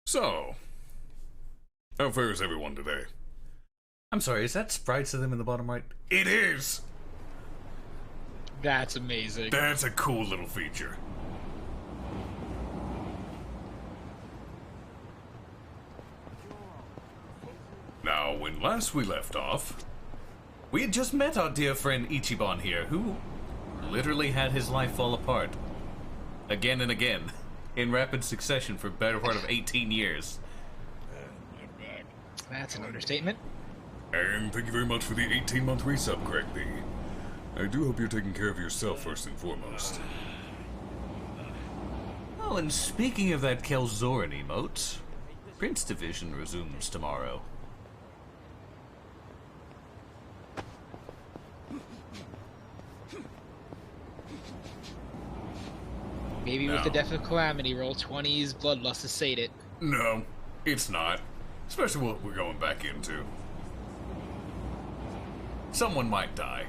So, how fares everyone today? I'm sorry, is that sprites of them in the bottom right? It is! That's amazing. That's a cool little feature. Now, when last we left off, We had just met our dear friend Ichiban here, who literally had his life fall apart. Again and again, in rapid succession for a better part of 18 years. That's an understatement. and thank you very much for the 18-month resub, Craig B. I do hope you're taking care of yourself first and foremost. Oh, and speaking of that Kelzoran emote, Prince Division resumes tomorrow. Maybe with the Death of Calamity, roll 20's Bloodlust to sate it. No, it's not. Especially what we're going back into. Someone might die.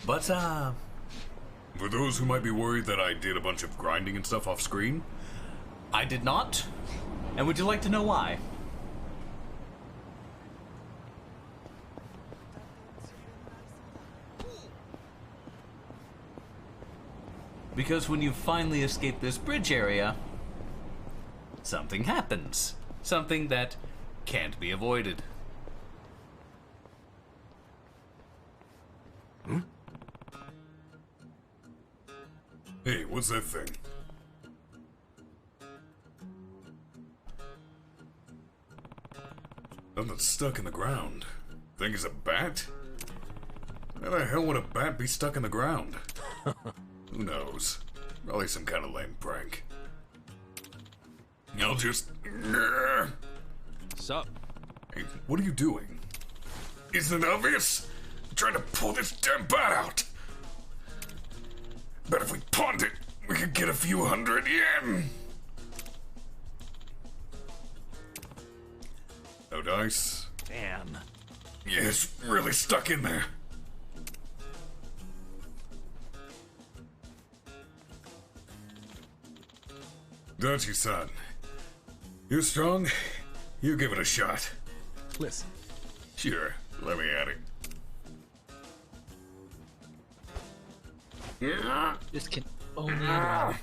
But, For those who might be worried that I did a bunch of grinding and stuff off screen, I did not. And would you like to know why? Because when you finally escape this bridge area, something happens. Something that can't be avoided. hey, what's that thing? Something's stuck in the ground. Think it's a bat? How the hell would a bat be stuck in the ground? Who knows? Probably some kind of lame prank. I'll just... Sup? Hey, what are you doing? Isn't it obvious? I'm trying to pull this damn bat out. Bet if we pawned it, we could get a few hundred yen. No dice? Damn. Yeah, it's really stuck in there. Dachi-san, you strong? You give it a shot. Listen. Sure, let me at it. This can only end well.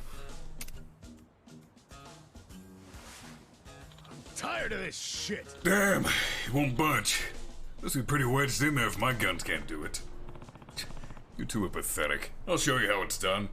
Tired of this shit. Damn, it won't budge. This is pretty wedged in there if my guns can't do it. You two are pathetic. I'll show you how it's done.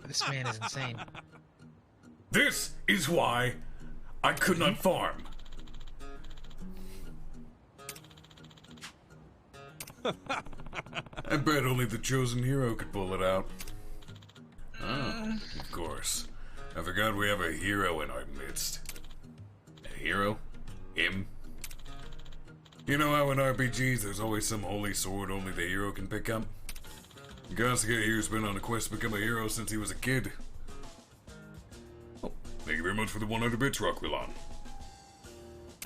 This man is insane. This is why I could not farm. I bet only the chosen hero could pull it out. Oh, of course. I forgot we have a hero in our midst. A hero? Him? You know how in RPGs there's always some holy sword only the hero can pick up? Kasuga here's been on a quest to become a hero since he was a kid. Oh, thank you very much for the 100 bits, Rockvilon.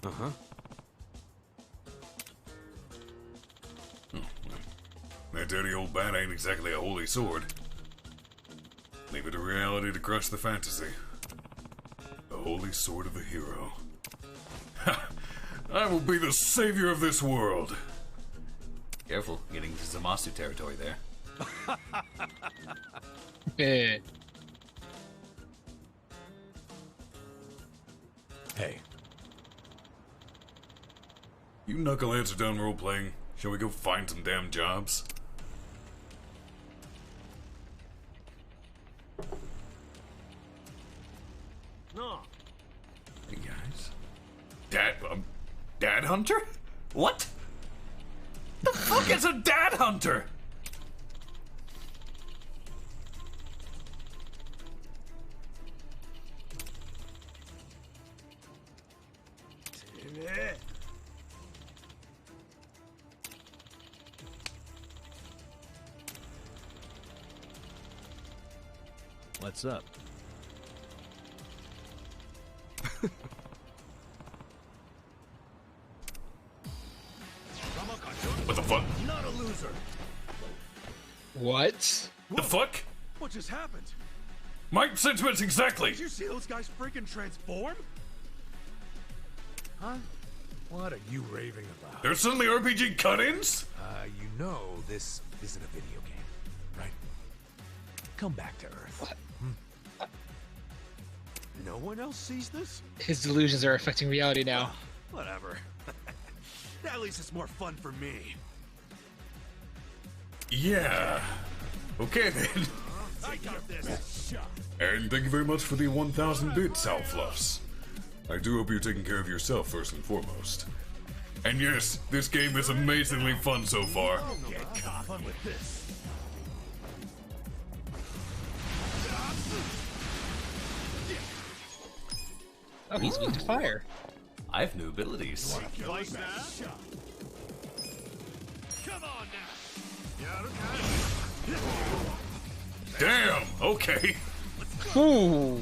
Uh-huh. Oh, well, that dirty old bat ain't exactly a holy sword. Leave it to reality to crush the fantasy. The holy sword of a hero. Ha! I will be the savior of this world. Careful, getting into Zamasu territory there. Eh. Hey. You knuckleheads are done role-playing. Shall we go find some damn jobs? No. Hey guys. Dad hunter? What? The fuck is a dad hunter? What's up? What the fuck? Not a loser. What? The fuck? What just happened? My sentiments exactly! Did you see those guys freaking transform? Huh? What are you raving about? There's suddenly RPG cut-ins? You know this isn't a video game, right? Come back to Earth. What? No one else sees this? His delusions are affecting reality now. Whatever. At least it's more fun for me. Yeah. Okay then. I got this. Shot. And thank you very much for the 1,000 bits, Alfluffs. I do hope you're taking care of yourself first and foremost. And yes, this game is amazingly fun so far. Get caught with this. Oh, he's weak to fire. I have new abilities. Like that? Come on now. Damn, okay. Ooh.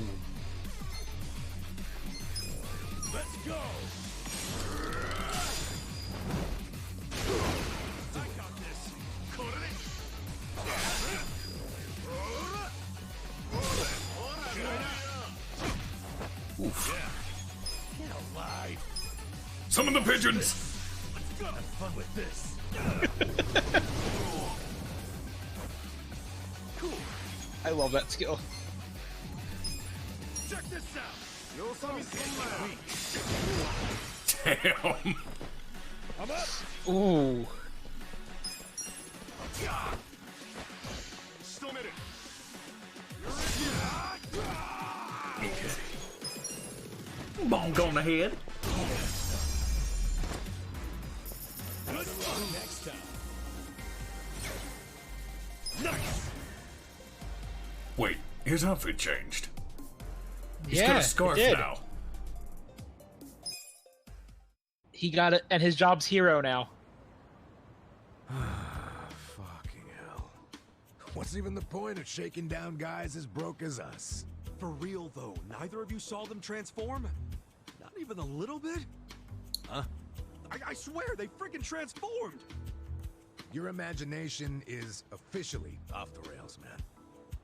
Let's go. I got this. Oof. Get alive. Summon the pigeons! Let's go. Have fun with this. Cool. I love that skill. Check this out. Damn. I'm up. Ooh. Still made it. Bonk on the head. Next time. Nice. Wait, his outfit changed. He's Yeah, got a scarf it did. now. He got it, and his job's hero now. Fucking hell. What's even the point of shaking down guys as broke as us? For real though, neither of you saw them transform? Not even a little bit? Huh? I swear, they freaking transformed! Your imagination is officially off the rails, man.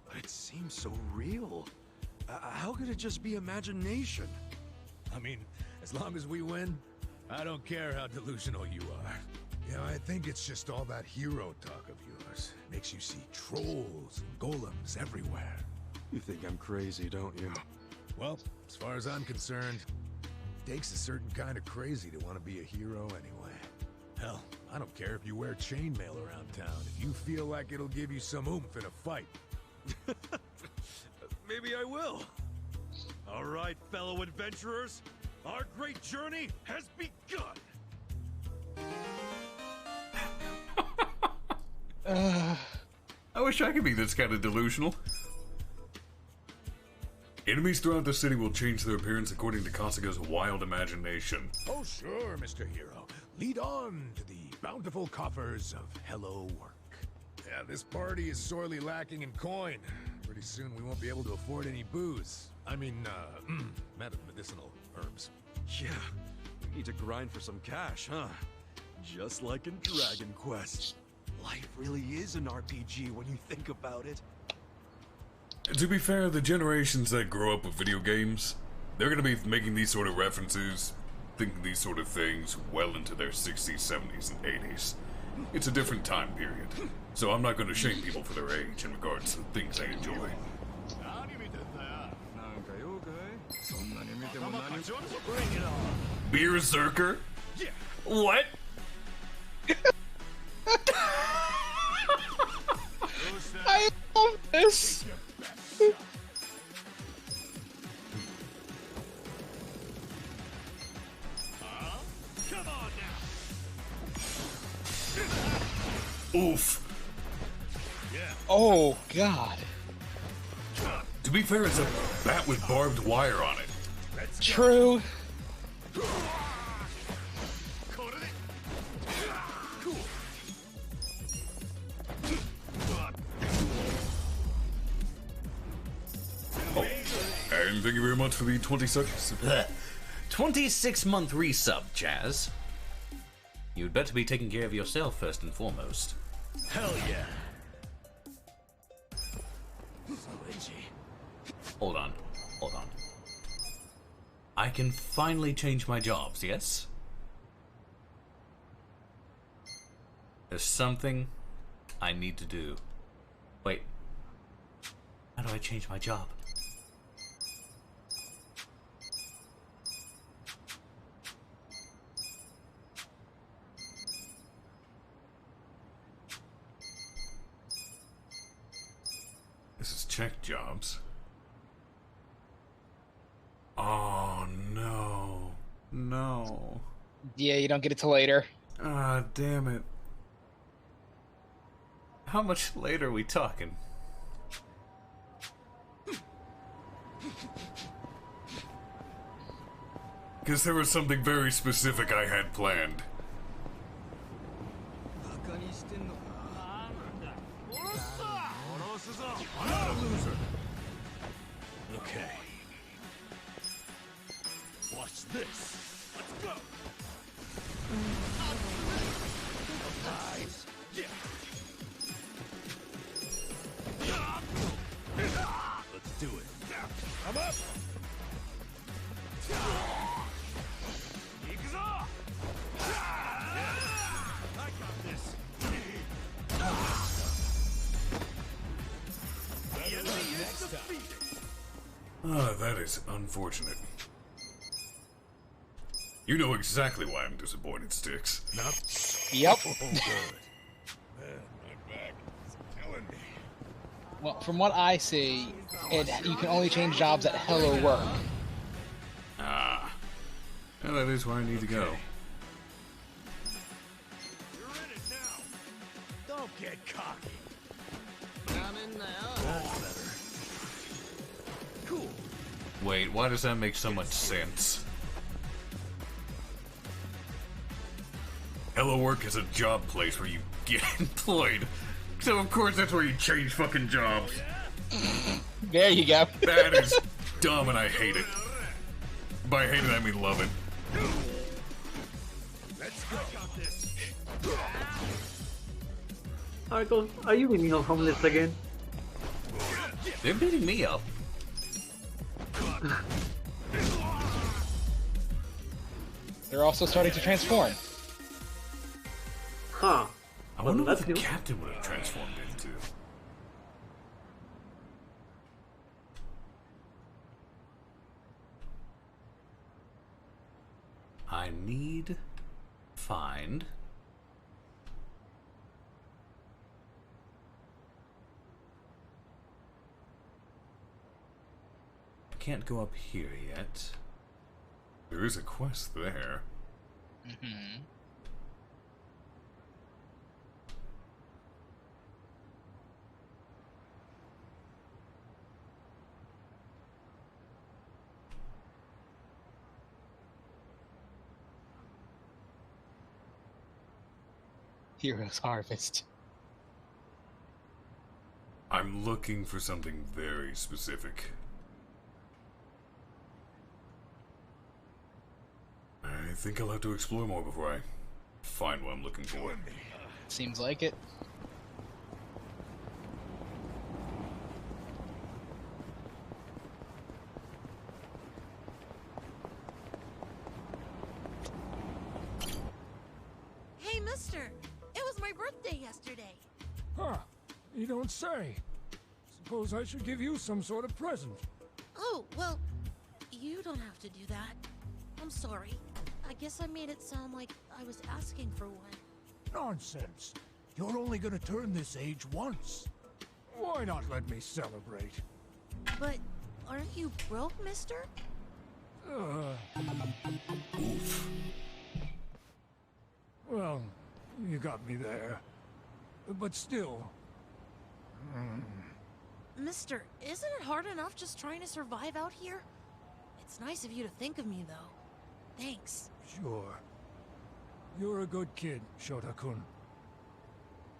But it seems so real. How could it just be imagination? I mean, as long as we win, I don't care how delusional you are. You know, I think it's just all that hero talk of yours. Makes you see trolls and golems everywhere. You think I'm crazy, don't you? Well, as far as I'm concerned, it takes a certain kind of crazy to want to be a hero anyway. Hell, I don't care if you wear chainmail around town, if you feel like it'll give you some oomph in a fight. Maybe I will. All right, fellow adventurers, our great journey has begun. I wish I could be this kind of delusional. Enemies throughout the city will change their appearance according to Kasuga's wild imagination. Oh sure, Mr. Hero. Lead on to the bountiful coffers of Hello Work. Yeah, this party is sorely lacking in coin. Pretty soon we won't be able to afford any booze. I mean, medicinal herbs. Yeah, we need to grind for some cash, huh? Just like in Dragon Quest. Life really is an RPG when you think about it. To be fair, the generations that grow up with video games, they're gonna be making these sort of references, thinking these sort of things well into their 60s, 70s, and 80s. It's a different time period, so I'm not gonna shame people for their age in regards to things they enjoy. Berserker? Yeah. What? I love this. Come on now. Oof. Yeah. Oh God. To be fair, it's a bat with barbed wire on it. True. And thank you very much for the 26-month resub, Jazz. You'd better be taking care of yourself first and foremost. Hell yeah. Hold on. I can finally change my jobs, yes? There's something I need to do. Wait. How do I change my job? This is check jobs. Oh, no. No. Yeah, you don't get it till later. Ah, damn it. How much later are we talking? Because there was something very specific I had planned. Okay. Watch this. Let's go. Nice. Yeah. Let's do it. I'm up. Yakuza! I got this. The enemy is defeated. Ah, that is unfortunate. You know exactly why I'm disappointed, Styx. Yep. Oh, good. Man, my back is killing me. Well, from what I see, you can only change jobs at Hello Work. Ah. Well, that is where I need to go. You're in it now. Don't get cocky. That's better. Cool. Wait, why does that make so much sense? Hello Work is a job place where you get employed. So of course that's where you change fucking jobs. There you go. That is dumb and I hate it. By hate it I mean love it. Let's go. I got this. Argo, are you beating up homeless again? They're beating me up. They're also starting to transform. Huh. I wonder what that's the new. captain would have transformed into. I need... find... I can't go up here yet. There is a quest there. Mm-hmm. Heroes Harvest. I'm looking for something very specific. I think I'll have to explore more before I find what I'm looking for. Seems like it. Hey, mister! It was my birthday yesterday. Huh. You don't say. Suppose I should give you some sort of present. Oh, well, you don't have to do that. I'm sorry. I guess I made it sound like I was asking for one. Nonsense. You're only gonna turn this age once. Why not let me celebrate? But aren't you broke, mister? Well, you got me there. But still. Mister, isn't it hard enough just trying to survive out here? It's nice of you to think of me, though. Thanks. Sure. You're a good kid, Shota-kun.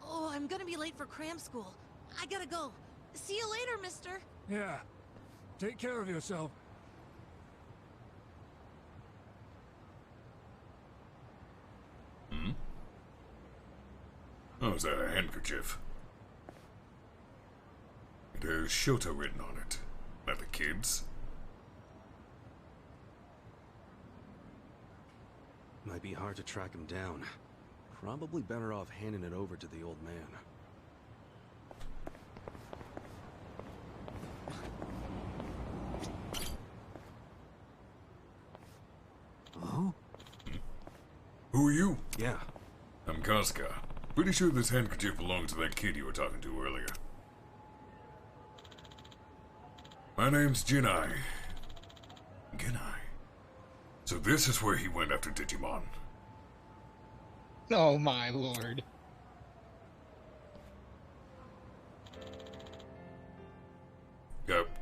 Oh, I'm gonna be late for cram school. I gotta go. See you later, mister. Yeah. Take care of yourself. Oh, is that a handkerchief? It has Shota written on it. Not the kids. Might be hard to track him down. Probably better off handing it over to the old man. Huh? Who are you? Yeah. I'm Kasuga. Pretty sure this handkerchief belongs to that kid you were talking to earlier. My name's Jinai. Ginai. So this is where he went after Digimon. Oh my lord.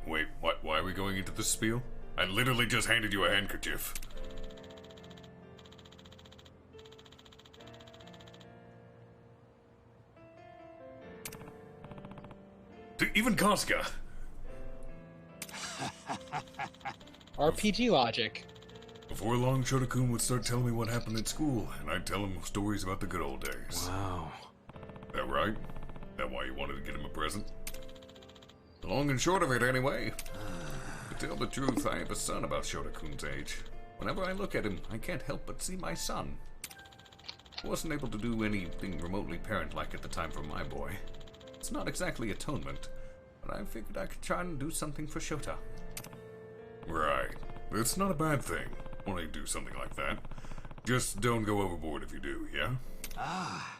Wait, what? Why are we going into this spiel? I literally just handed you a handkerchief. Even Kasuga. RPG logic. Before long, Shota-kun would start telling me what happened at school, and I'd tell him stories about the good old days. Wow. That right? That why you wanted to get him a present? The long and short of it, anyway. To tell the truth, I have a son about Shota-kun's age. Whenever I look at him, I can't help but see my son. I wasn't able to do anything remotely parent-like at the time for my boy. It's not exactly atonement, but I figured I could try and do something for Shota. Right. It's not a bad thing, wanting to do something like that. Just don't go overboard if you do, yeah? Ah.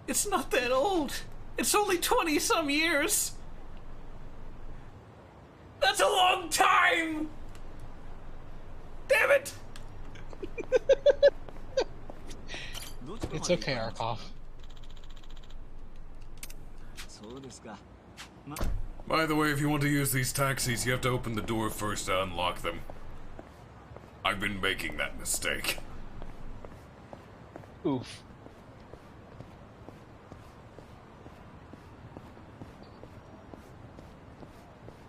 It's not that old. It's only 20-some years. That's a long time! Damn it! It's okay, Arkoff. By the way, if you want to use these taxis, you have to open the door first to unlock them. I've been making that mistake. Oof.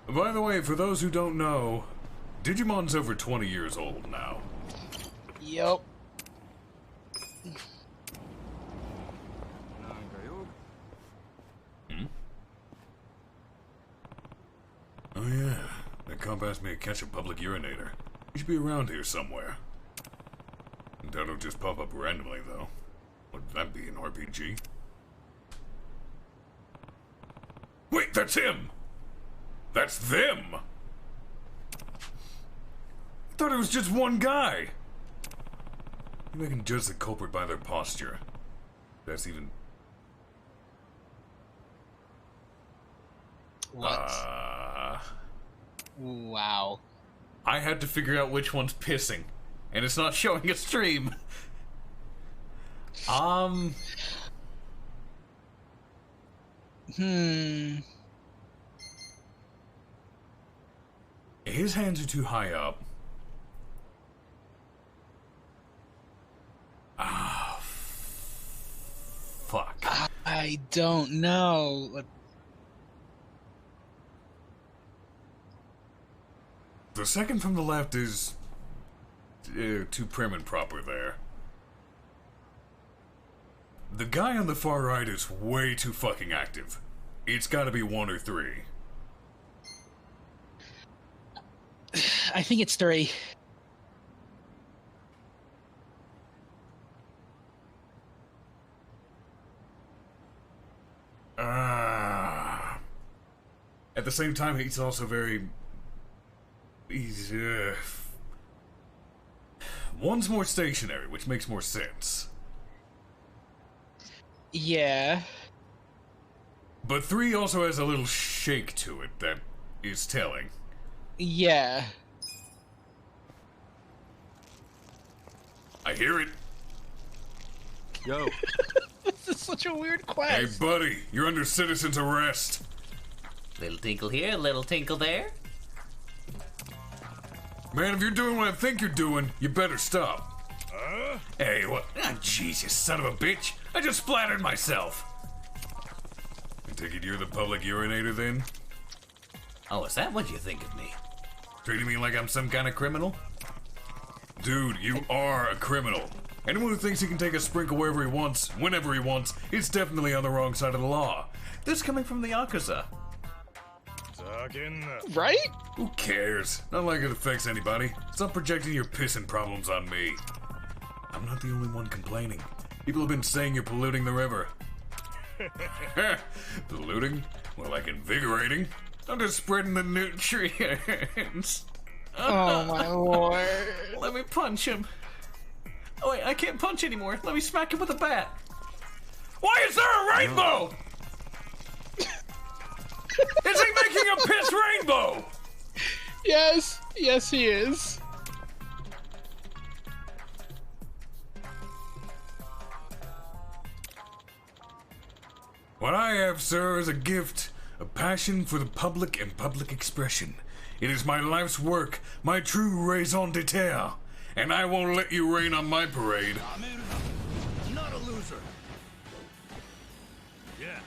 By the way, for those who don't know, Digimon's over 20 years old now. Yep. Oh yeah, that cop asked me to catch a public urinator. He should be around here somewhere. That'll just pop up randomly, though. Would that be an RPG? Wait, that's him! That's them! I thought it was just one guy! Maybe I can judge the culprit by their posture. That's even... What? Wow. I had to figure out which one's pissing, and it's not showing a stream. His hands are too high up. Ah, fuck. I don't know. The second from the left is too prim and proper there. The guy on the far right is way too fucking active. It's gotta be 1 or 3. I think it's 3. At the same time, he's also very... He's, one's more stationary, which makes more sense. Yeah. But 3 also has a little shake to it that is telling. Yeah. I hear it. Yo. This is such a weird quest. Hey, buddy, you're under citizen's arrest. Little tinkle here, little tinkle there. Man, if you're doing what I think you're doing, you better stop. Hey, what? Ah, jeez, you son of a bitch. I just splattered myself. I take it you're the public urinator, then? Oh, is that what you think of me? Treating me like I'm some kind of criminal? Dude, you are a criminal. Anyone who thinks he can take a sprinkle wherever he wants, whenever he wants, is definitely on the wrong side of the law. This coming from the Yakuza. Right? Who cares? Not like it affects anybody. Stop projecting your pissing problems on me. I'm not the only one complaining. People have been saying you're polluting the river. Polluting? More like invigorating. I'm just spreading the nutrients. Oh my lord. Let me punch him. Oh wait, I can't punch anymore. Let me smack him with a bat. Why is there a rainbow? Is he making a piss rainbow? Yes, yes he is. What I have, sir, is a gift, a passion for the public and public expression. It is my life's work, my true raison d'etre, and I won't let you rain on my parade. Not a loser. Yeah.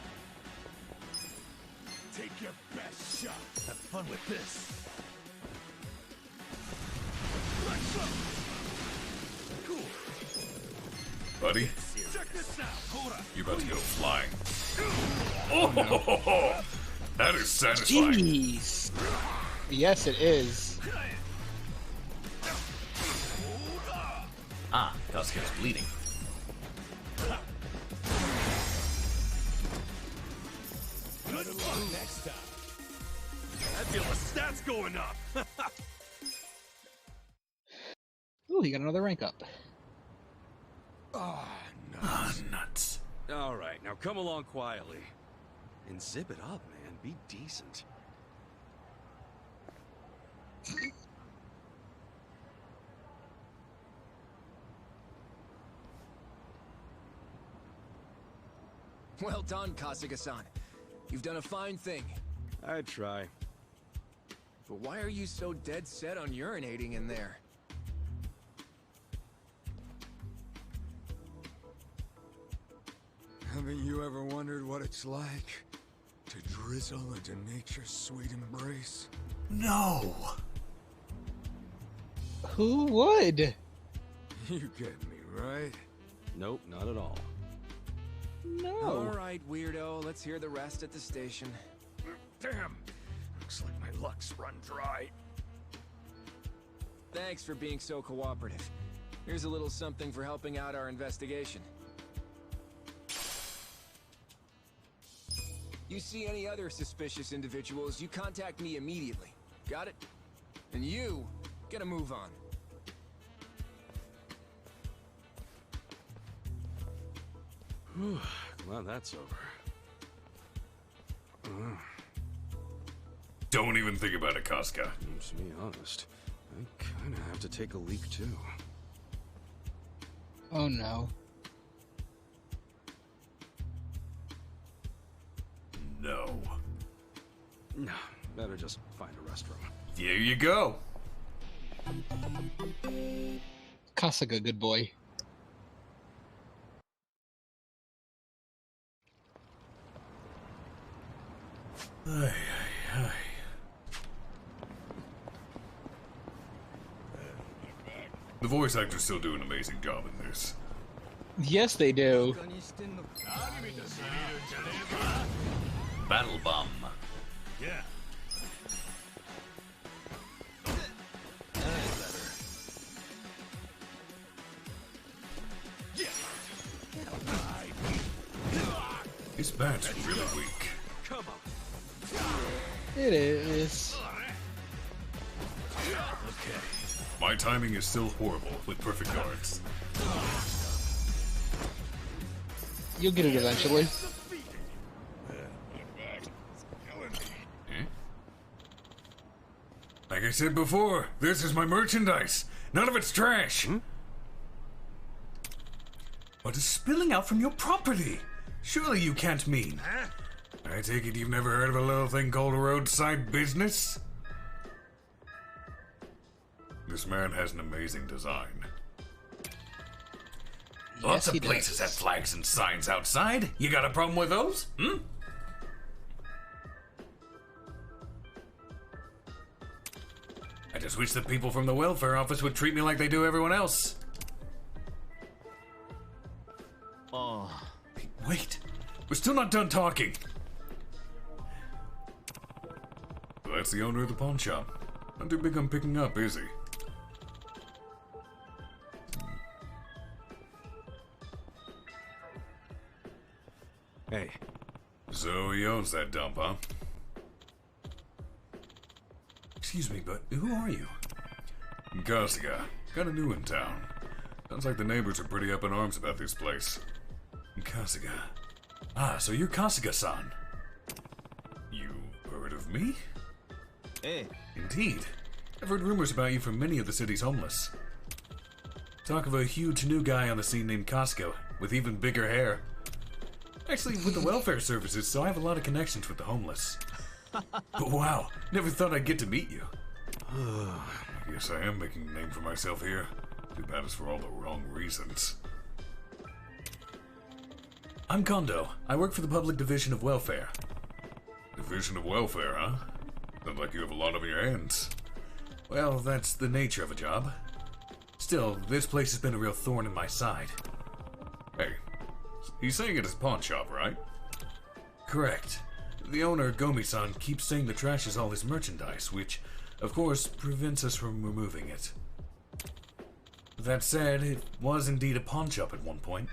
Take your best shot. Have fun with this. Cool. Buddy, Check this out. Hold up. you about to go flying. Oh, that is satisfying. Jeez. Yes, it is. Ah, Kasuga's bleeding. Good luck next time. I feel the stats going up. Ooh, he got another rank up. Ah, Ah, nuts. All right, now come along quietly. And zip it up, man. Be decent. Well done, Kasuga-san. You've done a fine thing. I'd try. But why are you so dead set on urinating in there? Haven't you ever wondered what it's like to drizzle into nature's sweet embrace? No. Who would? You get me, right? Nope, not at all. No. All right, weirdo. Let's hear the rest at the station. Damn. Looks like my luck's run dry. Thanks for being so cooperative. Here's a little something for helping out our investigation. You see any other suspicious individuals, you contact me immediately. Got it? And you, get a move on. Whew, glad that's over. Don't even think about it, Kasuga. To be honest, I kinda have to take a leak too. Oh no. No. No, better just find a restroom. There you go. Kasuga, good boy. Ay, ay, ay. The voice actors still do an amazing job in this. Yes, they do. Battle bomb. Yeah. His bat's really weak. Come on. It is. Okay. My timing is still horrible with perfect guards. You'll get it eventually. Like I said before, this is my merchandise. None of it's trash. What is spilling out from your property? Surely you can't mean. I take it you've never heard of a little thing called roadside business? This man has an amazing design. Lots of he places does. have flags and signs outside. You got a problem with those? just wish the people from the welfare office would treat me like they do everyone else. Oh. Hey, wait. We're still not done talking. That's the owner of the pawn shop. Not too big on picking up, is he? Hey, So he owns that dump, huh? Excuse me, but who are you? I'm Kasuga. Kinda new in town. Sounds like the neighbors are pretty up in arms about this place. Kasuga. Ah, so you're Kasuga-san. You heard of me? Hey. Indeed. I've heard rumors about you from many of the city's homeless. Talk of a huge new guy on the scene named Kasuga, with even bigger hair. Actually, with the welfare services, so I have a lot of connections with the homeless. But wow, never thought I'd get to meet you. I guess I am making a name for myself here. Too bad it's for all the wrong reasons. I'm Kondo. I work for the Public Division of Welfare. Division of Welfare, huh? Sounds like you have a lot on your hands. Well, that's the nature of a job. Still, this place has been a real thorn in my side. Hey, he's saying it is a pawn shop, right? Correct. The owner, Gomi-san, keeps saying the trash is all his merchandise, which, of course, prevents us from removing it. That said, it was indeed a pawn shop at one point.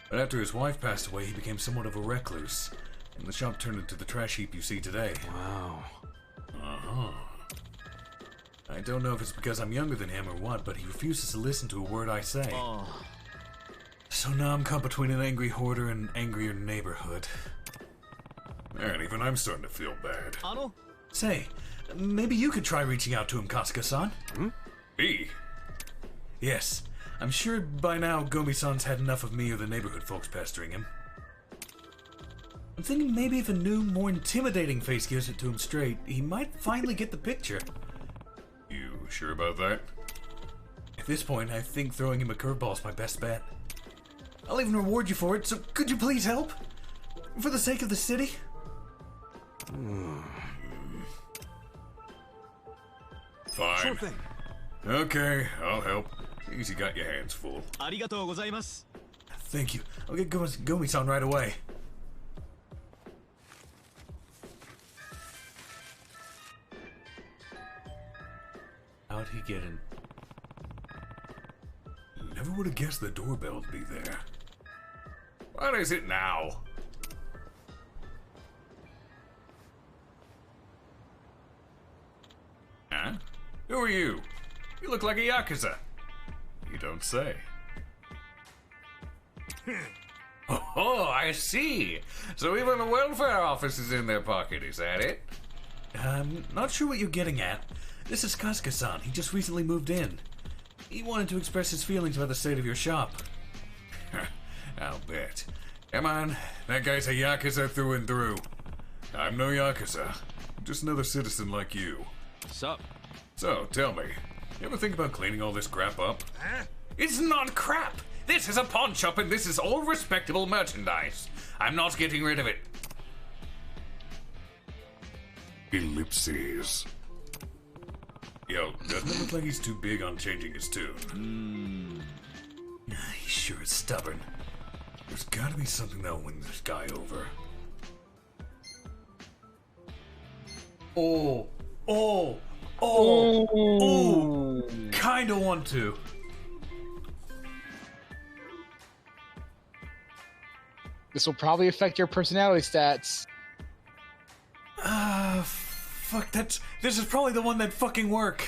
But after his wife passed away, he became somewhat of a recluse, and the shop turned into the trash heap you see today. wow. Uh-huh. I don't know if it's because I'm younger than him or what, but he refuses to listen to a word I say. Oh. So now I'm caught between an angry hoarder and an angrier neighborhood. Man, even I'm starting to feel bad. Ano? Say, maybe you could try reaching out to him, Kasuga-san? Me? Yes. I'm sure by now Gomi-san's had enough of me or the neighborhood folks pestering him. I'm thinking maybe if a new, more intimidating face gives it to him straight, he might finally get the picture. You sure about that? At this point, I think throwing him a curveball is my best bet. I'll even reward you for it, so could you please help? For the sake of the city? Fine. Sure thing. Okay, I'll help. Easy got your hands full. Arigatou gozaimasu. Thank you. I'll get Gomi-san right away. How'd he get in? Never would have guessed the doorbell would be there. What is it now? Huh? Who are you? You look like a Yakuza. You don't say. Oh, I see. So even the welfare office is in their pocket, is that it? I'm not sure what you're getting at. This is Kasuga-san. He just recently moved in. He wanted to express his feelings about the state of your shop. I'll bet. Come on, that guy's a Yakuza through and through. I'm no Yakuza. I'm just another citizen like you. Sup? So, tell me, you ever think about cleaning all this crap up? It's not crap! This is a pawn shop and this is all respectable merchandise. I'm not getting rid of it. Ellipses. Yo, doesn't it look like he's too big on changing his tune? He sure is stubborn. There's gotta be something that'll win this guy over. Kinda want to. This will probably affect your personality stats. Fuck, this is probably the one that fucking work.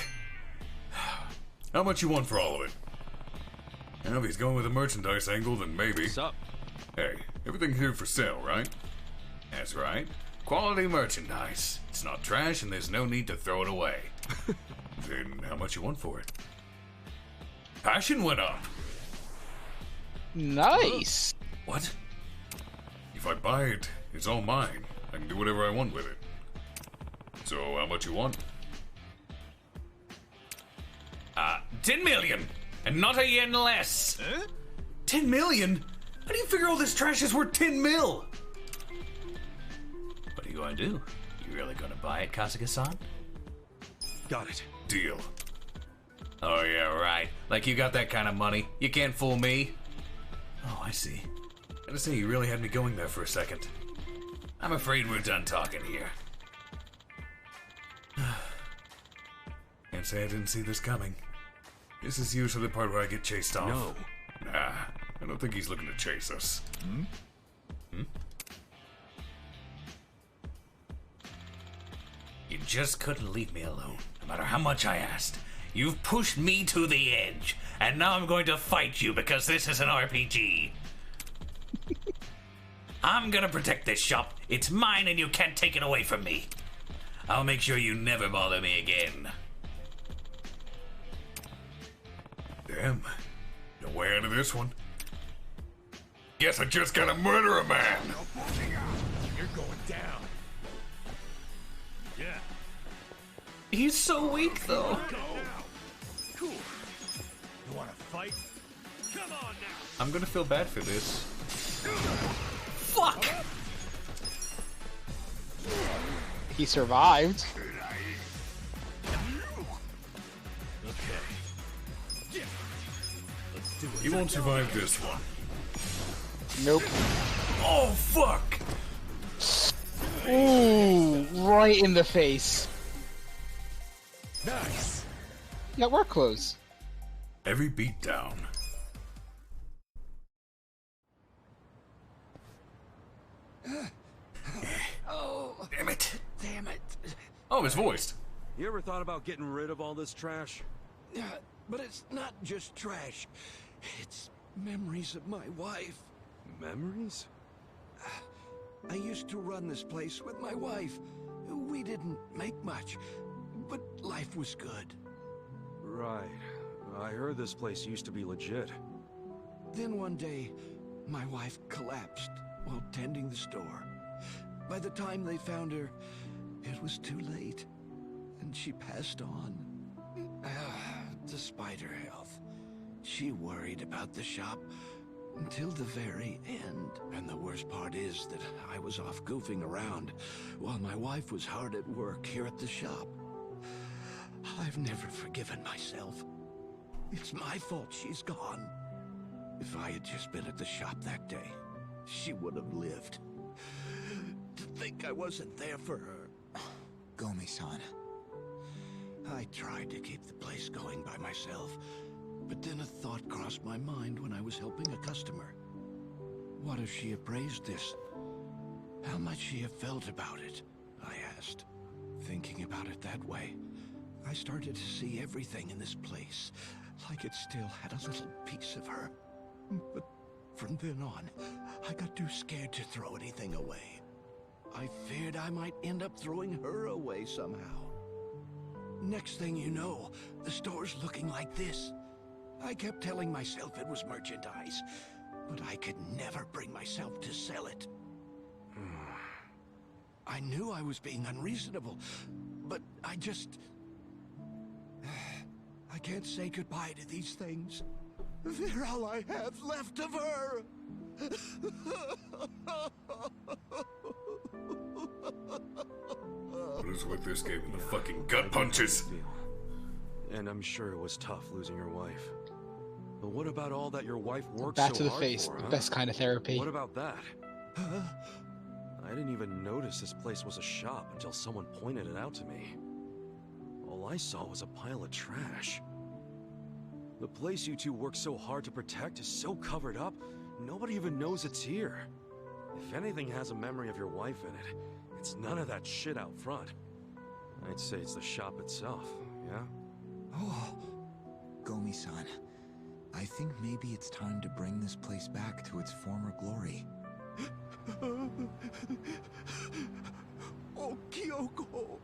How much you want for all of it? And if he's going with a merchandise angle, then maybe. Sup? Hey, everything's here for sale, right? That's right. Quality merchandise. It's not trash and there's no need to throw it away. Then how much you want for it? Passion went up. Nice. What? If I buy it, it's all mine. I can do whatever I want with it. So, how much you want? 10 million! And not a yen less! 10 million? How do you figure all this trash is worth 10 mil? What are you gonna do? You really gonna buy it, Kasuga-san? Got it. deal. Oh yeah, right. Like you got that kind of money. You can't fool me. Oh, I see. Gotta say, you really had me going there for a second. I'm afraid we're done talking here. Can't say I didn't see this coming. This is usually the part where I get chased off. No. Nah, I don't think he's looking to chase us. You just couldn't leave me alone, no matter how much I asked. You've pushed me to the edge, and now I'm going to fight you because this is an RPG. I'm gonna protect this shop. It's mine and you can't take it away from me. I'll make sure you never bother me again. Damn. No way out of this one. Guess I just gotta murder a man. You're going down. Yeah. He's so weak, though. Go. Cool. You wanna fight? Come on now. I'm gonna feel bad for this. Fuck! He survived. Okay. Let's do it. He won't survive this one. Nope. Oh, fuck! Ooh, right in the face. Nice. Yeah, we're close. Every beat down. Damn it. Damn it. Oh, his voice. You ever thought about getting rid of all this trash? Yeah, but it's not just trash. It's memories of my wife. Memories? I used to run this place with my wife. We didn't make much, but life was good. Right. I heard this place used to be legit. Then one day, my wife collapsed while tending the store. By the time they found her, it was too late, and she passed on. Despite her health, she worried about the shop until the very end. And the worst part is that I was off goofing around while my wife was hard at work here at the shop. I've never forgiven myself. It's my fault she's gone. If I had just been at the shop that day, she would have lived. To think I wasn't there for her. Gomi-san. I tried to keep the place going by myself, but then a thought crossed my mind when I was helping a customer. What if she appraised this? How much she have felt about it? I asked. Thinking about it that way, I started to see everything in this place like it still had a little piece of her. But from then on, I got too scared to throw anything away. I feared I might end up throwing her away somehow. Next thing you know, the store's looking like this. I kept telling myself it was merchandise, but I could never bring myself to sell it. I knew I was being unreasonable, but I just... I can't say goodbye to these things. They're all I have left of her. What is with this gave him the fucking gut punches? And I'm sure it was tough losing your wife. But what about all that your wife worked Back so to the hard face. for, The huh? best kind of therapy. What about that? I didn't even notice this place was a shop until someone pointed it out to me. All I saw was a pile of trash. The place you two work so hard to protect is so covered up, nobody even knows it's here. If anything has a memory of your wife in it, it's none of that shit out front. I'd say it's the shop itself, yeah? Oh, Gomi-san. I think maybe it's time to bring this place back to its former glory. Oh, Kyoko.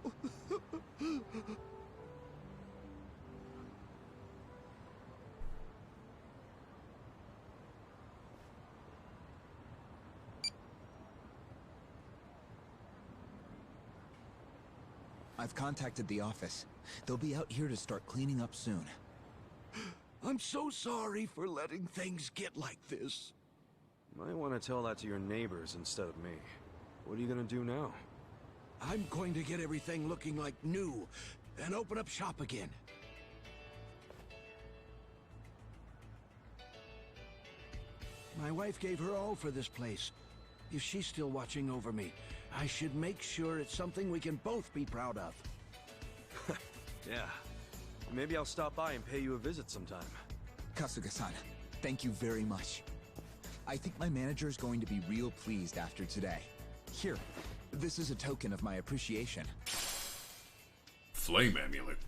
I've contacted the office. They'll be out here to start cleaning up soon. I'm so sorry for letting things get like this. Might want to tell that to your neighbors instead of me. What are you gonna do now? I'm going to get everything looking like new, and open up shop again. My wife gave her all for this place. If she's still watching over me, I should make sure it's something we can both be proud of. Yeah. Maybe I'll stop by and pay you a visit sometime. Kasuga-san, thank you very much. I think my manager is going to be real pleased after today. Here, this is a token of my appreciation. Flame amulet.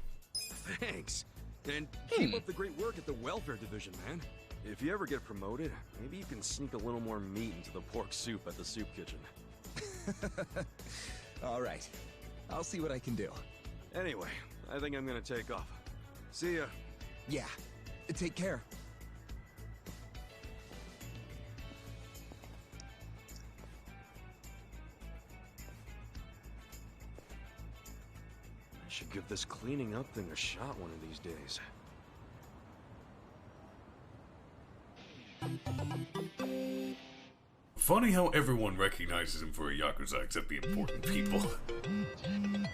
Thanks. And keep up the great work at the welfare division, man. If you ever get promoted, maybe you can sneak a little more meat into the pork soup at the soup kitchen. All right. I'll see what I can do. Anyway, I think I'm gonna take off. See ya. Yeah. Take care. I should give this cleaning up thing a shot one of these days. Funny how everyone recognizes him for a Yakuza except the important people.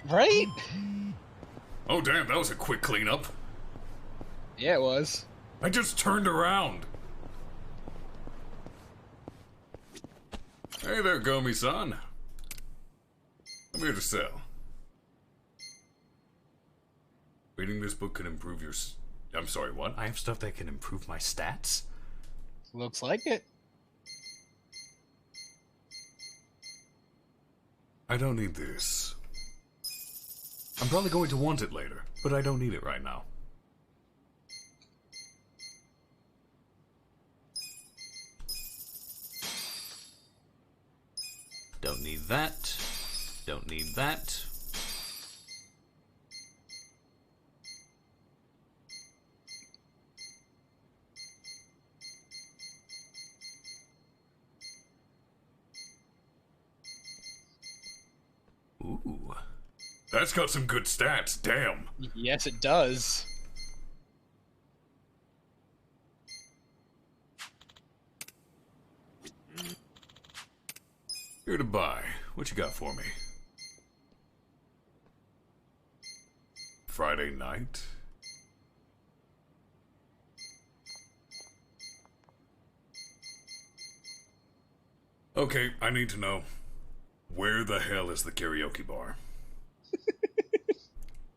Right? Oh damn, that was a quick cleanup. Yeah, it was. I just turned around. Hey there, Gomi-san. I'm here to sell. Reading this book can improve your I'm sorry, what? I have stuff that can improve my stats? Looks like it. I don't need this. I'm probably going to want it later, but I don't need it right now. Don't need that. Don't need that. Ooh. That's got some good stats, damn. Yes, it does. Here to buy. What you got for me? Friday night? Okay, I need to know. Where the hell is the karaoke bar?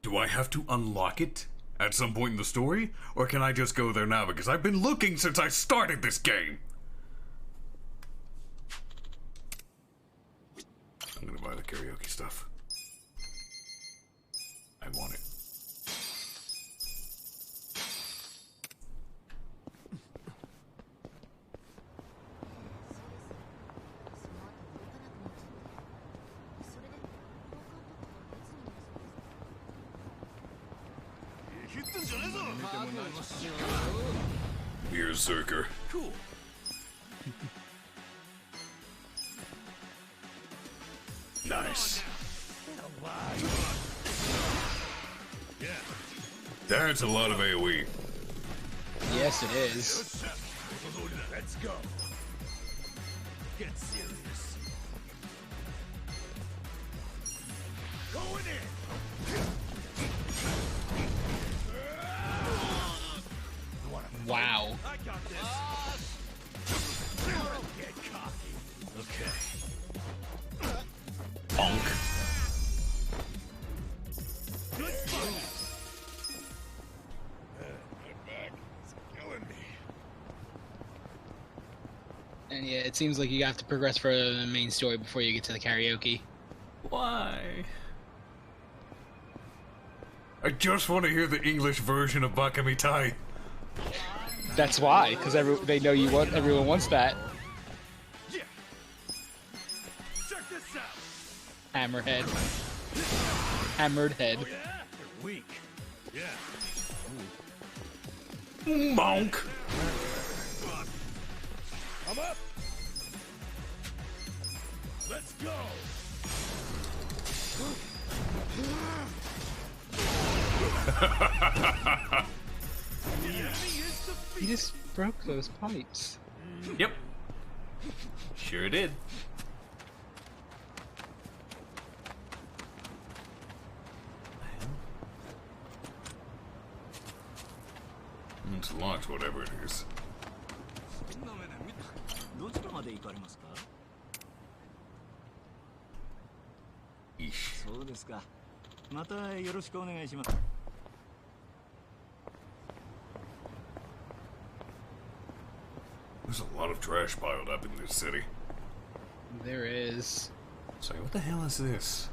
Do I have to unlock it at some point in the story? Or can I just go there now? Because I've been looking since I started this game! I'm gonna buy the karaoke stuff. I want it. Berserker. Cool. Nice. That's a lot of AoE. Yes, it is. Let's go. Get serious. Going in. Wow. I got this. Get cocky. Okay. Bonk. Good fight. Get back. It's killing me. And yeah, it seems like you have to progress further than the main story before you get to the karaoke. Why? I just want to hear the English version of Bakamitai. That's why, because they know everyone wants that. Yeah. Check this out. Hammerhead. Hammered head. Oh yeah? You're weak. Yeah. Bonk. I'm up. Let's go. He just broke those pipes. Yep. Sure did. to launch whatever it is. Eesh. There's a lot of trash piled up in this city. There is. Say, what the hell is this?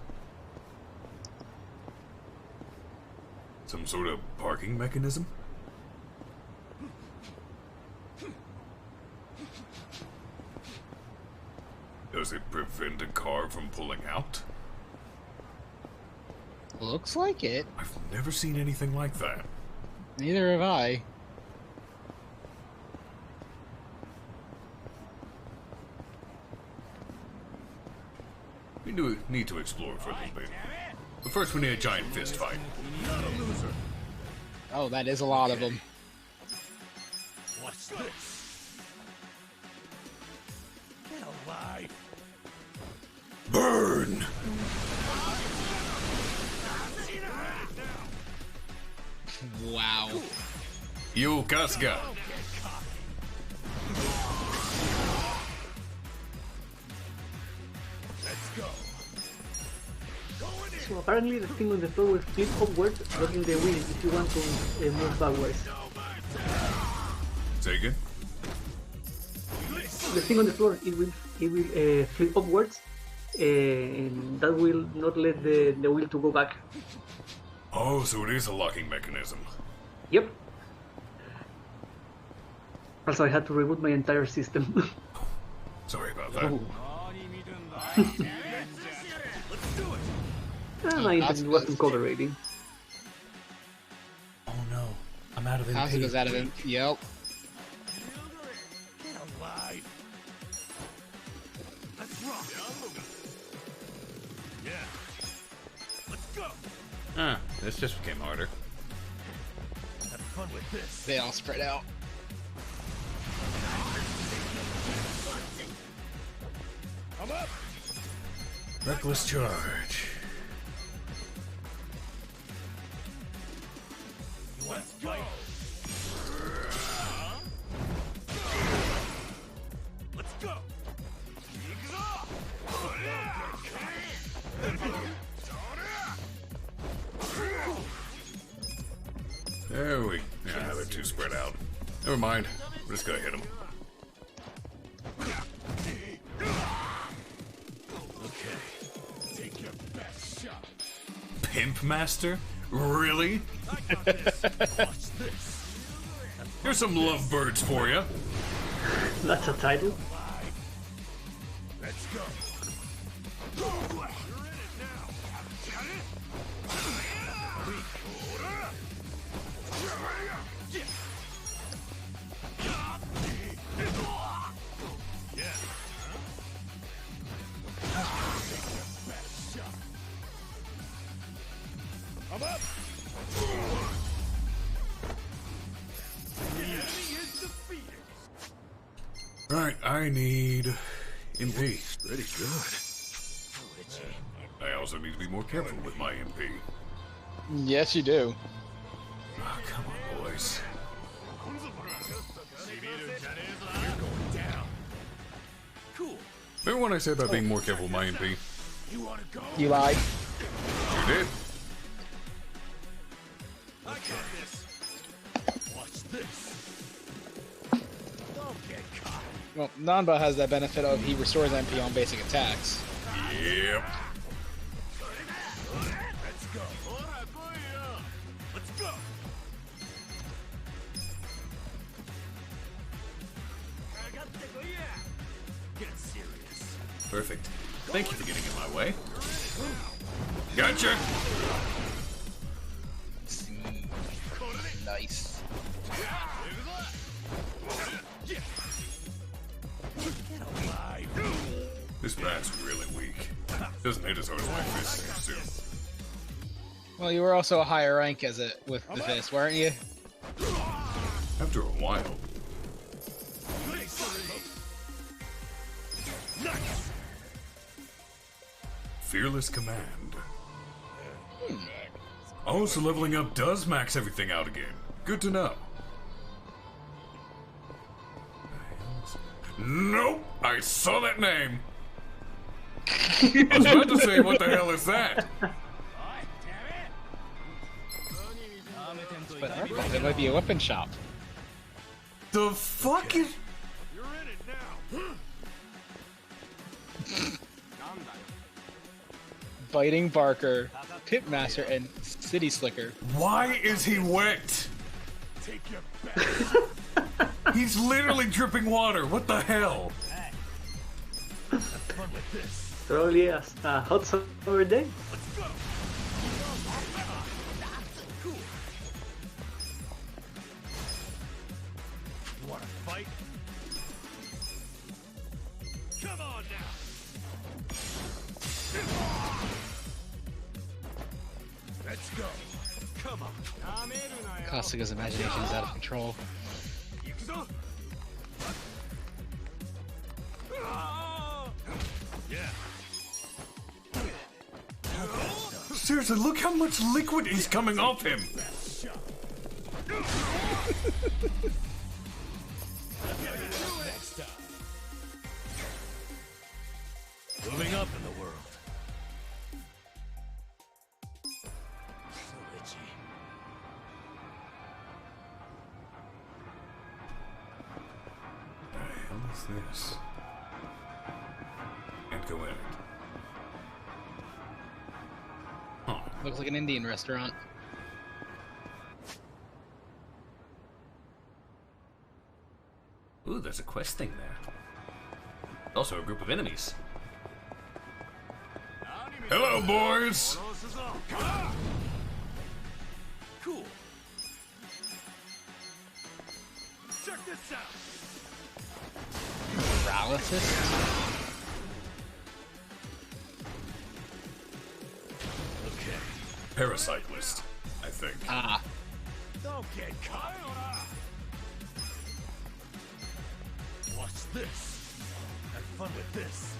Some sort of parking mechanism? Does it prevent a car from pulling out? Looks like it. I've never seen anything like that. Neither have I. We need to explore for a little bit. But first we need a giant fist fight. Oh, that is a lot of them. What's this? Get alive! Burn! Wow. Kasuga. Let's go. So apparently the thing on the floor will flip upwards, blocking the wheel if you want to move backwards. Say again? The thing on the floor, it will flip upwards, and that will not let the wheel to go back. Oh, so it is a locking mechanism. Yep. Also, I had to reboot my entire system. Sorry about that. Oh. And my internet wasn't cooperating. Oh no, I'm out of MP. Kasuga's out of him. Yep. Get alive! Let's rock! Yeah. Let's go! Ah, this just became harder. Have fun with this. They all spread out. I'm up! Reckless charge. Let's go! Let's go! There we... Yeah, they're too spread out. Never mind. We're just gonna hit them. Okay. Take your best shot. Pimp Master? Really? I got this. Watch this. Here's some lovebirds for you. That's a title. Let's go. You're in it now. Got it? Yeah. Best shot. I'm up. The enemy is defeated. Right, I need MP. Pretty good. I also need to be more careful with my MP. Yes, you do. Oh, come on, boys. You're going down. Cool. Remember when I said about being more careful with my MP? You wanna go? You lied. You did. I got this. Watch this. Don't get caught. Well, Nanba has that benefit of he restores MP on basic attacks. Yep. Let's go. Let's go. Get serious. Perfect. Thank you for getting in my way. Gotcha! Nice. Get alive. This bat's really weak. Doesn't hit as hard as my fist seems to. Well, you were also a higher rank as it with the fist, weren't you? After a while. Nice. Fearless Command. Oh, so leveling up does max everything out again. Good to know. Nope, I saw that name. I was about to say, what the hell is that? But there might be a weapon shop. The fuck is... You're in it now. Biting Barker, Pitmaster, and City Slicker. Why is he wet? Take your back. He's literally dripping water. What the hell? Have fun with this. Probably a hot summer day. Let's go. Cool. You wanna fight? Come on now. Let's go. Come on. Kasuga's imagination is out of control. Yakuza. Yeah. Seriously, look how much liquid is coming off him. Next time. Moving up in the world. So itchy. What the hell is this? Can't go in it. Huh. Looks like an Indian restaurant. Ooh, there's a quest thing there. Also a group of enemies. Hello, boys. Cool. Check this out. Paralysis? Okay. Paracyclist, I think. Ah. Don't get caught. Watch this. Have fun with this.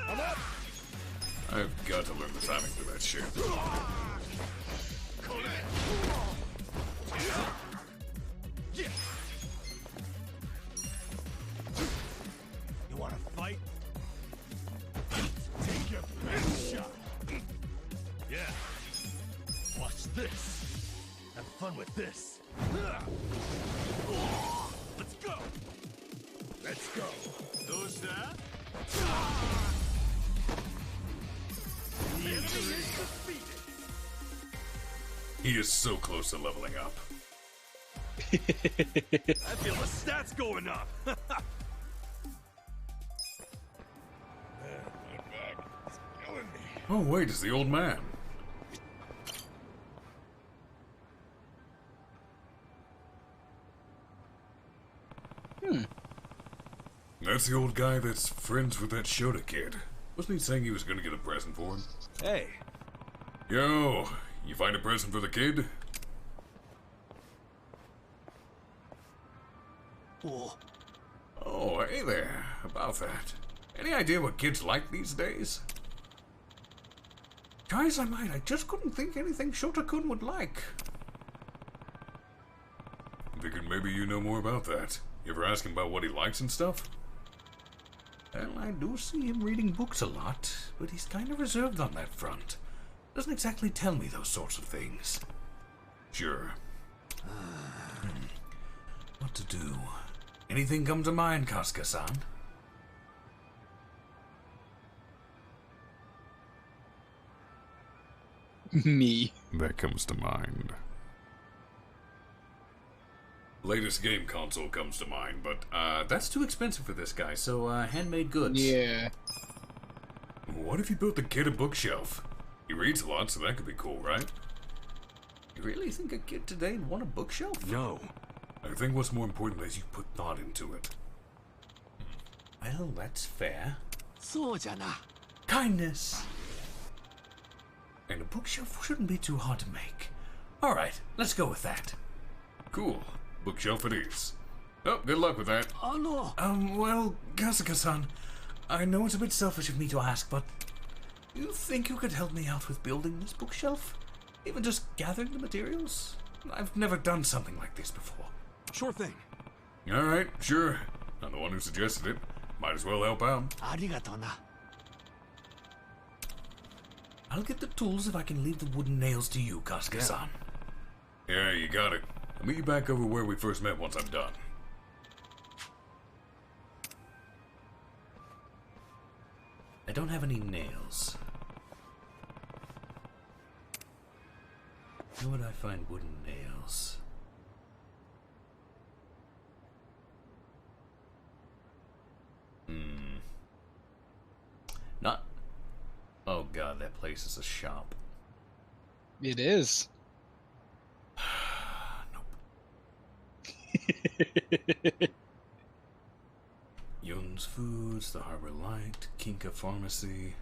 I'm up. I've got to learn the timing for that shit. Yeah. You wanna fight? Take your best shot. Yeah. Watch this. Have fun with this. Let's go. Let's go. Who's that? The enemy is defeated. He is so close to leveling up. I feel the stats going up. Man, my back is killing me. Oh, wait, it's the old man. That's the old guy that's friends with that Shota kid. Wasn't he saying he was gonna get a present for him? Hey, Yo, you find a present for the kid? Oh, hey there. About that. Any idea what kids like these days? Try as I might, I just couldn't think anything Shota-kun would like. Figured maybe you know more about that. You ever ask him about what he likes and stuff? Well, I do see him reading books a lot, but he's kind of reserved on that front. Doesn't exactly tell me those sorts of things. Sure. What to do? Anything come to mind, Kasuga-san? Me. That comes to mind. Latest game console comes to mind, but That's too expensive for this guy, so handmade goods. Yeah. what if you built the kid a bookshelf? He reads a lot, so that could be cool, right? You really think a kid today would want a bookshelf? no. I think what's more important is you put thought into it. Well, that's fair. そうじゃな。 Kindness. And a bookshelf shouldn't be too hard to make. Alright, let's go with that. Cool. Bookshelf it is. Oh, good luck with that. あの、 Well, Kasuga-san, I know it's a bit selfish of me to ask, but you think you could help me out with building this bookshelf? Even just gathering the materials? I've never done something like this before. Sure thing. Alright, sure. I'm the one who suggested it. Might as well help out. I'll get the tools if I can leave the wooden nails to you, Kasuga-san. Yeah, you got it. I'll meet you back over where we first met once I'm done. I don't have any nails. Where would I find wooden nails? Not... Oh god, that place is a shop. It is. Yun's Foods, the Harbor Light, Kinka Pharmacy.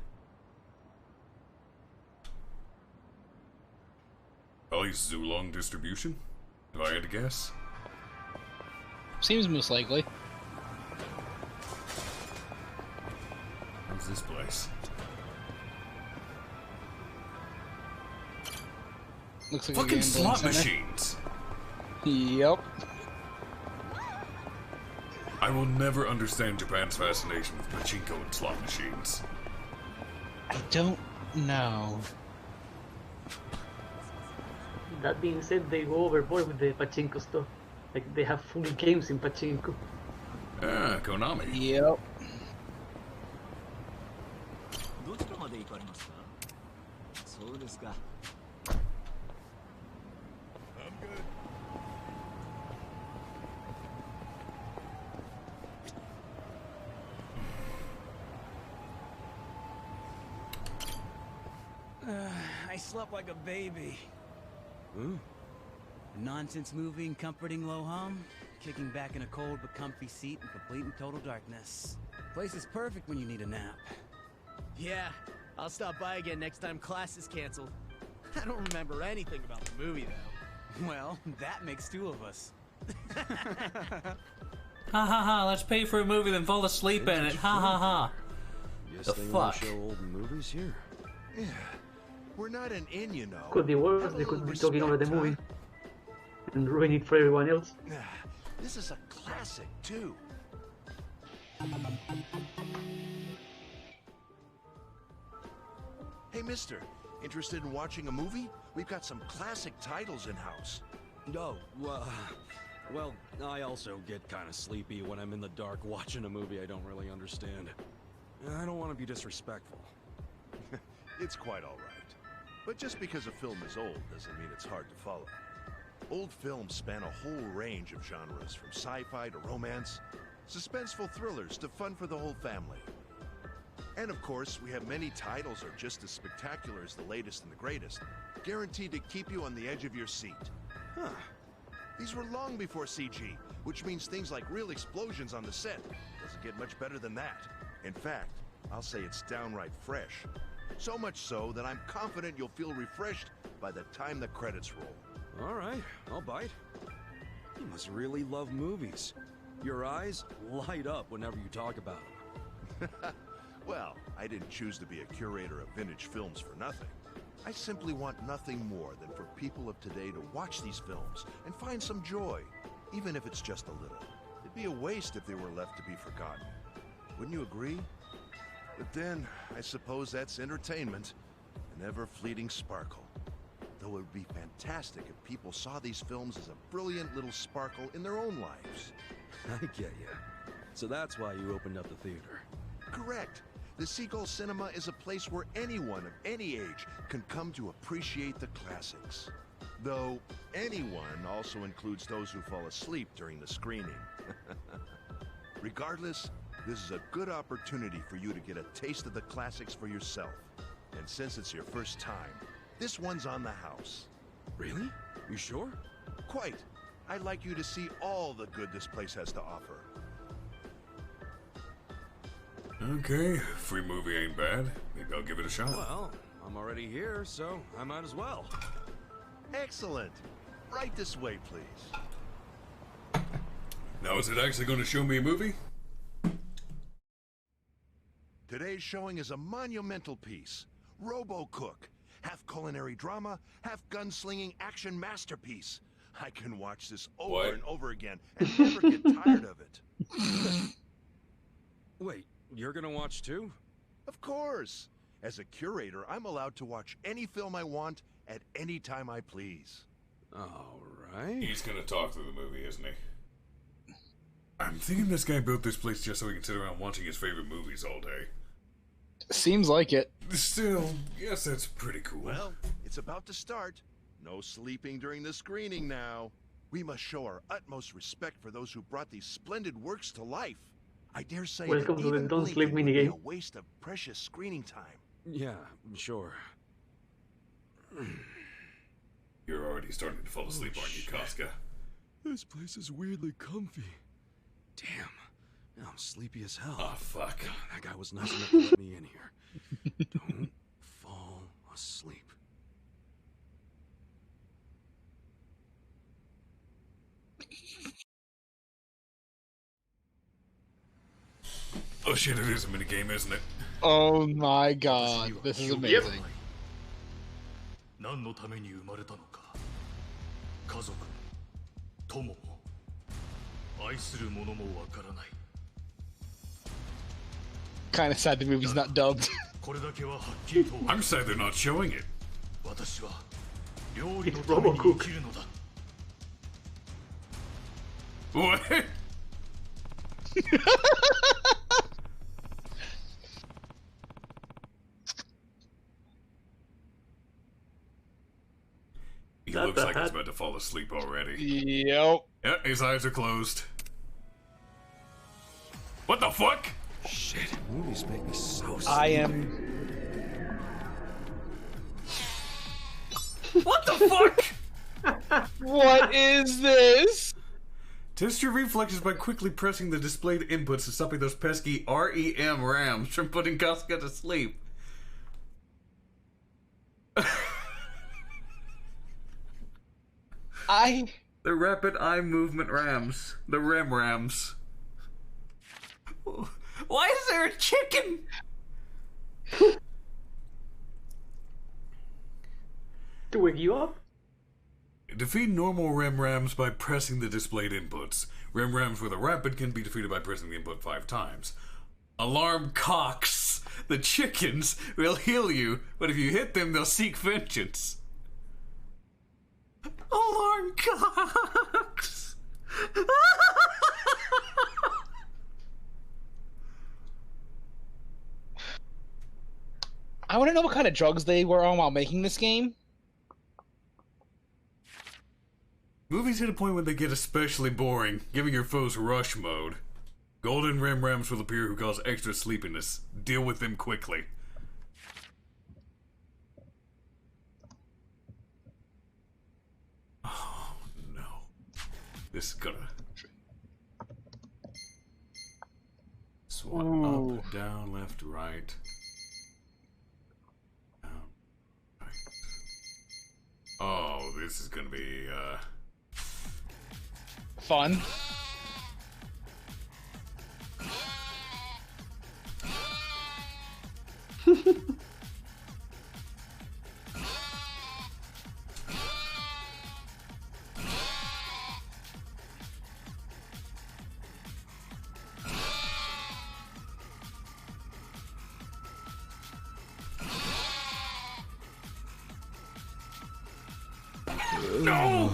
Probably Zulong Distribution, if I had to guess. Seems most likely. How's this place? Looks like Fucking a slot gambling center. machines! Yep. I will never understand Japan's fascination with pachinko and slot machines. I don't know. That being said, they go overboard with the pachinko stuff. Like, they have full games in pachinko. Ah, Konami. Yep. I'm good. I slept like a baby. Huh? A nonsense movie and comforting low hum, kicking back in a cold but comfy seat in complete and total darkness. Place is perfect when you need a nap. Yeah, I'll stop by again next time class is canceled. I don't remember anything about the movie, though. Well, that makes two of us. Ha ha ha, let's pay for a movie then fall asleep in it. Ha ha ha. Guess The they wanna fuck? show old movies here. Yeah, we're not an inn, you know. Could be worse, Have a they could little be talking over the respect, movie and ruin it for everyone else. huh? This is a classic, too. Hey, mister, interested in watching a movie? We've got some classic titles in-house. Oh, well, I also get kind of sleepy when I'm in the dark watching a movie I don't really understand. I don't want to be disrespectful. It's quite all right. But just because a film is old doesn't mean it's hard to follow. Old films span a whole range of genres, from sci-fi to romance, suspenseful thrillers to fun for the whole family. And of course, we have many titles that are just as spectacular as the latest and the greatest, guaranteed to keep you on the edge of your seat. Huh. These were long before CG, which means things like real explosions on the set doesn't get much better than that. In fact, I'll say it's downright fresh. So much so that I'm confident you'll feel refreshed by the time the credits roll. All right, I'll bite. You must really love movies. Your eyes light up whenever you talk about them. Well, I didn't choose to be a curator of vintage films for nothing. I simply want nothing more than for people of today to watch these films and find some joy, even if it's just a little. It'd be a waste if they were left to be forgotten. Wouldn't you agree? But then, I suppose that's entertainment, an ever-fleeting sparkle. Though it would be fantastic if people saw these films as a brilliant little sparkle in their own lives. I get you. So that's why you opened up the theater. Correct. The Seagull Cinema is a place where anyone of any age can come to appreciate the classics. Though, anyone also includes those who fall asleep during the screening. Regardless, this is a good opportunity for you to get a taste of the classics for yourself. And since it's your first time, this one's on the house. Really? You sure? Quite. I'd like you to see all the good this place has to offer. Okay, free movie ain't bad. Maybe I'll give it a shot. Well, I'm already here, so I might as well. Excellent. Right this way, please. Now, is it actually going to show me a movie? Today's showing is a monumental piece, Robo Cook. half culinary drama, half gunslinging action masterpiece. I can watch this over What? and over again and never get tired of it. Wait, you're gonna watch too? Of course. As a curator, I'm allowed to watch any film I want at any time I please. All right. He's gonna talk through the movie, isn't he? I'm thinking this guy built this place just so he can sit around watching his favorite movies all day. Seems like it. Still, yes, that's pretty cool. Well, it's about to start. No sleeping during the screening now. We must show our utmost respect for those who brought these splendid works to life. I dare say Welcome that to the even Don't Sleep blinking would be minigame. a waste of precious screening time. Yeah, sure. You're already starting to fall asleep, aren't you, Kasuga? This place is weirdly comfy. Damn, now I'm sleepy as hell. Oh, fuck. That guy was nice enough to let me in here. Don't fall asleep. Oh shit, it is a minigame, isn't it? Oh my god, this is amazing. 何のために生まれたのか、家族も友も愛する者もわからない。 Kinda sad the movie's not dubbed. これだけははっきりと。 I'm sad they're not showing it. 私は料理のために生きるのだ。 What? He looks like he's about to fall asleep already. Yep. Yeah, his eyes are closed. What the fuck? Shit, movies make me so sleepy. I am. What the fuck? What is this? Test your reflexes by quickly pressing the displayed inputs and stopping those pesky REM rams from putting Kasuga to sleep. The rapid eye movement rams. The REM rams. Why is there a chicken? To wake you up? Defeat normal REM rams by pressing the displayed inputs. REM rams with a rapid can be defeated by pressing the input 5 times. Alarm cocks. The chickens will heal you, but if you hit them, they'll seek vengeance. Alarm cocks. I want to know what kind of drugs they were on while making this game. Movies hit a point when they get especially boring, giving your foes rush mode. Golden REM rams will appear who cause extra sleepiness. Deal with them quickly. Oh no. This is gonna swap up, down, left, right. Down, right. Oh, this is gonna be Fun. no.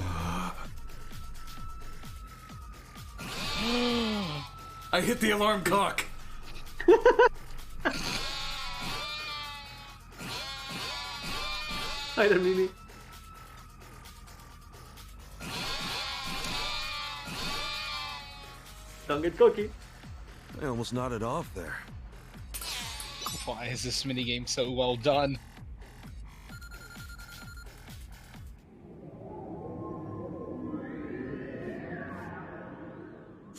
I hit the alarm cock. Hi there, Mimi. Don't get cocky. I almost nodded off there. Why is this minigame so well done?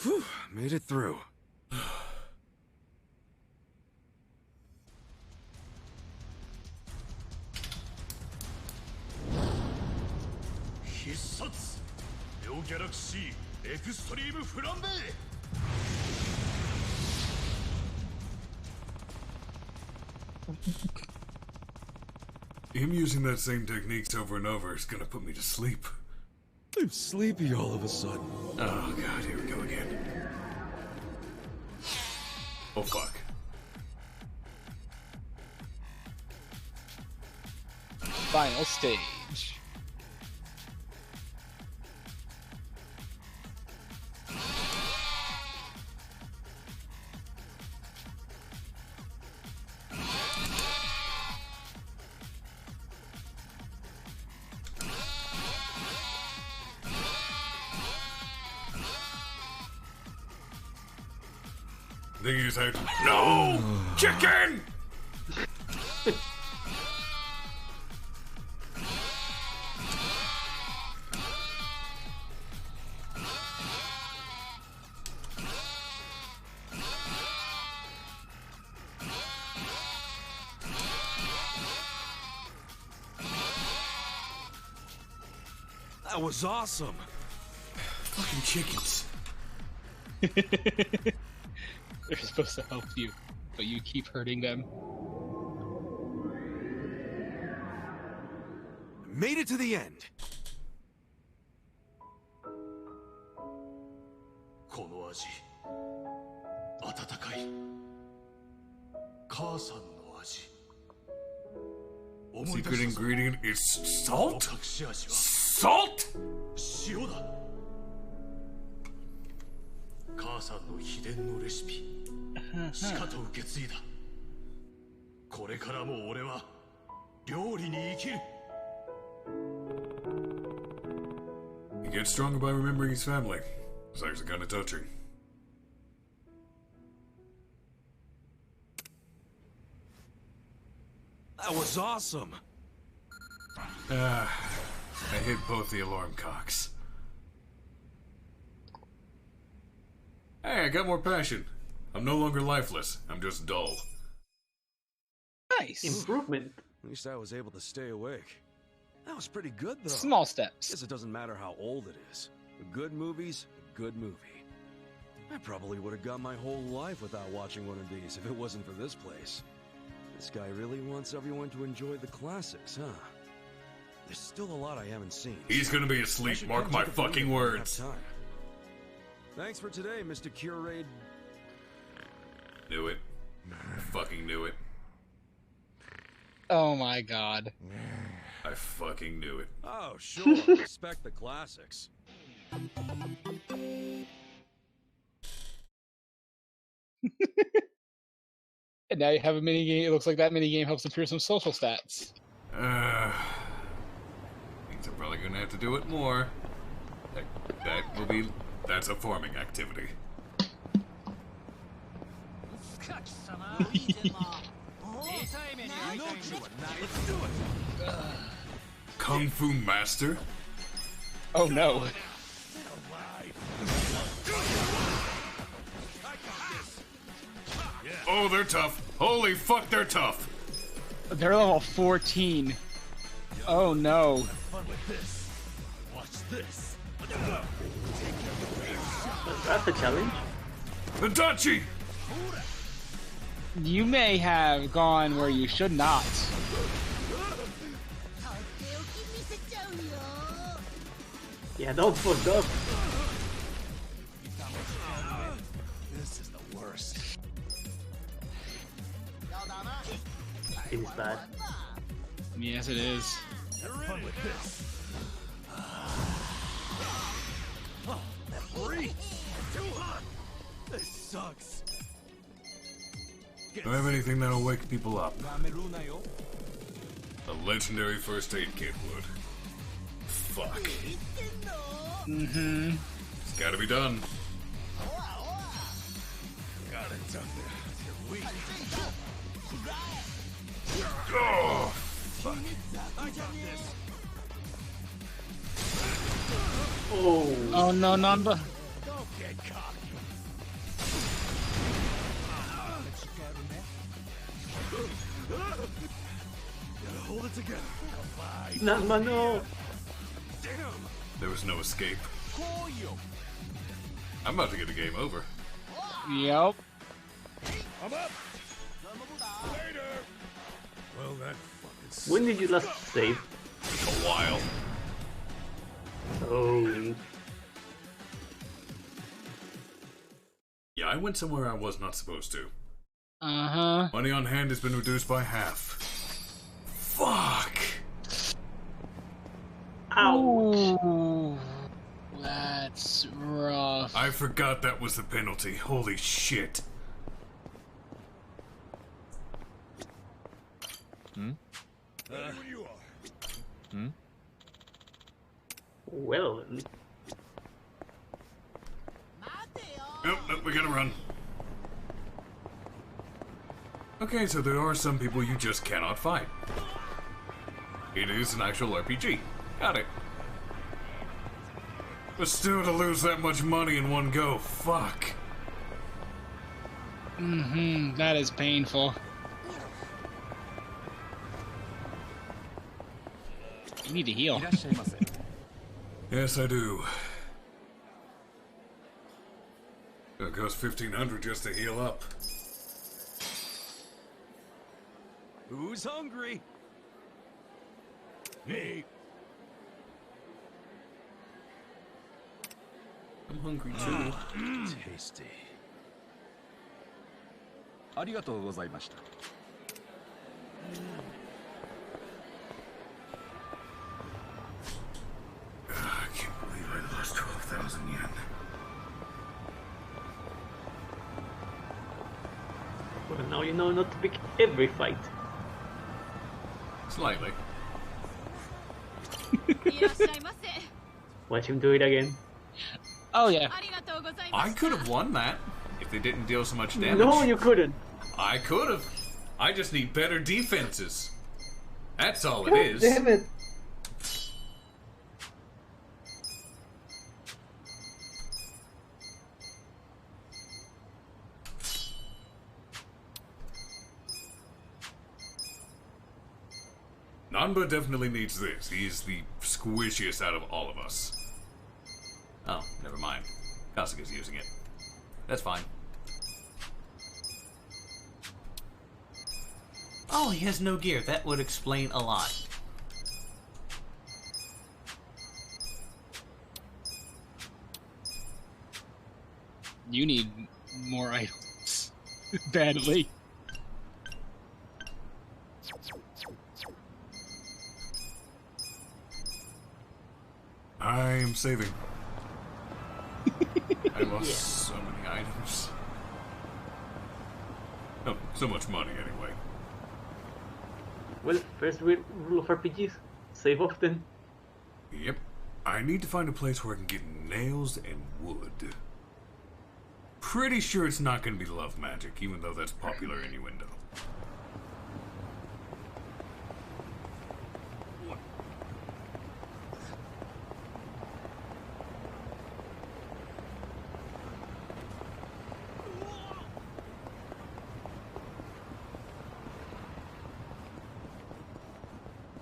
Whew, made it through. Galaxy Extreme Flambe! Him using that same techniques over and over is gonna put me to sleep. I'm sleepy all of a sudden. Oh god, here we go again. Oh fuck. Final stage. I think you just had no chicken. That was awesome. Fucking chickens. They're supposed to help you, but you keep hurting them. Made it to the end. この味、温かい。母さんの味。 Secret ingredient is salt? 隠し味は Salt? 塩だ。母さんの秘伝のレシピ、しかと受け継いだ。これからも俺は料理に生きる。 He gets stronger by remembering his family. It's actually kind of touching. That was awesome. I hit both the alarm cocks. Hey, I got more passion. I'm no longer lifeless. I'm just dull. Nice. Improvement. At least I was able to stay awake. That was pretty good, though. Small steps. Guess it doesn't matter how old it is. A good movie's a good movie. I probably would have gone my whole life without watching one of these if it wasn't for this place. This guy really wants everyone to enjoy the classics, huh? There's still a lot I haven't seen. He's gonna be asleep, mark my fucking words. Thanks for today, Mr. Curate. Knew it. I fucking knew it. Oh my god. I fucking knew it. Oh, sure. Respect the classics. And now you have a mini game. It looks like that mini game helps improve some social stats. Means I'm probably gonna have to do it more. That's a farming activity. Kung Fu Master? Oh no. Oh, they're tough. Holy fuck, they're tough. They're level 14. Oh no. That's a challenge. Adachi! You may have gone where you should not. Yeah, don't fuck up. This is the worst. It is bad. Yes, it is. Have fun with this. Too hot. This sucks. Do I have anything that'll wake people up? A legendary first aid kit would. Fuck. Mm-hmm. It's gotta be done. Got it, Tucker. You're weak. Oh, fuck. I got this. Oh. Oh no, Namba. Don't get cocky. Gotta hold it together. Namba, no. Damn. There was no escape. I'm about to get the game over. Yep. I'm up. Later. Well, that fucking When did you last save? A while. Oh. Yeah, I went somewhere I was not supposed to. Uh-huh. Money on hand has been reduced by half. Fuck! Ouch! Ooh, that's rough. I forgot that was the penalty. Holy shit. Well, Nope, we gotta run. Okay, so there are some people you just cannot fight. It is an actual RPG. Got it. But still, to lose that much money in one go, fuck. Mm-hmm, that is painful. You need to heal. Yes, I do. It costs $1,500 just to heal up. Who's hungry? Me. I'm hungry too. Tasty. ありがとうございました。 I can't believe I lost 12,000 yen. well, now you know not to pick every fight. Slightly. Watch him do it again. Oh yeah. I could have won that if they didn't deal so much damage. No, you couldn't. I could have. I just need better defenses. That's all God it is. Damn it. Nanba definitely needs this. He's the squishiest out of all of us. Oh, never mind. Kasuga's using it. That's fine. Oh, he has no gear. That would explain a lot. You need more items. Badly. I'm saving. I lost so many items. Oh, so much money anyway. Well, first rule of RPGs, save often. Yep. I need to find a place where I can get nails and wood. Pretty sure it's not going to be love magic, even though that's popular innuendo.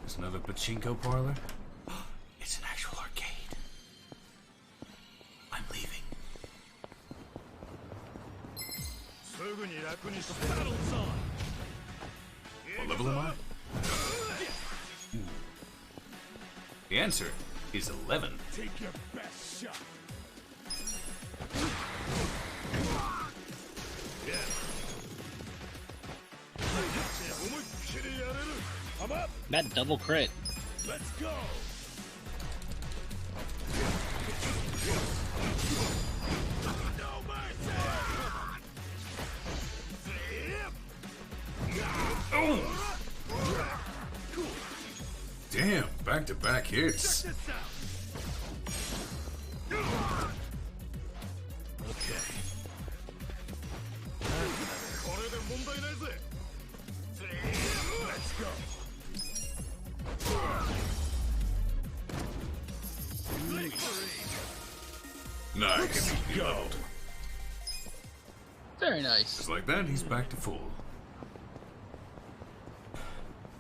There's another pachinko parlor. It's an actual arcade. I'm leaving. What level am I? Ooh. The answer is 11. Take your best shot. I'm up. That double crit. Let's go. No mercy. Oh! Damn, back-to-back hits. Okay. Let's go. Nice. Go. Very nice. Just like that, he's back to full.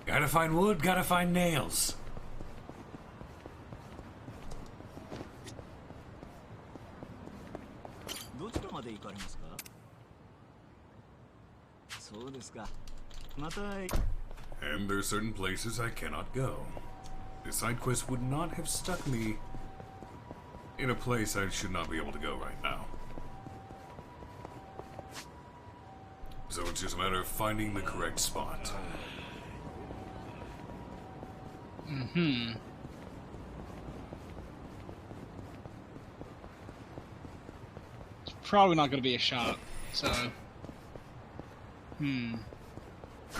Gotta find wood, gotta find nails. And there are certain places I cannot go. This side quest would not have stuck me in a place I should not be able to go right now. So it's just a matter of finding the correct spot. Mm-hmm. It's probably not going to be a shop, so... I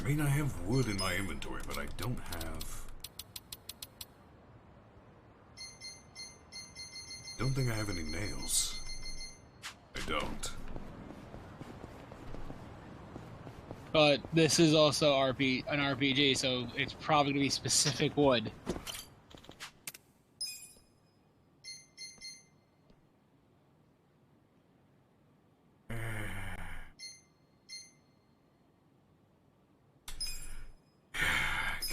mean, I have wood in my inventory, but I don't have... Don't think I have any nails. I don't. But this is also an RPG, so it's probably going to be specific wood.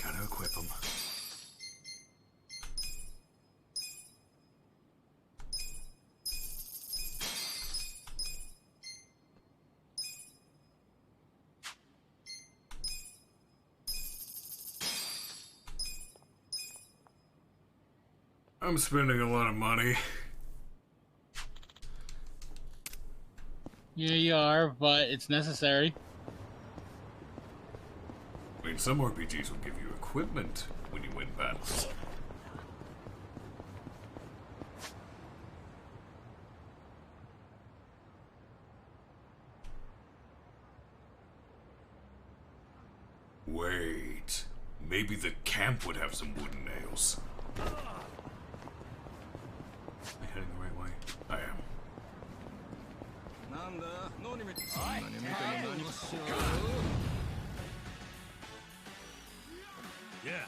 Gotta equip them. I'm spending a lot of money. Yeah, you are, but it's necessary. I mean, some RPGs will give you equipment when you win battles. Wait, maybe the camp would have some wooden nails. Am I heading the right way? I am. Yeah.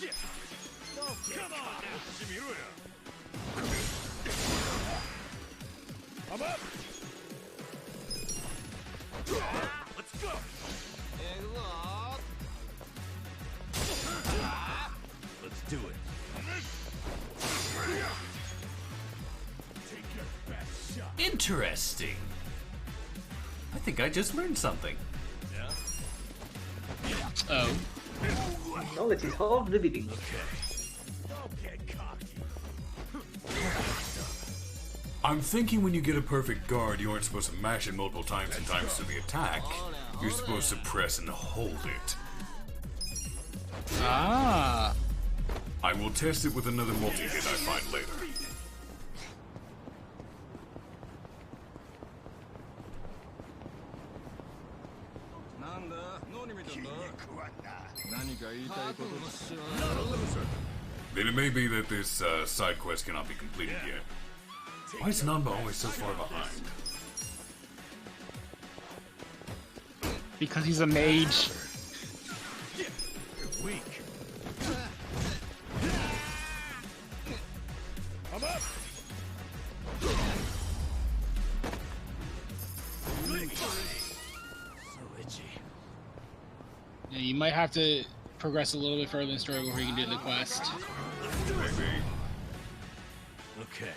Yeah. Come on. I'm up. Let's go. Let's do it. Take your best shot. Interesting. I think I just learned something. Yeah. Oh. Knowledge is half the beating. Don't get cocky. I'm thinking when you get a perfect guard, you aren't supposed to mash it multiple times to the attack. You're supposed to press and hold it. Ah. I will test it with another multi-hit I find later. Then it may be that this side quest cannot be completed yet. Why is Namba always so far behind? Because he's a mage. You're weak. I'm up. So itchy. Yeah, you might have to progress a little bit further in the story before you can do the quest. Maybe. Okay.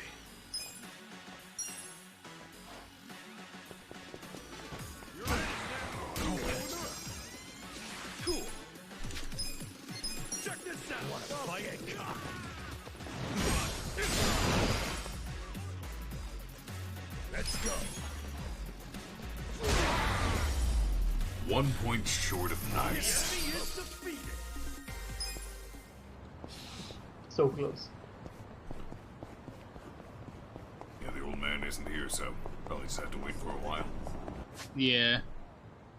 Cool. Check this out. Wanna fight? Let's go. 1 point short of nice. So close. Yeah, the old man isn't here, so probably just have to wait for a while. Yeah.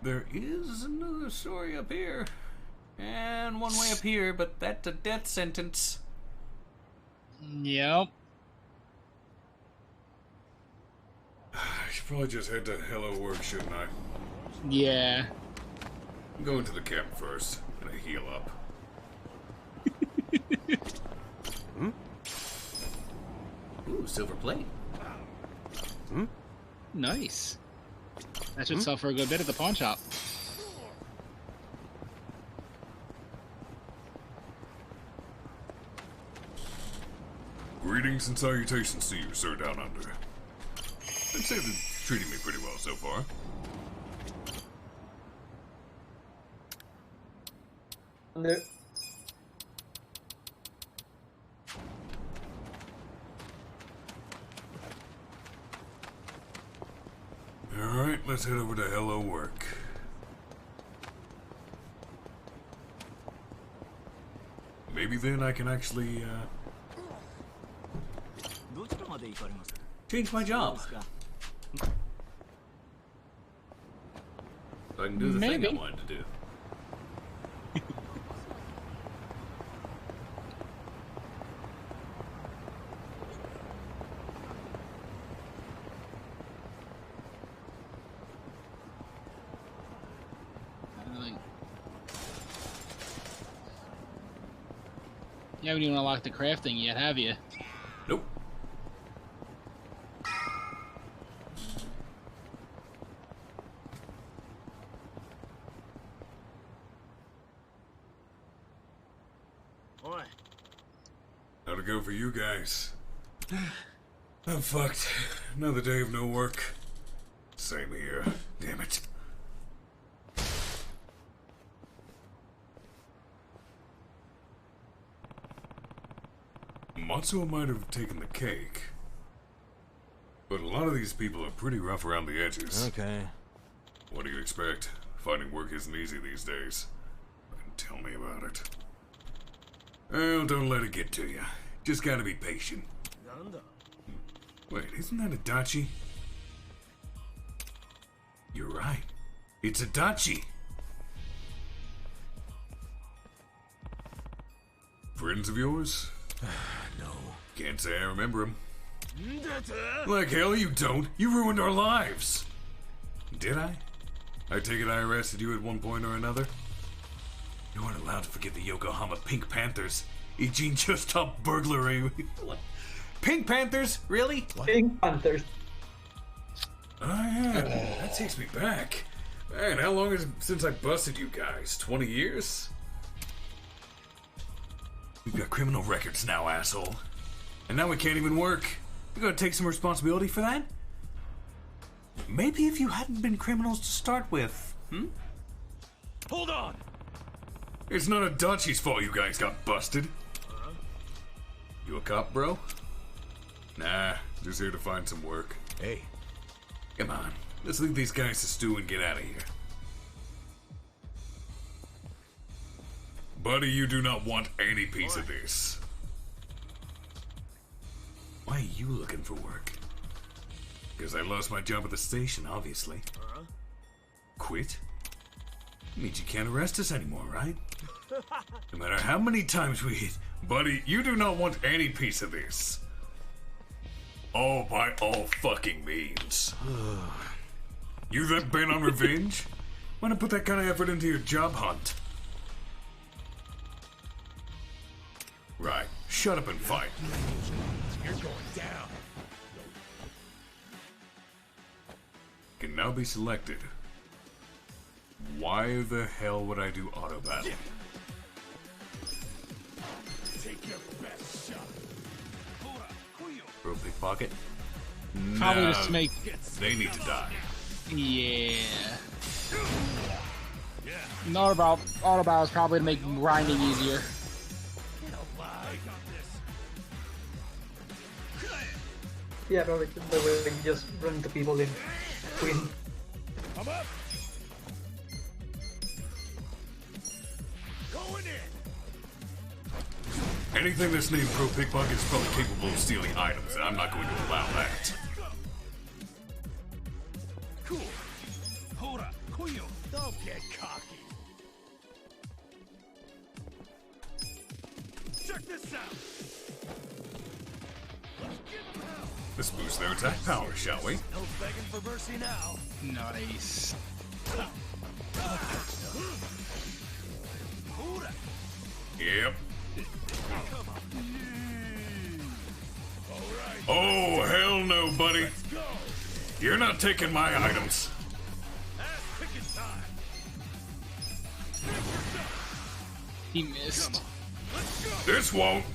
There is another story up here. And one way up here, but that's a death sentence. Yep. I should probably just head to Hello Work, shouldn't I? Yeah. I'm going to the camp first, and I heal up. Ooh, silver plate. Nice. That should sell for a good bit at the pawn shop. Greetings and salutations to you, Sir Down Under. I'd say they're treating me pretty well so far. There. Alright, let's head over to Hello Work. Maybe then I can actually, change my job. So I can do the thing I wanted to do. You haven't even unlocked the crafting yet, have you? Nope. How'd it go for you guys? I'm fucked. Another day of no work. Same here. Damn it. Matsuo might have taken the cake, but a lot of these people are pretty rough around the edges. Okay. What do you expect? Finding work isn't easy these days. Tell me about it. Well, don't let it get to you. Just gotta be patient. Wait, isn't that a dachi? You're right. It's a dachi. Friends of yours? No. Can't say I remember him. Like hell you don't. You ruined our lives. Did I? I take it I arrested you at one point or another? You weren't allowed to forget the Yokohama Pink Panthers. Eugene just stopped burglary. What? Pink Panthers? Really? What? Pink Panthers. Oh yeah, that takes me back. Man, how long is it since I busted you guys? 20 years? We've got criminal records now, asshole. And now we can't even work. You gotta take some responsibility for that? Maybe if you hadn't been criminals to start with, Hold on! It's not a Dachi's fault you guys got busted. You a cop, bro? Nah, just here to find some work. Hey. Come on, let's leave these guys to stew and get out of here. Buddy, you do not want any piece of this. Why are you looking for work? Because I lost my job at the station, obviously. Quit? Means you can't arrest us anymore, right? No matter how many times we hit. Buddy, you do not want any piece of this. Oh, by all fucking means. You that bent on revenge? Why not put that kind of effort into your job hunt? Right. Shut up and fight. You're going down. Can now be selected. Why the hell would I do auto battle? Take your best shot. Bro, pickpocket? Probably No, just to make. they need to die. Yeah. Auto battle is probably to make grinding easier. Yeah, probably the way you just run into people in win. I'm up. Going in. Anything that's named Pro Pickpocket is probably capable of stealing items, and I'm not going to allow that. Cool. Hold up. Don't get cocky. Check this out. Let's boost their attack power, shall we? No begging for mercy now. Nice. Yep. Oh, hell no, buddy. You're not taking my items. He missed. This won't.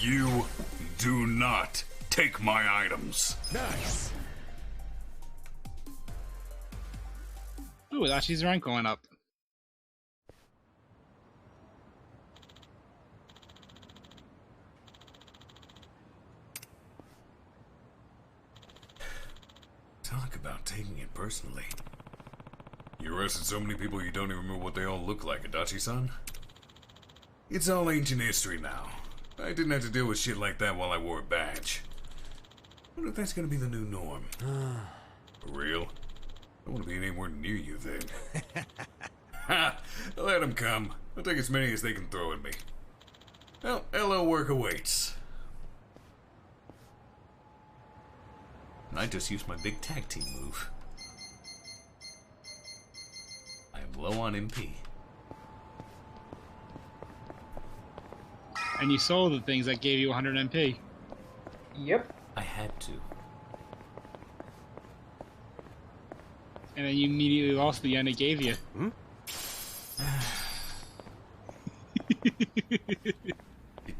You do not take my items. Nice. Ooh, Achi's rank going up. Talk about taking it personally. You arrested so many people you don't even remember what they all look like, Adachi-san? It's all ancient history now. I didn't have to deal with shit like that while I wore a badge. I wonder if that's gonna be the new norm. For real? I don't want to be anywhere near you then. Ha! Let them come. I'll take as many as they can throw at me. Well, LO work awaits. I just used my big tag team move. I am low on MP. And you sold the things that gave you 100 MP. Yep. I had to. And then you immediately lost the yen it gave you. Hmm?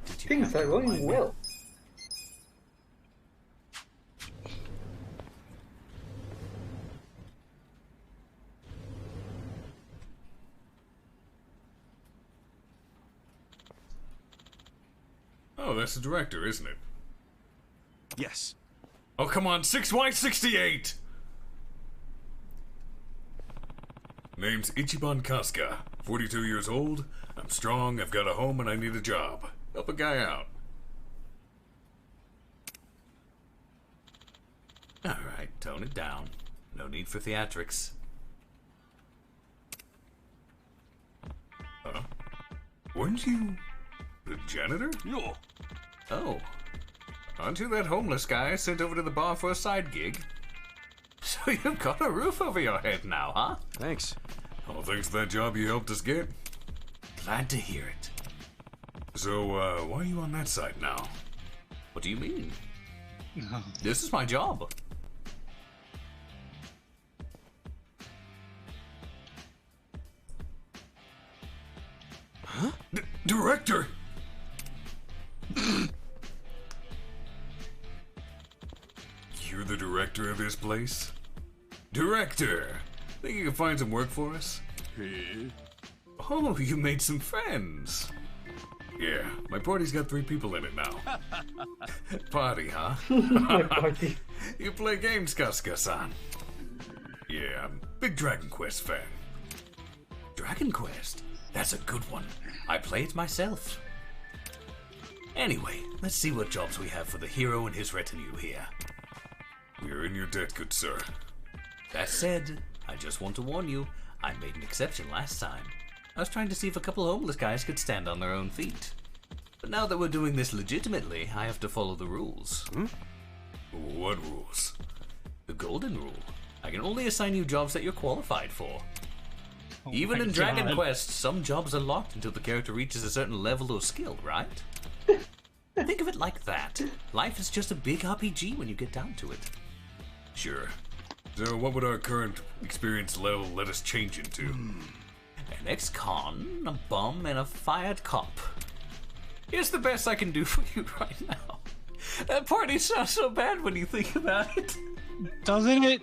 Things are going well. Oh, that's the director, isn't it? Yes. Oh, come on, 6Y68! Name's Ichiban Kasuga. 42 years old. I'm strong, I've got a home, and I need a job. Help a guy out. Alright, tone it down. No need for theatrics. Huh? Weren't you the janitor? No. Oh. Aren't you that homeless guy sent over to the bar for a side gig? So you've got a roof over your head now, huh? Thanks. Oh, thanks for that job you helped us get. Glad to hear it. So, why are you on that side now? What do you mean? This is my job. Huh? Director! You're the director of this place? Director! Think you can find some work for us? Oh, you made some friends. Yeah, my party's got 3 people in it now. Party, huh? My party. You play games, Kasuga-san? Yeah, I'm a big Dragon Quest fan. Dragon Quest? That's a good one. I play it myself. Anyway, let's see what jobs we have for the hero and his retinue here. We are in your debt, good sir. That said, I just want to warn you, I made an exception last time. I was trying to see if a couple of homeless guys could stand on their own feet. But now that we're doing this legitimately, I have to follow the rules. What rules? The golden rule. I can only assign you jobs that you're qualified for. Oh Even my in Dragon God. Quest, some jobs are locked until the character reaches a certain level of skill, right? Think of it like that. Life is just a big RPG when you get down to it. Sure. So what would our current experience level let us change into? An ex-con, a bum, and a fired cop. Here's the best I can do for you right now. That party sounds so bad when you think about it. Doesn't it?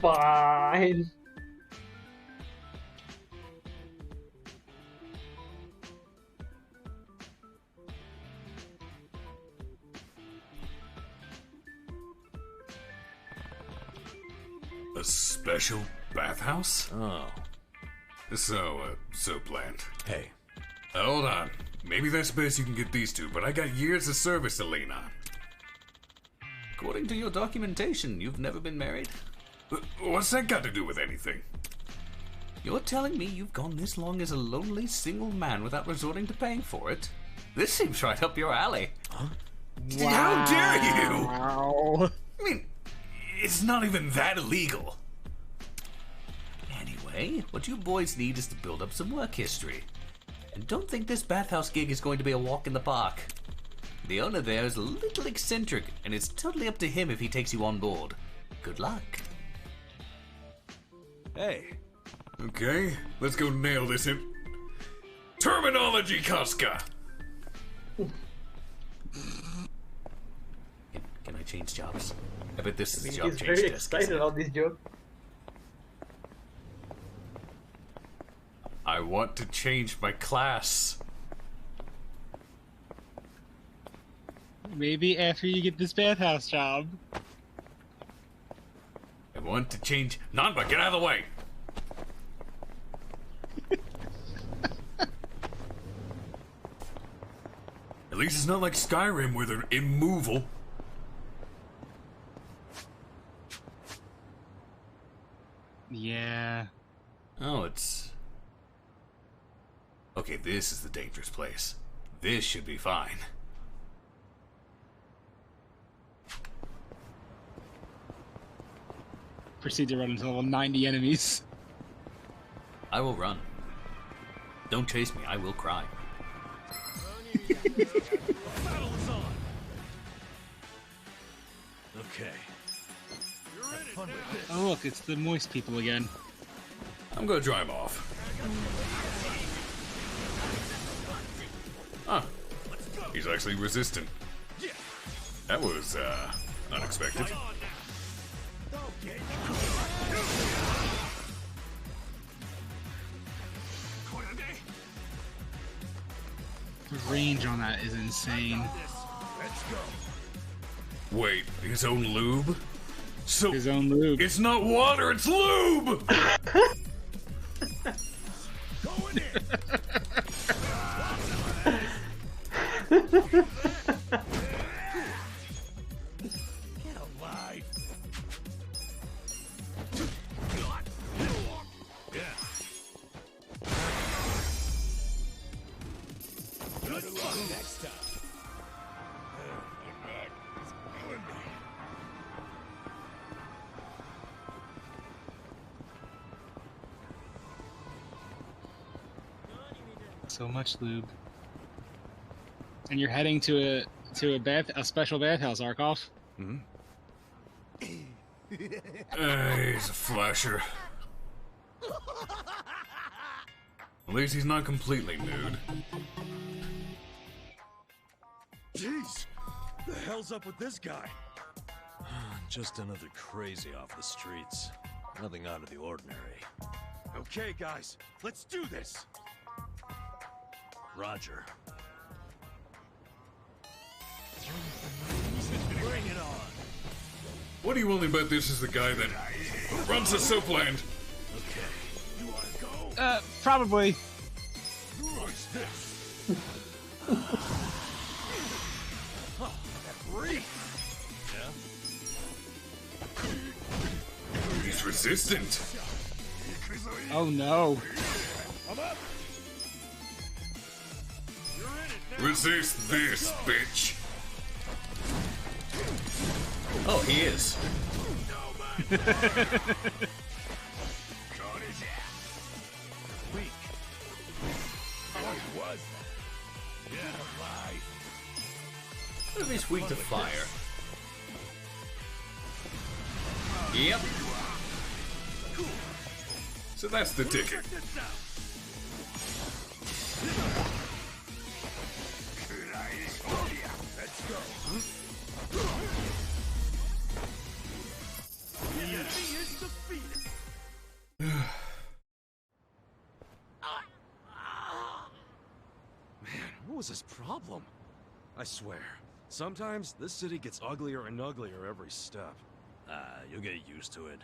Fine. A special bathhouse? Oh. So bland. Hey. Hold on. Maybe that's best you can get these 2, but I got years of service to lean on. According to your documentation, you've never been married? What's that got to do with anything? You're telling me you've gone this long as a lonely single man without resorting to paying for it? This seems right up your alley. Huh? How dare you! Wow. I mean, it's not even that illegal. Anyway, what you boys need is to build up some work history. And don't think this bathhouse gig is going to be a walk in the park. The owner there is a little eccentric, and it's totally up to him if he takes you on board. Good luck. Hey. Okay, let's go nail this in. Terminology, Kasuga! Can I change jobs? I bet this is the job He's change very desk. excited about this job. I want to change my class. Maybe after you get this bathhouse job. I want to change. Nanba, get out of the way! At least it's not like Skyrim where they're immovable. Yeah. Oh, it's... Okay, this is the dangerous place. This should be fine. Proceed to run into level 90 enemies. I will run. Don't chase me, I will cry. Battle is on. Okay. Oh look, it's the moist people again. I'm gonna dry him off. Huh. He's actually resistant. That was, unexpected. The range on that is insane. Wait, his own lube? So his own lube. It's not water, it's lube! Get alive. Next time. So much lube. And you're heading to a special bathhouse, Arkoff. Hmm? He's a flasher. At least he's not completely nude. Jeez, the hell's up with this guy? Just another crazy off the streets. Nothing out of the ordinary. Okay, guys, let's do this. Roger. Bring it on. What do you only bet this is the guy that runs the soapland? Okay. You wanna go? Probably. What's this? Oh, that reek. Yeah? He's resistant. Oh no. I'm up. Resist this, bitch. Oh, he is. Weak. What was that? Get alive. What if he's weak to fire? Yep. So that's the ticket. Let's go. The enemy is defeated. Man, what was his problem? I swear, sometimes this city gets uglier and uglier every step. You'll get used to it.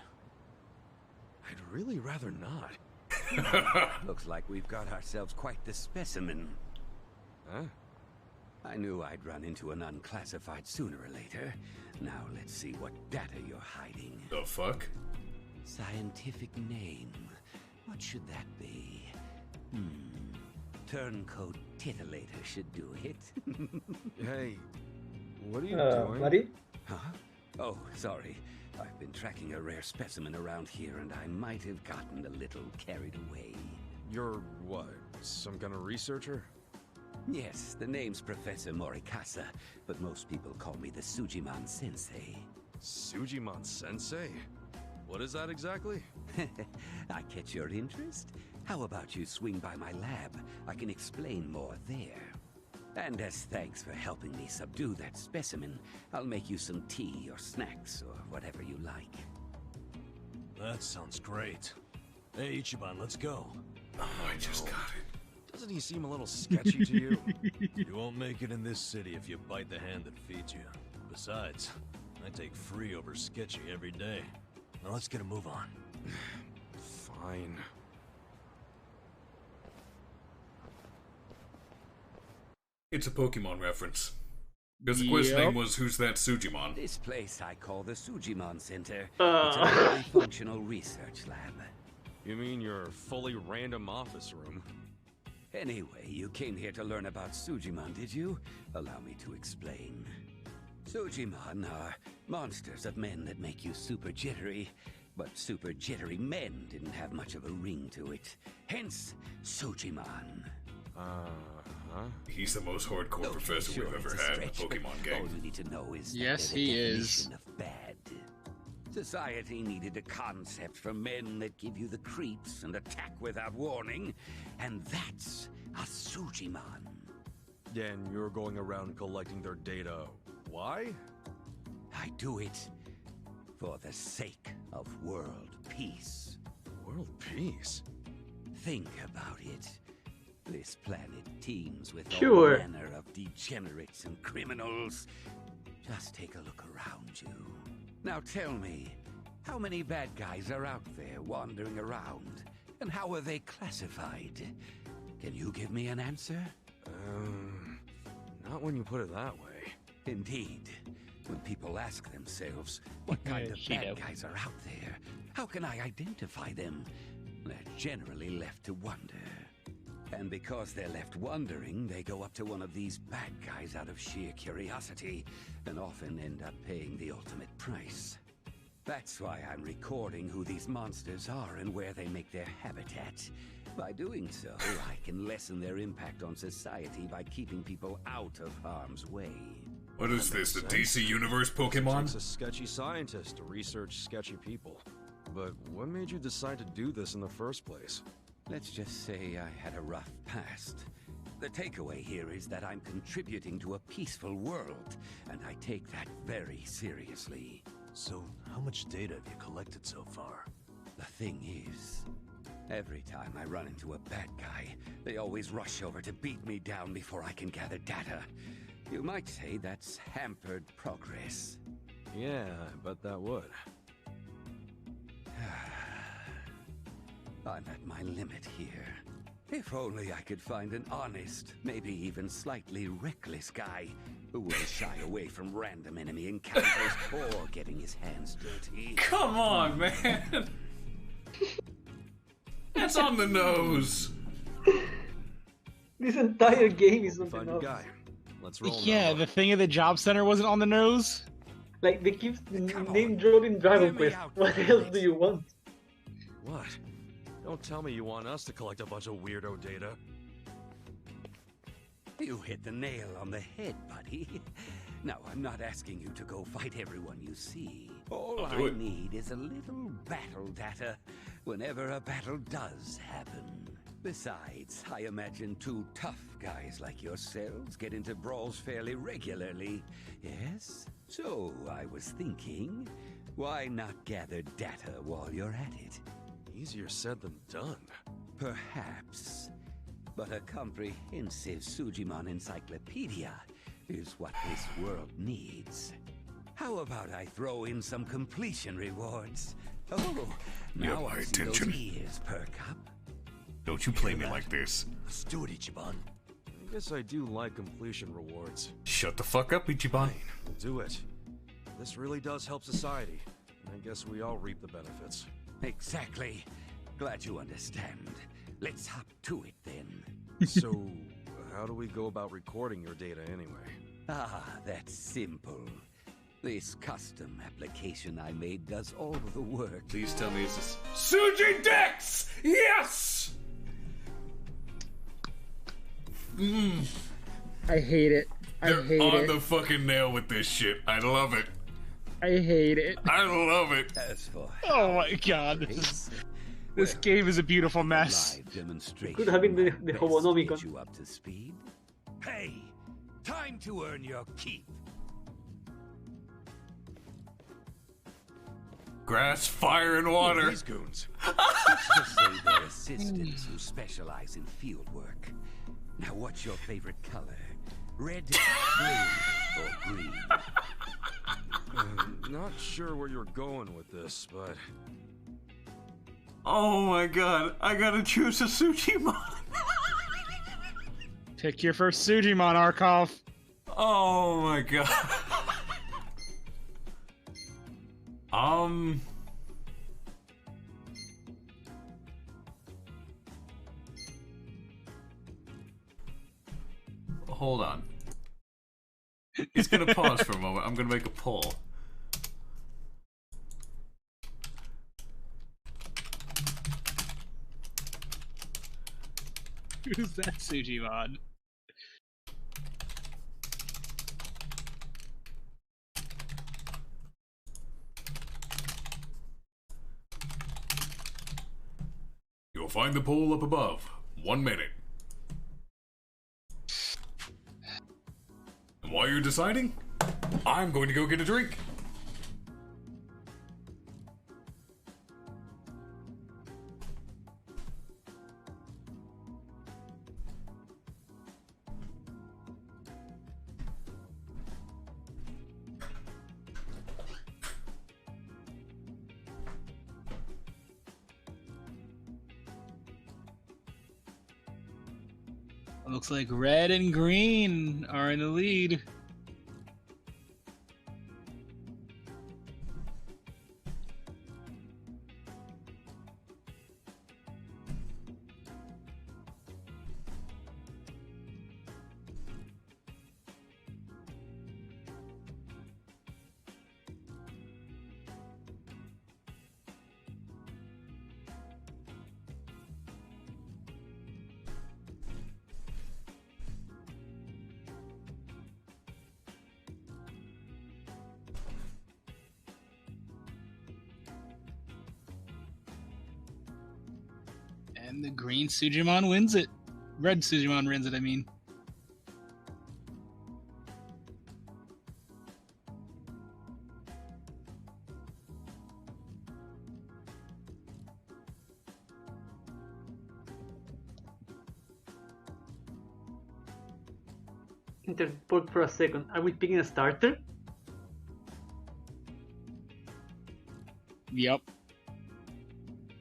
I'd really rather not. Looks like we've got ourselves quite the specimen. Huh? I knew I'd run into an unclassified sooner or later. Now let's see what data you're hiding. The fuck? Scientific name. What should that be? Turncoat Titillator should do it. Hey, what are you doing? Buddy? Huh? Oh, sorry. I've been tracking a rare specimen around here, and I might have gotten a little carried away. You're what? Some kind of researcher? Yes, the name's Professor Morikasa, but most people call me the Sujimon Sensei. Sujimon Sensei? What is that exactly? I catch your interest? How about you swing by my lab? I can explain more there. And as thanks for helping me subdue that specimen, I'll make you some tea or snacks or whatever you like. That sounds great. Hey, Ichiban, let's go. Oh, I just got it. Doesn't he seem a little sketchy to you? You won't make it in this city if you bite the hand that feeds you. Besides, I take free over sketchy every day. Now let's get a move on. Fine. It's a Pokemon reference. Because the quest name was, who's that Sujimon? This place I call the Sujimon Center. It's a fully functional research lab. You mean your fully random office room? Anyway, you came here to learn about Sujimon, did you? Allow me to explain. Sujimon are monsters of men that make you super jittery, but super jittery men didn't have much of a ring to it. Hence, Sujimon. He's the most hardcore professor we've ever had in the Pokemon game. All you need to know is yes, that he the is. definition of bad. Society needed a concept for men that give you the creeps and attack without warning, and that's a Sujimon. And you're going around collecting their data. Why? I do it for the sake of world peace. World peace? Think about it. This planet teems with Sure. all manner of degenerates and criminals. Just take a look around you. Now tell me, how many bad guys are out there wandering around? And how are they classified? Can you give me an answer? Not when you put it that way. Indeed. When people ask themselves, what kind of bad guys are out there? How can I identify them? They're generally left to wonder. And because they're left wondering, they go up to one of these bad guys out of sheer curiosity, and often end up paying the ultimate price. That's why I'm recording who these monsters are and where they make their habitat. By doing so, I can lessen their impact on society by keeping people out of harm's way. What is this, the DC Universe Pokemon? It takes a sketchy scientist to research sketchy people. But what made you decide to do this in the first place? Let's just say I had a rough past. The takeaway here is that I'm contributing to a peaceful world, and I take that very seriously. So, how much data have you collected so far? The thing is, every time I run into a bad guy, they always rush over to beat me down before I can gather data. You might say that's hampered progress. Yeah, I bet that would. I'm at my limit here. If only I could find an honest, maybe even slightly reckless guy who will shy away from random enemy encounters or getting his hands dirty. Come on, man! That's on the nose! This entire game is on the Find a nose. guy. Let's roll. Yeah, the thing at the job center wasn't on the nose. Like, they keep name dropping Dragon Quest. What else do you want? What? Don't tell me you want us to collect a bunch of weirdo data. You hit the nail on the head, buddy. Now, I'm not asking you to go fight everyone you see. All I need is a little battle data whenever a battle does happen. Besides, I imagine two tough guys like yourselves get into brawls fairly regularly, yes? So, I was thinking, why not gather data while you're at it? Easier said than done. Perhaps. But a comprehensive Sujimon encyclopedia is what this world needs. How about I throw in some completion rewards? Oh, now I see those ears perk up. Don't you play me like this. Let's do it, Ichiban. I guess I do like completion rewards. Shut the fuck up, Ichiban. Fine, do it. This really does help society. I guess we all reap the benefits. Exactly. Glad you understand. Let's hop to it then. So, how do we go about recording your data anyway? Ah, that's simple. This custom application I made does all of the work. Please tell me it's this. Suji Dex! Yes! I hate it. They're on the fucking nail with this shit. I love it. I hate it. I love it. Oh my god. This game is a beautiful mess. Could have been the Hobonomicon. You up to speed? Hey, time to earn your keep. Grass, fire, and water. These goons. Let's just say they're assistants who specialize in field work. Now, what's your favorite color? Red, blue, or green? Not sure where you're going with this, but... Oh my god, I gotta choose a Sujimon. Pick your first Sujimon, Arkhov. Oh my god. Hold on. It's gonna pause for a moment. I'm gonna make a poll. Who's that Sujimon? You'll find the poll up above. 1 minute. And while you're deciding, I'm going to go get a drink. Looks like red and green are in the lead. And the green Sujimon wins it. Red Sujimon wins it, I mean. Interport for a second. Are we picking a starter? Yep.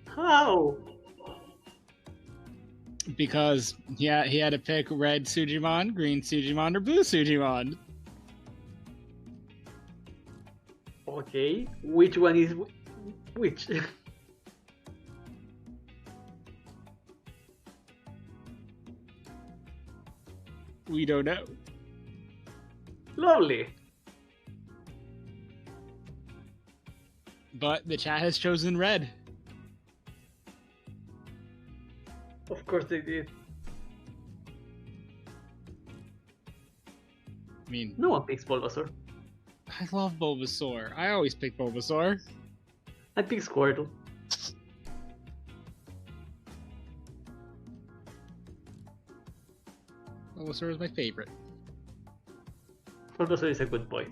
How? Because he had to pick red Sujimon, green Sujimon, or blue Sujimon. Okay, which one is which? We don't know. Lovely. But the chat has chosen red. Of course they did. I mean, no one picks Bulbasaur. I love Bulbasaur. I always pick Bulbasaur. I pick Squirtle. Bulbasaur is my favorite. Bulbasaur is a good boy.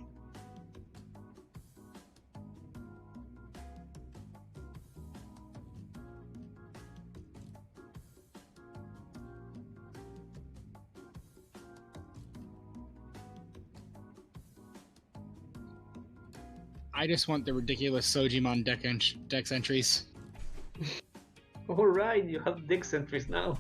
I just want the ridiculous Sojimon dex entries. Alright, you have dex entries now.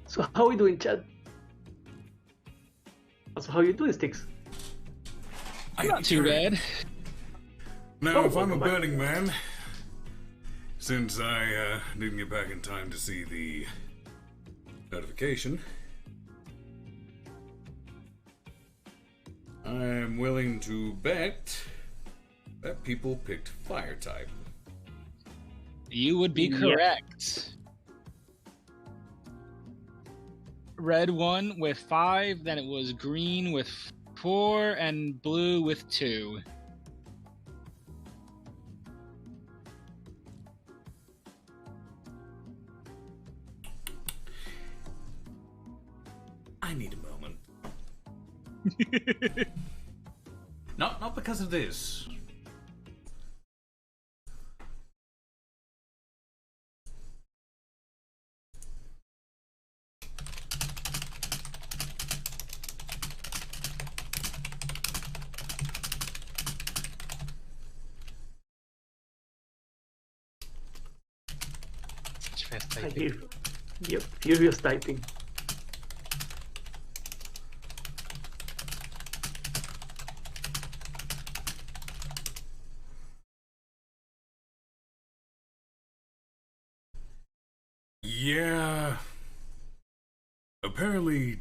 So how are we doing, Chad? So how you doing, Sticks? Not too bad. Now, if I'm a betting man, since I didn't get back in time to see the notification, I'm willing to bet that people picked fire type. You would be correct. Red won with 5, then it was green with 4, and blue with 2. I need a moment. Not because of this. I hear. Yep, furious typing. Yeah. Apparently,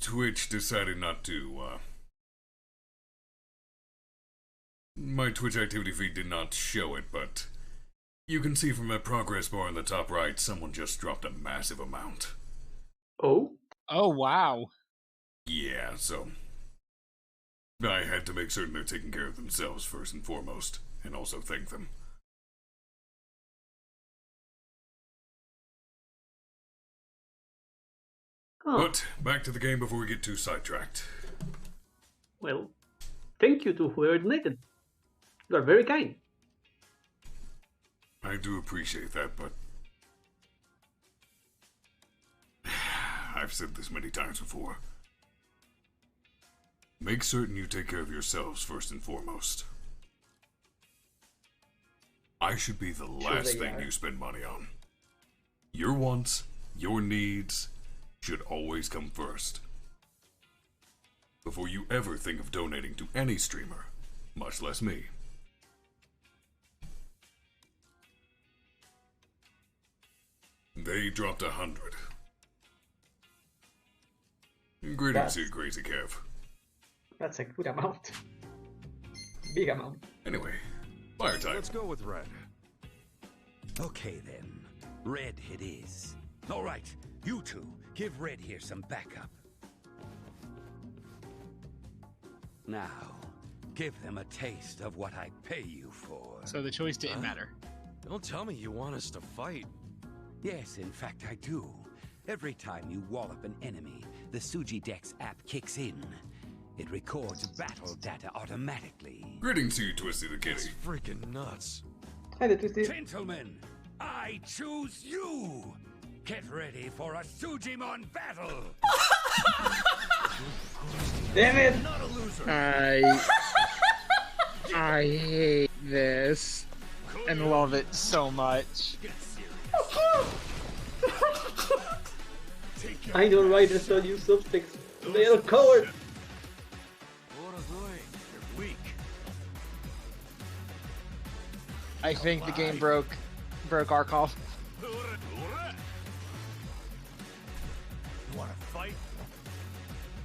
Twitch decided not to, my Twitch activity feed did not show it, but you can see from that progress bar in the top right, someone just dropped a massive amount. Oh? Oh, wow. Yeah, so I had to make certain they're taking care of themselves first and foremost, and also thank them. But back to the game before we get too sidetracked. Well, thank you to whoever donated. You are very kind. I do appreciate that, but I've said this many times before. Make certain you take care of yourselves first and foremost. I should be the last thing you spend money on. Your wants, your needs, should always come first. Before you ever think of donating to any streamer, much less me. They dropped 100. Greetings to you, Crazy Kev. That's a good amount. Big amount. Anyway, fire type. Let's go with red. Okay then, red it is. All right, you two, give red here some backup. Now, give them a taste of what I pay you for. So the choice didn't matter. Don't tell me you want us to fight. Yes, in fact I do. Every time you wallop an enemy, the Sujidex app kicks in. It records battle data automatically. Greetings to you, Twisty the Kitty. That's freaking nuts. Hi there, Twisty. Gentlemen, I choose you! Get ready for a Sujimon battle! Damn it! Not a loser. I hate this and love it so much. I know writers don't use subtext. They are cowards. You're weak. I think the game broke Arkhov. You wanna fight?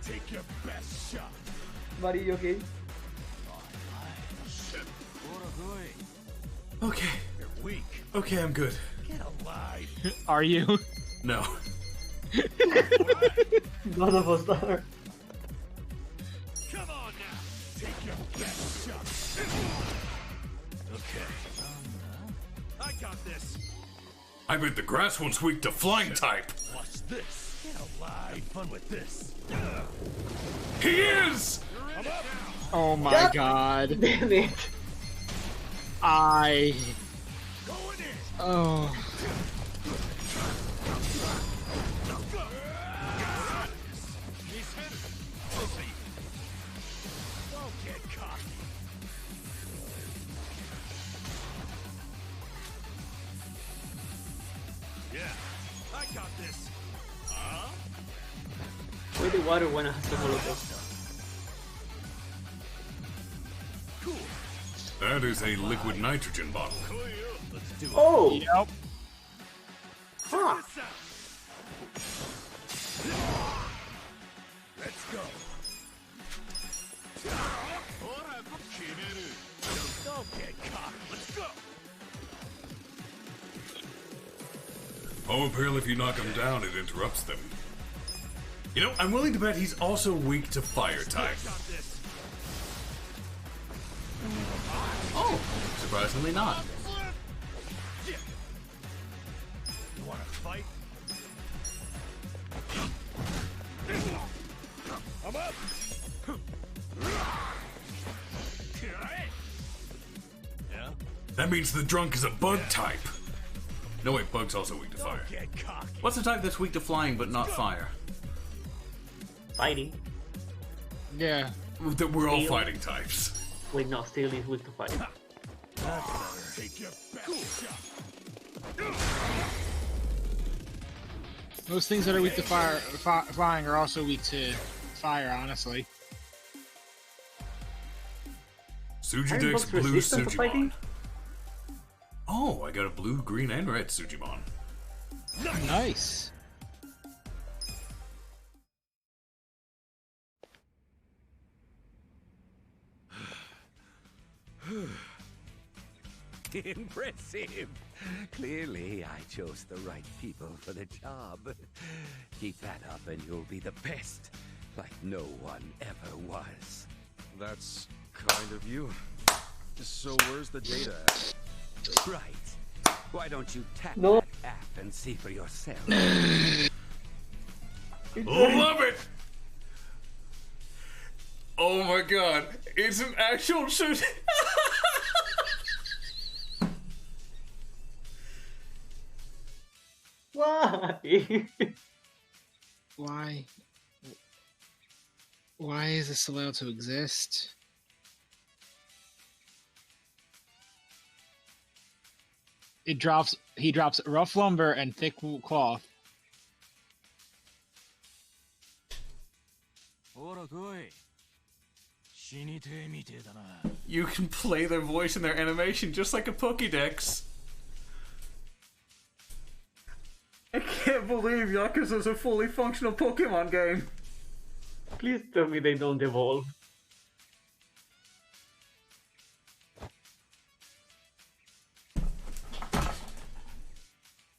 Take your best shot. Buddy, you okay? Okay. You're weak. Okay, I'm good. Get alive. Are you? No. None of us are. Come on now. Take your best shot. Okay. I got this. I bet the grass one's weak to flying type. Watch this. Get alive. Have fun with this. He is! I'm up. Oh my god. Damn it. Going in. Oh. Don't get cocky. Yeah, I got this. Why the water one has the Molotov? That is a liquid nitrogen bottle. Let's do it. Oh! Yep. Huh. Let's go. Don't get cocky. Let's go. Oh, apparently if you knock him down, it interrupts them. You know, I'm willing to bet he's also weak to fire type. Oh, surprisingly not. You wanna fight? I'm up. Yeah? That means the drunk is a bug type. No, wait, bug's also weak to fire. What's the type that's weak to flying but not fire? Fighting. Yeah. We're all Steel. fighting types. Wait, no, still is weak to fighting. Take your best shot. Most things that are weak to flying are also weak to fire, honestly. Sujidex blue resistant to fighting? Sujimon. Oh, I got a blue, green, and red Sujimon. Nice. Impressive. Clearly, I chose the right people for the job. Keep that up and you'll be the best, like no one ever was. That's kind of you. So where's the data at? Right. Why don't you tap No. that app and see for yourself? Love it! Oh my god, it's an actual shoot. Why? Why? Why is this allowed to exist? He drops rough lumber and thick cloth. You can play their voice and their animation just like a Pokédex. I can't believe Yakuza's a fully functional Pokemon game. Please tell me they don't evolve.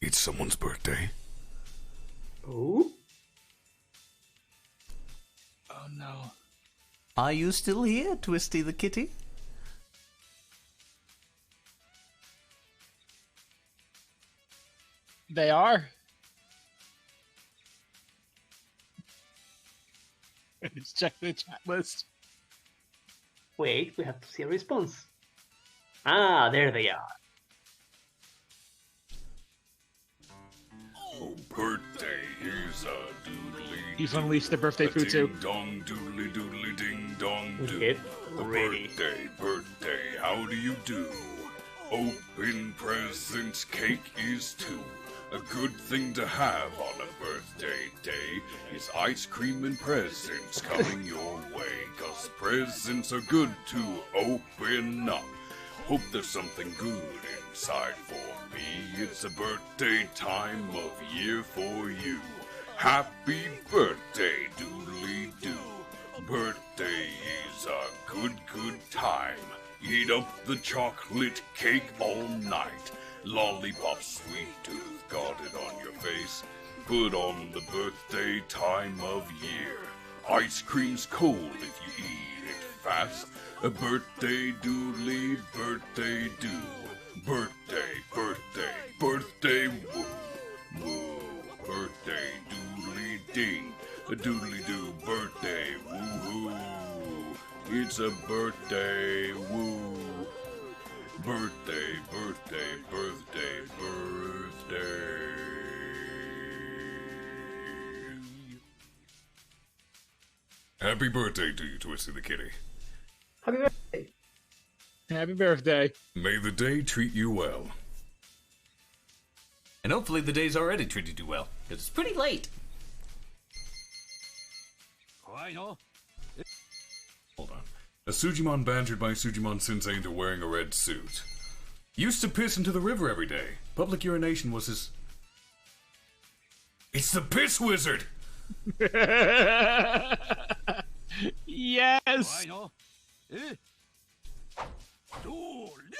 It's someone's birthday. Oh? Oh no. Are you still here, Twisty the kitty? They are. Let's check the chat list. Wait, we have to see a response. Ah, there they are. Oh, birthday, here's a doodly. He's unleashed the birthday food too. Ding dong doodly doodly ding dong doo. Get The ready. birthday, how do you do? Open presents, cake is too. A good thing to have on a birthday day is ice cream and presents coming your way. 'Cause presents are good to open up. Hope there's something good inside for me. It's a birthday time of year for you. Happy birthday, doodly-doo. Birthday is a good time. Eat up the chocolate cake all night. Lollipop, sweet tooth, got it on your face. Put on the birthday time of year. Ice cream's cold if you eat it fast. A birthday doodly, birthday do. Birthday, woo. Woo, birthday doodly ding. A doodly do, birthday woo-hoo. It's a birthday woo. Birthday. Happy birthday to you, Twisty the Kitty. Happy birthday. Happy birthday. May the day treat you well. And hopefully the day's already treated you well, because it's pretty late. Hold on. A Sujimon bantered by Sujimon Sensei into wearing a red suit. Used to piss into the river every day. Public urination was his... It's the piss wizard! Yes!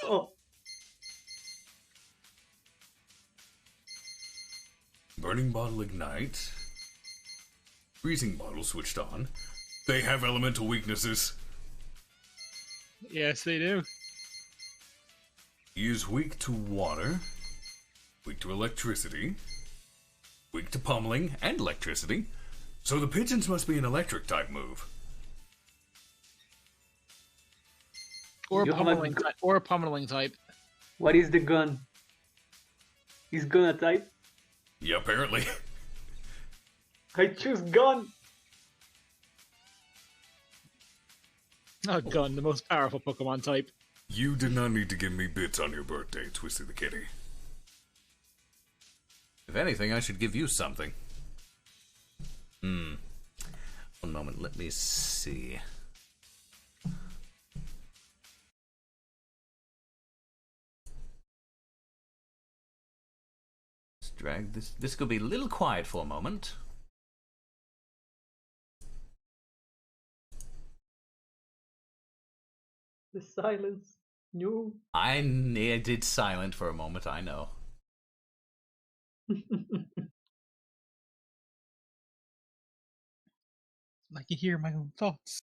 Oh, Burning bottle ignite. Freezing bottle switched on. They have elemental weaknesses. Yes, they do. He is weak to water, weak to electricity, weak to pummeling and electricity. So the pigeons must be an electric type move. Or You have a pummeling gu- type. Or a pummeling type. what is the gun? Is gun a type? Yeah, apparently. I choose gun! Oh, gun, the most powerful Pokemon type. You did not need to give me bits on your birthday, Twisty the Kitty. If anything, I should give you something. One moment, let me see. Let's drag this. This could be a little quiet for a moment. The silence. No. I did silent for a moment, I know. I can hear my own thoughts.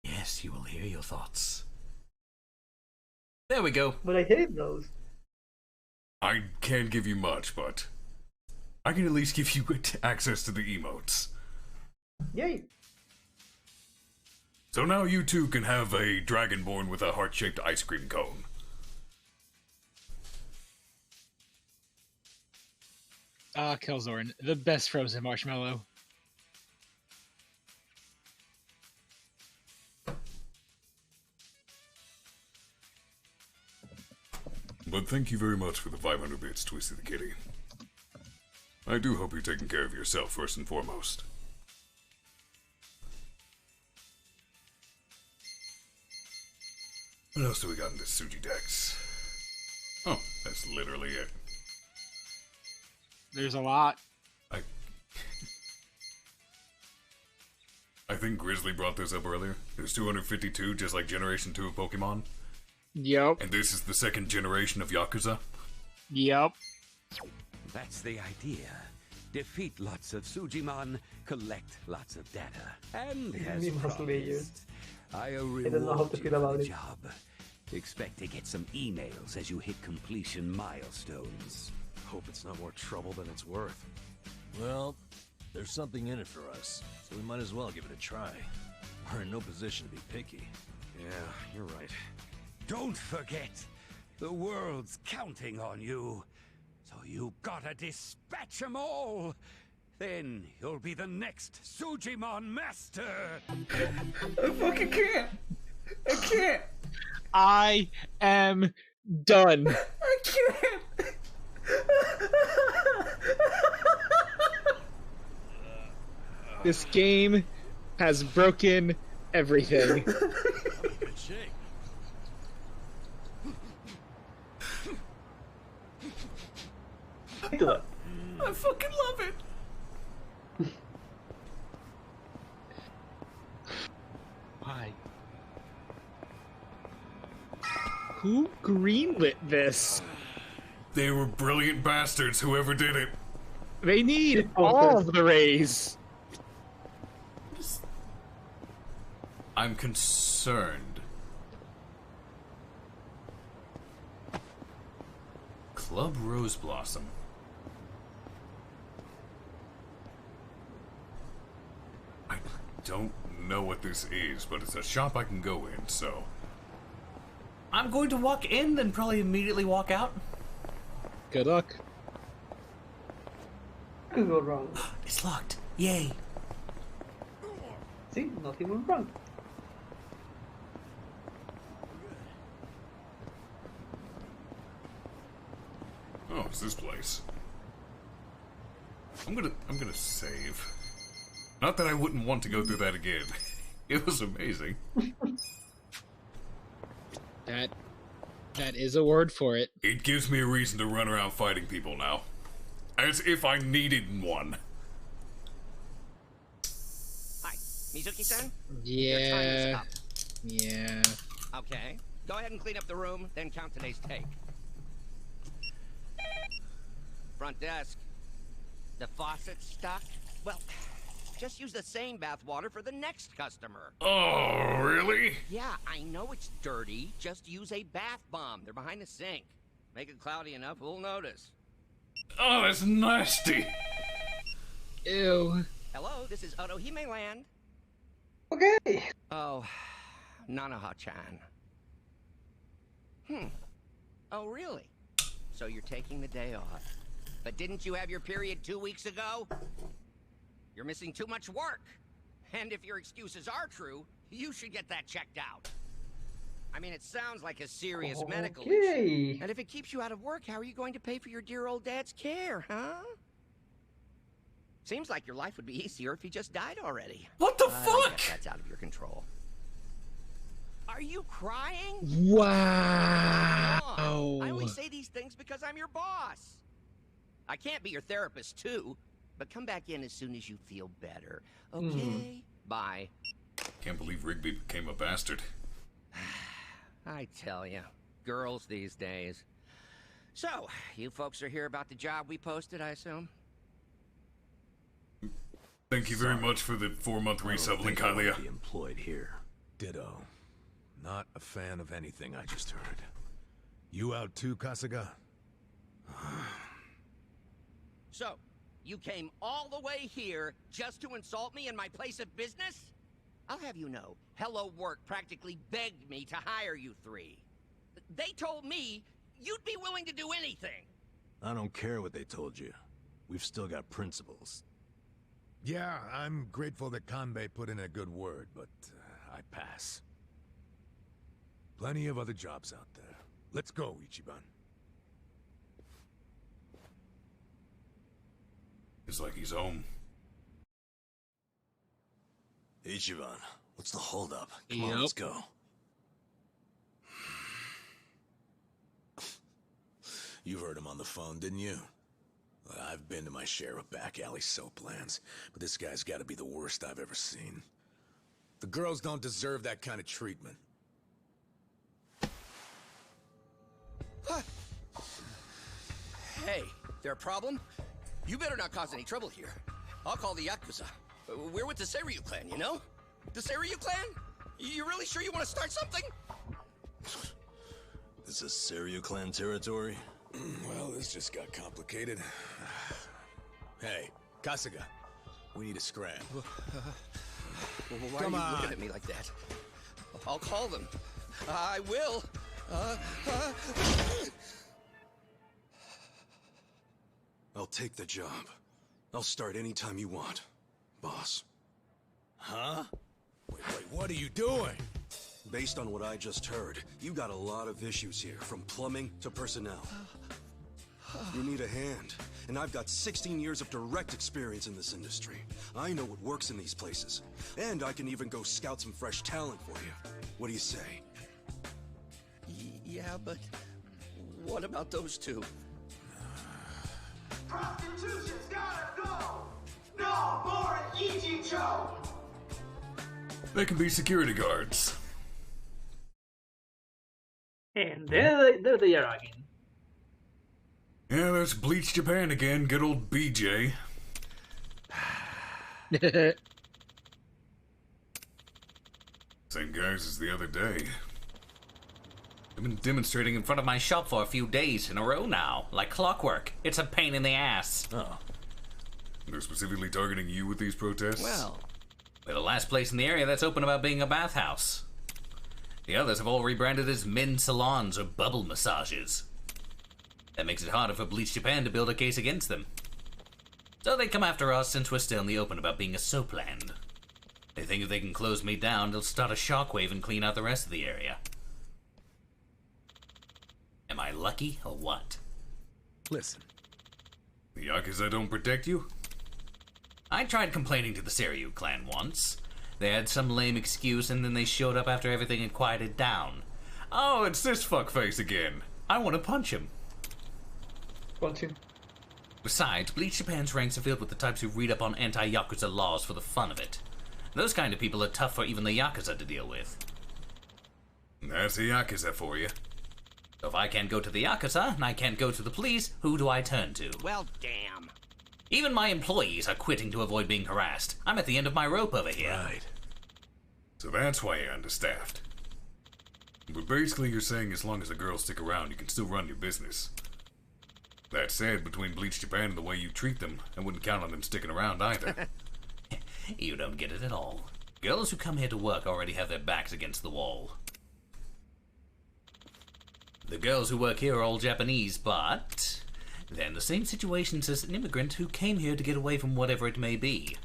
Yes, you will hear your thoughts. There we go. But I hate those. I can't give you much, but I can at least give you access to the emotes. Yay! So now you two can have a dragonborn with a heart-shaped ice cream cone. Ah, Kelzorn, the best frozen marshmallow. But thank you very much for the 500 bits, Twisty the Kitty. I do hope you're taking care of yourself first and foremost. What else do we got in this Suji Dex? Oh, that's literally it. There's a lot. I think Grizzly brought this up earlier. There's 252, just like Generation 2 of Pokemon. Yep. And this is the second generation of Yakuza. Yep. That's the idea. Defeat lots of Sujimon, collect lots of data. And as Mimos promised, I'll I don't know how reward to you feel for about the it. job. Expect to get some emails as you hit completion milestones. Hope it's not more trouble than it's worth. Well, there's something in it for us, so we might as well give it a try. We're in no position to be picky. Yeah, you're right. Don't forget, the world's counting on you. So you gotta dispatch 'em all. Then you'll be the next Sujimon master. I fucking can't. I can't. I am done. I can't. This game has broken everything. Good shape. I fucking love it. Why? Who greenlit this? They were brilliant bastards, whoever did it. They need all of the rays. I'm concerned. Club Rose Blossom. I don't know what this is, but it's a shop I can go in, so... I'm going to walk in, then probably immediately walk out. Good luck. Could go wrong. It's locked. Yay. See, not even wrong. Oh, it's this place. I'm gonna save. Not that I wouldn't want to go through that again. It was amazing. That is a word for it. It gives me a reason to run around fighting people now. As if I needed one. Hi, Mizuki-san? Yeah. Your time is up. Yeah. Okay. Go ahead and clean up the room, then count today's take. Front desk. The faucet's stuck? Well, just use the same bath water for the next customer. Oh, really? Yeah, I know it's dirty. Just use a bath bomb. They're behind the sink. Make it cloudy enough, we'll notice. Oh, that's nasty. Ew. Hello, this is Otohime Land. Okay. Oh, Nanaha-chan. Oh, really? So you're taking the day off. But didn't you have your period 2 weeks ago? You're missing too much work. And if your excuses are true, you should get that checked out. I mean, it sounds like a serious medical issue. And if it keeps you out of work, how are you going to pay for your dear old dad's care, huh? Seems like your life would be easier if he just died already. What the fuck? That's out of your control. Are you crying? Wow. I only say these things because I'm your boss. I can't be your therapist, too. But come back in as soon as you feel better. Okay? Bye. Can't believe Rigby became a bastard. I tell you, girls these days. So, you folks are here about the job we posted, I assume? Thank you very much for the 4-month resub link, Hylia. Be employed here. Ditto. Not a fan of anything I just heard. You out too, Kasuga? So, you came all the way here just to insult me in my place of business? I'll have you know, Hello Work practically begged me to hire you three. They told me you'd be willing to do anything. I don't care what they told you. We've still got principles. Yeah, I'm grateful that Kanbei put in a good word, but I pass. Plenty of other jobs out there. Let's go, Ichiban. It's like he's home. Ichiban, what's the holdup? Come on, let's go. You heard him on the phone, didn't you? I've been to my share of back alley soap lands, but this guy's got to be the worst I've ever seen. The girls don't deserve that kind of treatment. Hey, there a problem? You better not cause any trouble here. I'll call the Yakuza. We're with the Seiryu clan, you know? The Seiryu clan? You really sure you want to start something? This is Seiryu clan territory? Well, this just got complicated. Hey, Kasuga, we need a scram. Why are you looking at me like that? I'll call them. I will. I'll take the job. I'll start anytime you want, boss. Huh? Wait, what are you doing? Based on what I just heard, you got a lot of issues here, from plumbing to personnel. You need a hand, and I've got 16 years of direct experience in this industry. I know what works in these places, and I can even go scout some fresh talent for you. What do you say? Yeah, but what about those two? Prostitution's gotta go! No more Ichicho! They can be security guards. And there they are again. Yeah, there's Bleach Japan again, good old BJ. Same guys as the other day. I've been demonstrating in front of my shop for a few days in a row now, like clockwork. It's a pain in the ass. Oh. They're specifically targeting you with these protests? Well, we're the last place in the area that's open about being a bathhouse. The others have all rebranded as men's salons or bubble massages. That makes it harder for Bleach Japan to build a case against them. So they come after us since we're still in the open about being a soap land. They think if they can close me down, they'll start a shockwave and clean out the rest of the area. Am I lucky or what? Listen. The Yakuza don't protect you? I tried complaining to the Seiryu clan once. They had some lame excuse and then they showed up after everything had quieted down. Oh, it's this fuckface again. I want to punch him. Punch him. Besides, Bleach Japan's ranks are filled with the types who read up on anti-Yakuza laws for the fun of it. Those kind of people are tough for even the Yakuza to deal with. That's the Yakuza for you. So if I can't go to the Yakuza, and I can't go to the police, who do I turn to? Well, damn. Even my employees are quitting to avoid being harassed. I'm at the end of my rope over here. Right. So that's why you're understaffed. But basically you're saying as long as the girls stick around, you can still run your business. That said, between Bleach Japan and the way you treat them, I wouldn't count on them sticking around either. You don't get it at all. Girls who come here to work already have their backs against the wall. The girls who work here are all Japanese, but they're in the same situations as an immigrant who came here to get away from whatever it may be.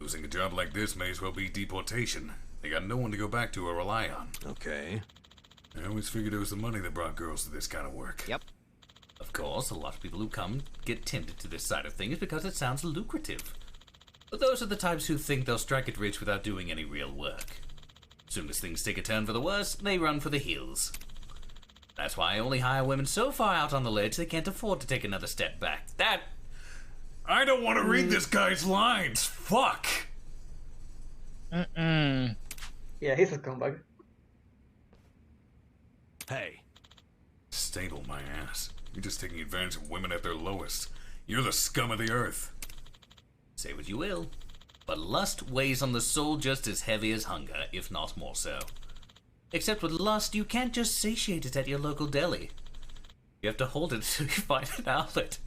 Losing a job like this may as well be deportation. They got no one to go back to or rely on. Okay. I always figured it was the money that brought girls to this kind of work. Yep. Of course, a lot of people who come get tempted to this side of things because it sounds lucrative. But those are the types who think they'll strike it rich without doing any real work. Soon as things take a turn for the worse, they run for the hills. That's why I only hire women so far out on the ledge they can't afford to take another step back. I don't want to read this guy's lines! Fuck! Yeah, he's a scumbag. Hey. Stable my ass. You're just taking advantage of women at their lowest. You're the scum of the earth. Say what you will, but lust weighs on the soul just as heavy as hunger, if not more so. Except with lust, you can't just satiate it at your local deli. You have to hold it until you find an outlet.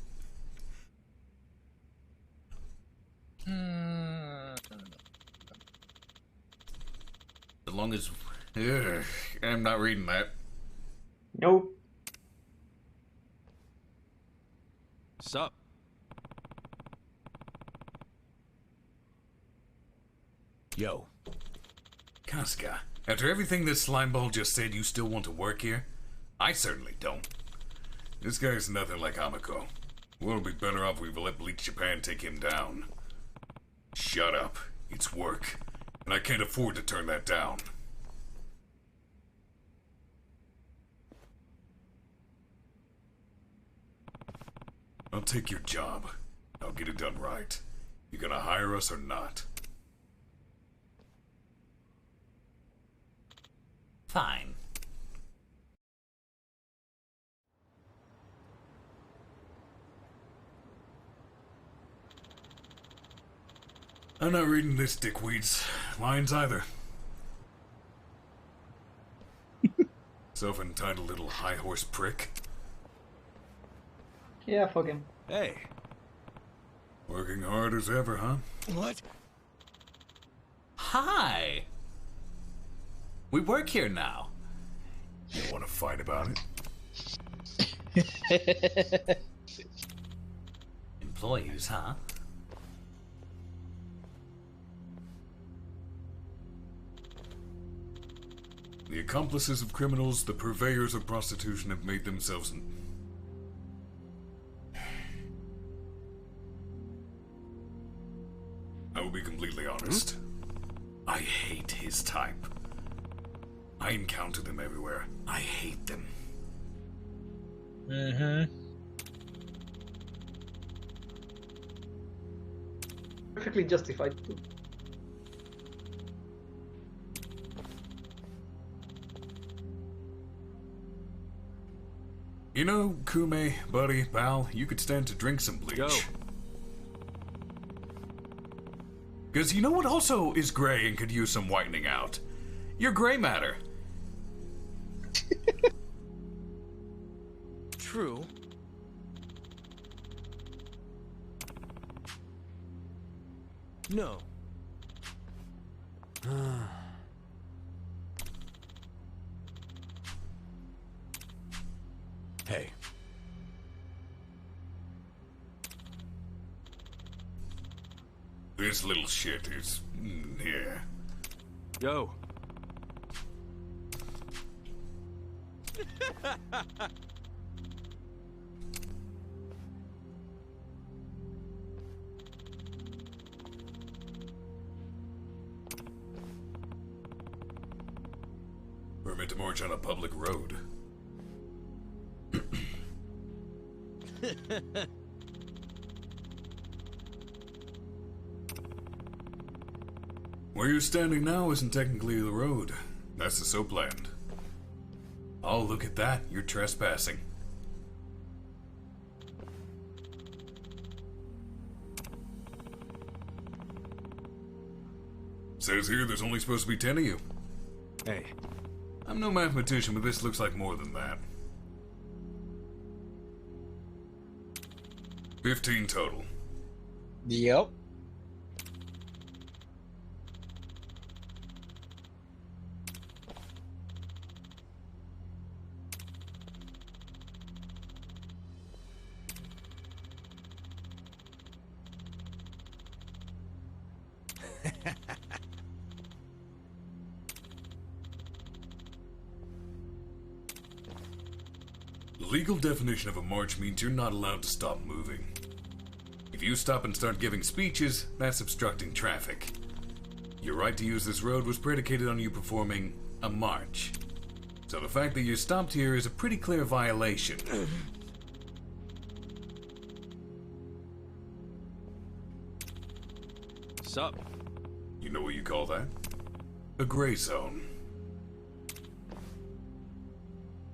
As long as... Ugh, I'm not reading that. Nope. Sup? Yo. Kasuga, after everything this slimeball just said, you still want to work here? I certainly don't. This guy's nothing like Hamako. We'll be better off if we let Bleach Japan take him down. Shut up. It's work. And I can't afford to turn that down. I'll take your job. I'll get it done right. You gonna hire us or not? Fine. I'm not reading this dickweed's lines either. Self-entitled little high horse prick. Yeah, fuck him. Hey. Working hard as ever, huh? What? Hi! We work here now. You want to fight about it? Employees, huh? The accomplices of criminals, the purveyors of prostitution have made themselves... I will be completely honest. I hate his type. I encounter them everywhere. I hate them. Perfectly justified too. You know, Kume, buddy, pal, you could stand to drink some bleach. Go. Because you know what also is gray and could use some whitening out? Your gray matter. True. No. Hey. This little shit is... here. Yo. to march on a public road. Where you're standing now isn't technically the road. That's the soapland. Oh, look at that. You're trespassing. Says here there's only supposed to be 10 of you. Hey. I'm no mathematician, but this looks like more than that. 15 total. Yep. The legal definition of a march means you're not allowed to stop moving. If you stop and start giving speeches, that's obstructing traffic. Your right to use this road was predicated on you performing a march. So the fact that you stopped here is a pretty clear violation. Sup? You know what you call that? A gray zone.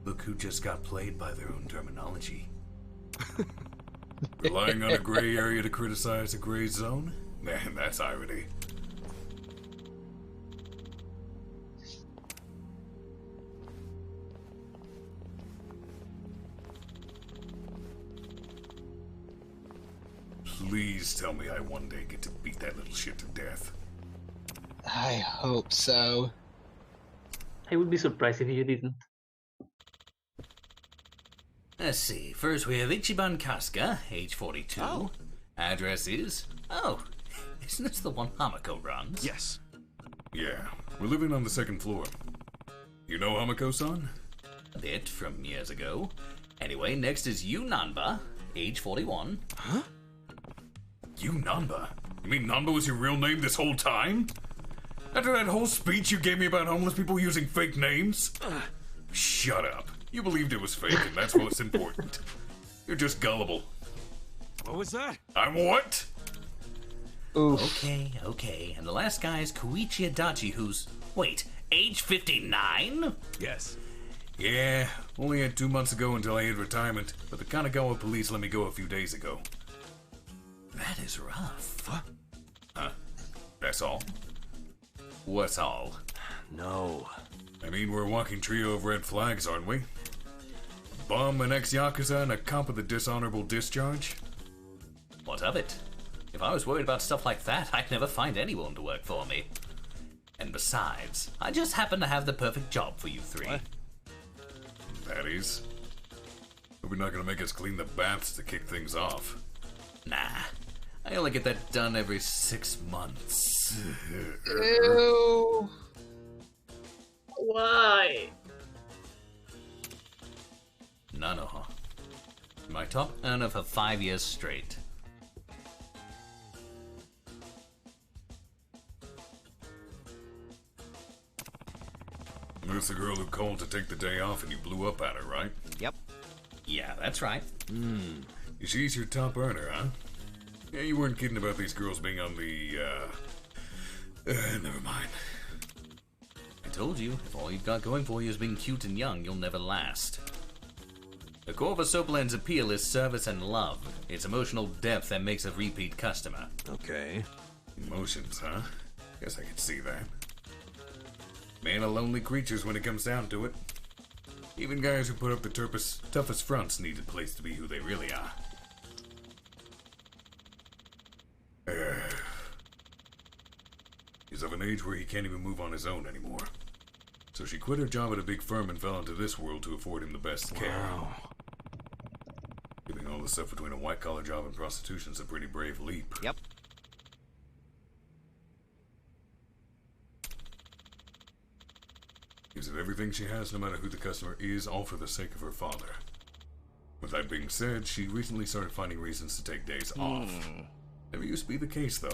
Look who just got played by their own terminology. Relying on a gray area to criticize a gray zone? Man, that's irony. Please tell me I one day get to beat that little shit to death. I hope so. I would be surprised if you didn't. Let's see. First, we have Ichiban Kasuga, age 42. Oh. Address is... Oh, isn't this the one Hamako runs? Yes. Yeah, we're living on the second floor. You know Hamako-san? A bit from years ago. Anyway, next is Yu Nanba, age 41. Huh? Yu Nanba? You mean Nanba was your real name this whole time? After that whole speech you gave me about homeless people using fake names? Shut up. You believed it was fake, and that's what's important. You're just gullible. What was that? I'm what? Oof. Okay. And the last guy is Koichi Adachi, who's... Wait, age 59? Yes. Yeah, only had 2 months ago until I hit retirement, but the Kanagawa police let me go a few days ago. That is rough. Huh? That's all? What's all? No. I mean, we're a walking trio of red flags, aren't we? Bum, an ex-Yakuza, and a cop with a dishonorable discharge? What of it? If I was worried about stuff like that, I'd never find anyone to work for me. And besides, I just happen to have the perfect job for you three. What? Baddies? Hope you're not gonna make us clean the baths to kick things off. Nah. I only get that done every 6 months. Ew. Why? Nanoha. My top earner for 5 years straight. That's the girl who called to take the day off and you blew up at her, right? Yep. Yeah, that's right. She's your top earner, huh? Yeah, you weren't kidding about these girls being on the, never mind. I told you, if all you've got going for you is being cute and young, you'll never last. The core of a soapland's appeal is service and love. It's emotional depth that makes a repeat customer. Okay. Emotions, huh? Guess I could see that. Men are lonely creatures when it comes down to it. Even guys who put up the toughest fronts need a place to be who they really are. He's of an age where he can't even move on his own anymore. So she quit her job at a big firm and fell into this world to afford him the best care. Giving all the stuff between a white-collar job and prostitution is a pretty brave leap. Yep. Gives it everything she has, no matter who the customer is, all for the sake of her father. With that being said, she recently started finding reasons to take days off. Never used to be the case, though.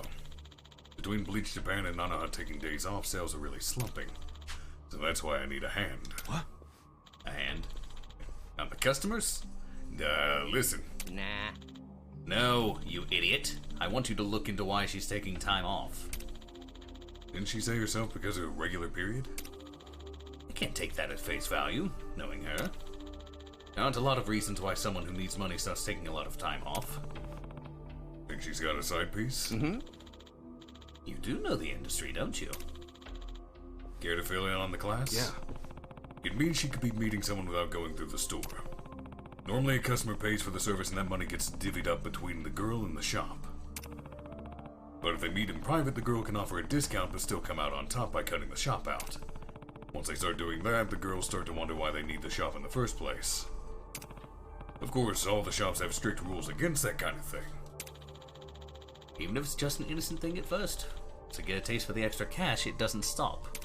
Between Bleach Japan and Nanoha taking days off, sales are really slumping. So that's why I need a hand. What? A hand? On the customers? Listen. Nah. No, you idiot. I want you to look into why she's taking time off. Didn't she say herself because of a regular period? I can't take that at face value, knowing her. There aren't a lot of reasons why someone who needs money starts taking a lot of time off. Think she's got a side piece? Mm-hmm. You do know the industry, don't you? Care to fill in on the class? Yeah. It means she could be meeting someone without going through the store. Normally a customer pays for the service and that money gets divvied up between the girl and the shop. But if they meet in private, the girl can offer a discount but still come out on top by cutting the shop out. Once they start doing that, the girls start to wonder why they need the shop in the first place. Of course, all the shops have strict rules against that kind of thing. Even if it's just an innocent thing at first. To get a taste for the extra cash, it doesn't stop.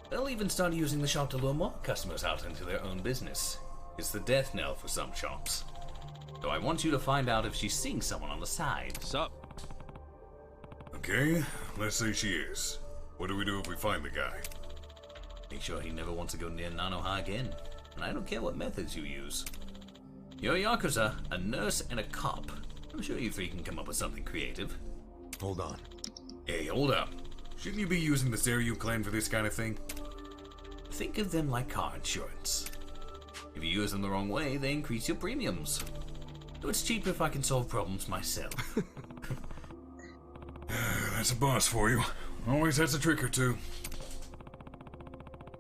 They'll even start using the shop to lure more customers out into their own business. It's the death knell for some shops. So I want you to find out if she's seeing someone on the side. Sup? Okay, let's say she is. What do we do if we find the guy? Make sure he never wants to go near Nanoha again. And I don't care what methods you use. You're a Yakuza, a nurse, and a cop. I'm sure you three can come up with something creative. Hold on. Hey, hold up. Shouldn't you be using the Seiryu clan for this kind of thing? Think of them like car insurance. If you use them the wrong way, they increase your premiums. So it's cheaper if I can solve problems myself. That's a boss for you. Always has a trick or two.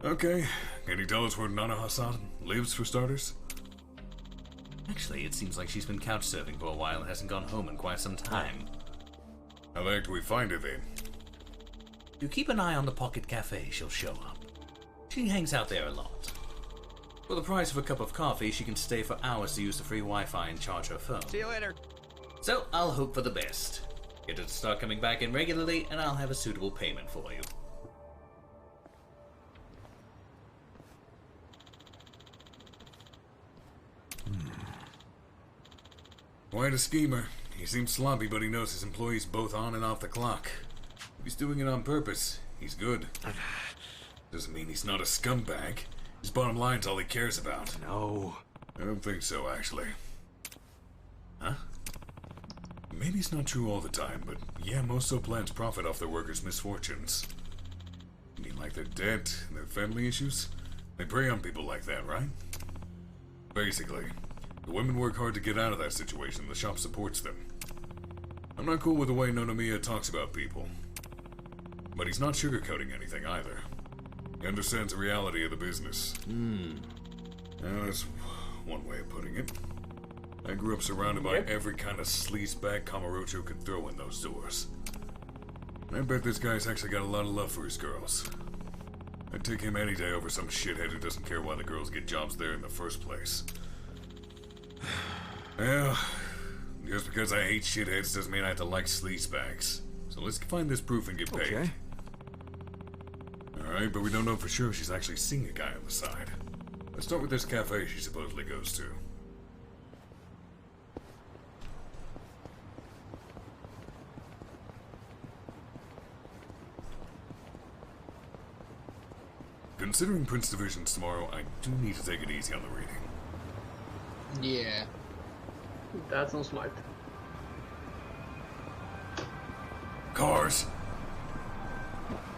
Okay, can you tell us where Nanoha-san lives for starters? Actually, it seems like she's been couch surfing for a while and hasn't gone home in quite some time. How the heck do we find her then? You keep an eye on the Pocket Cafe, she'll show up. She hangs out there a lot. For the price of a cup of coffee, she can stay for hours to use the free Wi-Fi and charge her phone. See you later. So, I'll hope for the best. Get her to start coming back in regularly, and I'll have a suitable payment for you. Quite a schemer. He seems sloppy, but he knows his employees both on and off the clock. If he's doing it on purpose, he's good. Doesn't mean he's not a scumbag. His bottom line's all he cares about. No. I don't think so, actually. Huh? Maybe it's not true all the time, but yeah, most so plans profit off their workers' misfortunes. You mean like their debt and their family issues? They prey on people like that, right? Basically, the women work hard to get out of that situation, the shop supports them. I'm not cool with the way Nonomiya talks about people. But he's not sugarcoating anything either. He understands the reality of the business. Now, that's one way of putting it. I grew up surrounded by every kind of sleazebag Kamurocho could throw in those doors. I bet this guy's actually got a lot of love for his girls. I'd take him any day over some shithead who doesn't care why the girls get jobs there in the first place. Well, just because I hate shitheads doesn't mean I have to like sleazebags. So let's find this proof and get paid. Okay. Alright, but we don't know for sure if she's actually seeing a guy on the side. Let's start with this cafe she supposedly goes to. Considering Prince Division's tomorrow, I do need to take it easy on the reading. Yeah. That's not smart. Cars!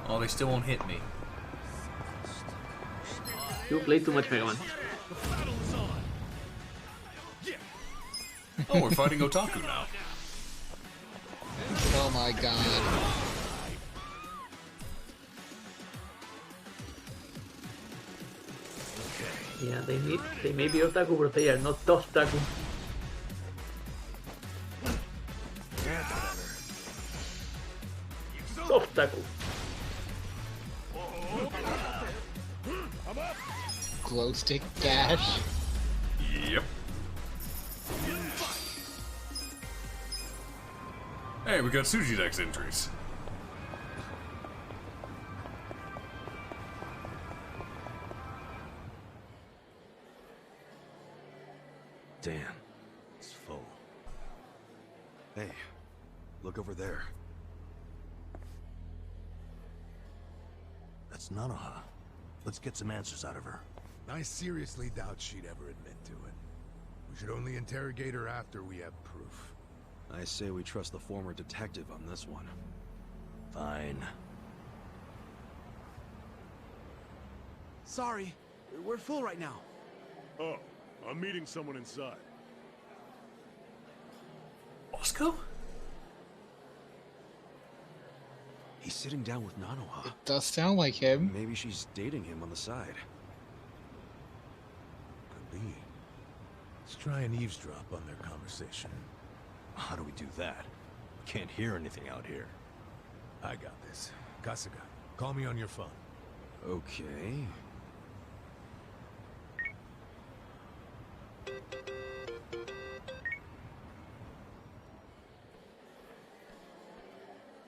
Oh, they still won't hit me. You play too much Mega Man. Oh, we're fighting Otaku now. Oh my god. Yeah, they may be otaku, but they are not tough taku. Soft taku. Glow stick dash. Yep. Hey, we got Sujidex entries. Damn, it's full. Hey, look over there. That It's Nanoha. Let's get some answers out of her. I seriously doubt she'd ever admit to it. We should only interrogate her after we have proof. I say we trust the former detective on this one. Fine. Sorry, we're full right now. Oh, I'm meeting someone inside. Bosco? He's sitting down with Nanoha. It does sound like him. Maybe she's dating him on the side. Could be. Let's try and eavesdrop on their conversation. How do we do that? Can't hear anything out here. I got this. Kasuga, call me on your phone. Okay.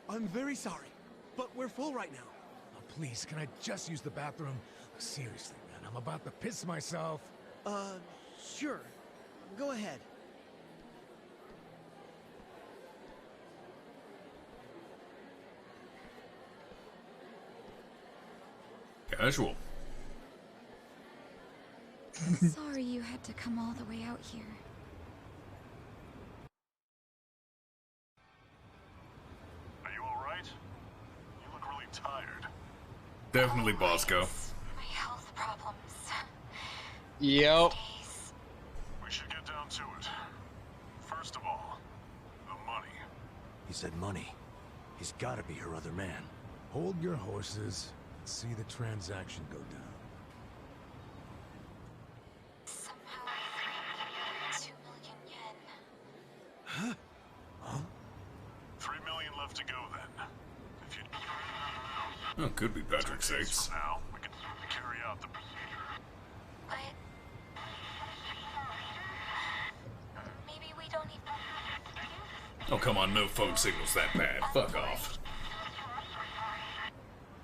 I'm very sorry, but we're full right now. Oh, please, can I just use the bathroom? Seriously, man, I'm about to piss myself. Sure. Go ahead. Casual. Sorry you had to come all the way out here. Are you alright? You look really tired. Definitely Bosco. My health problems. Yep. We should get down to it. First of all, the money. He said money. He's gotta be her other man. Hold your horses and see the transaction go down. Somehow, 2 million yen. Huh? 3 million left to go then. If you Oh, could be Patrick Sakes. now, we can carry out the procedure. But maybe we don't even. Oh, come on, no phone signals that bad. Fuck off.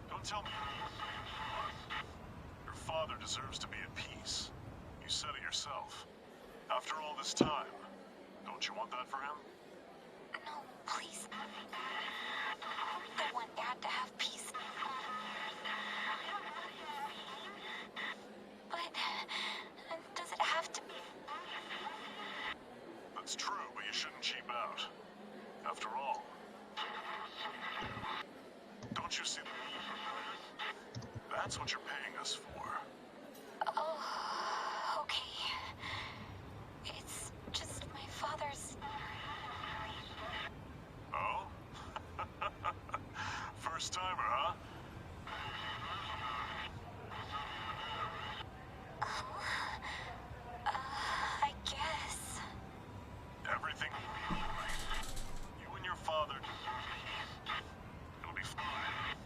Don't tell me. Your father deserves to be at peace. You said it yourself. After all this time, don't you want that for him? No, please. I want Dad to have peace. But does it have to be? That's true, but you shouldn't cheap out. After all, don't you see that? That's what you're paying us for. Oh, okay. It's just my father's. Oh? First timer, huh? I guess. Everything. You and your father. It'll be fine.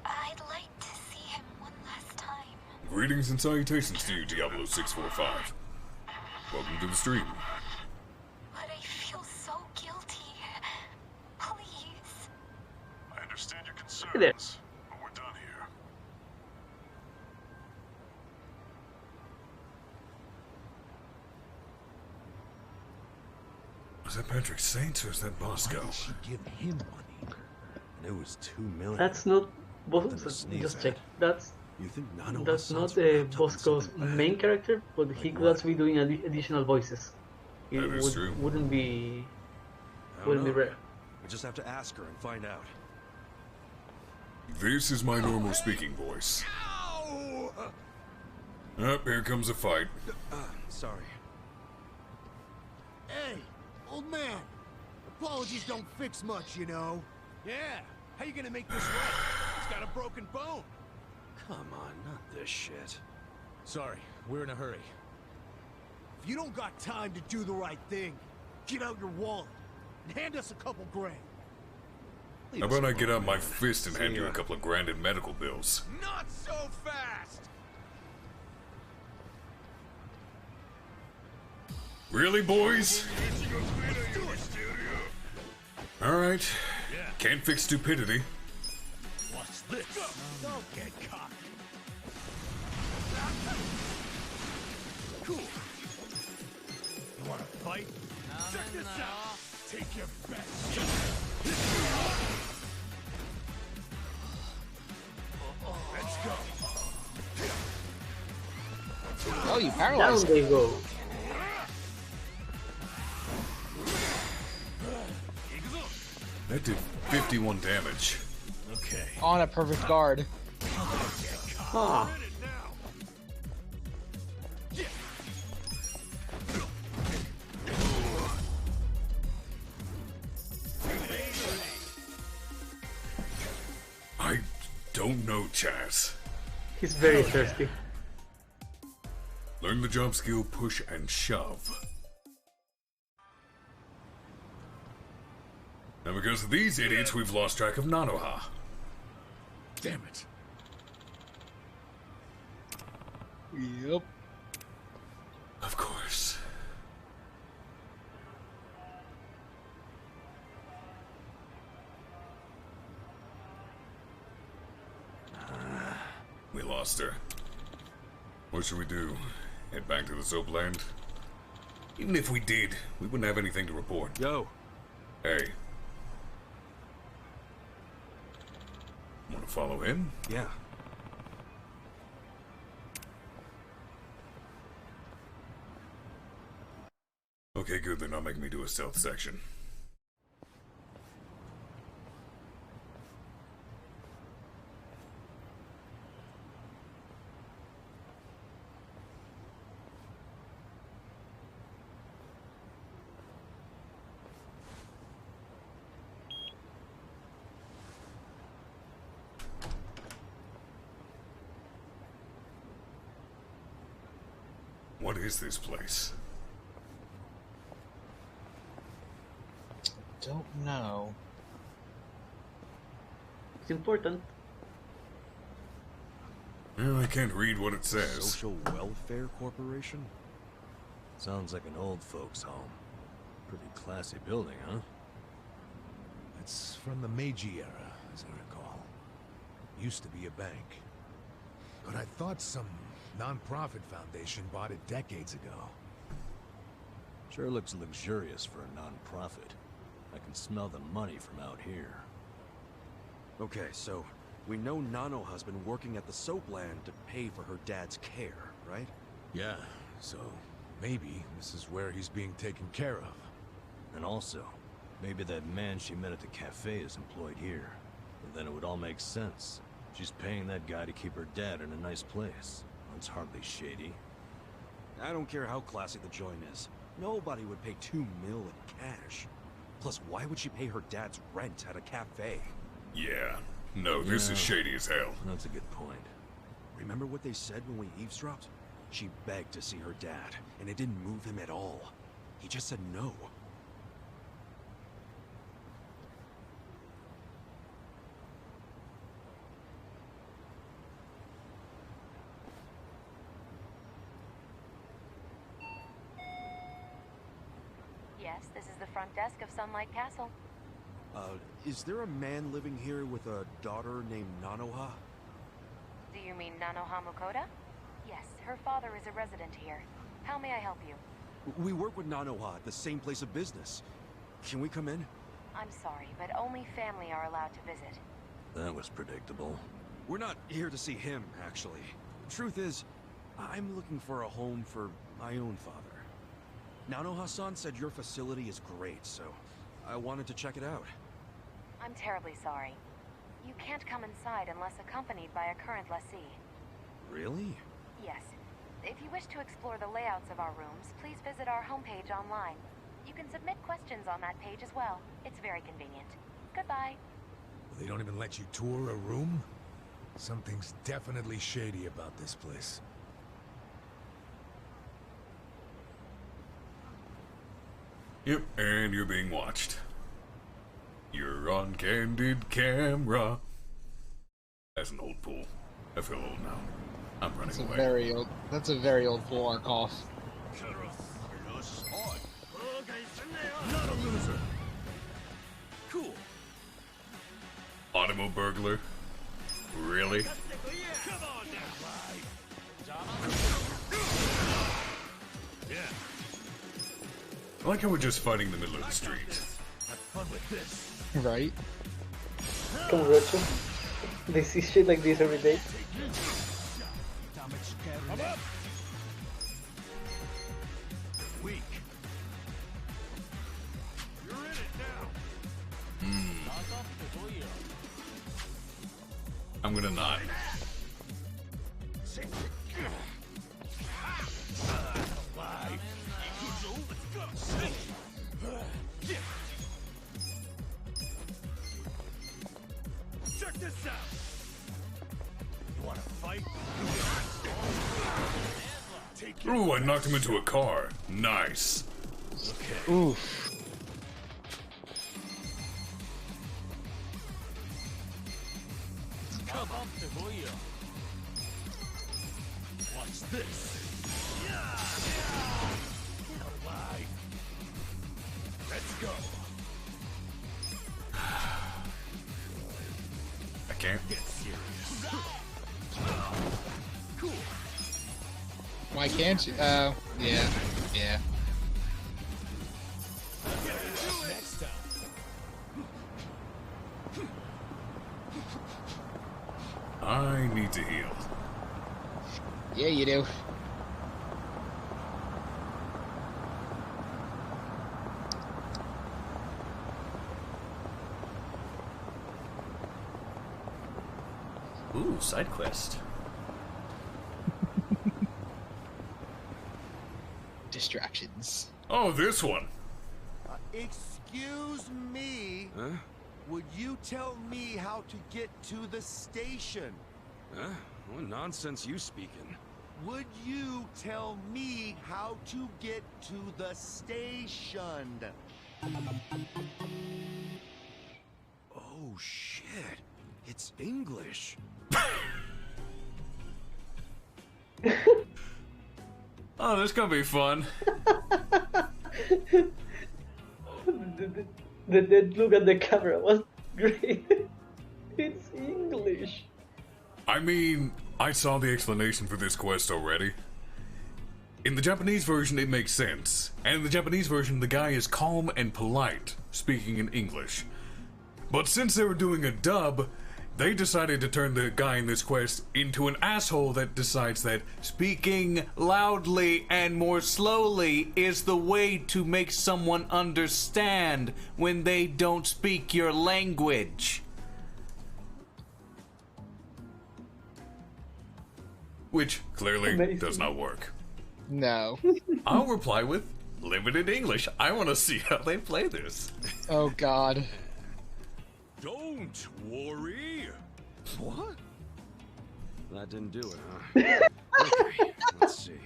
I'd like to see him one last time. Greetings and salutations to you, Diablo 645. Welcome to the stream. But I feel so guilty. Please. I understand your concerns, Hey there. but we're done here. Is that Patrick Saints or is that Bosco? Why did she give him money? And it was 2 million. That's not Nothing to sneeze just at. check. That's You think Nanoha that's sounds not wrapped up in Bosco's something bad? main character, but he Like could what? also be doing additional voices. It That is true. wouldn't be I don't know. rare. We just have to ask her and find out. This is my normal speaking voice. Up, here comes a fight. Sorry. Hey, old man. Apologies don't fix much, you know. Yeah, how you gonna make this right? He's got a broken bone. Come on, not this shit. Sorry, we're in a hurry. If you don't got time to do the right thing, get out your wallet and hand us a couple grand. How about I get out my fist and hand you a couple of grand in medical bills? Not so fast! Really, boys? Alright. Can't fix stupidity. What's this? Don't get cocky. Cool. You wanna fight? Check this out. Take your best shot. Oh, you Down paralyzed they go. That did 51 damage. Okay. on a perfect guard. Huh. I don't know, Chaz. He's very thirsty. Learn the job skill push and shove. And because of these idiots, we've lost track of Nanoha. Damn it. Yep. Of course. We lost her. What should we do? Head back to the soapland? Even if we did, we wouldn't have anything to report. Yo. Hey. Want to follow him? Yeah. Okay, good. They're not making me do a stealth section. What is this place? Don't know. It's important. Well, I can't read what it says. Social Welfare Corporation? Sounds like an old folks' home. Pretty classy building, huh? It's from the Meiji era, as I recall. Used to be a bank. But I thought some non-profit foundation bought it decades ago. Sure looks luxurious for a non-profit. I can smell the money from out here. Okay, so we know Nanoha's been working at the soapland to pay for her dad's care, right? Yeah, so maybe this is where he's being taken care of. And also, maybe that man she met at the cafe is employed here. And then it would all make sense. She's paying that guy to keep her dad in a nice place. That's hardly shady. I don't care how classy the joint is. Nobody would pay $2 million in cash. Plus, why would she pay her dad's rent at a cafe? Yeah. No, this is shady as hell. That's a good point. Remember what they said when we eavesdropped? She begged to see her dad, and it didn't move him at all. He just said no. Yes, this is the front desk of Sunlight Castle. Is there a man living here with a daughter named Nanoha? Do you mean Nanoha Mukoda? Yes, her father is a resident here. How may I help you? We work with Nanoha at the same place of business. Can we come in? I'm sorry, but only family are allowed to visit. That was predictable. We're not here to see him, actually. Truth is, I'm looking for a home for my own father. Nanoha-san said your facility is great, so I wanted to check it out. I'm terribly sorry. You can't come inside unless accompanied by a current lessee. Really? Yes. If you wish to explore the layouts of our rooms, please visit our homepage online. You can submit questions on that page as well. It's very convenient. Goodbye. They don't even let you tour a room? Something's definitely shady about this place. Yep, and you're being watched. You're on candid camera. That's an old pool. I feel old now. I'm running That's away. That's a very old pool arc off. Not a loser. Cool. Automo burglar? Really? Come on now. Yeah. I like how we're just fighting in the middle of the street. Have fun with this. Right? Come on, Retro. They see shit like this every day. Come up. I'm gonna not. Check this out. You wanna fight? Ooh, I knocked him into a car. Nice. Okay. Oof. Come up to Goya. Watch this. Alright. Let's go. I can't. Get serious. Cool. Why can't you? Oh, yeah. Yeah. Next time. I need to heal. Yeah, you do. Ooh, side quest. Distractions. Oh, this one. Excuse me. Huh? Would you tell me how to get to the station? Huh? What nonsense you speaking? Would you tell me how to get to the station? Oh, shit. It's English. Oh, this gonna be fun. The dead look at the camera was great. It's English. I mean, I saw the explanation for this quest already. In the Japanese version, it makes sense. And in the Japanese version, the guy is calm and polite, speaking in English. But since they were doing a dub, they decided to turn the guy in this quest into an asshole that decides that speaking loudly and more slowly is the way to make someone understand when they don't speak your language. Which clearly does not work. No. I'll reply with limited English. I want to see how they play this. Oh, God. Don't worry. What? That didn't do it, huh? Okay, let's see.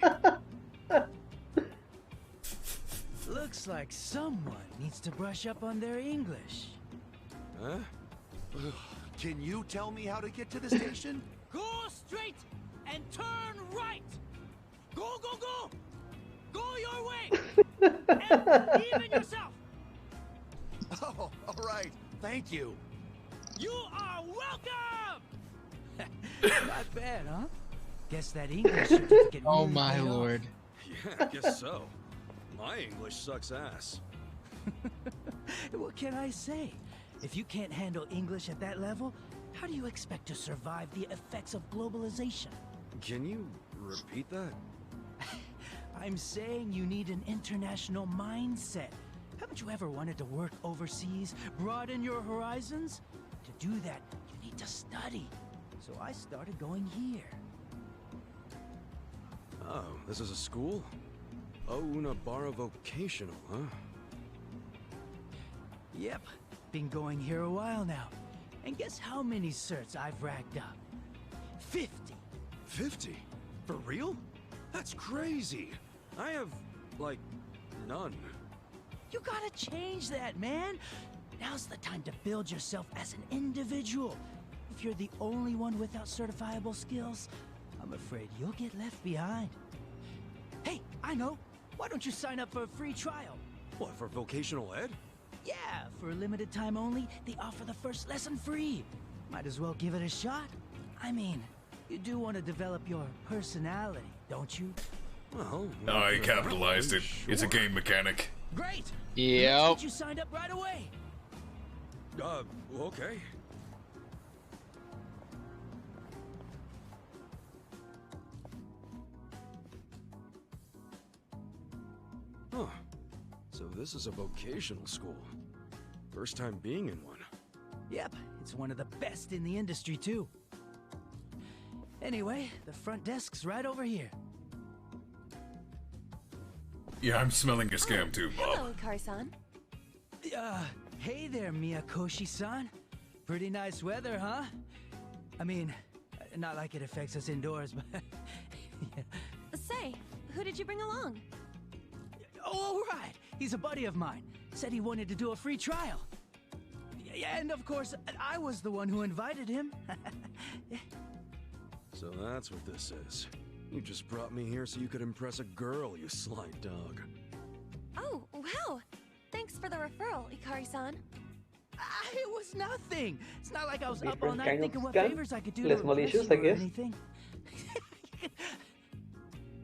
Looks like someone needs to brush up on their English. Huh? Can you tell me how to get to the station? Go straight and turn right. Go, go, go. Go your way. And even yourself. Oh, all right. Thank you. You are welcome. Not bad, huh? Guess that English certificate. Oh really my paid off. lord. Yeah, I guess so. My English sucks ass. What can I say? If you can't handle English at that level, how do you expect to survive the effects of globalization? Can you repeat that? I'm saying you need an international mindset. Haven't you ever wanted to work overseas, broaden your horizons? To do that, you need to study. So I started going here. Oh, this is a school? Onabara Vocational, huh? Yep, been going here a while now. And guess how many certs I've racked up? 50. 50? For real? That's crazy. I have, like, none. You gotta change that, man. Now's the time to build yourself as an individual. If you're the only one without certifiable skills, I'm afraid you'll get left behind. Hey, I know. Why don't you sign up for a free trial? What, for vocational ed? Yeah, for a limited time only, they offer the first lesson free. Might as well give it a shot. I mean, you do want to develop your personality, don't you? Well, I capitalized it. Sure. It's a game mechanic. Great! Yep. Let's get you signed up right away. Okay. Huh. So this is a vocational school. First time being in one. Yep, it's one of the best in the industry, too. Anyway, the front desk's right over here. Yeah, I'm smelling a scam too, Bob. Hello, Ikari-san. Hey there, Miyakoshi-san. Pretty nice weather, huh? I mean, not like it affects us indoors, but... yeah. Say, who did you bring along? Oh, right. He's a buddy of mine. Said he wanted to do a free trial. Yeah, and of course, I was the one who invited him. So that's what this is. You just brought me here so you could impress a girl, you sly dog. Oh, wow. Thanks for the referral, Ikari-san. It was nothing. It's not like I was up all Different night kind thinking of what scam. favors I could do Less to impress malicious, you I or guess. anything.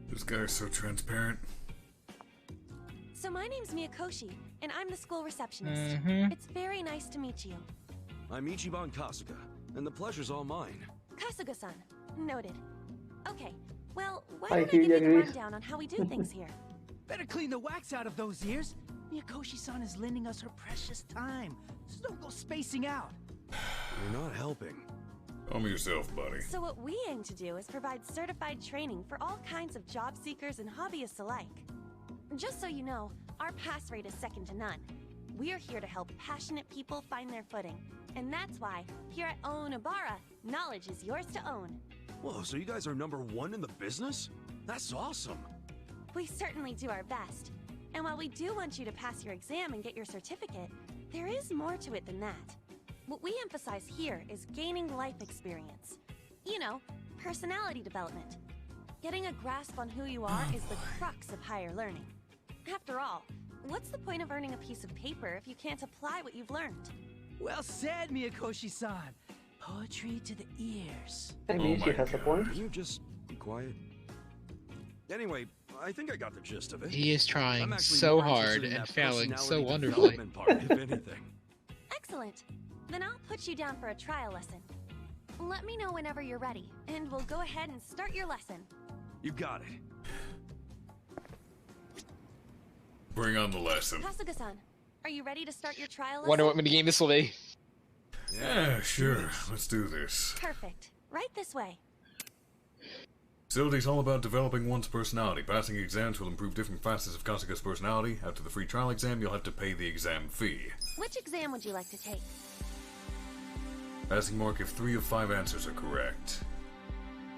This guy's so transparent. So my name's Miyakoshi, and I'm the school receptionist. It's very nice to meet you. I'm Ichiban Kasuga, and the pleasure's all mine. Kasuga-san. Noted. Okay, well, why I don't I hear give you you the agrees. rundown on how we do things here? Better clean the wax out of those ears. Miyakoshi-san is lending us her precious time. So don't go spacing out. You're not helping. Calm yourself, buddy. So what we aim to do is provide certified training for all kinds of job seekers and hobbyists alike. Just so you know, our pass rate is second to none. We're here to help passionate people find their footing. And that's why, here at Onabara, knowledge is yours to own. Whoa, so you guys are #1 in the business? That's awesome. We certainly do our best. And while we do want you to pass your exam and get your certificate, there is more to it than that. What we emphasize here is gaining life experience. You know, personality development. Getting a grasp on who you are is the crux of higher learning. After all, what's the point of earning a piece of paper if you can't apply what you've learned? Well said, Miyakoshi-san. Poetry to the ears. I mean, she has a point. Can you just be quiet? Anyway, I think I got the gist of it. He is I'm trying actually so more hard interested in and that failing so personality wonderfully. development part, if anything. Excellent. Then I'll put you down for a trial lesson. Let me know whenever you're ready, and we'll go ahead and start your lesson. You got it. Bring on the lesson. Kasuga-san, are you ready to start your trial lesson? Wonder what minigame this will be. Yeah, sure. Let's do this. Perfect. Right this way. Facility's all about developing one's personality. Passing exams will improve different facets of Kasuga's personality. After the free trial exam, you'll have to pay the exam fee. Which exam would you like to take? Passing mark if 3 of 5 answers are correct.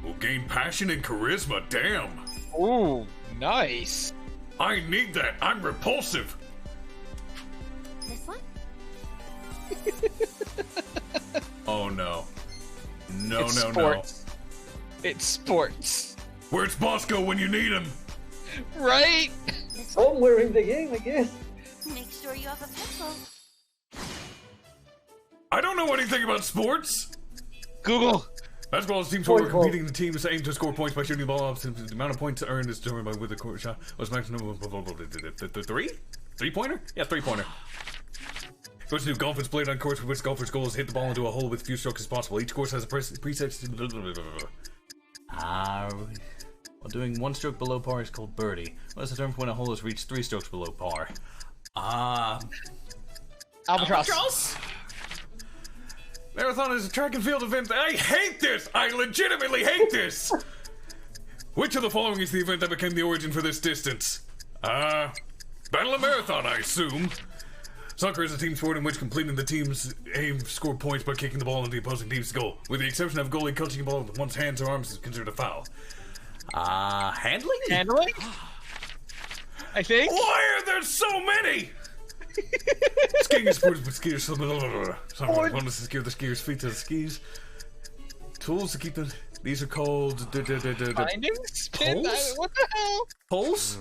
We'll gain passion and charisma, damn! Ooh, nice. I need that! I'm repulsive! This one? Oh no. No, It's no, sports. It's sports. Where's Bosco when you need him? Right? Somewhere in the game, I guess. Make sure you have a pencil. I don't know anything about sports! Google. Basketball is team sport where competing the teams aim to score points by shooting the ball up. The amount of points earned is determined by with the court shot. What's maximum? 3? 3-pointer? Yeah, 3-pointer. Course new golf is played on course for which golfer's goal is to hit the ball into a hole with few strokes as possible. Each course has a preset. While doing 1 stroke below par is called birdie. What's the term for when a hole is reached 3 strokes below par? Albatross. Marathon is a track and field event. I hate this! I legitimately hate this! Which of the following is the event that became the origin for this distance? Battle of Marathon, I assume. Soccer is a team sport in which completing the team's aim score points by kicking the ball into the opposing team's goal. With the exception of goalie catching the ball with one's hands or arms is considered a foul. Handling? Handling? I think. Why are there so many? Skiing is sports with skiers. Someone to secure the skier's feet to the skis. Tools to keep them. These are called. Bindings? Pin? Poles? What the hell? Poles?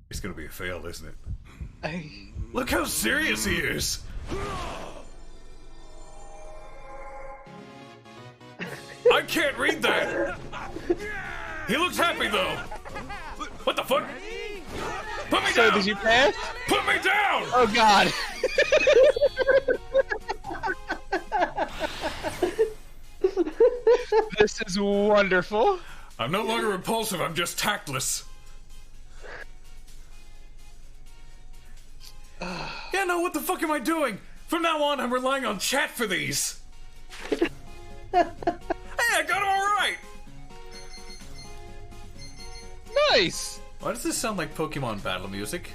It's gonna be a fail, isn't it? Look how serious he is! I can't read that! He looks happy though! What the fuck? Put me down! So did you pass? Put me down! Oh god! This is wonderful. I'm no longer repulsive, I'm just tactless. Yeah, no, what the fuck am I doing? From now on, I'm relying on chat for these. Hey, I got it all right. Nice. Why does this sound like Pokemon battle music?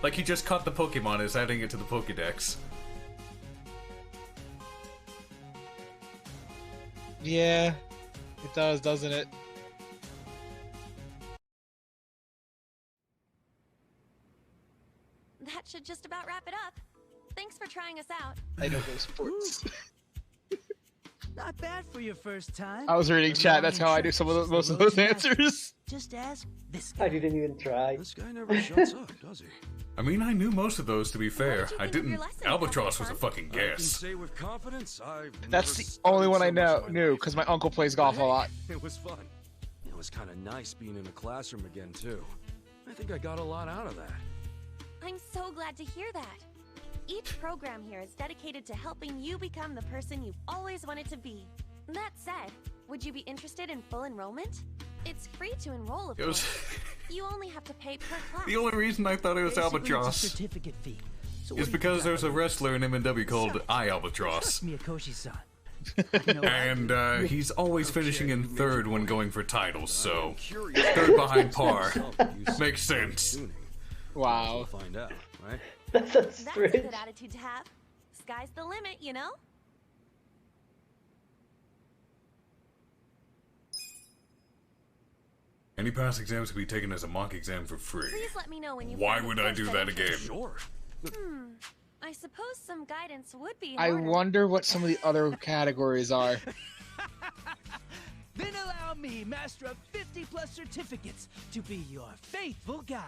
Like he just caught the Pokemon and is adding it to the Pokédex. Yeah, it does, doesn't it? That should just about wrap it up. Thanks for trying us out. I know those sports. Not bad for your first time. I was reading chat. That's how I do some of most of those answers. Just ask this guy. I didn't even try. This guy never shuts up, does he? I mean, I knew most of those, to be fair. I didn't. Albatross was a fucking I can guess. say with confidence, I've That's never the only one I studied so know much knew because my uncle plays golf a lot. It was fun. It was kind of nice being in the classroom again, too. I think I got a lot out of that. I'm so glad to hear that. Each program here is dedicated to helping you become the person you've always wanted to be. That said, would you be interested in full enrollment? It's free to enroll, of course. You only have to pay per class. The only reason I thought it was Basically, Albatross it's a certificate fee. So is because there's a wrestler in M&W called Albatross. Trust me, Akoshi-san. And he's always finishing in third when going for titles, so third behind par. Makes sense. Wow. Find out, right? That's That's a good attitude to have. Sky's the limit, you know? Any past exams can be taken as a mock exam for free. Please let me know when you Why find would the I do course that that again? Sure. I suppose some guidance would be in I order. wonder what some of the other categories are. Then allow me, master of 50+ certificates, to be your faithful guide.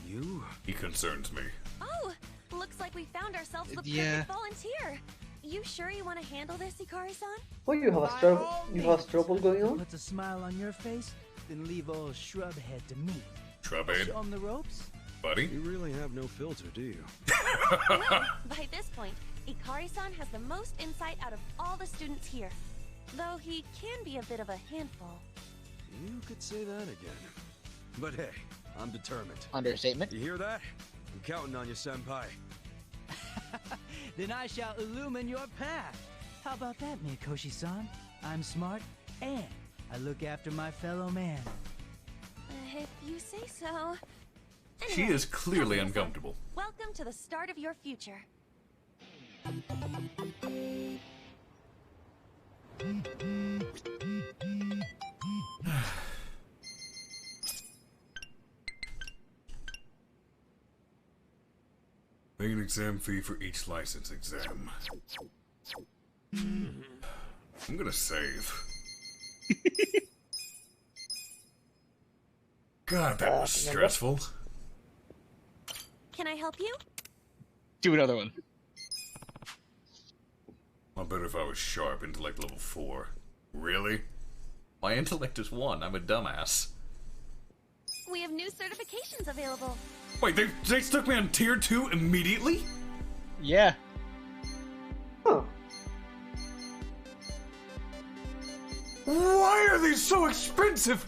You? He concerns me. Oh, looks like we found ourselves the perfect Yeah. volunteer. You sure you want to handle this, Ikari-san? Oh, you have a struggle. You have trouble going on. Puts a smile on your face, then leave old Shrubhead to me. Shrubhead? Show him the ropes. Buddy? You really have no filter, do you? Well, by this point, Ikari-san has the most insight out of all the students here. Though he can be a bit of a handful. You could say that again. But hey, I'm determined. Understatement. You hear that? I'm counting on you, senpai. Then I shall illumine your path. How about that, Mikoshi-san? I'm smart, and I look after my fellow man. If you say so. She Anyway, is clearly Kasuga-san, uncomfortable. Welcome to the start of your future. Make an exam fee for each license exam. I'm gonna save. God, that was stressful. Can I help you? Do another one. I'll bet if I was sharp, intellect level 4. Really? My intellect is 1. I'm a dumbass. We have new certifications available. Wait, they stuck me on tier 2 immediately? Yeah. Why are these so expensive?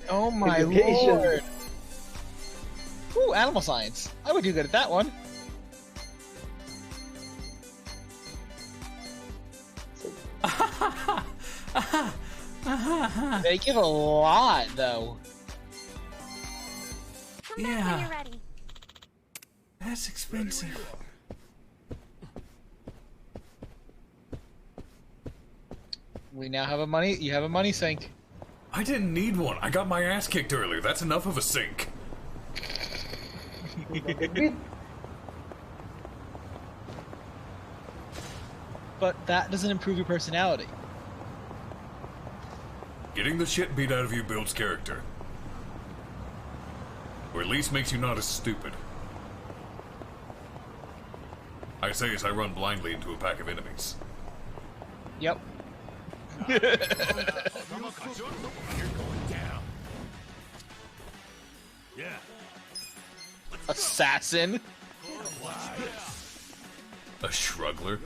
Oh my Education. lord. Ooh, animal science. I would do good at that one. They give a lot, though. Come back when you're ready. That's expensive. We now have a money. You have a money sink. I didn't need one. I got my ass kicked earlier. That's enough of a sink. But that doesn't improve your personality. Getting the shit beat out of you builds character. Or at least makes you not as stupid. I say as I run blindly into a pack of enemies. Yep. You're going down. Yeah. Assassin. A shrugler.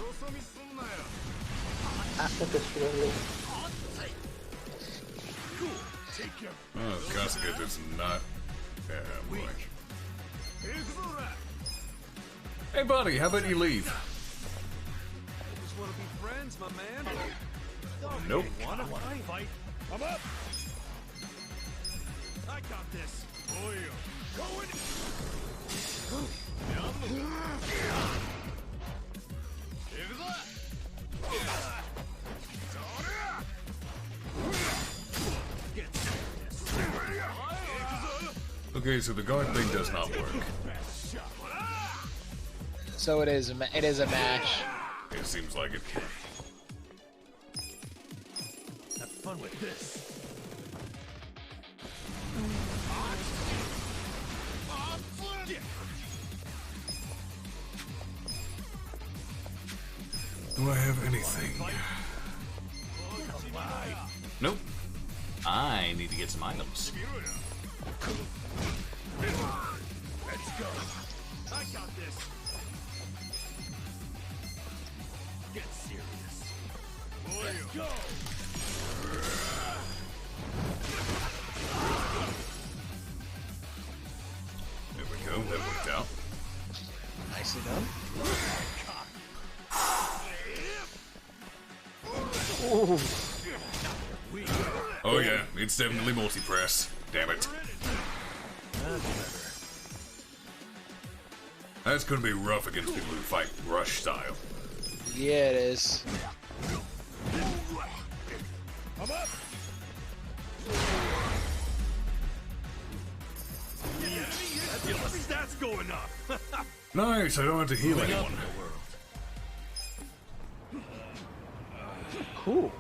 Oh, Kasuga does not. Yeah, boy. Hey, buddy, how about you leave? Just want to be friends, my man. Nope. Wanna fight? I'm up. I got this. Oh, yeah. Going. Okay, so the guard thing does not work. So it is a mash. It seems like it. Have fun with this. Do I have anything? Nope. I need to get some items. Let's go. I got this. Get serious. Let's go. There we go. That worked out. Nicely done. Ooh. Oh yeah, it's definitely multi-press. Damn it. That's gonna be rough against people who fight rush style. Yeah, it is. I'm up. I feel the stats going up. Nice, I don't have to heal anyone. Cool.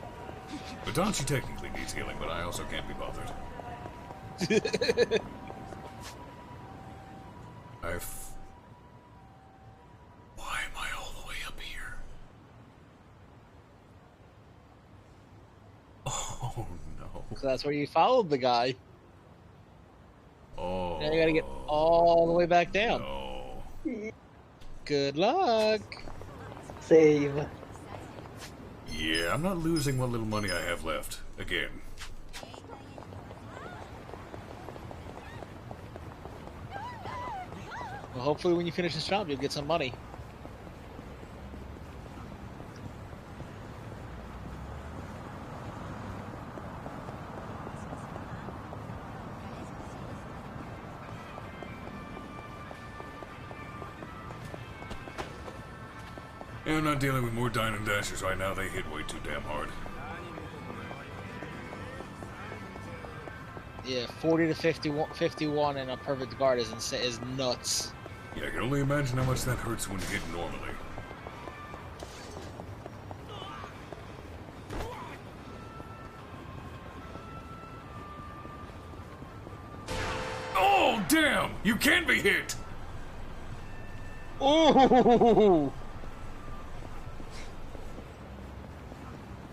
Adachi technically needs healing, but I also can't be bothered. Why am I all the way up here? Oh no. So that's where you followed the guy. Oh. Now you gotta get all the way back down. No. Good luck. Save. Yeah, I'm not losing what little money I have left. Again. Well, hopefully when you finish this job, you'll get some money. Yeah, I'm not dealing with more Dine and Dashers right now. They hit way too damn hard. Yeah, 40 to 51 and a perfect guard is nuts. Yeah, I can only imagine how much that hurts when hit normally. Oh, damn! You can be hit! Ooh!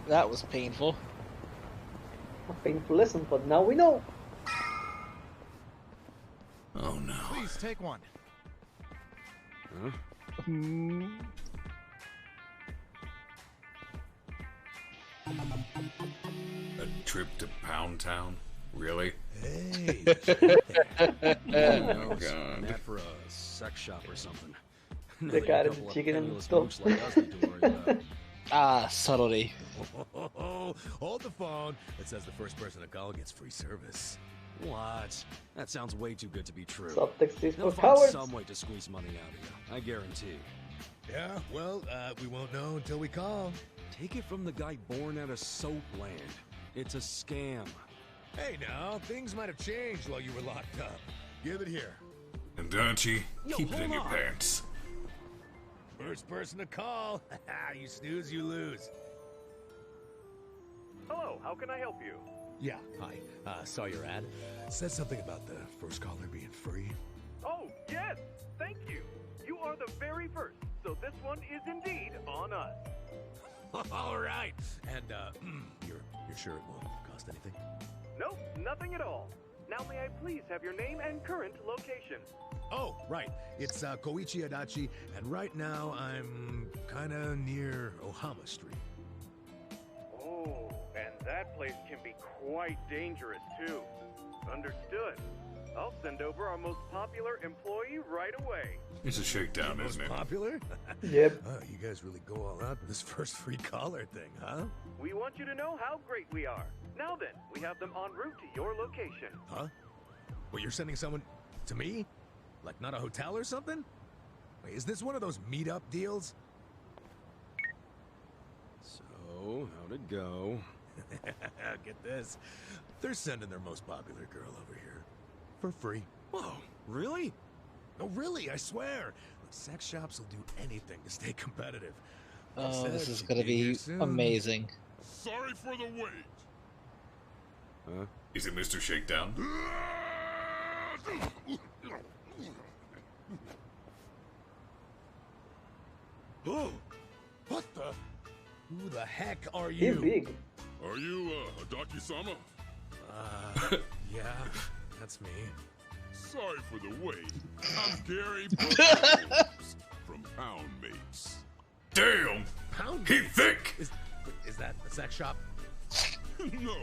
That was painful. A painful lesson, but now we know. Oh no. Please take one. Huh? A trip to Pound Town? Really? Hey. Oh god. That for a sex shop or something. The guy and the chicken and stuff. Like us need to worry about. Ah, subtlety. Hold the phone. It says the first person to call gets free service. What? That sounds way too good to be true. Subtext is They'll for find cowards. some way to squeeze money out of you. I guarantee. Yeah, well, we won't know until we call. Take it from the guy born out of Soapland. It's a scam. Hey now, things might have changed while you were locked up. Give it here. And Archie, keep it in your hold on. pants. First person to call. You snooze, you lose. Hello, how can I help you? Yeah, hi. Saw your ad. Said something about the first caller being free. Oh, yes! Thank you! You are the very first, so this one is indeed on us. All right. And, you're sure it won't cost anything? Nope, nothing at all. Now may I please have your name and current location? Oh, right. It's Koichi Adachi, and right now I'm kinda near Yokohama Street. Oh, and that place can be quite dangerous too. Understood. I'll send over our most popular employee right away. It's a shakedown, isn't it? Popular? Yep. Oh, you guys really go all out in this first free collar thing, huh? We want you to know how great we are. Now then, we have them en route to your location. Huh? Well, you're sending someone to me? Like not a hotel or something? Wait, is this one of those meet-up deals? So, how'd it go? Get this. They're sending their most popular girl over here. For free. Whoa, really? No, really, I swear. Look, sex shops will do anything to stay competitive. Oh, Said this is she'd gonna be here be soon. amazing. Sorry for the wait. Huh? Is it Mr. Shakedown? Oh, what the? Who the heck are you? He's big. Are you, Adaki-sama? Yeah, that's me. Sorry for the wait. I'm Gary Buckles from Pound Mates. Damn! Pound He thick! Is that the sex shop? No.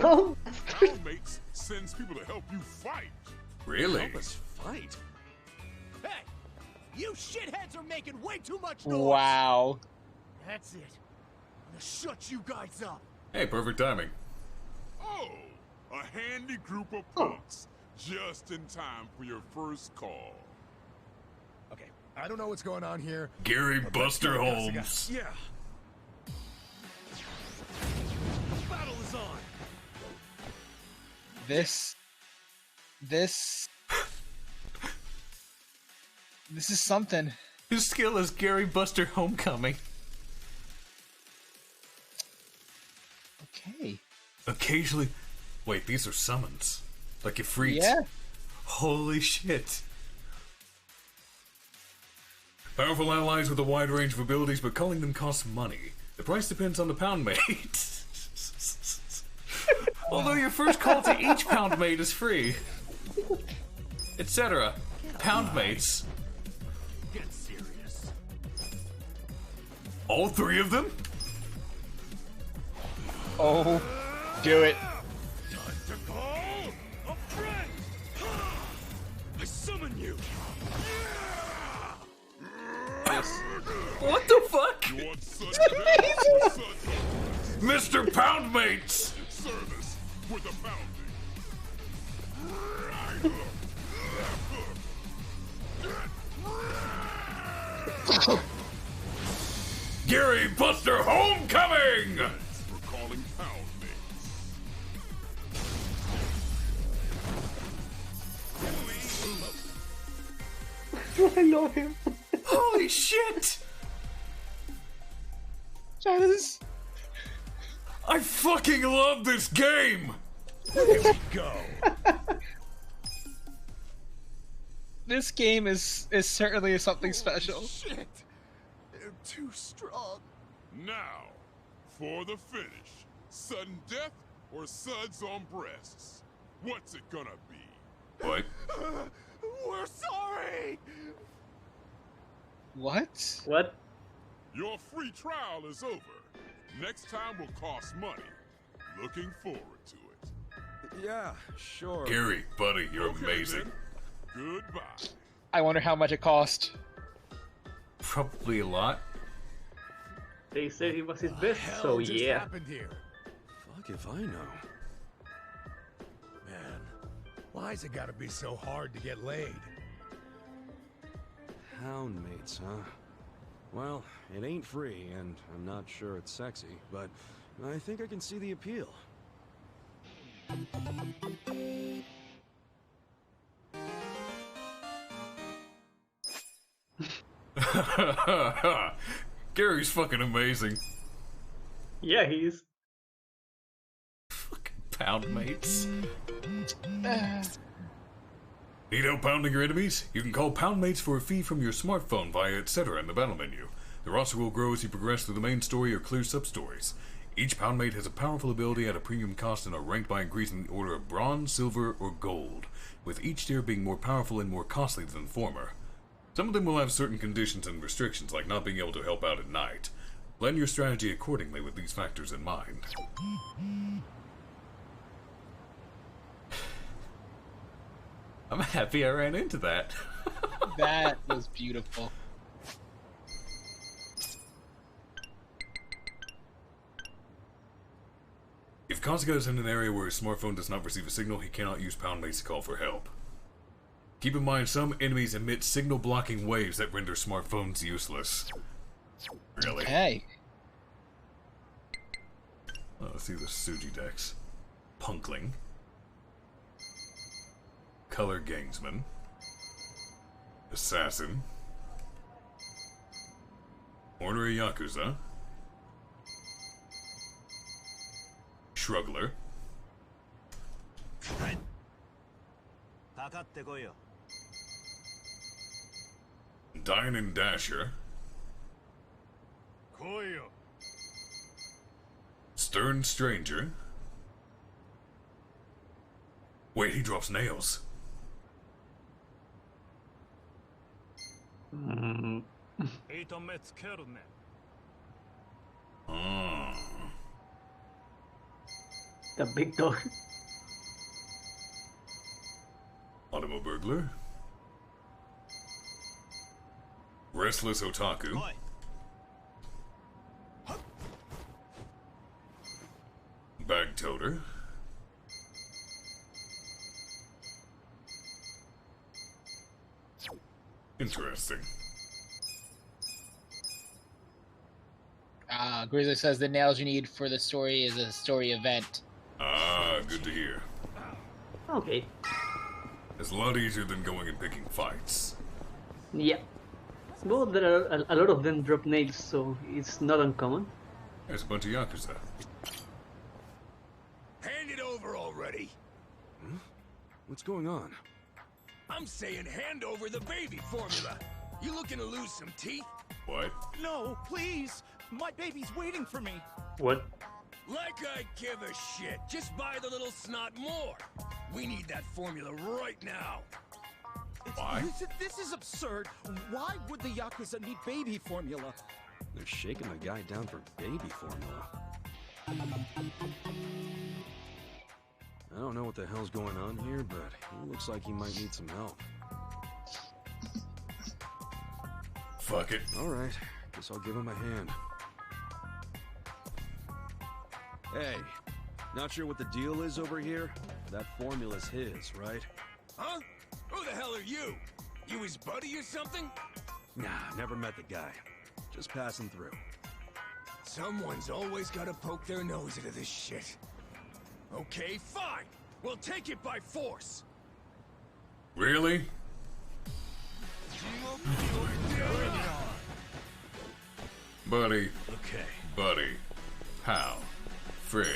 Oh. Pound Mates sends people to help you fight. Really? Help us fight? Hey! You shitheads are making way too much noise! Wow. That's it. I'm gonna shut you guys up. Hey, perfect timing. Oh, a handy group of punks. Just in time for your first call. Okay, I don't know what's going on here. Gary but Buster let's go, Holmes. Yeah. The battle is on. This is something. His skill is Gary Buster Homecoming. Okay. Occasionally... Wait, these are summons. Like Ifrit. Yeah. Holy shit. Powerful allies with a wide range of abilities, but calling them costs money. The price depends on the pound mate. Although your first call to each pound mate is free. Etc. Pound mates. Get serious. All three of them? Oh, do it. Time to call a friend. I summon you. What the fuck? You want such death or such Mr. Poundmates! service with a pounding? Gary Buster Homecoming! We're calling pound mates. I love him. Holy shit! Travis. I fucking love this game! Here we go. This game is certainly something special. Shit. They're too strong. Now, for the finish. Sudden death or suds on breasts? What's it gonna be? What? We're sorry. What? What? Your free trial is over. Next time will cost money. Looking forward to it. Yeah, sure. Gary, buddy, you're Okay, amazing. then. Goodbye. I wonder how much it cost. Probably a lot. They said he was his best, Hell so just yeah. happened here? Fuck if I know. Man, why's it gotta be so hard to get laid? Houndmates, huh? Well, it ain't free, and I'm not sure it's sexy, but I think I can see the appeal. Gary's fucking amazing. Yeah, he is. Pound mates. Need help pounding your enemies? You can call Poundmates for a fee from your smartphone via etc. in the battle menu. The roster will grow as you progress through the main story or clear sub-stories. Each Poundmate has a powerful ability at a premium cost and are ranked by increasing the order of bronze, silver, or gold, with each tier being more powerful and more costly than the former. Some of them will have certain conditions and restrictions, like not being able to help out at night. Plan your strategy accordingly with these factors in mind. I'm happy I ran into that. That was beautiful. If Kasuga is in an area where his smartphone does not receive a signal, he cannot use pound mace to call for help. Keep in mind, some enemies emit signal-blocking waves that render smartphones useless. Really? Hey. Oh, let's see the Suji decks. Punkling. Color Gangsman. Assassin. Ornery Yakuza. Shrugler. Dine and Dasher. Stern Stranger. Wait, he drops nails. Oh. The big dog. Animo Burglar. Restless Otaku. Bag Toter. Interesting. Grizzly says the nails you need for the story is a story event. Ah, good to hear. Okay. It's a lot easier than going and picking fights. Yeah. Well, there are a lot of them drop nails, so it's not uncommon. There's a bunch of Yakuza. Hand it over already. Huh? What's going on? I'm saying hand over the baby formula. You looking to lose some teeth? What? No, please! My baby's waiting for me! What? Like I give a shit. Just buy the little snot more. We need that formula right now. Why? This is absurd. Why would the Yakuza need baby formula? They're shaking the guy down for baby formula. I don't know what the hell's going on here, but he looks like he might need some help. Fuck it. Alright, guess I'll give him a hand. Hey, not sure what the deal is over here? That formula's his, right? Huh? Who the hell are you? You his buddy or something? Nah, never met the guy. Just passing through. Someone's always gotta poke their nose into this shit. Okay, fine. We'll take it by force. Really? Buddy. Okay. Buddy. Pal. Friend.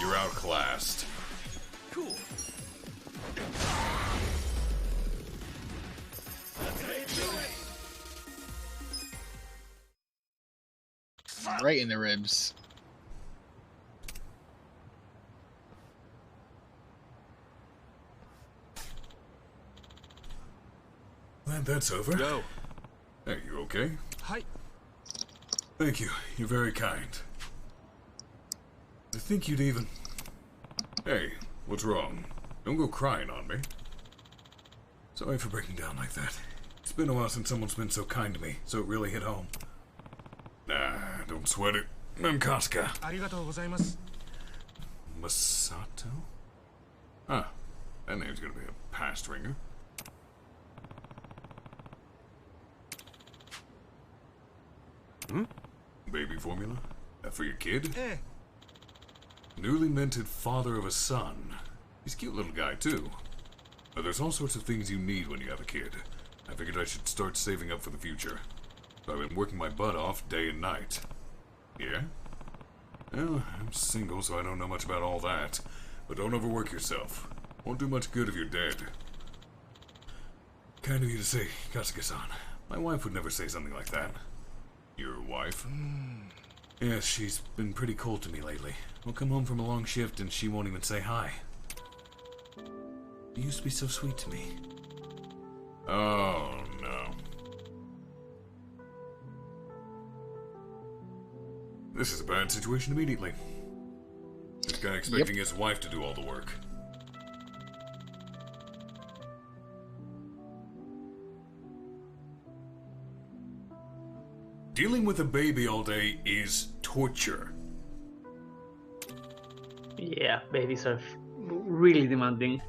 You're outclassed. Cool. Right in the ribs. Glad that's over. Go. Hey, you okay? Hi. Thank you. You're very kind. I think you'd even... Hey, what's wrong? Don't go crying on me. Sorry for breaking down like that. It's been a while since someone's been so kind to me, so it really hit home. Nah, don't sweat it. I'm Kasuga. Masato? Huh. That name's gonna be a past ringer. Hmm? Baby formula? That for your kid? Newly minted father of a son. He's a cute little guy, too. But there's all sorts of things you need when you have a kid. I figured I should start saving up for the future. So I've been working my butt off day and night. Yeah? Well, I'm single, so I don't know much about all that. But don't overwork yourself. Won't do much good if you're dead. Kind of you to say, Kasuga-san. My wife would never say something like that. Your wife? Yes, she's been pretty cold to me lately. We'll come home from a long shift and she won't even say hi. You used to be so sweet to me. Oh, no. This is a bad situation immediately. This guy expecting his wife to do all the work. Dealing with a baby all day is torture. Yeah, babies are really demanding.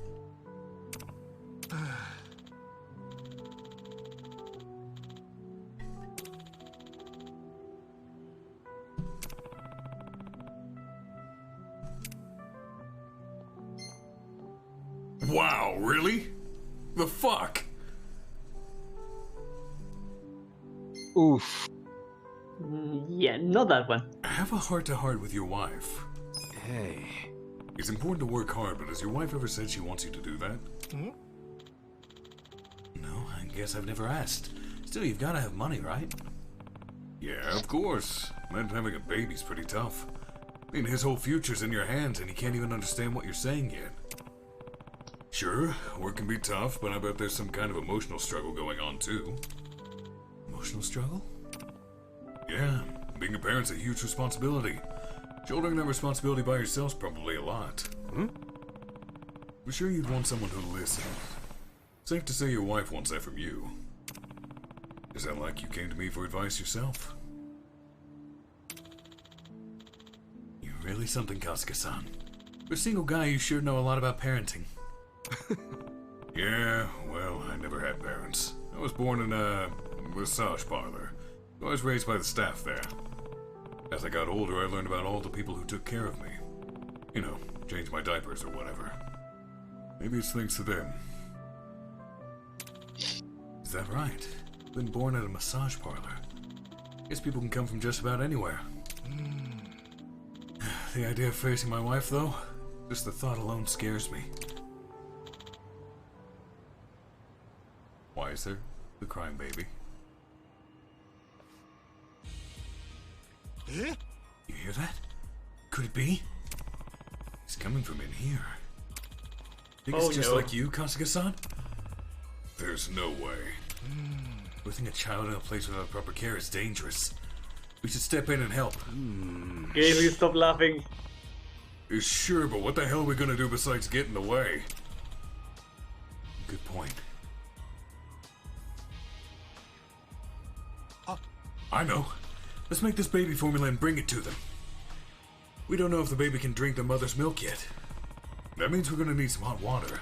Wow, really? The fuck? Oof. Yeah, not that one. Have a heart-to-heart with your wife. Hey. It's important to work hard, but has your wife ever said she wants you to do that? Hmm? No, I guess I've never asked. Still, you've got to have money, right? Yeah, of course. Man, having a baby's pretty tough. I mean, his whole future's in your hands, and he can't even understand what you're saying yet. Sure, work can be tough, but I bet there's some kind of emotional struggle going on, too. Emotional struggle? Yeah, being a parent's a huge responsibility. Shouldering that responsibility by yourself's probably a lot. Hmm? I'm sure you'd want someone who'll listen. Safe to say your wife wants that from you. Is that like you came to me for advice yourself? You're really something, Kasuga-san. For a single guy, you sure know a lot about parenting. Yeah, well, I never had parents. I was born in a massage parlor. I was raised by the staff there. As I got older, I learned about all the people who took care of me. You know, changed my diapers or whatever. Maybe it's thanks to them. Is that right? Been born at a massage parlor. Guess people can come from just about anywhere. The idea of facing my wife, though, just the thought alone scares me. Why is there the crying baby? Eh? You hear that? Could it be? It's coming from in here. Think it's just like you, Kasuga-san? There's no way. Putting a child in a place without proper care is dangerous. We should step in and help. Gaby, stop laughing. Sure, but what the hell are we gonna do besides get in the way? Good point. I know. Let's make this baby formula and bring it to them. We don't know if the baby can drink the mother's milk yet. That means we're gonna need some hot water.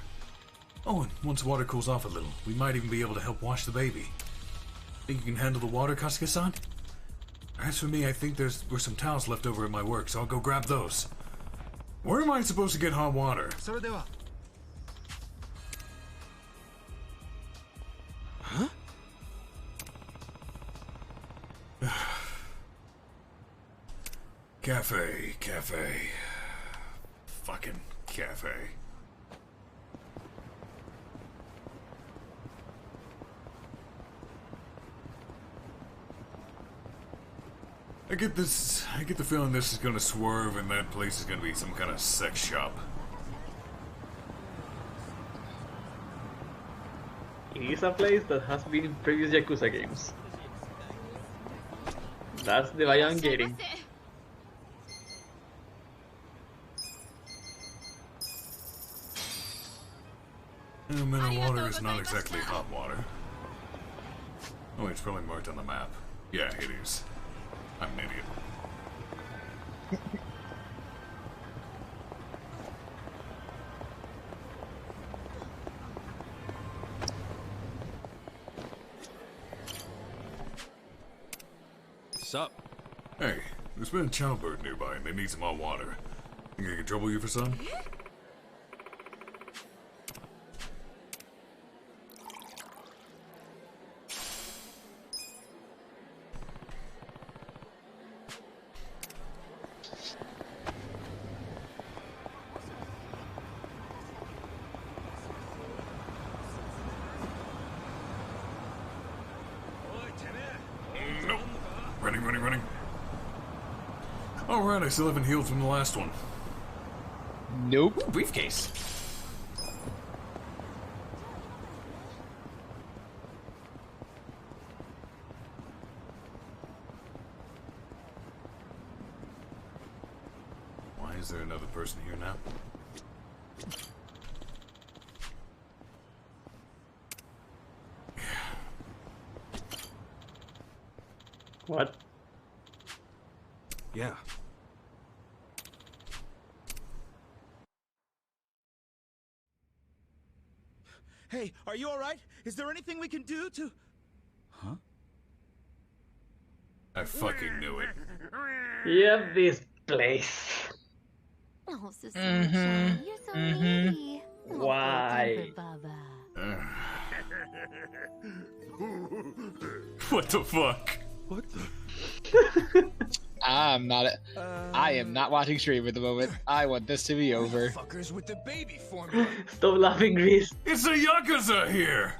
Oh, and once the water cools off a little, we might even be able to help wash the baby. Think you can handle the water, Kasuga-san? As for me, I think there were some towels left over at my work, so I'll go grab those. Where am I supposed to get hot water? Huh? Cafe. Fucking cafe. I get the feeling this is gonna swerve and that place is gonna be some kind of sex shop. It is a place that has been in previous Yakuza games. That's the vibe I'm getting. Mineral water is not exactly hot water. Oh, it's probably marked on the map. Yeah, it is. I'm an idiot. Sup? Hey, there's been a childbirth nearby and they need some hot water. Think I can trouble you for some? Nope. Running. Alright, I still haven't healed from the last one. Nope. Ooh, briefcase. Why is there another person here now? What? Yeah. Hey, are you alright? Is there anything we can do to... Huh? I fucking knew it. Yeah, this place. Oh, Susumu-chan, you're so needy. Why? What the fuck? What the? I am not watching stream at the moment. I want this to be over. Fuckers with the baby formula. Stop laughing, Chris. It's a Yakuza here!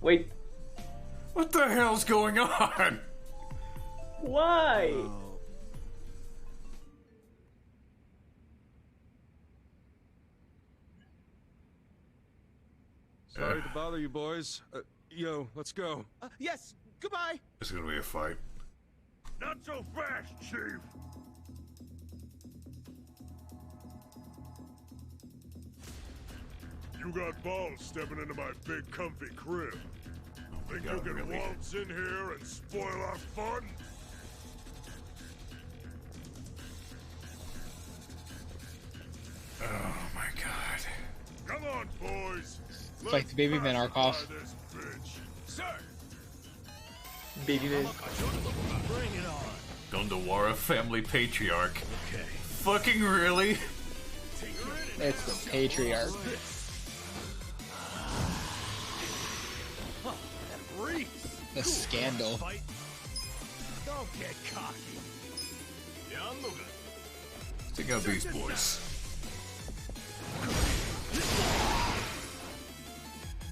Wait. What the hell's going on? Why? Sorry to bother you, boys. Yo, let's go. Yes, goodbye. It's gonna be a fight. Not so fast, Chief! You got balls stepping into my big comfy crib. Think you can waltz in here and spoil our fun? Oh my god. Come on, boys! It's like the baby man arc off. Sir! Baby man. Bring it on! Gondawara family patriarch. Okay. Fucking really? It's the patriarch. The scandal. Don't get cocky. Check out these boys.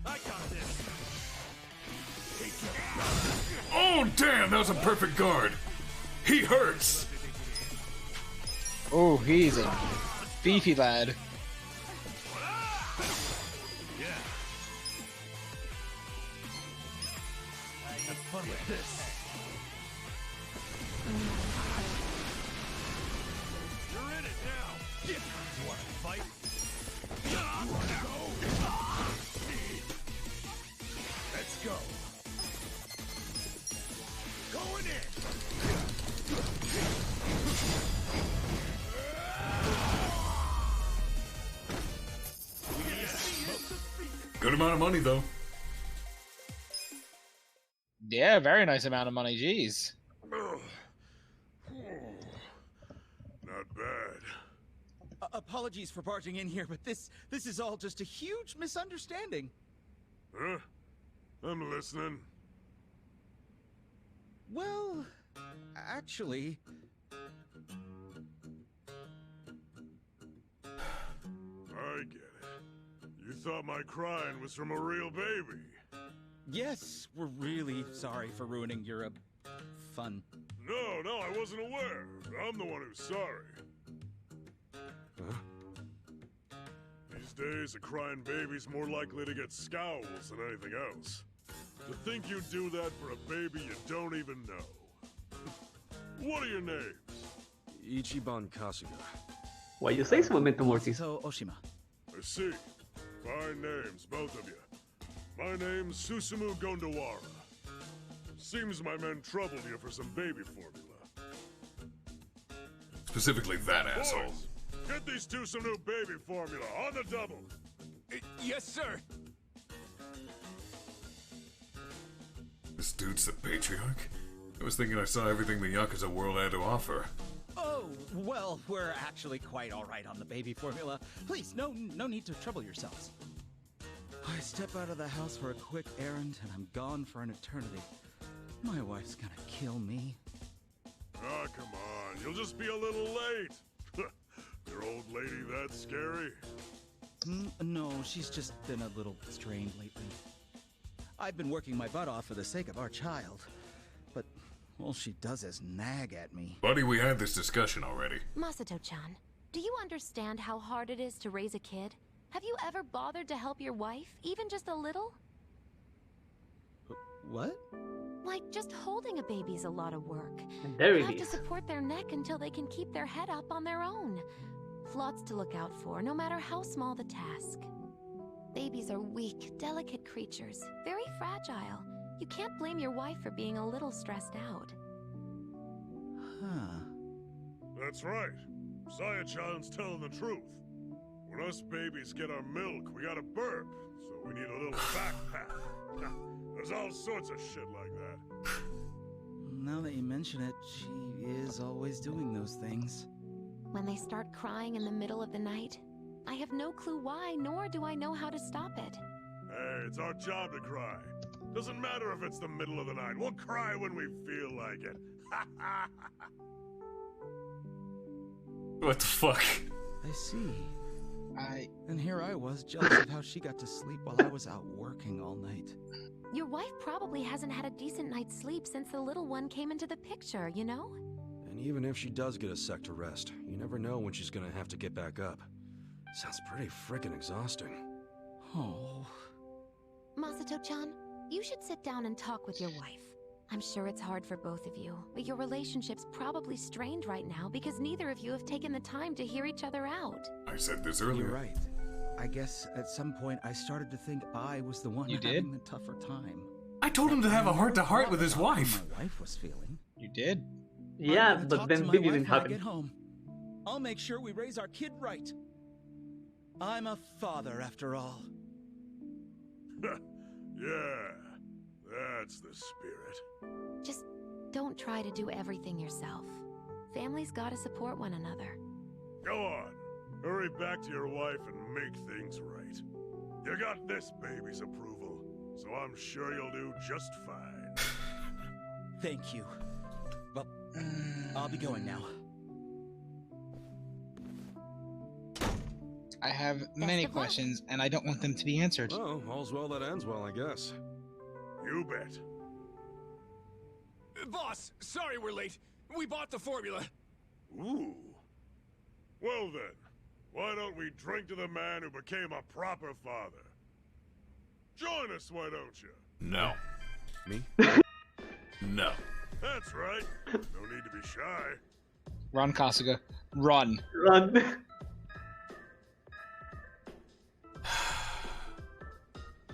I got this. Oh damn, that was a perfect guard. He hurts. Oh, he's a beefy lad. Have fun with this. You're in it now. You want to fight? Let's go. Going in. Good amount of money though. Yeah, very nice amount of money. Jeez. Not bad. Apologies for barging in here, but this is all just a huge misunderstanding. Huh? I'm listening. Well, actually... I get it. You thought my crying was from a real baby. Yes, we're really sorry for ruining your, fun. No, I wasn't aware. I'm the one who's sorry. Huh? These days, a crying baby's more likely to get scowls than anything else. To think you'd do that for a baby you don't even know. What are your names? Ichiban Kasuga. Why you say so, Memento Mori? So, Oshima. I see. Fine names, both of you. My name's Susumu Gondawara. Seems my men troubled you for some baby formula. Specifically that asshole. Boys, get these two some new baby formula on the double. Yes, sir. This dude's the patriarch? I was thinking I saw everything the Yakuza world had to offer. Oh, well, we're actually quite alright on the baby formula. Please, no need to trouble yourselves. I step out of the house for a quick errand, and I'm gone for an eternity. My wife's gonna kill me. Ah, come on. You'll just be a little late. Your old lady that scary? No, she's just been a little strained lately. I've been working my butt off for the sake of our child, but all she does is nag at me. Buddy, we had this discussion already. Masato-chan, do you understand how hard it is to raise a kid? Have you ever bothered to help your wife, even just a little? What? Like, just holding a baby's a lot of work. And there You it have to is. support their neck until they can keep their head up on their own. Lots to look out for, no matter how small the task. Babies are weak, delicate creatures, very fragile. You can't blame your wife for being a little stressed out. Huh. That's right. Saya-chan's telling the truth. When us babies get our milk, we gotta burp, so we need a little backpack. There's all sorts of shit like that. Now that you mention it, she is always doing those things. When they start crying in the middle of the night, I have no clue why, nor do I know how to stop it. Hey, it's our job to cry. Doesn't matter if it's the middle of the night. We'll cry when we feel like it. What the fuck? I see. And here I was, jealous of how she got to sleep while I was out working all night. Your wife probably hasn't had a decent night's sleep since the little one came into the picture, you know? And even if she does get a sec to rest, you never know when she's gonna have to get back up. Sounds pretty frickin' exhausting. Oh. Masato-chan, you should sit down and talk with your wife. I'm sure it's hard for both of you, but your relationship's probably strained right now because neither of you have taken the time to hear each other out. I said this earlier. You're right. I guess at some point I started to think I was the one having the tougher time. I told him to have a heart-to-heart with his wife. My wife was feeling. You did? Yeah, but then baby didn't happen. Get home. I'll make sure we raise our kid right. I'm a father, after all. Yeah, that's the spirit. Just don't try to do everything yourself. Families gotta support one another. Go on. Hurry back to your wife and make things right. You got this baby's approval, so I'm sure you'll do just fine. Thank you. Well, I'll be going now. I have many questions, and I don't want them to be answered. Oh, all's well that ends well, I guess. You bet. Boss, sorry we're late. We bought the formula. Ooh. Well then, why don't we drink to the man who became a proper father? Join us, why don't you? No. Me? No. That's right. No need to be shy. Run, Kasuga. Run. Run.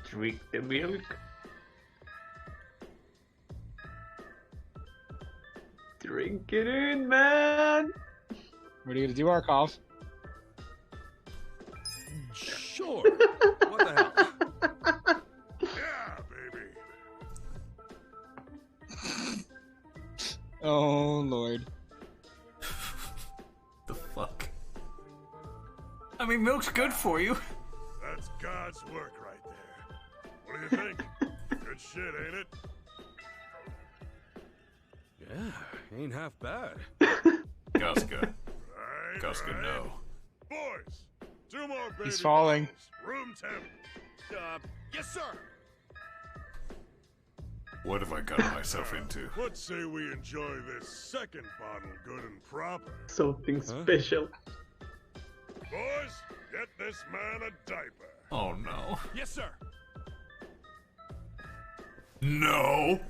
Drink the milk. Drink it in, man. What are you gonna do, Arkhov? Sure. What the hell? Yeah, baby. Oh, Lord. The fuck? I mean, milk's good for you. That's God's work right there. What do you think? Good shit, ain't it? Yeah, ain't half bad. Kasuga. Right, no. Boys, 2 more baby He's falling. bottles. Room temp. Yes, sir. What have I gotten myself into? Let's say we enjoy this second bottle good and proper. Something special. Boys, get this man a diaper. Oh no. Yes, sir. No!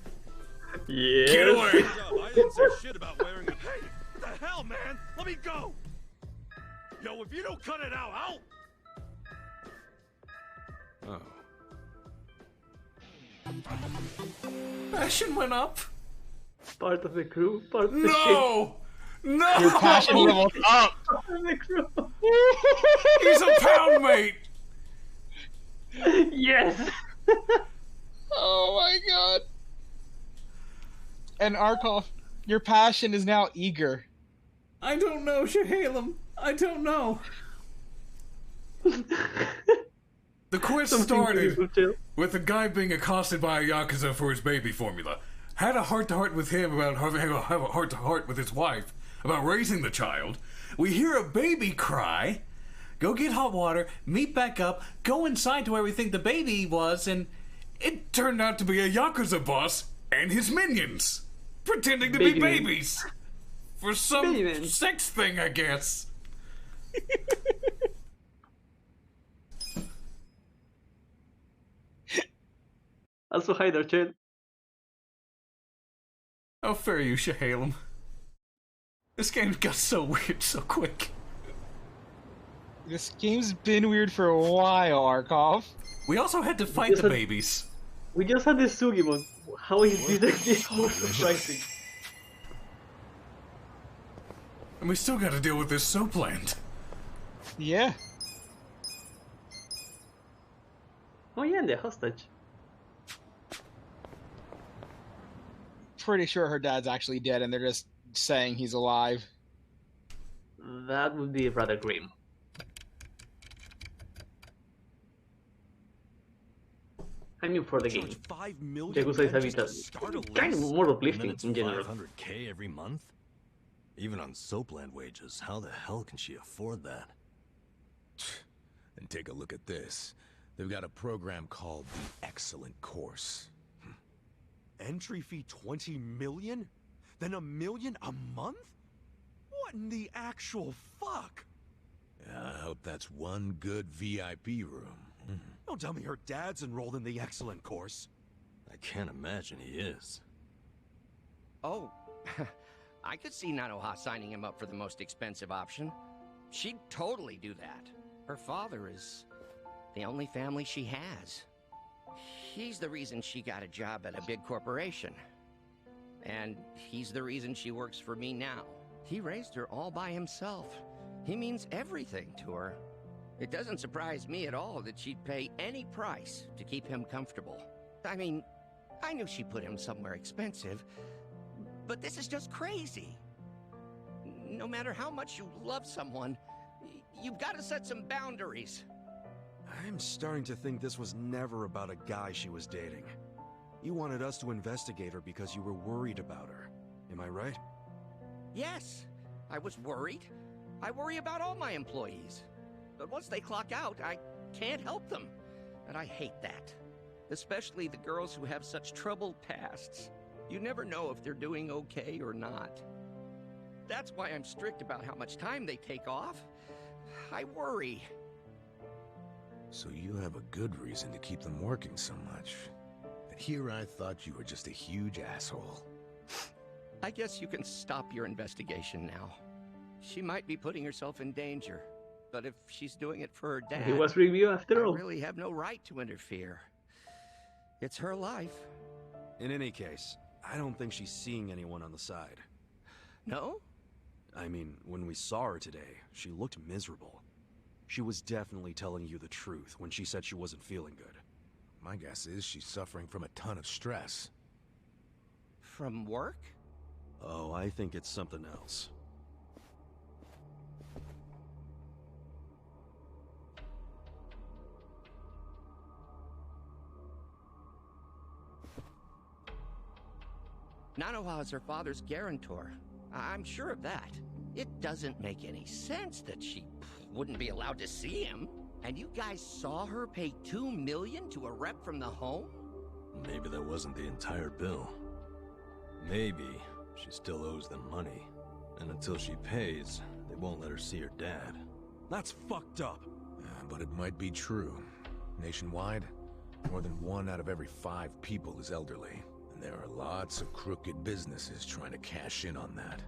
Yes. Get away! I didn't say shit about wearing it. Hey, what the hell, man? Let me go. Yo, if you don't cut it out, I'll... Oh. Passion went up. Part of the crew. Part of the No! No! Your passion leveled up. Part of the crew. He's a pound mate. Yes. Oh my god. And Arkhov, your passion is now eager. I don't know, Shahalem. I don't know. The quest started with a guy being accosted by a Yakuza for his baby formula. Had a heart-to-heart with him about having a heart-to-heart with his wife about raising the child. We hear a baby cry. Go get hot water, meet back up, go inside to where we think the baby was, and it turned out to be a Yakuza boss and his minions. Pretending to be babies. For some sex thing, I guess. Also, hi there, Chad. How fair you, Shahalem. This game got so weird so quick. This game's been weird for a while, Arkhov. We also had to fight the babies. We just had the Sugimon. How is this so surprising? And we still gotta deal with this soap land. Yeah. Oh yeah, and the hostage. Pretty sure her dad's actually dead and they're just saying he's alive. That would be rather grim. I mean, for the game, Yakuza is a bit kind of more uplifting in general. $500K every month? Even on Soapland wages, how the hell can she afford that? And take a look at this. They've got a program called the Excellent Course. Entry fee 20 million? Then $1 million a month? What in the actual fuck? Yeah, I hope that's one good VIP room. Don't tell me her dad's enrolled in the Excellent Course. I can't imagine he is. Oh, I could see Nanoha signing him up for the most expensive option. She'd totally do that. Her father is the only family she has. He's the reason she got a job at a big corporation. And he's the reason she works for me now. He raised her all by himself. He means everything to her. It doesn't surprise me at all that she'd pay any price to keep him comfortable. I mean, I knew she put him somewhere expensive, but this is just crazy. No matter how much you love someone, you've got to set some boundaries. I'm starting to think this was never about a guy she was dating. You wanted us to investigate her because you were worried about her. Am I right? Yes, I was worried. I worry about all my employees. But once they clock out, I can't help them. And I hate that. Especially the girls who have such troubled pasts. You never know if they're doing okay or not. That's why I'm strict about how much time they take off. I worry. So you have a good reason to keep them working so much. And here I thought you were just a huge asshole. I guess you can stop your investigation now. She might be putting herself in danger. But if she's doing it for her dad, It was review after all. I really have no right to interfere. It's her life. In any case, I don't think she's seeing anyone on the side. No? I mean, when we saw her today, she looked miserable. She was definitely telling you the truth when she said she wasn't feeling good. My guess is she's suffering from a ton of stress. From work? Oh, I think it's something else. Nanoha is her father's guarantor. I'm sure of that. It doesn't make any sense that she wouldn't be allowed to see him. And you guys saw her pay $2 million to a rep from the home? Maybe that wasn't the entire bill. Maybe she still owes them money. And until she pays, they won't let her see her dad. That's fucked up. But it might be true. Nationwide, more than 1 out of every 5 people is elderly. And there are lots of crooked businesses trying to cash in on that.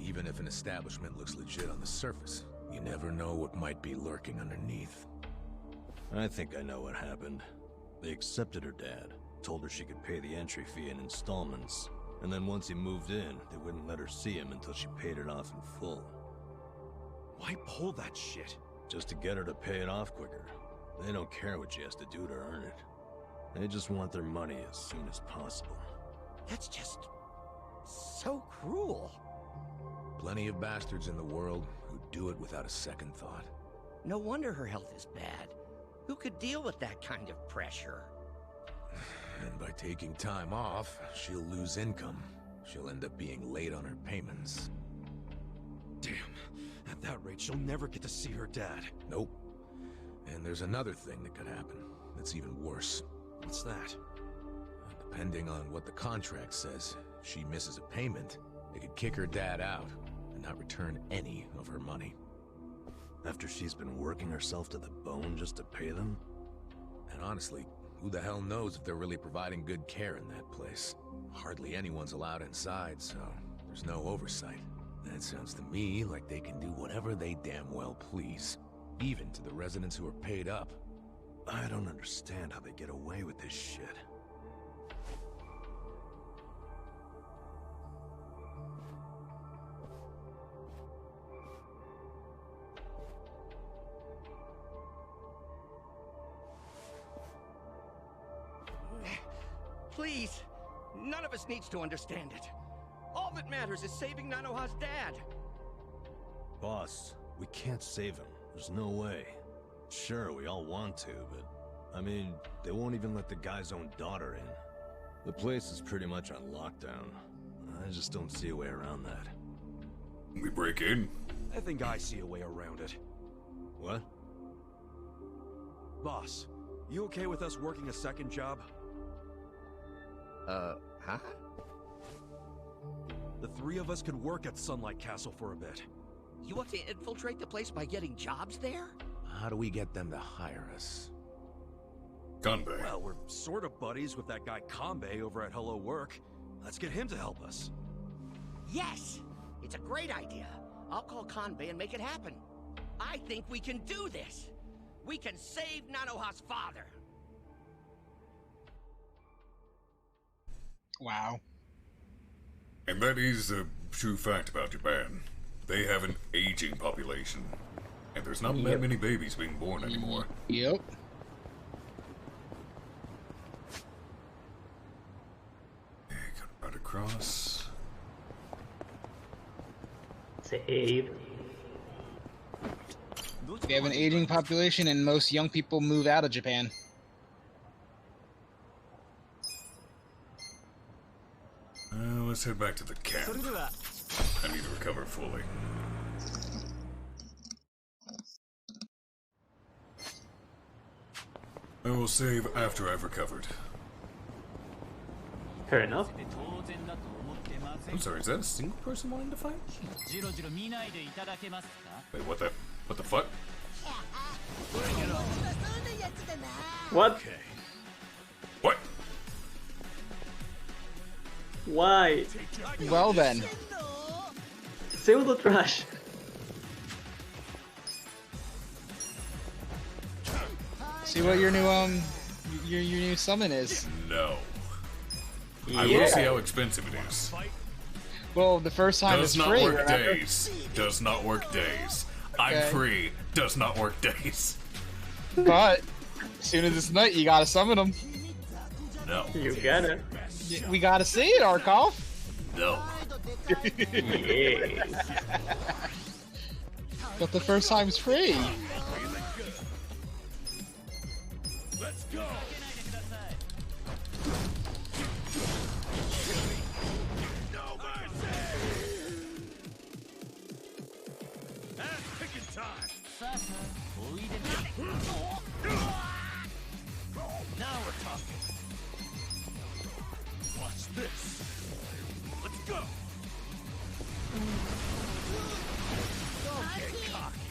Even if an establishment looks legit on the surface, you never know what might be lurking underneath. I think I know what happened. They accepted her dad, told her she could pay the entry fee in installments, and then once he moved in, they wouldn't let her see him until she paid it off in full. Why pull that shit? Just to get her to pay it off quicker. They don't care what she has to do to earn it. They just want their money as soon as possible. That's just so cruel. Plenty of bastards in the world who do it without a second thought. No wonder her health is bad. Who could deal with that kind of pressure? And by taking time off, she'll lose income. She'll end up being late on her payments. Damn. At that rate, she'll never get to see her dad. Nope. And there's another thing that could happen that's even worse. What's that? Depending on what the contract says, if she misses a payment, they could kick her dad out and not return any of her money. After she's been working herself to the bone just to pay them? And honestly, who the hell knows if they're really providing good care in that place? Hardly anyone's allowed inside, so there's no oversight. That sounds to me like they can do whatever they damn well please, even to the residents who are paid up. I don't understand how they get away with this shit. Please, none of us needs to understand it. All that matters is saving Nanoha's dad. Boss, we can't save him. There's no way. Sure, we all want to, but... I mean, they won't even let the guy's own daughter in. The place is pretty much on lockdown. I just don't see a way around that. We break in? I think I see a way around it. What? Boss, you okay with us working a second job? Huh? The three of us could work at Sunlight Castle for a bit. You want to infiltrate the place by getting jobs there? How do we get them to hire us? Kanbei. Well, we're sort of buddies with that guy Kanbei over at Hello Work. Let's get him to help us. Yes! It's a great idea. I'll call Kanbei and make it happen. I think we can do this. We can save Nanoha's father. Wow. And that is a true fact about Japan. They have an aging population. And there's not that many babies being born anymore. Yep. Right across. Save. They have an aging population and most young people move out of Japan. Let's head back to the camp. I need to recover fully. I will save after I've recovered. Fair enough. I'm sorry, is that a single person wanting to fight? Wait, what the fuck? What? Okay. What? Why? Well then. Pseudo trash. See what your new your new summon is. No. I will see how expensive it is. Well, the first time does it's not free. work Remember? days. Does not work days. I'm Okay. free. Does not work days. But as soon as it's night, you gotta summon them. No. You gotta. We gotta see it, Arkoff. No. Yeah. But the first time's free. Let's go. No mercy. Ass picking time. Now we're talking. Watch this. Let's go. Don't get cocky.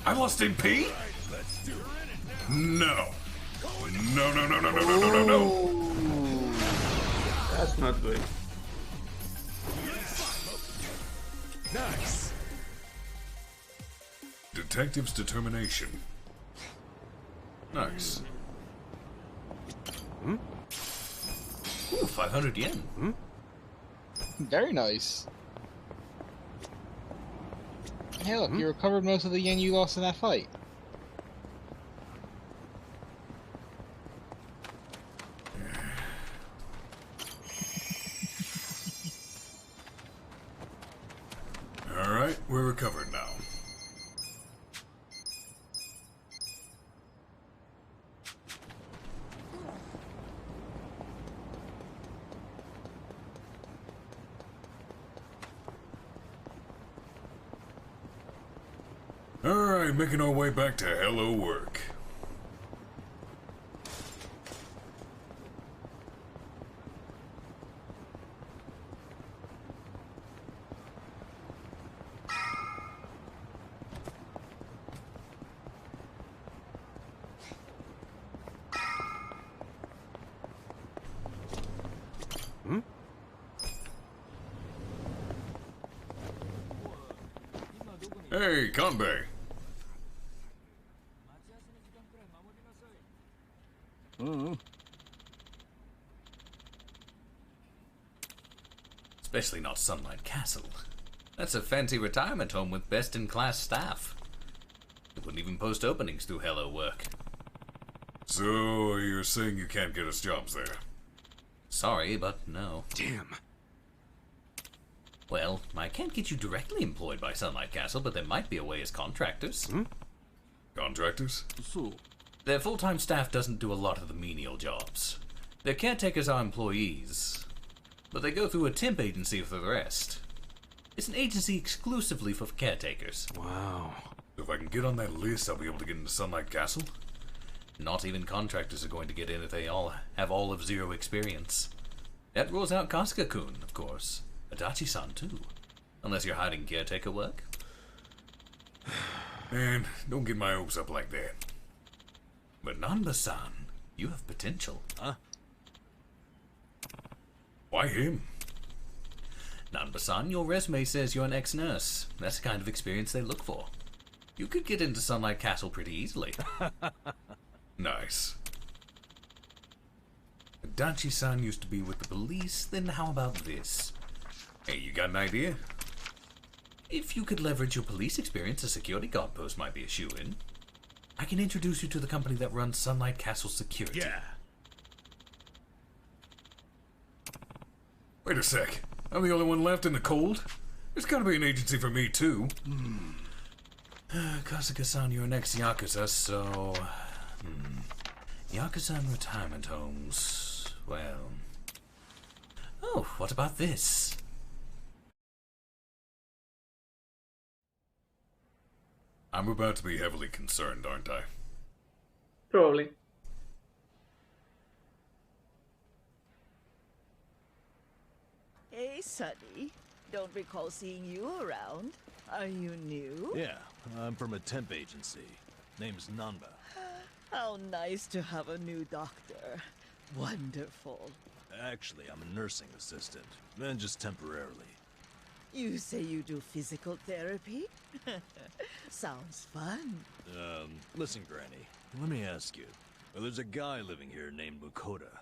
I lost MP? Let's do it. No. No, no, no, no, no, no, no, no, no. That's not good. Nice. Detective's determination. Nice. Hmm? Ooh, 500 yen. Hmm? Very nice. Hey, look, you recovered most of the yen you lost in that fight. Alright, we're recovered now. Alright, making our way back to Hello Work. Hey, Kanbei. Especially not Sunlight Castle. That's a fancy retirement home with best-in-class staff. They wouldn't even post openings through Hello Work. So, you're saying you can't get us jobs there? Sorry, but no. Damn. Well, I can't get you directly employed by Sunlight Castle, but there might be a way as contractors. Contractors? So, their full-time staff doesn't do a lot of the menial jobs. Their caretakers are employees, but they go through a temp agency for the rest. It's an agency exclusively for caretakers. Wow. So if I can get on that list, I'll be able to get into Sunlight Castle? Not even contractors are going to get in if they all have all of 0 experience. That rules out Kasuga-kun, of course. Adachi-san, too. Unless you're hiding caretaker work. Man, don't get my hopes up like that. But Nanba-san, you have potential. Huh? Why him? Nanba-san, your resume says you're an ex-nurse. That's the kind of experience they look for. You could get into Sunlight Castle pretty easily. Nice. Adachi-san used to be with the police, then how about this? Hey, you got an idea? If you could leverage your police experience, a security guard post might be a shoo-in. I can introduce you to the company that runs Sunlight Castle Security. Yeah. Wait a sec. I'm the only one left in the cold? There's gotta be an agency for me, too. Kasuga-san, you're an ex-Yakuza, so... Yakuza and retirement homes... Well... Oh, what about this? I'm about to be heavily concerned, aren't I? Probably. Hey, Sonny. Don't recall seeing you around. Are you new? Yeah, I'm from a temp agency. Name's Nanba. How nice to have a new doctor. Wonderful. Actually, I'm a nursing assistant, and just temporarily. You say you do physical therapy? Sounds fun. Listen, Granny, let me ask you. Well, there's a guy living here named Mukoda.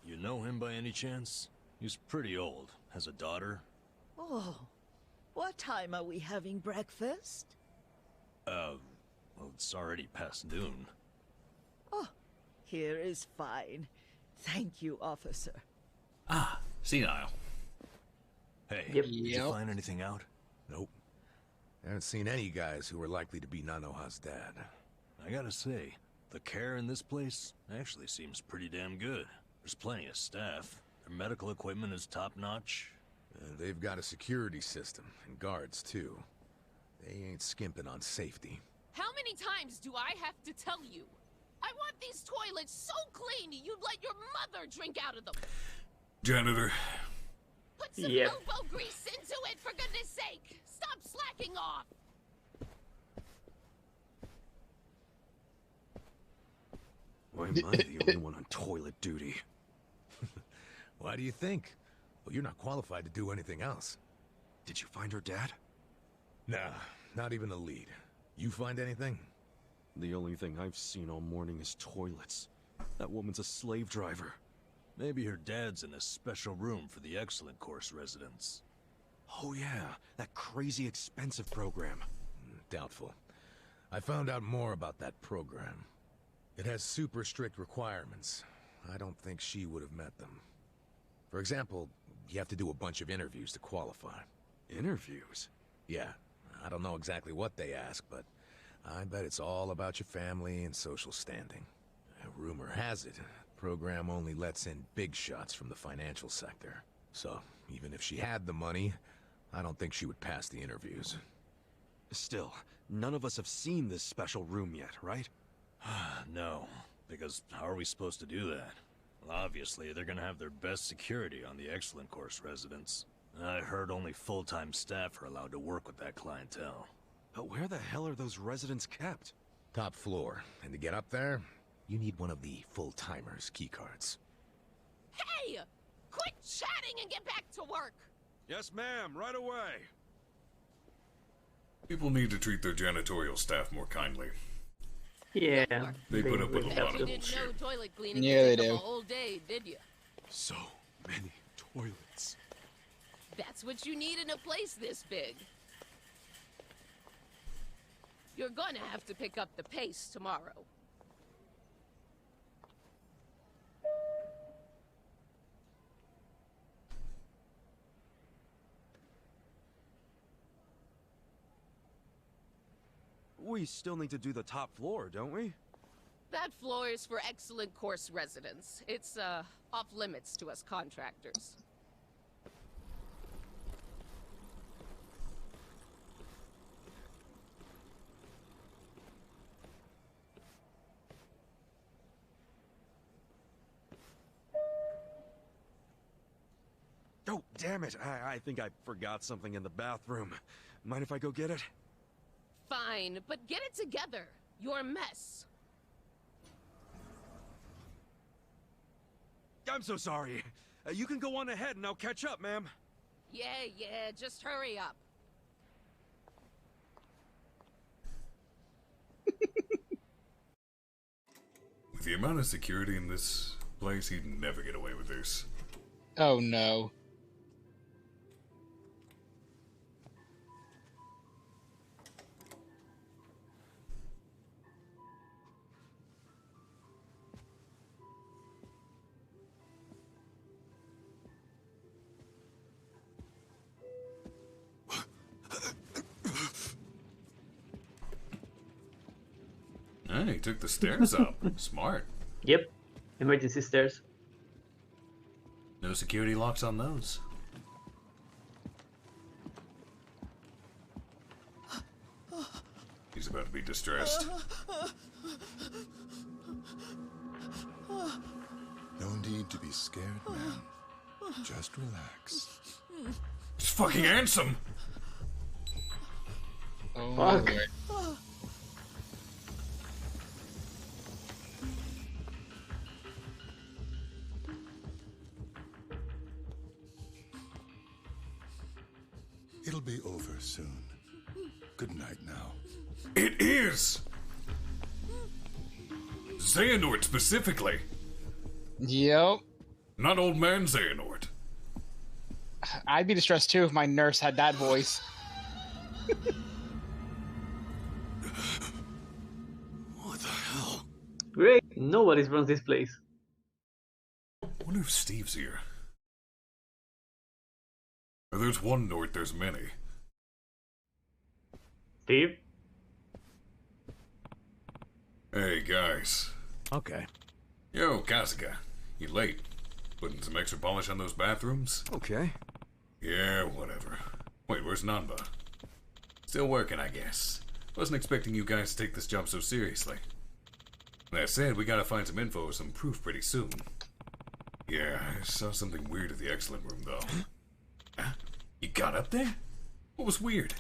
You know him by any chance? He's pretty old, has a daughter. Oh, what time are we having breakfast? Well, it's already past noon. Oh, here is fine. Thank you, officer. Ah, senile. Hey, Yep. did you find anything out? Nope. I haven't seen any guys who were likely to be Nanoha's dad. I gotta say, the care in this place actually seems pretty damn good. There's plenty of staff. Their medical equipment is top-notch. They've got a security system, and guards, too. They ain't skimping on safety. How many times do I have to tell you? I want these toilets so clean you'd let your mother drink out of them. Janitor. Put some elbow grease into it, for goodness sake! Stop slacking off! Why am I the only one on toilet duty? Why do you think? Well, you're not qualified to do anything else. Did you find her dad? Nah, not even a lead. You find anything? The only thing I've seen all morning is toilets. That woman's a slave driver. Maybe her dad's in a special room for the Excellent Course residents. Oh yeah, that crazy expensive program. Doubtful. I found out more about that program. It has super strict requirements. I don't think she would have met them. For example, you have to do a bunch of interviews to qualify. Interviews? Yeah, I don't know exactly what they ask, but I bet it's all about your family and social standing. Rumor has it, the program only lets in big shots from the financial sector. So, even if she had the money, I don't think she would pass the interviews. Still, none of us have seen this special room yet, right? No, because how are we supposed to do that? Well, obviously, they're gonna have their best security on the Excellent Course residents. I heard only full-time staff are allowed to work with that clientele. But where the hell are those residents kept? Top floor, and to get up there, you need one of the full-timers' keycards. Hey! Quit chatting and get back to work! Yes, ma'am, right away! People need to treat their janitorial staff more kindly. Yeah. They put up with a lot of You didn't bullshit. know toilet cleaning Yeah, would they take do. up a whole day, did you? So many toilets. That's what you need in a place this big. You're gonna have to pick up the pace tomorrow. We still need to do the top floor, don't we? That floor is for excellent course residents. It's, off limits to us contractors. Oh, damn it. I think I forgot something in the bathroom. Mind if I go get it? Fine, but get it together. You're a mess. I'm so sorry. You can go on ahead and I'll catch up, ma'am. Yeah, just hurry up. With the amount of security in this place, he'd never get away with this. Oh no. Hey, he took the stairs up. Smart. Yep. Emergency stairs. No security locks on those. He's about to be distressed. No need to be scared, man. Just relax. It's fucking handsome! Oh, fuck. Lord. It'll be over soon. Good night now. It is! Xehanort specifically. Yep. Not old man Xehanort. I'd be distressed too if my nurse had that voice. What the hell? Great. Nobody runs this place. I wonder if Steve's here. Where there's one Nort, there's many. Steve? Hey, guys. Okay. Yo, Kasuga. You late? Putting some extra polish on those bathrooms? Okay. Yeah, whatever. Wait, where's Nanba? Still working, I guess. Wasn't expecting you guys to take this job so seriously. That said, we gotta find some info or some proof pretty soon. Yeah, I saw something weird at the excellent room, though. Huh? You got up there? What was weird?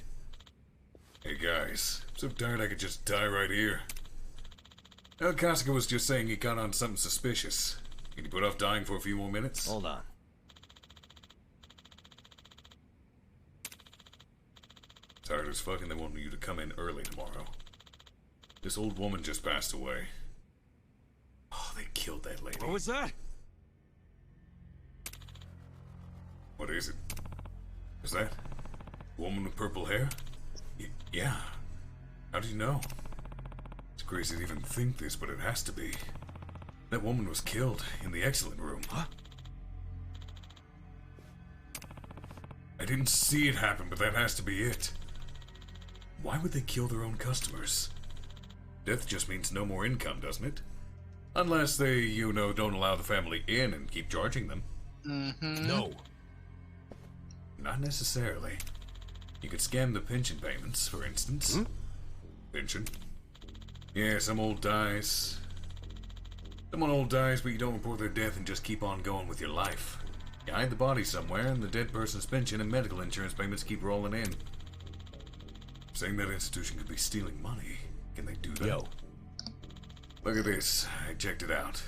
Hey guys, I'm so tired I could just die right here. El Kasuga was just saying he got on something suspicious. Can you put off dying for a few more minutes? Hold on. Tired as fuck and they want you to come in early tomorrow. This old woman just passed away. Oh, they killed that lady. What was that? What is it? Is that woman with purple hair? Yeah. How do you know? It's crazy to even think this, but it has to be. That woman was killed in the excellent room. Huh? I didn't see it happen, but that has to be it. Why would they kill their own customers? Death just means no more income, doesn't it? Unless they, you know, don't allow the family in and keep charging them. Mm-hmm. No. Not necessarily. You could scam the pension payments, for instance. Pension? Yeah, someone old dies, but you don't report their death and just keep on going with your life. You hide the body somewhere, and the dead person's pension and medical insurance payments keep rolling in. Saying that institution could be stealing money. Can they do that? Yo. Look at this. I checked it out.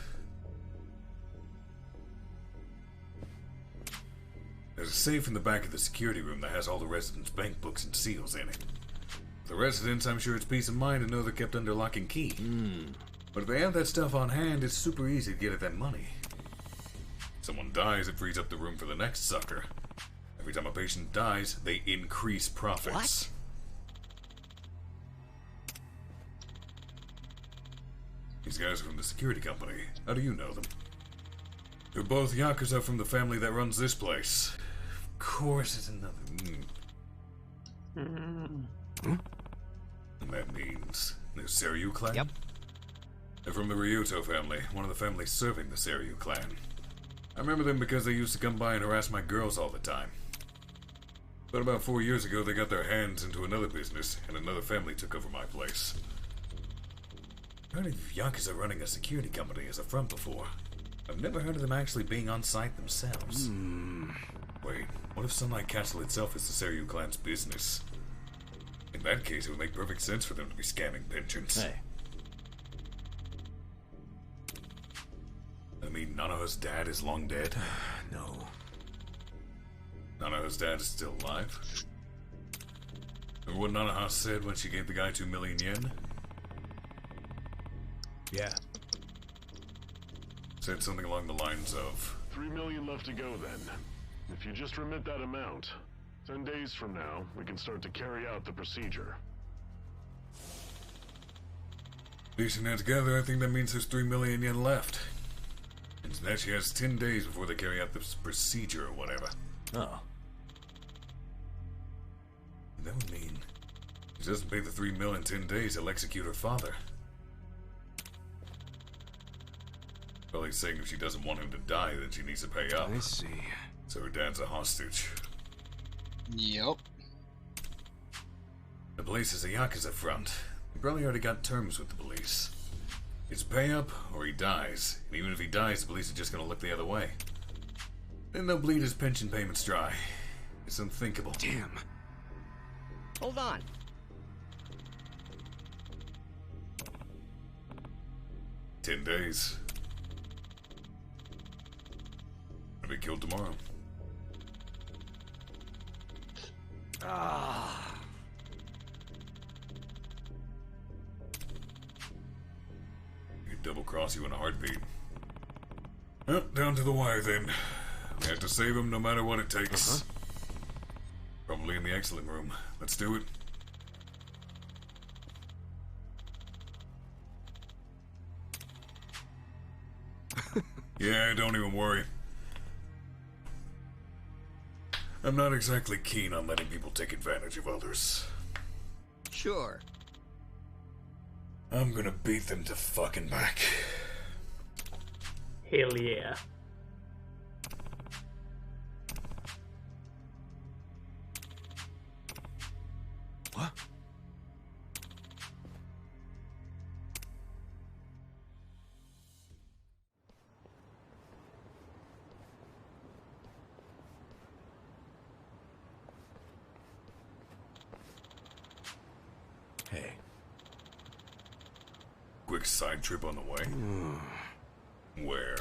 There's a safe in the back of the security room that has all the residents' bank books and seals in it. For the residents, I'm sure it's peace of mind to know they're kept under lock and key. But if they have that stuff on hand, it's super easy to get at that money. If someone dies, it frees up the room for the next sucker. Every time a patient dies, they increase profits. These guys are from the security company. How do you know them? They're both Yakuza from the family that runs this place. Of course, it's another. And that means the Seiryu clan? Yep. They're from the Ryuto family, one of the families serving the Seiryu clan. I remember them because they used to come by and harass my girls all the time. But about 4 years ago, they got their hands into another business, and another family took over my place. I've heard of Yakuza running a security company as a front before. I've never heard of them actually being on site themselves. Wait, what if Sunlight Castle itself is the Seiryu clan's business? In that case, it would make perfect sense for them to be scamming pensions. Hey. I mean, Nanoha's dad is long dead? No. Nanoha's dad is still alive? Remember what Nanoha said when she gave the guy 2 million yen? Yeah. Said something along the lines of... 3 million left to go then. If you just remit that amount, 10 days from now, we can start to carry out the procedure. Piecing that together, I think that means there's 3 million yen left. And that she has 10 days before they carry out this procedure or whatever. Oh. That would mean if she doesn't pay the 3 mil in 10 days, he'll execute her father. Well, he's saying if she doesn't want him to die, then she needs to pay up. I see. So her dad's a hostage. Yep. The police is a Yakuza front. He probably already got terms with the police. It's pay up or he dies. And even if he dies, the police are just gonna look the other way. Then they'll bleed his pension payments dry. It's unthinkable. Damn. Hold on. "10 days. I'll be killed tomorrow." He'd double cross you in a heartbeat. Well, down to the wire then. We have to save him no matter what it takes. Probably in the excellent room. Let's do it. Yeah, don't even worry. I'm not exactly keen on letting people take advantage of others. Sure. I'm gonna beat them to fucking back. Hell yeah. What? Hey. Quick side trip on the way? Where?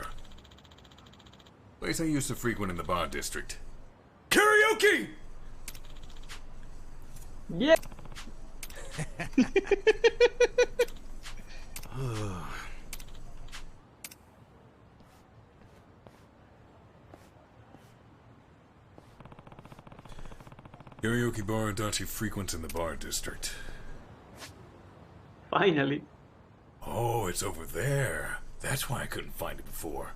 Place I used to frequent in the bar district. Karaoke! Yeah! Karaoke bar Adachi frequents in the bar district. Finally. Oh, it's over there. That's why I couldn't find it before.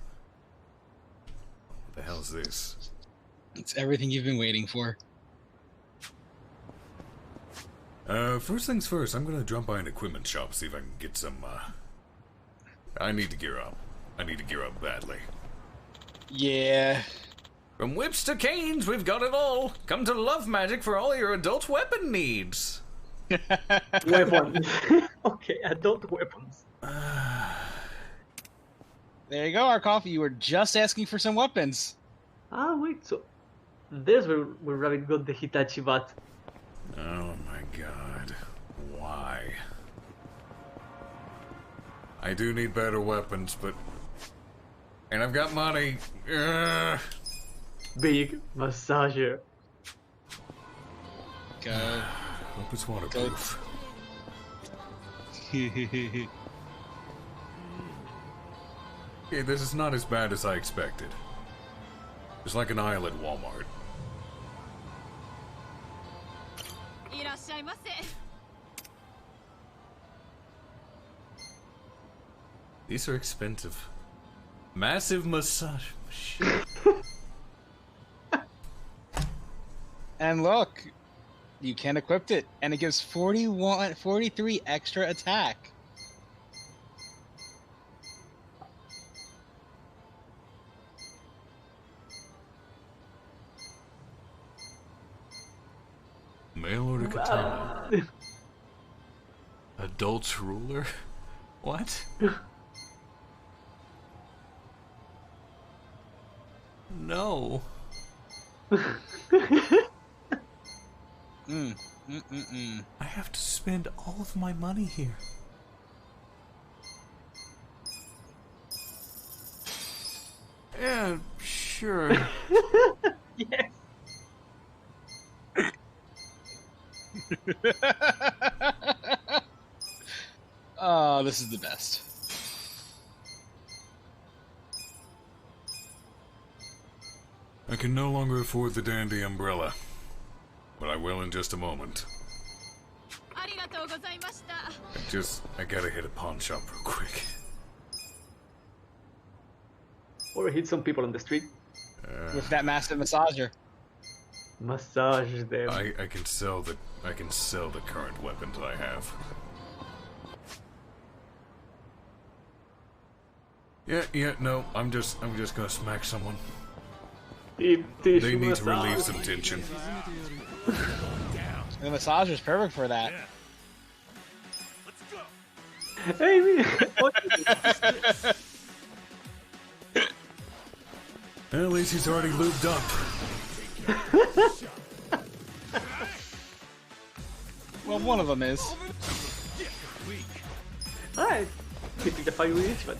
What the hell is this? It's everything you've been waiting for. First things first, I'm gonna drop by an equipment shop, see if I can get some, I need to gear up. I need to gear up badly. Yeah. From whips to canes, we've got it all. Come to Love Magic for all your adult weapon needs. Weapons. Okay, adult weapons. There you go, Arkoff. You were just asking for some weapons. Ah, wait, so there's where Rabbit got the Hitachi bat. Oh my god. Why? I do need better weapons, but... And I've got money. Big massager. Go. Hope it's waterproof. Okay, this is not as bad as I expected. It's like an aisle at Walmart. These are expensive. Massive massage machine. And look, you can equip it, and it gives 43 extra attack. Mail order katana. Adult's ruler? What? No. I have to spend all of my money here. Yeah, sure. Yes. Oh, this is the best. I can no longer afford the dandy umbrella, but I will in just a moment. I gotta hit a pawn shop real quick. Or hit some people on the street. With that massive massager. Massage them. I can sell the current weapons I have. Yeah, no, I'm just gonna smack someone. They need to relieve some tension. The massager is perfect for that. Hey, At least he's already lubed up. Well, one of them is. Alright, keeping the fight with each one.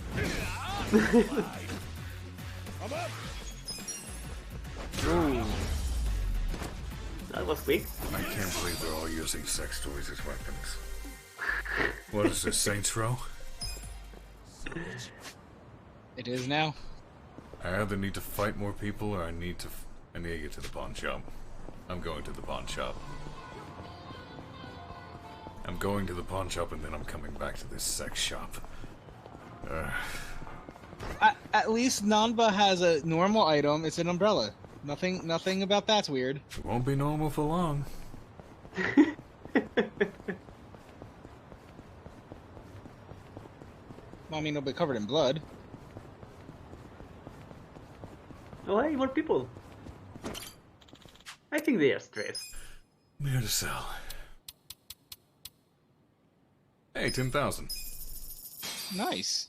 Ooh. That was quick. I can't believe they're all using sex toys as weapons. What is this, Saints Row? It is now. I either need to fight more people or I need to get to the pawn shop. I'm going to the pawn shop. I'm going to the pawn shop and then I'm coming back to this sex shop. At least Nanba has a normal item. It's an umbrella. Nothing about that's weird. It won't be normal for long. I mean, it'll be covered in blood. Oh, hey, more people. I think they are stressed. I'm here to sell. Hey, 10,000. Nice.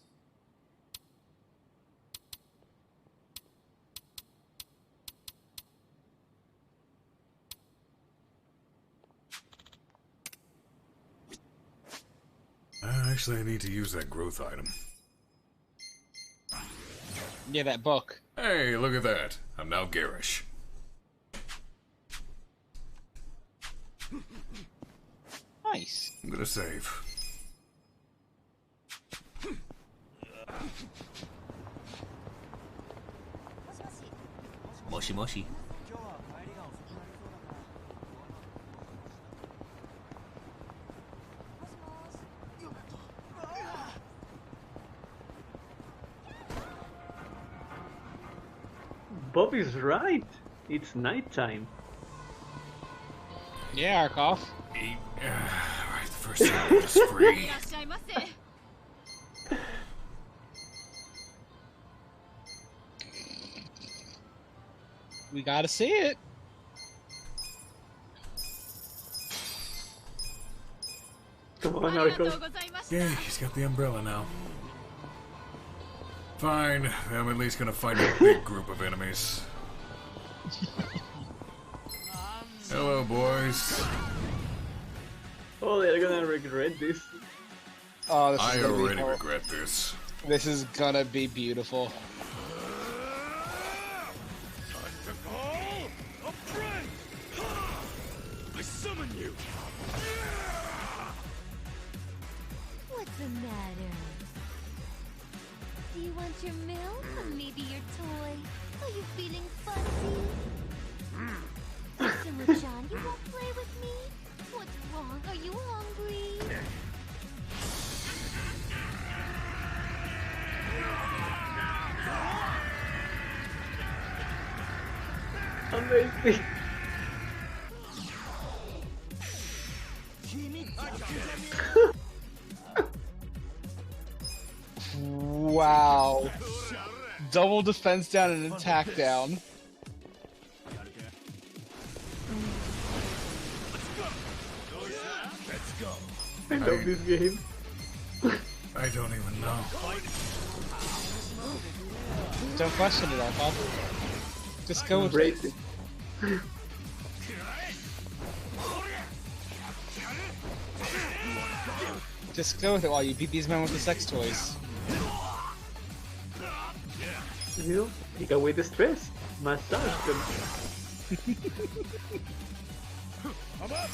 Actually, I need to use that growth item. Yeah, that book. Hey, look at that. I'm now garish. Nice. I'm gonna save. Moshi moshi. Bob is right. It's nighttime. Yeah, Arkoff. Right, the first time is free. We gotta see it. Come on, Arko. Yay, he's got the umbrella now. Fine, I'm at least gonna fight a big group of enemies. Hello, boys. Oh, they're gonna regret this. Oh, this is I gonna already be regret this. This is gonna be beautiful. I summon you. What's the matter? Do you want your milk or maybe your toy? Are you feeling fuzzy? Summer-chan, you won't play with me? What's wrong? Are you hungry? Amazing. Wow. Double defense down and attack down. I love this game. I don't even know. Don't question it, Alpha. Just go with Embrace it. Just go with it while you beat these men with the sex toys. You know, take away the stress. Massage them. I'm up.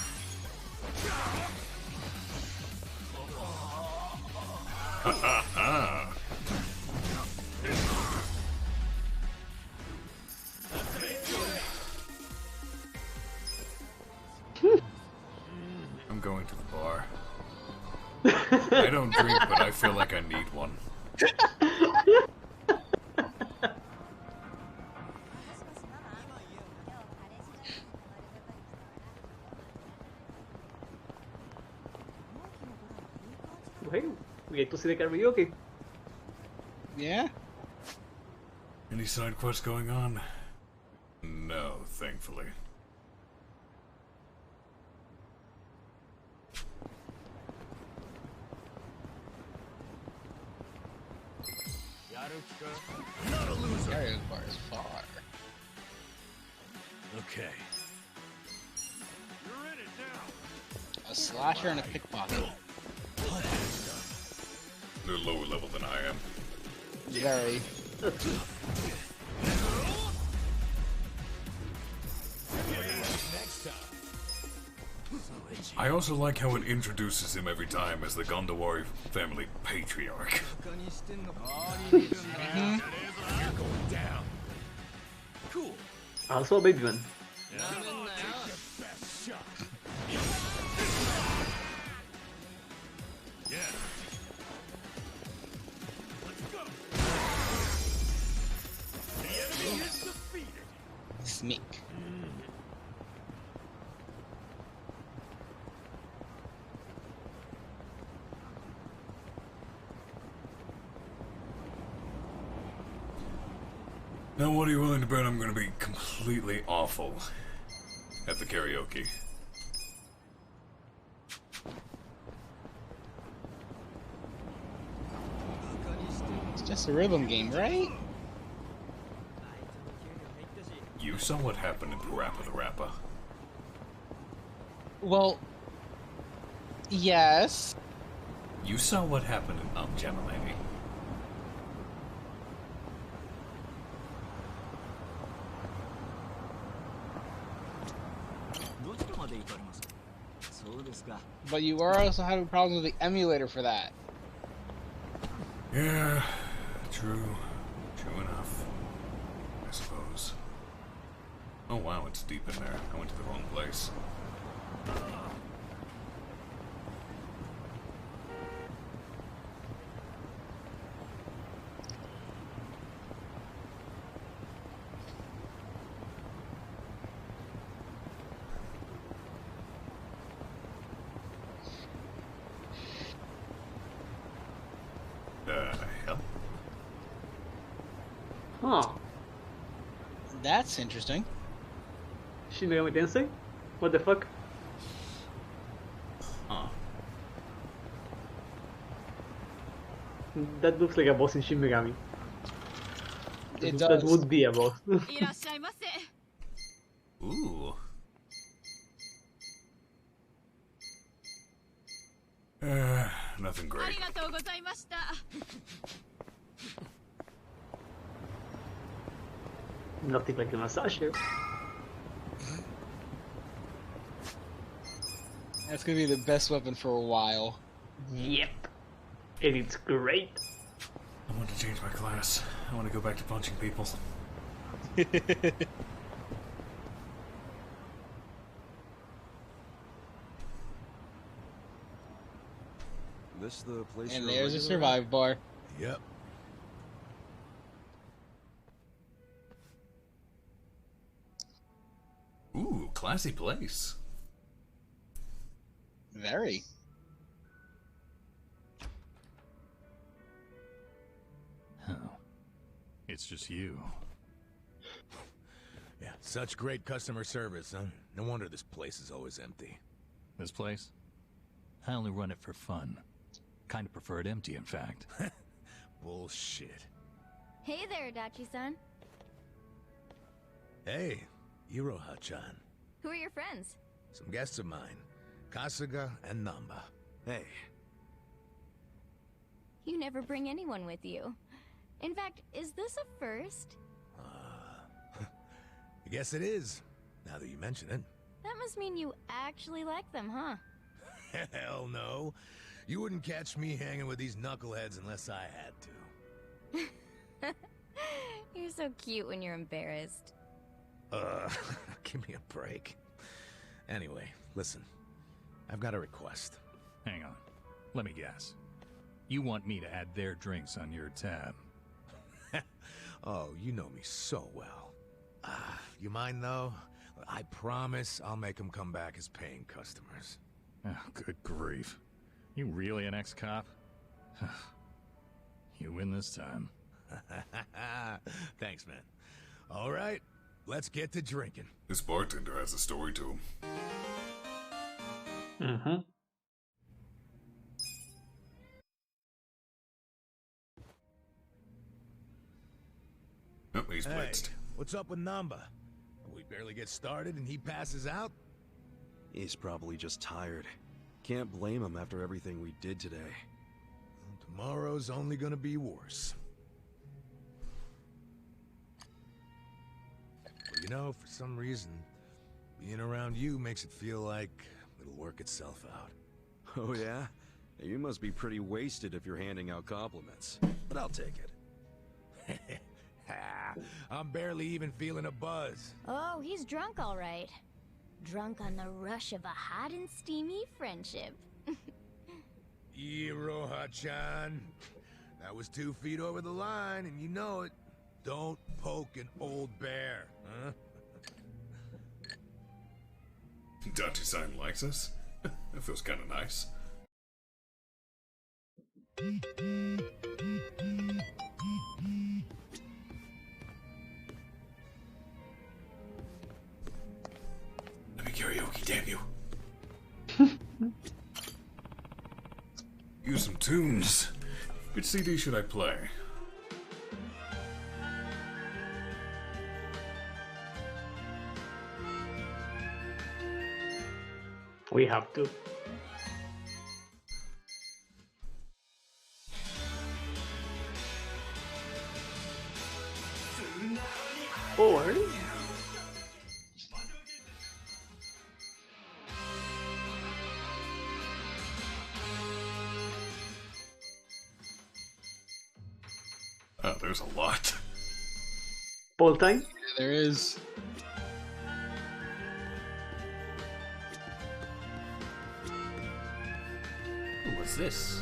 I'm going to the bar. I don't drink, but I feel like I need one. Hey, we get to see the karaoke. Yeah? Any side quests going on? No, thankfully. Not a loser. Karaoke bar is far. Okay. You're in it now. A slasher and a pickpocket. They're lower level than I am. Very. Next time. I also like how it introduces him every time as the Gondawari family patriarch. You're going down. Cool. Also a baby man. Take your best shot. Yeah. Let's go. The enemy is defeated. Sneak. Now, what are you willing to bet I'm going to be completely awful at the karaoke? It's just a rhythm game, right? You saw what happened in Parappa the Rappa. Well, yes. You saw what happened in Gemma, maybe. But you are also having problems with the emulator for that. Yeah, true. True enough. I suppose. Oh wow, it's deep in there. I went to the wrong place. Hell? Huh. That's interesting. Shin Megami Tensei? What the fuck? Huh. That looks like a boss in Shin Megami. It That does. would be a boss. Ooh. Nothing great. Nothing like a massage here. That's gonna be the best weapon for a while. Yep. And it's great. I want to change my class. I want to go back to punching people. This the place. And you're there's a regular at? survive bar. Yep. classy place. Very. Oh. It's just you. Yeah, such great customer service, huh? No wonder this place is always empty. This place? I only run it for fun. Kind of prefer it empty, in fact. Bullshit. Hey there, Dachi-san. Hey, Iroha-chan. Who are your friends? Some guests of mine. Kasuga and Namba. Hey. You never bring anyone with you. In fact, is this a first? I guess it is, now that you mention it. That must mean you actually like them, huh? Hell no. You wouldn't catch me hanging with these knuckleheads unless I had to. You're so cute when you're embarrassed. Give me a break. Anyway, listen. I've got a request. Hang on. Let me guess. You want me to add their drinks on your tab? Oh, you know me so well. You mind, though? I promise I'll make them come back as paying customers. Oh, good grief. You really an ex-cop? You win this time. Thanks, man. All right, let's get to drinking. This bartender has a story to him. Mm-hmm. Oh, he's blitzed. Hey, what's up with Namba? We barely get started and he passes out? He's probably just tired. Can't blame him after everything we did today. Tomorrow's only gonna be worse. Well, you know, for some reason, being around you makes it feel like it'll work itself out. Oh yeah? You must be pretty wasted if you're handing out compliments. But I'll take it. I'm barely even feeling a buzz. Oh, he's drunk all right. Drunk on the rush of a hot and steamy friendship. Iroha-chan. That was 2 feet over the line, and you know it. Don't poke an old bear, huh? Dachi-san likes us? That feels kind of nice. Let me karaoke, damn you. Use some tunes. Which CD should I play? We have to. Or Oh, there's a lot. Paul time? Yeah, there is. Ooh, what's this?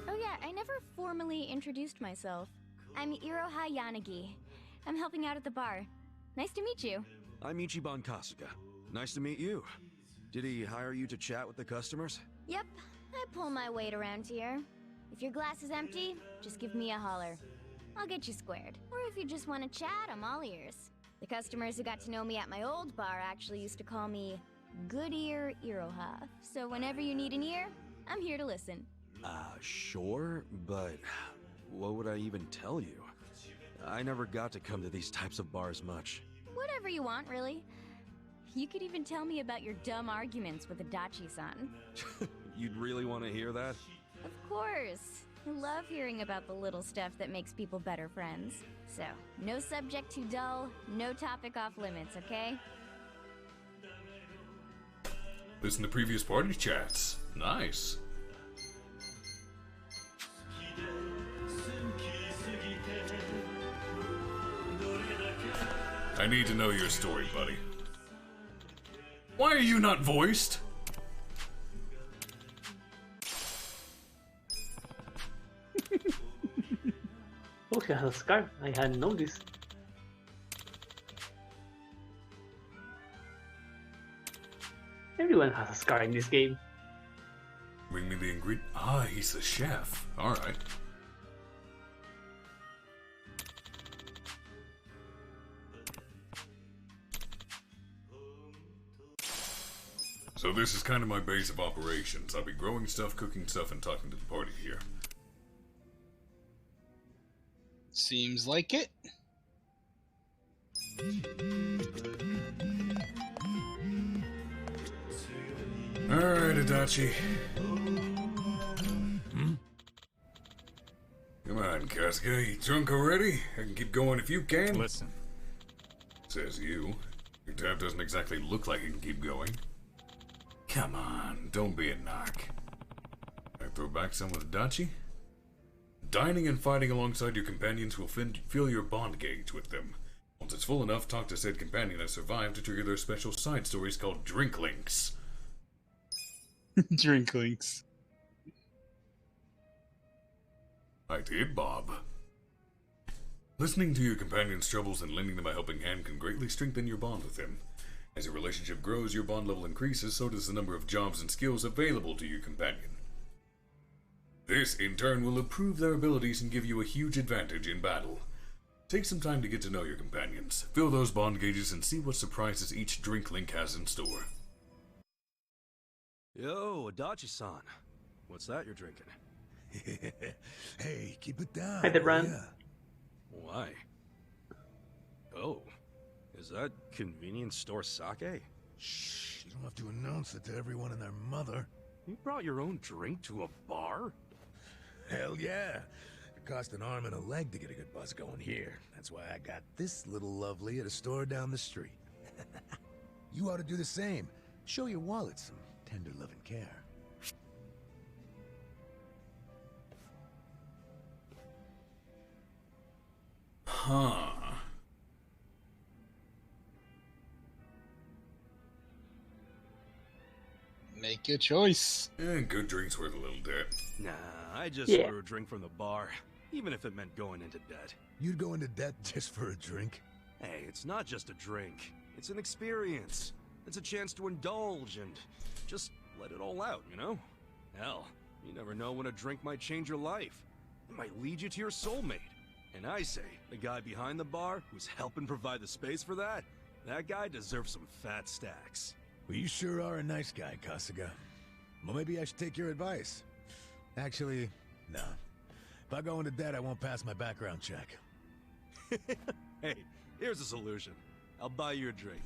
Oh yeah, I never formally introduced myself. I'm Iroha Yanagi. I'm helping out at the bar. Nice to meet you. I'm Ichiban Kasuga. Nice to meet you. Did he hire you to chat with the customers? Yep, I pull my weight around here. If your glass is empty, just give me a holler. I'll get you squared. Or if you just want to chat, I'm all ears. The customers who got to know me at my old bar actually used to call me Good Ear Iroha. So whenever you need an ear, I'm here to listen. Sure, but what would I even tell you? I never got to come to these types of bars much. Whatever you want, really. You could even tell me about your dumb arguments with Adachi-san. You'd really want to hear that? Of course. I love hearing about the little stuff that makes people better friends. So, no subject too dull, no topic off limits, okay? Listen to previous party chats. Nice. I need to know your story, buddy. Why are you not voiced? she has a scar. I hadn't noticed. Everyone has a scar in this game. Bring me the ingredient. Ah, he's the chef. Alright. So this is kind of my base of operations. I'll be growing stuff, cooking stuff, and talking to the party here. Seems like it. Alright, Adachi. Come on, Kasuga, you drunk already? I can keep going if you can. Listen. Says you. Your tab doesn't exactly look like it can keep going. Come on, don't be a narc. I throw back some with Adachi? Dining and fighting alongside your companions will fill your bond gauge with them. Once it's full enough, talk to said companion that survived to trigger their special side stories called drink links. Drink links. I did, Bob. Listening to your companion's troubles and lending them a helping hand can greatly strengthen your bond with them. As your relationship grows, your bond level increases, so does the number of jobs and skills available to your companion. This, in turn, will improve their abilities and give you a huge advantage in battle. Take some time to get to know your companions, fill those bond gauges, and see what surprises each drink link has in store. Yo, Adachi-san. What's that you're drinking? Hey, keep it down. Hi there, Ran. Yeah. Why? Oh, is that convenience store sake? Shh, you don't have to announce it to everyone and their mother. You brought your own drink to a bar? Hell yeah. It cost an arm and a leg to get a good buzz going here. That's why I got this little lovely at a store down the street. You ought to do the same. Show your wallet some tender love and care. Huh. Make your choice. Good drink's worth a little debt. Nah, I just Yeah. order a drink from the bar, even if it meant going into debt. You'd go into debt just for a drink? Hey, it's not just a drink. It's an experience. It's a chance to indulge and just let it all out, you know? Hell, you never know when a drink might change your life. It might lead you to your soulmate. And I say, the guy behind the bar who's helping provide the space for that guy deserves some fat stacks. Well, you sure are a nice guy, Kasuga. Well, maybe I should take your advice. Actually, no. If I go into debt, I won't pass my background check. Hey, here's a solution. I'll buy you a drink.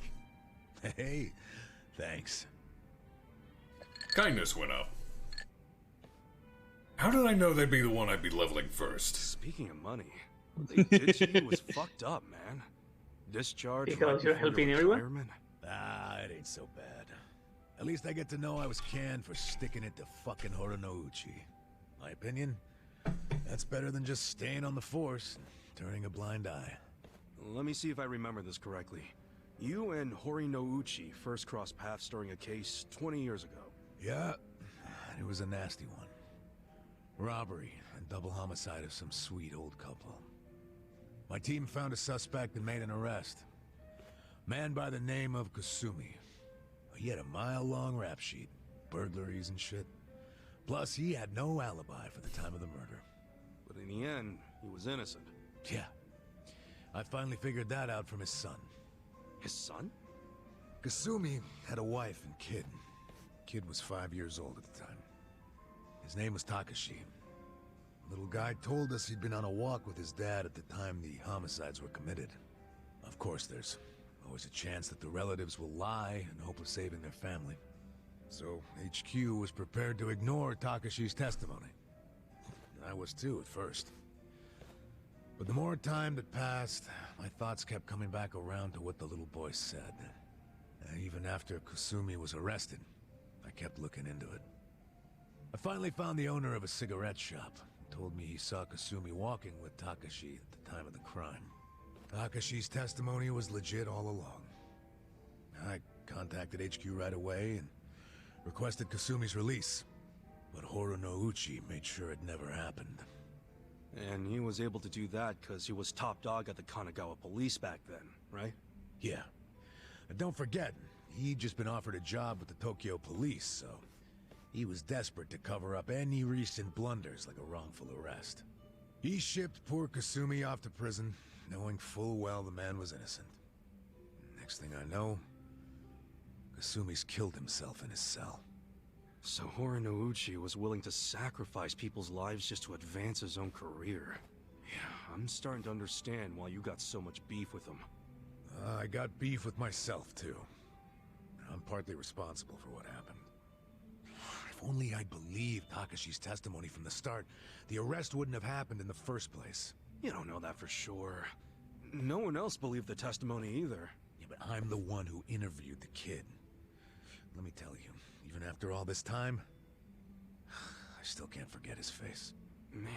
Hey, thanks. Kindness went up. How did I know they'd be the one I'd be leveling first? Speaking of money, what they did to you was fucked up, man. Discharge Because you're helping everyone? retirement. Ah, it ain't so bad. At least I get to know I was canned for sticking it to fucking Horonouchi. My opinion? That's better than just staying on the force and turning a blind eye. Let me see if I remember this correctly. You and Horinouchi first crossed paths during a case 20 years ago. Yeah, it was a nasty one. Robbery and double homicide of some sweet old couple. My team found a suspect and made an arrest. Man by the name of Kasumi. He had a mile-long rap sheet, burglaries and shit. Plus, he had no alibi for the time of the murder. But in the end, he was innocent. Yeah. I finally figured that out from his son. His son? Kasumi had a wife and kid. Kid was 5 years old at the time. His name was Takashi. Little guy told us he'd been on a walk with his dad at the time the homicides were committed. Of course, there's always a chance that the relatives will lie in hope of saving their family. So HQ was prepared to ignore Takashi's testimony. I was too at first. But the more time that passed, my thoughts kept coming back around to what the little boy said. Even after Kasumi was arrested, I kept looking into it. I finally found the owner of a cigarette shop. He told me he saw Kasumi walking with Takashi at the time of the crime. Takashi's testimony was legit all along. I contacted HQ right away and requested Kasumi's release. But Horonouchi made sure it never happened. And he was able to do that because he was top dog at the Kanagawa police back then, right? Yeah. And don't forget, he'd just been offered a job with the Tokyo police, so he was desperate to cover up any recent blunders like a wrongful arrest. He shipped poor Kasumi off to prison, knowing full well the man was innocent. Next thing I know, Kasumi's killed himself in his cell. So Horinouchi was willing to sacrifice people's lives just to advance his own career. Yeah, I'm starting to understand why you got so much beef with him. I got beef with myself, too. I'm partly responsible for what happened. If only I'd believed Takashi's testimony from the start, the arrest wouldn't have happened in the first place. You don't know that for sure. No one else believed the testimony either. Yeah, but I'm the one who interviewed the kid. Let me tell you, even after all this time, I still can't forget his face. Man.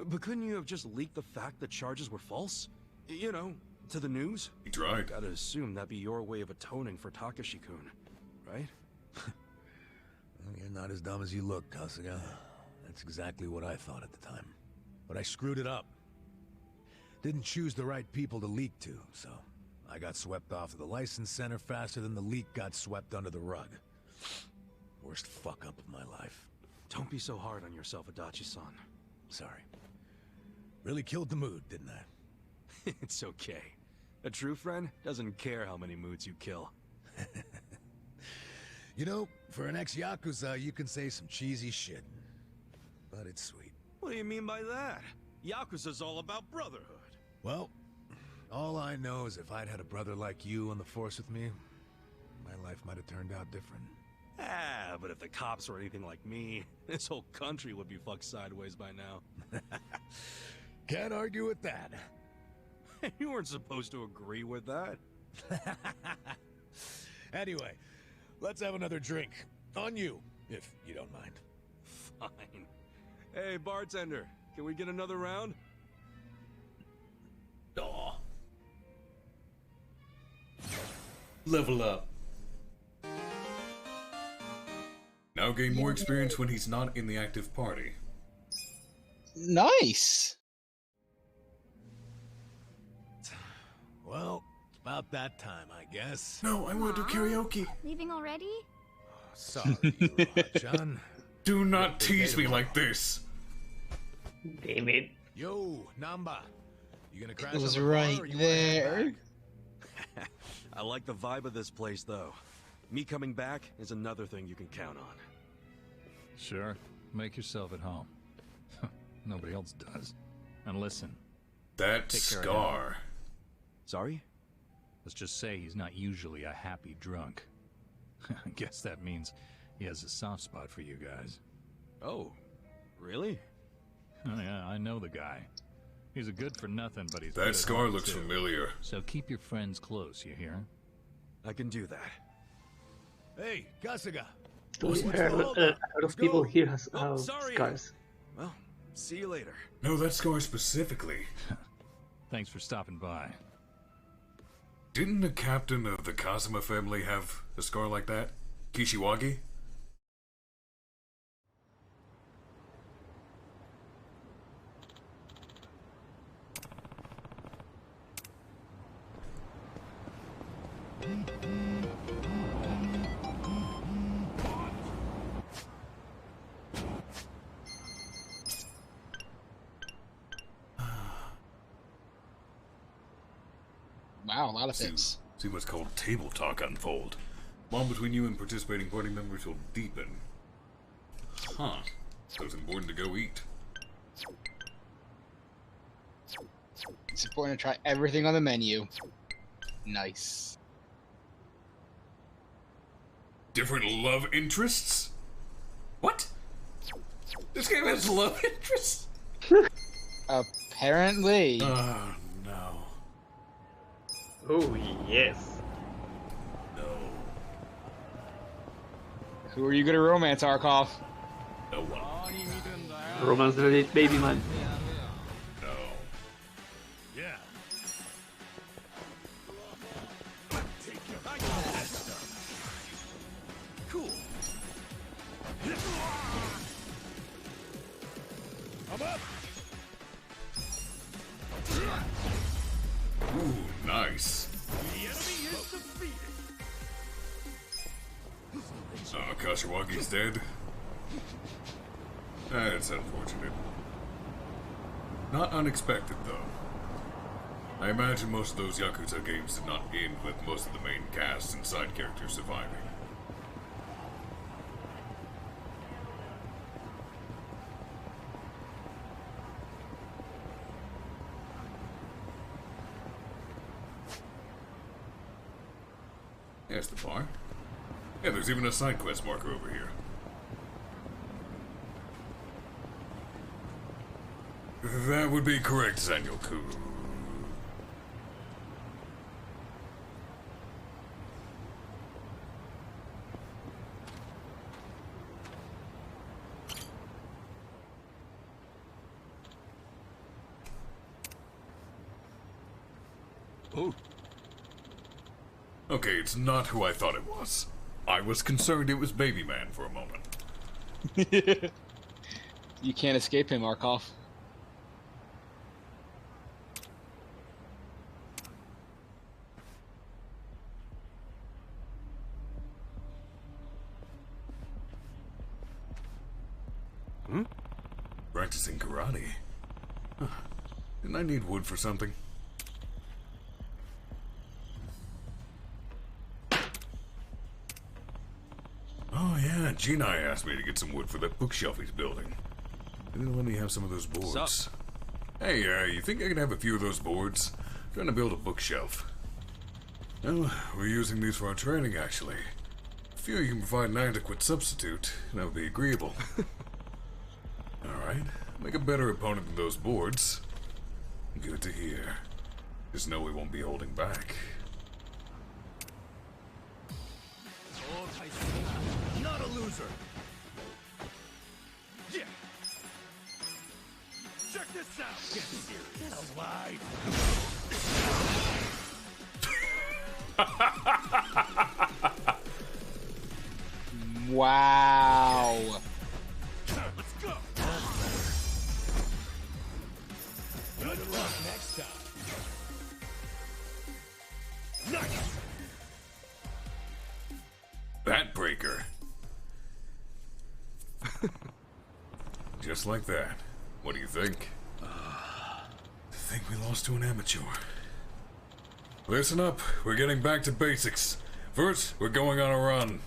But couldn't you have just leaked the fact that charges were false? You know, to the news? He tried. Gotta assume that'd be your way of atoning for Takashi-kun, right? Well, you're not as dumb as you look, Kasuga. That's exactly what I thought at the time. But I screwed it up. Didn't choose the right people to leak to, so I got swept off to the license center faster than the leak got swept under the rug. Worst fuck-up of my life. Don't be so hard on yourself, Adachi-san. Sorry. Really killed the mood, didn't I? It's okay. A true friend doesn't care how many moods you kill. You know, for an ex-Yakuza, you can say some cheesy shit. But it's sweet. What do you mean by that? Yakuza's all about brotherhood. Well, all I know is if I'd had a brother like you on the force with me, my life might have turned out different. Ah, but if the cops were anything like me, this whole country would be fucked sideways by now. Can't argue with that. You weren't supposed to agree with that. Anyway, let's have another drink. On you, if you don't mind. Fine. Hey, bartender, can we get another round? Aw. Level up. Now gain more experience when he's not in the active party. Nice. Well, it's about that time, I guess. No, I want to do karaoke. Leaving already? Sorry, John. Do not tease me like this. Damn it. Yo, Namba. You gonna crash It was on the bar, right or you wanna head there. back? I like the vibe of this place, though. Me coming back is another thing you can count on. Sure. Make yourself at home. Nobody else does. And listen. That take care of scar. him. Sorry? Let's just say he's not usually a happy drunk. I guess that means he has a soft spot for you guys. Oh, really? Oh, yeah, I know the guy. He's a good for nothing, but he's That good at scar home, looks too. familiar. So keep your friends close, you hear? I can do that. Hey, Kasuga. To be fair, a lot of people here have scars. Well, see you later. No, that scar specifically. Thanks for stopping by. Didn't the captain of the Kazuma family have a scar like that? Kishiwagi? Wow, a lot of things. See what's called table talk unfold. Bond between you and participating party members will deepen. Huh. So it's important to go eat. It's important to try everything on the menu. Nice. Different love interests? What? This game has love interests? Apparently. Oh, no. Oh, yes. No. Who are you gonna romance, Arkoff? No one. Romance the baby man. No. Yeah. Cool. I'm up. Ooh, nice. Kashiwagi's dead. That's unfortunate. Not unexpected, though. I imagine most of those Yakuza games did not end with most of the main cast and side characters surviving. There's the bar. Yeah, there's even a side quest marker over here. That would be correct, Zanyoku. Oh. Okay, it's not who I thought it was. I was concerned it was Baby Man for a moment. You can't escape him, Markov. Hmm? Practicing karate. Huh. Didn't I need wood for something? Oh yeah, Jinai asked me to get some wood for that bookshelf he's building. They didn't let me have some of those boards. Sup? Hey, you think I can have a few of those boards? I'm trying to build a bookshelf. Well, we're using these for our training, actually. If you can provide an adequate substitute, that would be agreeable. Alright, make a better opponent than those boards. Good to hear. Just know we won't be holding back. Not a loser. Yeah. Check this out. Get serious. Get alive. Wow. Let's go. Good luck next time. Nice. Batbreaker. Just like that. What do you think? I think we lost to an amateur. Listen up, we're getting back to basics. First, we're going on a run.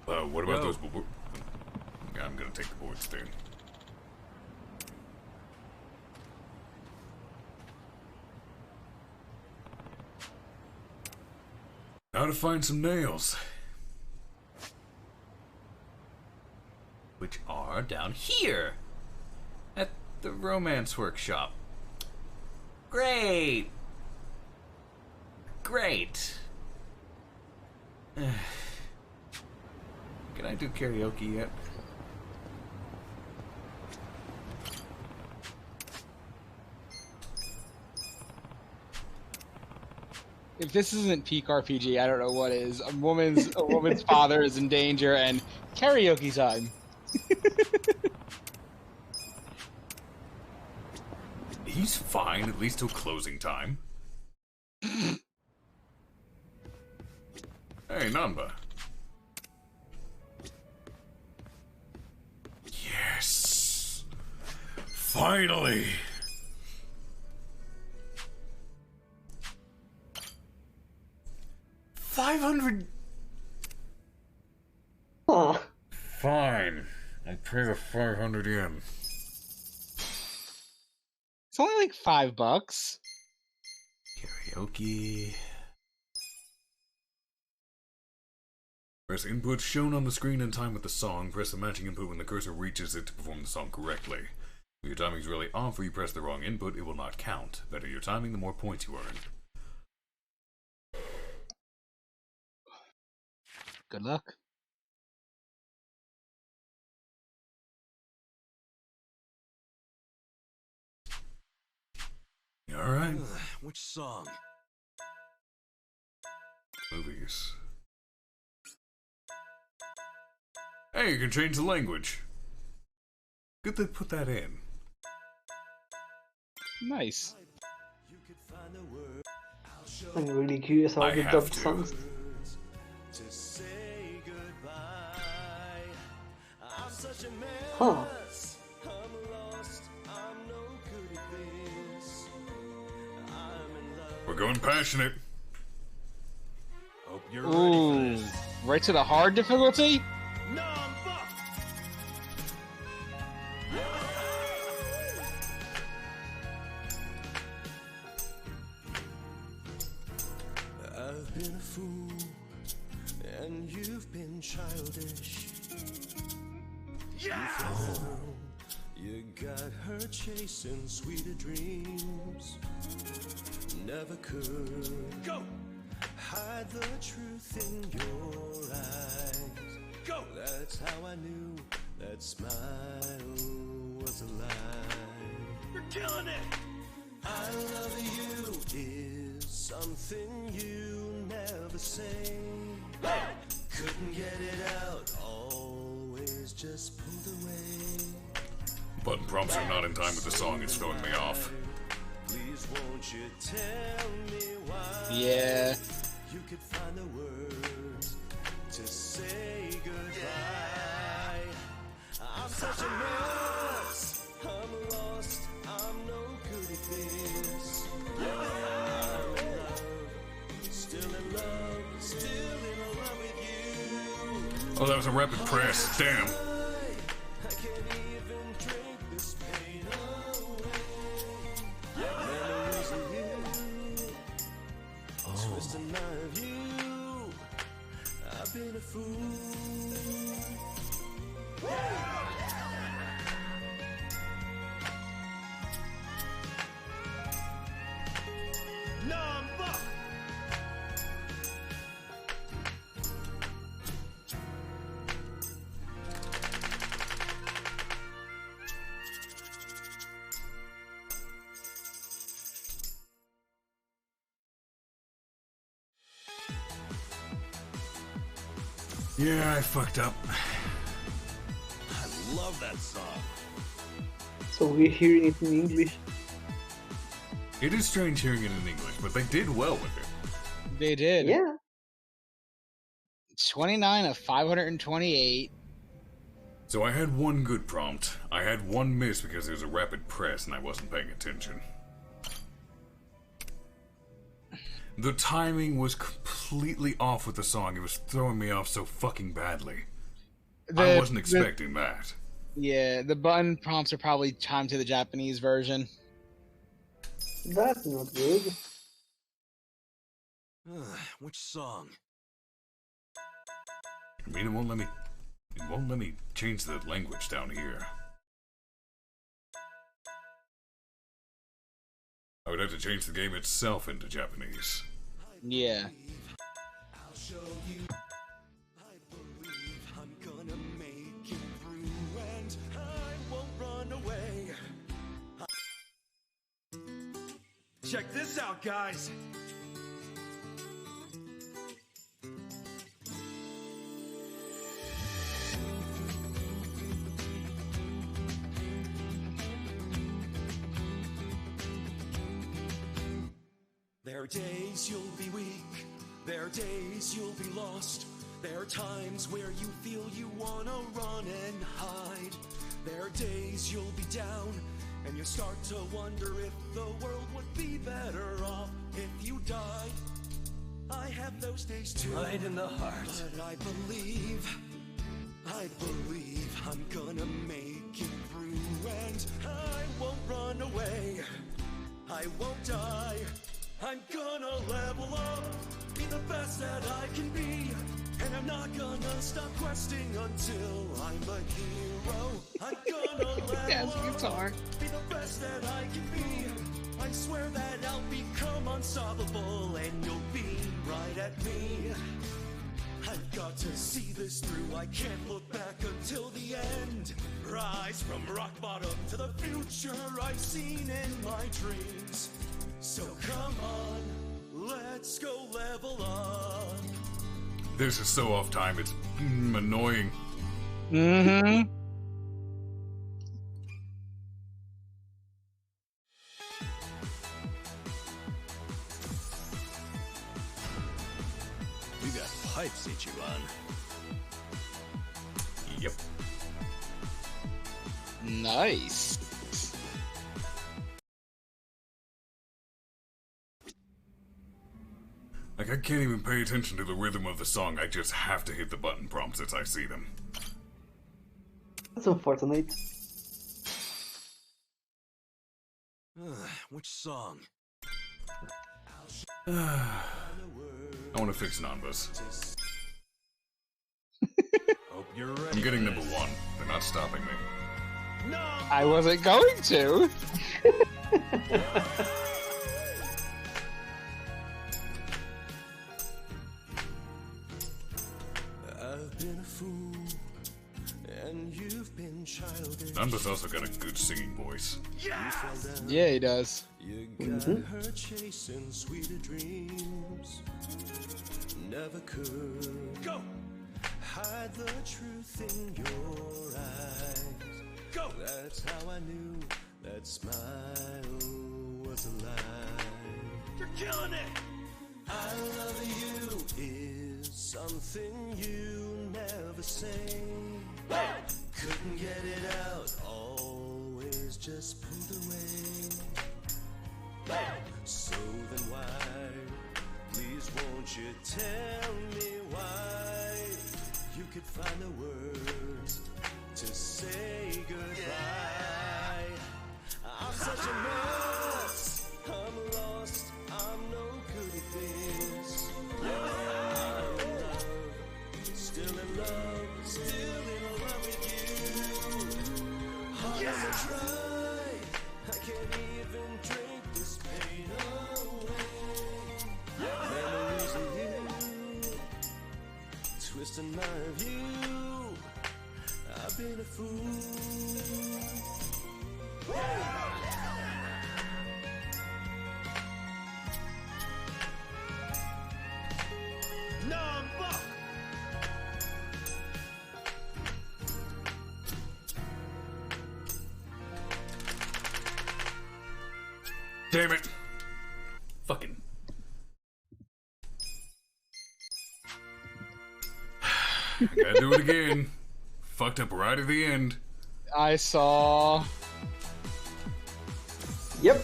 What about those boards? I'm gonna take the boards then. How to find some nails. Which are down here at the romance workshop. Great. Great. Can I do karaoke yet? If this isn't peak RPG, I don't know what is. A woman's father is in danger, and karaoke time. He's fine, at least till closing time. Hey, Namba. Yes! Finally! $500. Oh. Fine. I'll pay the 500 yen. It's only like $5. Karaoke. Press input shown on the screen in time with the song. Press the matching input when the cursor reaches it to perform the song correctly. If your timing is really off or you press the wrong input, it will not count. The better your timing, the more points you earn. Good luck. Alright. Which song? Movies. Hey, you can change the language. Good they put that in. Nice. I'm really curious about the dub songs. Huh. We're going passionate. Hope you're Ooh, ready for this. right to the hard difficulty? I've been a fool, and you've been childish. Yes! You got her chasing sweeter dreams. Never could Go! hide the truth in your eyes. Go! That's how I knew that smile was a lie. You're killing it! I love you is something you never say. Hey! Couldn't get it out, always just pulled away. Button prompts are not in time with the song, it's throwing me off. Please won't you tell me why? Yeah. You could find the words to say goodbye. I'm such a mess. I'm lost. I'm no good at this. I'm in love. Still in love. Still in love with you. Oh, that was a rapid press. Damn. I can't even drink this pain away. Memories of you. Twisting my view. I've been a fool. Number! Yeah, I fucked up. I love that song. So we're hearing it in English. It is strange hearing it in English, but they did well with it. They did. Yeah. 29 of 528. So I had one good prompt. I had one miss because there was a rapid press and I wasn't paying attention. The timing was completely off with the song. It was throwing me off so fucking badly. I wasn't expecting that. Yeah, the button prompts are probably timed to the Japanese version. That's not good. Which song? I mean, it won't let me change the language down here. I would have to change the game itself into Japanese. Yeah. I'll show you. I believe I'm gonna make it through and I won't run away. Check this out, guys! There are days you'll be weak, there are days you'll be lost. There are times where you feel you wanna run and hide. There are days you'll be down, and you start to wonder if the world would be better off if you died. I have those days too. Right in the heart. But I believe I'm gonna make it through, and I won't run away. I won't die. I'm gonna level up, be the best that I can be, and I'm not gonna stop questing until I'm a hero. I'm gonna level up, be the best that I can be. I swear that I'll become unstoppable, and you'll be right at me. I've got to see this through, I can't look back until the end. Rise from rock bottom to the future I've seen in my dreams. So come on, let's go level up. This is so off time, it's annoying. Mm-hmm. props, Ichiban. Yep. Nice. Like, I can't even pay attention to the rhythm of the song. I just have to hit the button prompts as I see them. That's unfortunate. Which song? I want to fix Nanbas. Hope you're ready. I'm getting number one. They're not stopping me. I wasn't going to. I've been a fool, and you've been childish. Nanbas also got a good singing voice. Yes! Yeah, he does. You got her chasing sweeter dreams. Never could go hide the truth in your eyes. Go. That's how I knew that smile was a lie. You're killing it. I love you is something you never say. Couldn't get it out, always just pulled away. So then why, please won't you tell me why you could find the words to say goodbye. I'm such a mess, I'm lost, I'm no good at this. I'm in love, still in love, still in love with you. Hard as I try, I can't even drink this pain away. Memories of you, twisting my view. I've been a fool. Number. Damn it! Fucking. I gotta do it again. Fucked up right at the end. I saw. Yep.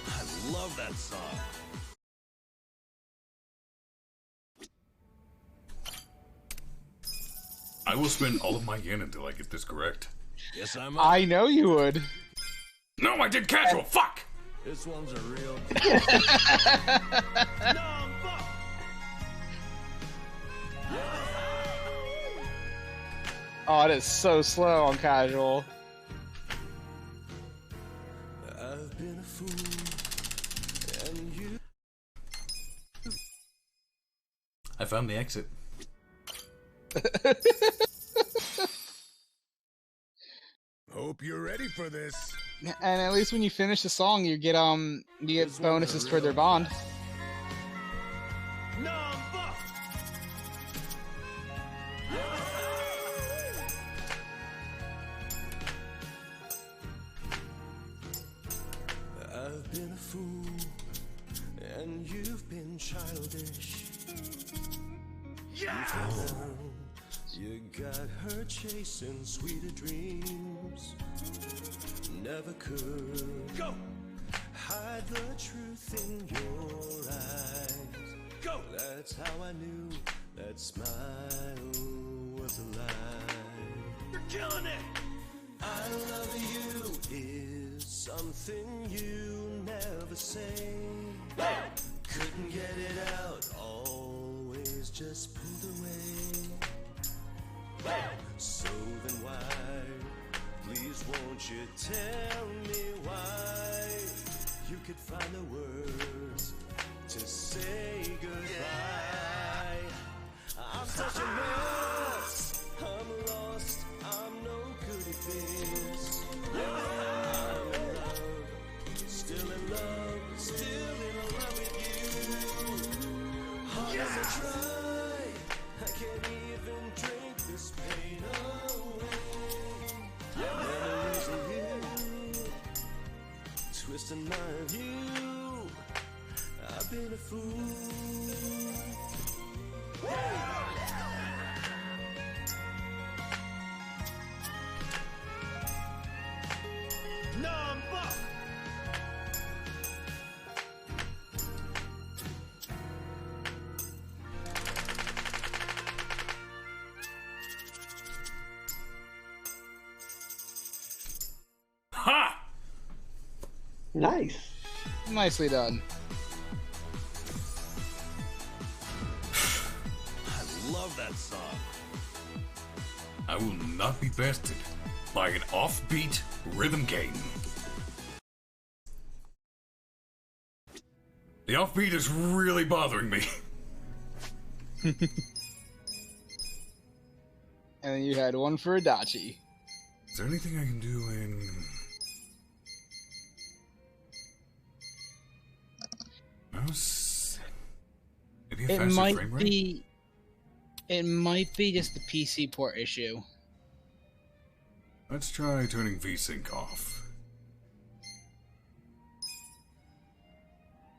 I love that song. I will spend all of my yen until I get this correct. Yes, I'm I know you would. No, I did casual. Fuck! This one's a real. Oh, it is so slow on casual. I've been a fool, and you. I found the exit. Hope you're ready for this. And at least when you finish the song, you get bonuses for their bond. I've been a fool, and you've been childish. Yes! You got her chasing sweeter dreams. Never could go hide the truth in your eyes. Go. That's how I knew that smile was a lie. You're killing it. I love you is something you never say. Couldn't get it out, always just pulled away. So then why, please won't you tell me why you could find the words to say goodbye. I'm such a mess, I'm lost, I'm no good at this. I'm in love, still in love, still in love with you. Hard as I try, I can't even drink this pain away. Memories of you, twisting my view. I've been a fool. Ha! Nice. Nicely done. I love that song. I will not be bested by an offbeat rhythm game. The offbeat is really bothering me. And then you had one for Adachi. Is there anything I can do in... Mouse? Maybe a It faster might frame rate? be. It might be just the PC port issue. Let's try turning VSync off.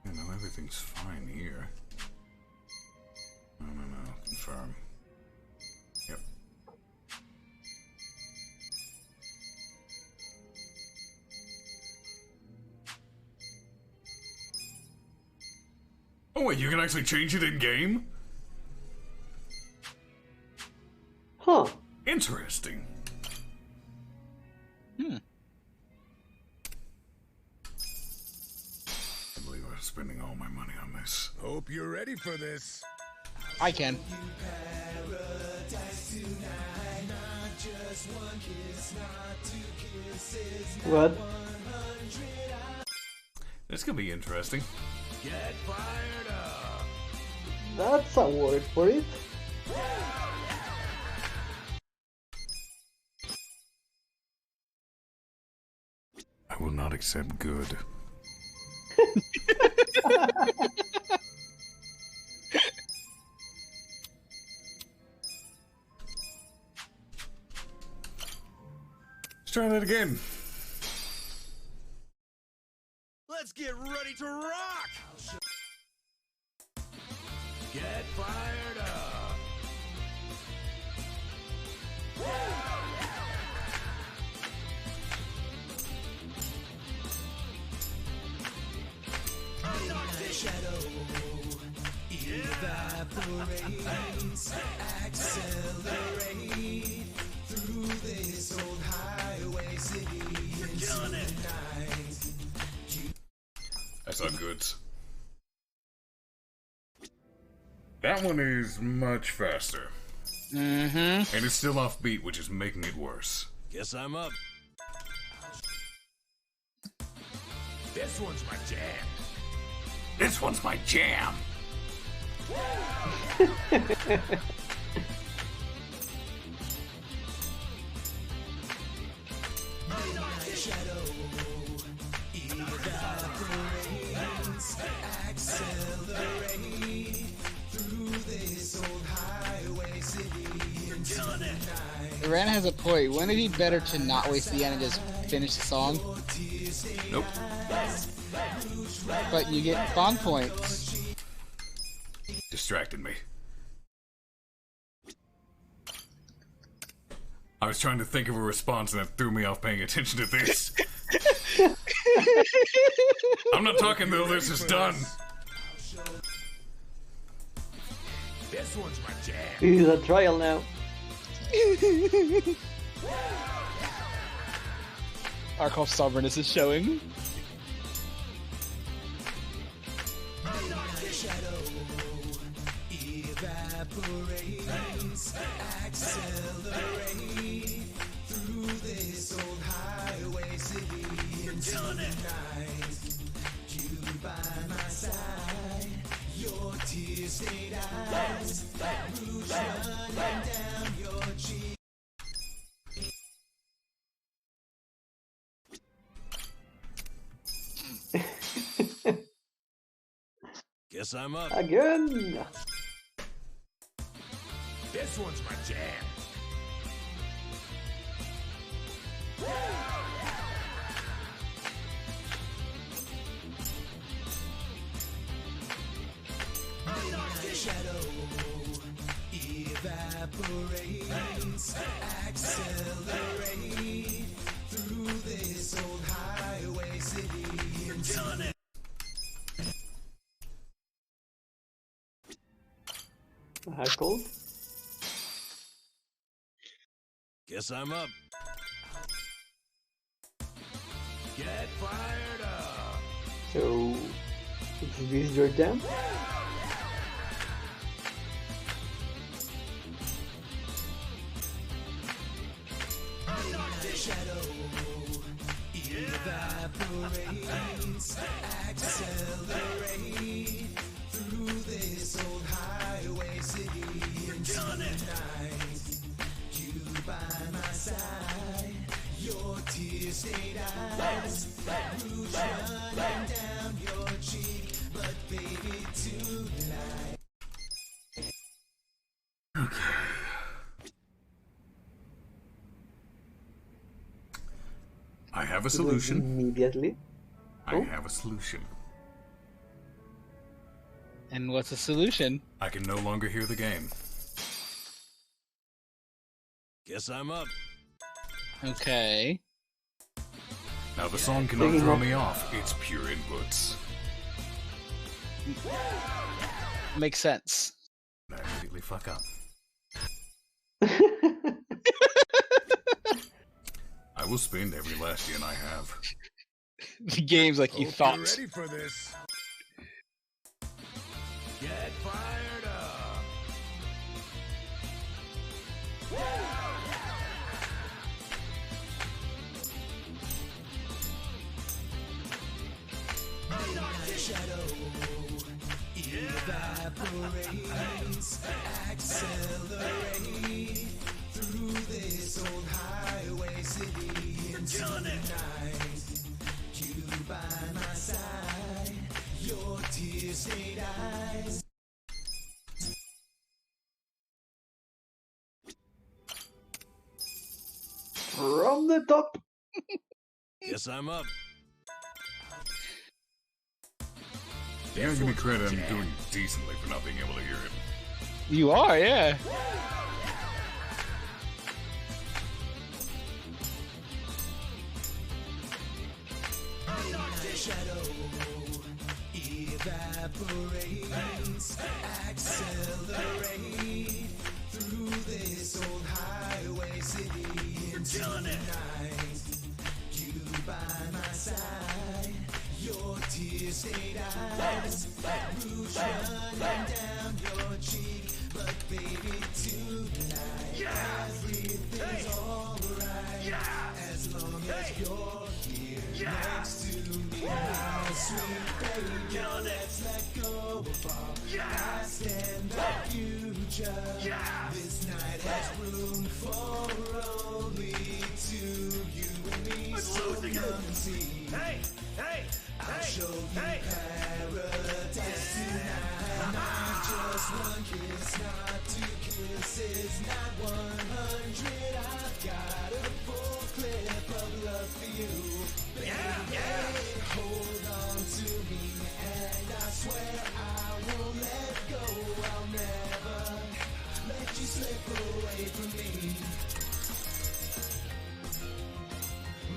Yeah, no, everything's fine here. No, confirm. Yep. Oh wait, you can actually change it in-game? Huh. Interesting. Hmm. I believe I'm spending all my money on this. Hope you're ready for this. I can. What? This could be interesting. Get fired up. That's a word for it. I will not accept good. Let's try that again. Let's get ready to rock. Get fired up. Shadow evaporates, accelerate through this old highway city. You're killing it. That's not good. That one is much faster. Mm-hmm. And it's still offbeat, which is making it worse. Guess I'm up. This one's my jam. This one's my jam. Shadow evaporates, accelerate through this old highway city. You're killing it. Ran has a point. Wouldn't it be better to not waste the end and just finish the song? Nope. But you get spawn points. Distracted me. I was trying to think of a response and that threw me off paying attention to this. I'm not talking till this is done. This one's my jam. This is a trial now. Arkov's stubbornness is showing. Shadow evaporates, accelerate through this old highway city. You're killing it. You by my side, your tear-stained eyes, rouge running down your cheek. Guess I'm up. Again. This one's my jam. Shadow evaporates, accelerate through this old highway city. You're killing it. Cool. Guess I'm up. Get fired up. So, is this your jam? The shadow evaporates, accelerate through this old highway city into the night. You by my side, your tear-stained eyes, rouge running down your cheek, but baby tonight. I have a solution. Immediately. I have a solution. And what's the solution? I can no longer hear the game. Guess I'm up. Okay. Now the song cannot throw me off. It's pure inputs. Makes sense. I immediately fuck up. I will spend every last yen I have. The game's like you thought. You're ready for this. Get fired up. The shadow evaporates, accelerate through this old highway city into the night. You by my side, your tear-stained eyes. From the top. Guess I'm up. Yeah, give me credit. I'm doing decently for not being able to hear it. You are, yeah. The shadow evaporates, accelerate through this old highway city into the night. You by my side, your tear-stained eyes, rouge running down your cheek, but baby tonight everything's alright as long as you're here next to me. My sweet baby, let's let go of our past and the future. This night has room for only two, you and me. So come and see. I'll show you paradise tonight. Not just one kiss, not two kisses, not 100. I've got a full clip of love for you. Baby, hold on to me, and I swear I won't let go. I'll never let you slip away from me.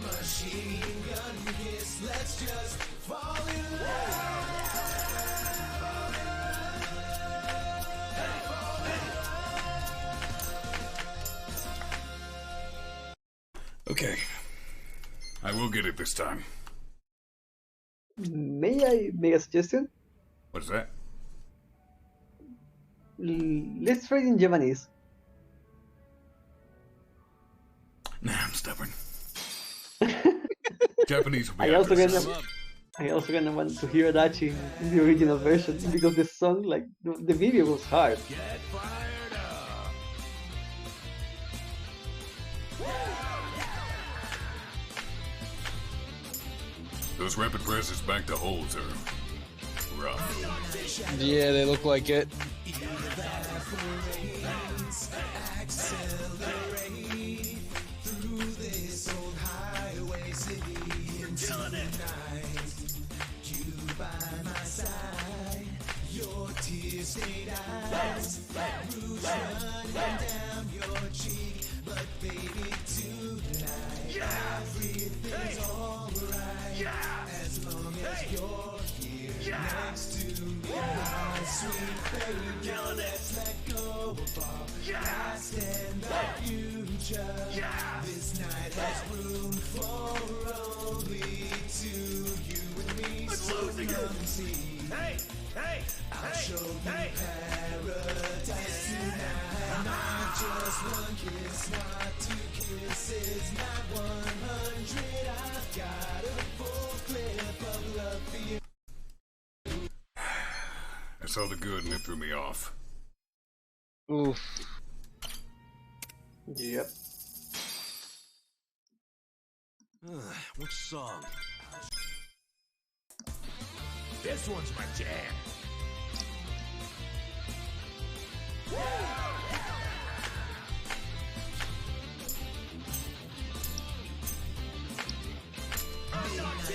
Machine gun kiss, let's just fall in Okay. I will get it this time. May I make a suggestion? What's that? Let's try it in Japanese. Nah, I'm stubborn. Japanese will be I also after gonna want to hear Adachi in the original version because the song, like the video, was hard. Get fired up. Those rapid presses back to holds are rough. Yeah, they look like it. evaporates, accelerate through this old highway city into the night. You by my side, your tear-stained eyes, rouge running down your cheek, but baby tonight everything's alright as long as you're here next to me. My sweet baby, let's let go of our past and the future. This night has room for only losing it. Hey, hey, hey, paradise tonight. Not just one kiss, not two kisses, not 100. I've got a full clip of love for you. I saw the good and it threw me off. Oof. Yep. Which song? This one's my jam.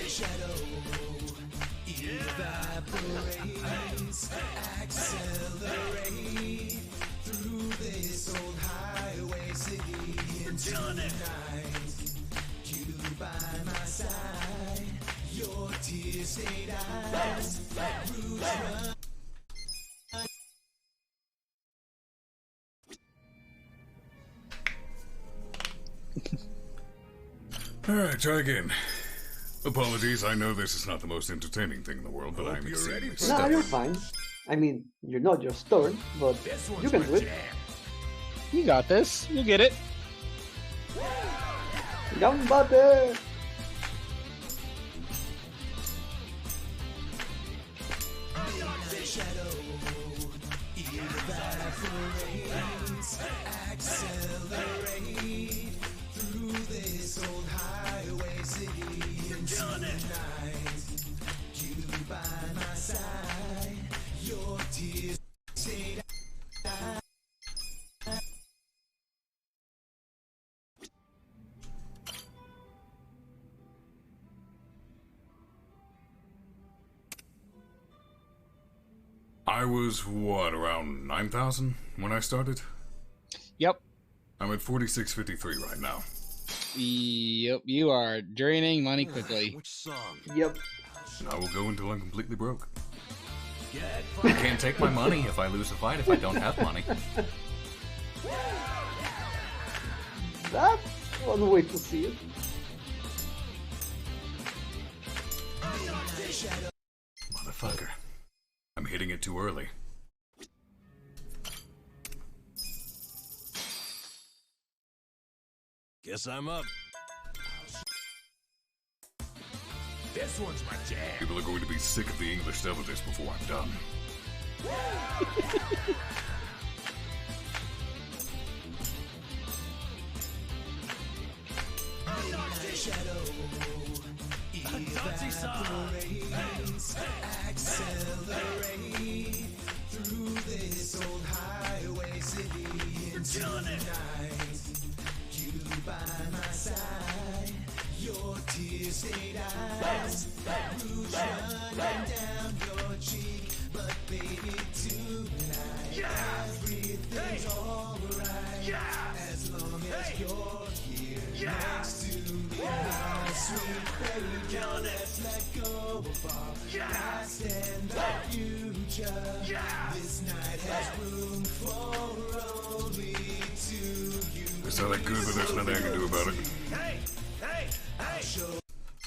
Shadow evaporates, accelerate through this old highway city into night. You by my side, your tear stained eyes, roots run. Alright, try again. Apologies, I know this is not the most entertaining thing in the world, but I'm extremely No, stubborn. you're fine. I mean, you're not just stubborn, but you can do it. You got this. You get it. Gambate! Shadow evaporates, accelerate through this old highway city into night. You by my side, your tears stained eyes. I was, what, around 9,000 when I started? Yep. I'm at 4653 right now. Yep. You are draining money quickly. Which song? Yep. I will go until I'm completely broke. You can't take my money if I lose a fight if I don't have money. That's one way to see it. Motherfucker. I'm hitting it too early. Guess I'm up. This one's my jam. People are going to be sick of the English dub of this before I'm done. Shadow evaporates, accelerate through this old highway city into night. You by my side, your tears stained eyes, rouge running down your cheek. But baby, tonight everything's alright. As long as you're here next to me, my sweet baby. Let's let go of our past and the future. This night has room for only two. You It's not that good, but there's nothing I can do about it. Hey, hey, hey!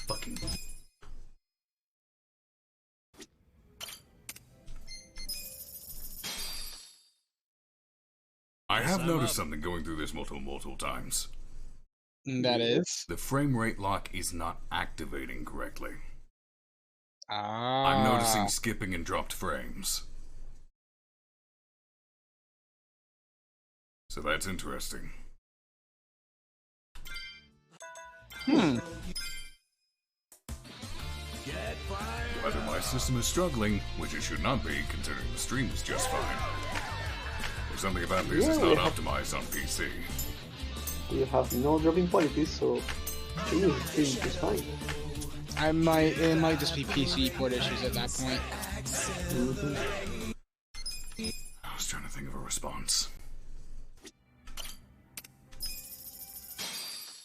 Fucking. I have noticed something going through this multiple times. That is? The frame rate lock is not activating correctly. Ah. I'm noticing skipping and dropped frames. So that's interesting. Whether my system is struggling, which it should not be, considering the stream is just fine. There's something about this that's not optimized on PC. You have no dropping quality, so it's fine. It might just be PC port issues at that point. I was trying to think of a response.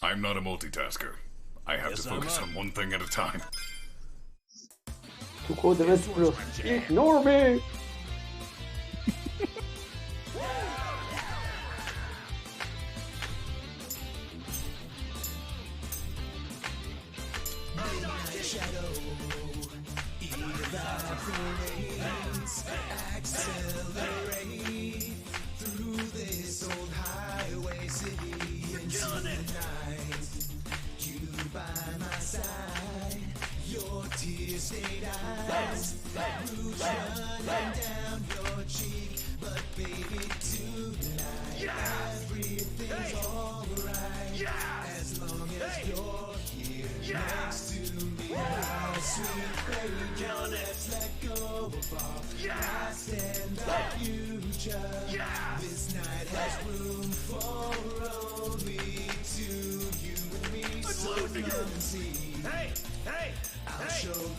I'm not a multitasker. I have to focus on one thing at a time. To quote the Metros, ignore me! Shadow percolates, accelerate through this old highway city into the night. You by my side, your tear-stained eyes, roots running down your cheek. But baby, tonight everything's alright as long as you're here next to me. My sweet baby, let's let go of our past and our future. This night has room for only two, you and me. So come and see. I'll show you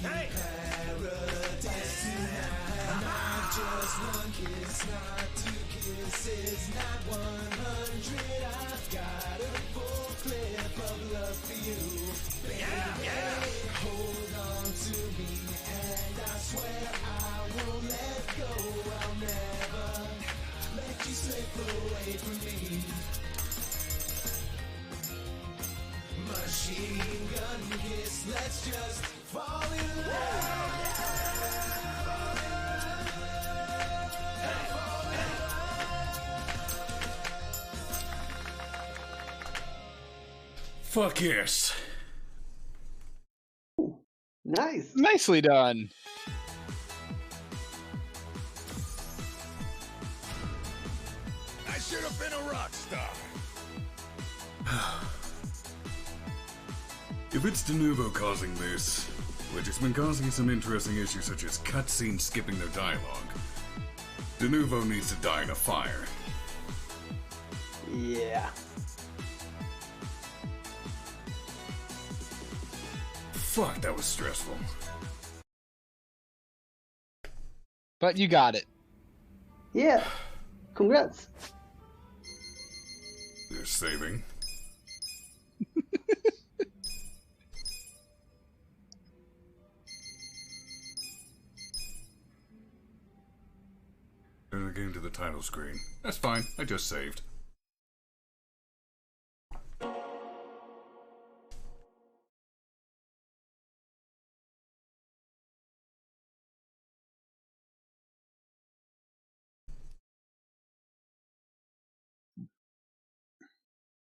paradise tonight. Not just one kiss, not two kisses, not 100. I've got a full clip of love for you, baby. Hold on to me, and I swear I won't let go. I'll never let you slip away from me. Machine gun kiss, let's just fall in love. Fuck yes. Nice. Nicely done. I should have been a rock star. If it's De Novo causing this, which it's been causing some interesting issues such as cutscenes skipping their dialogue, De Novo needs to die in a fire. Yeah. Fuck, that was stressful. But you got it. Yeah. Congrats. They're saving. Turn the game to the title screen. That's fine, I just saved.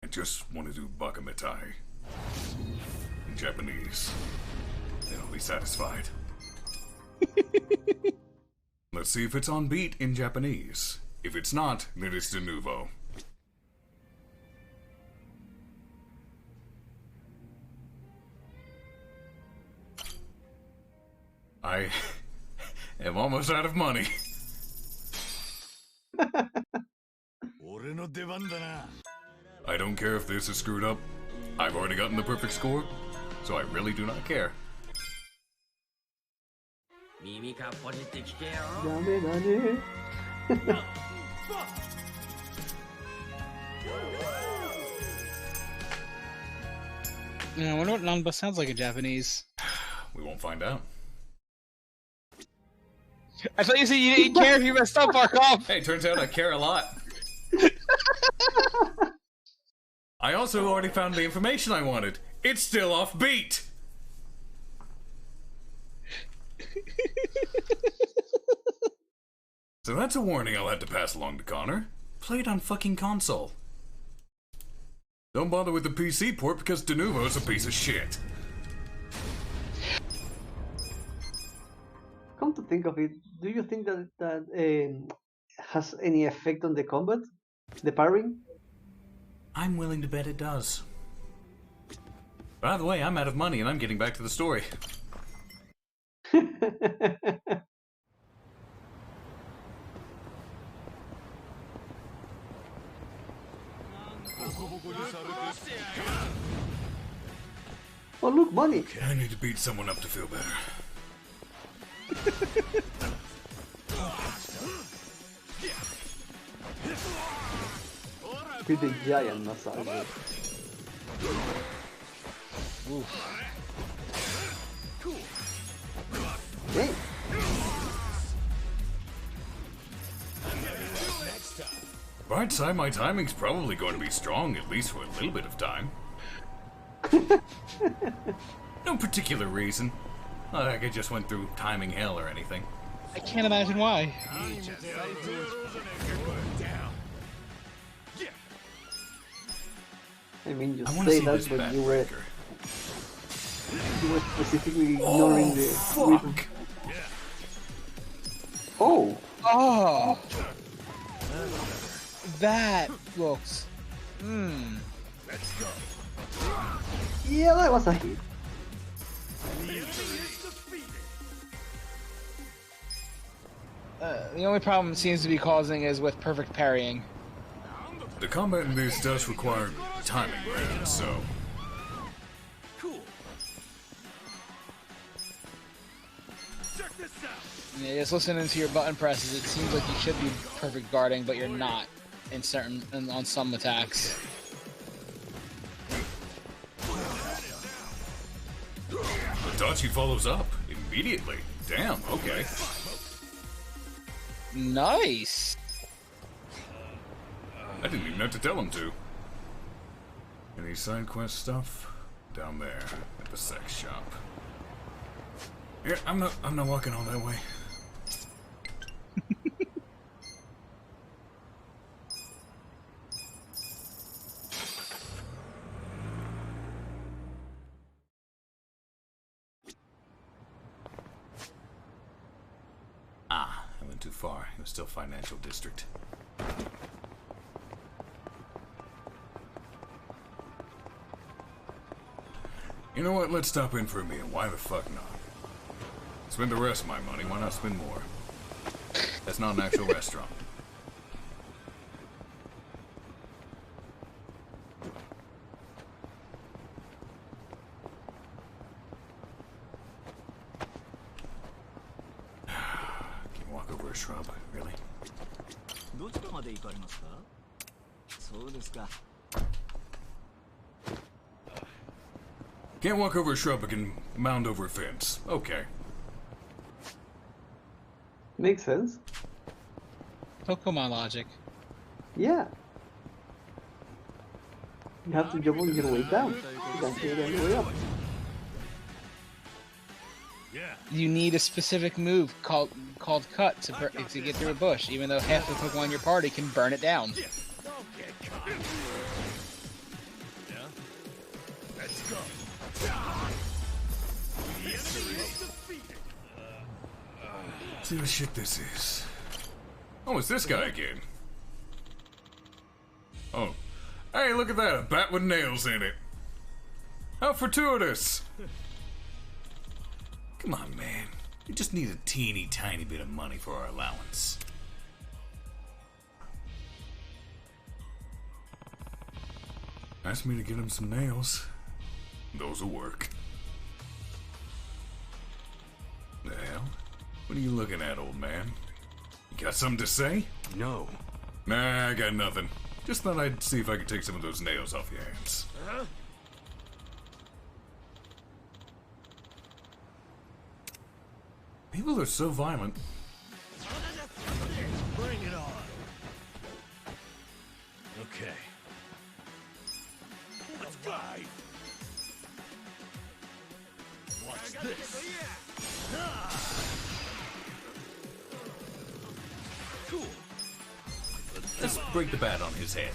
I just want to do Bakamitai. In Japanese. Then I'll be satisfied. Let's see if it's on beat in Japanese. If it's not, then it's De Novo. I am almost out of money. I don't care if this is screwed up. I've already gotten the perfect score, so I really do not care. I wonder what Nanba sounds like in Japanese. We won't find out. I thought you said you didn't care if you messed up, Barkov. Hey, turns out I care a lot. I also already found the information I wanted. It's still off beat. So that's a warning I'll have to pass along to Connor. Play it on fucking console. Don't bother with the PC port because De Novo's a piece of shit. Come to think of it, do you think that has any effect on the combat? The parrying? I'm willing to bet it does. By the way, I'm out of money and I'm getting back to the story. Oh look, money! I need to beat someone up to feel better. With the giant massage. Hey. Bright side, my timing's probably going to be strong, at least for a little bit of time. No particular reason. Not like I just went through timing hell or anything. I can't imagine why. I mean, you I wanna say see that, this but backbreaker. you were specifically ignoring the rhythm. Oh! Oh! That looks... Mmm. Let's go. Yeah, that was a hit. The only problem it seems to be causing is with perfect parrying. The combat in this does require timing, right? So. Cool. Check this out. Yeah, just listening to your button presses, it seems like you should be perfect guarding, but you're not in certain on some attacks. Itachi follows up immediately. Damn, okay. Nice. I didn't even have to tell him to. Any side quest stuff? Down there at the sex shop. Yeah, I'm not walking all that way. I went too far. It was still financial district. You know what? Let's stop in for a meal. Why the fuck not? Spend the rest of my money. Why not spend more? That's not an actual restaurant. Can you walk over a shrub? Really? Can't walk over a shrub, but can mound over a fence. Okay. Makes sense. Pokemon logic. Yeah. You have to jump on your way down. You can't do it on your way up. You need a specific move called cut to get through a bush, even though half the Pokemon in your party can burn it down. Let's go. See what shit this is. Oh, it's this guy again. Oh. Hey, look at that. A bat with nails in it. How fortuitous. Come on, man. We just need a teeny tiny bit of money for our allowance. Asked me to get him some nails. Those'll work. The hell? What are you looking at, old man? You got something to say? No. Nah, I got nothing. Just thought I'd see if I could take some of those nails off your hands. People are so violent. Bring it on. Okay. Let's go. Watch this. Cool. Let's break the bat on his head.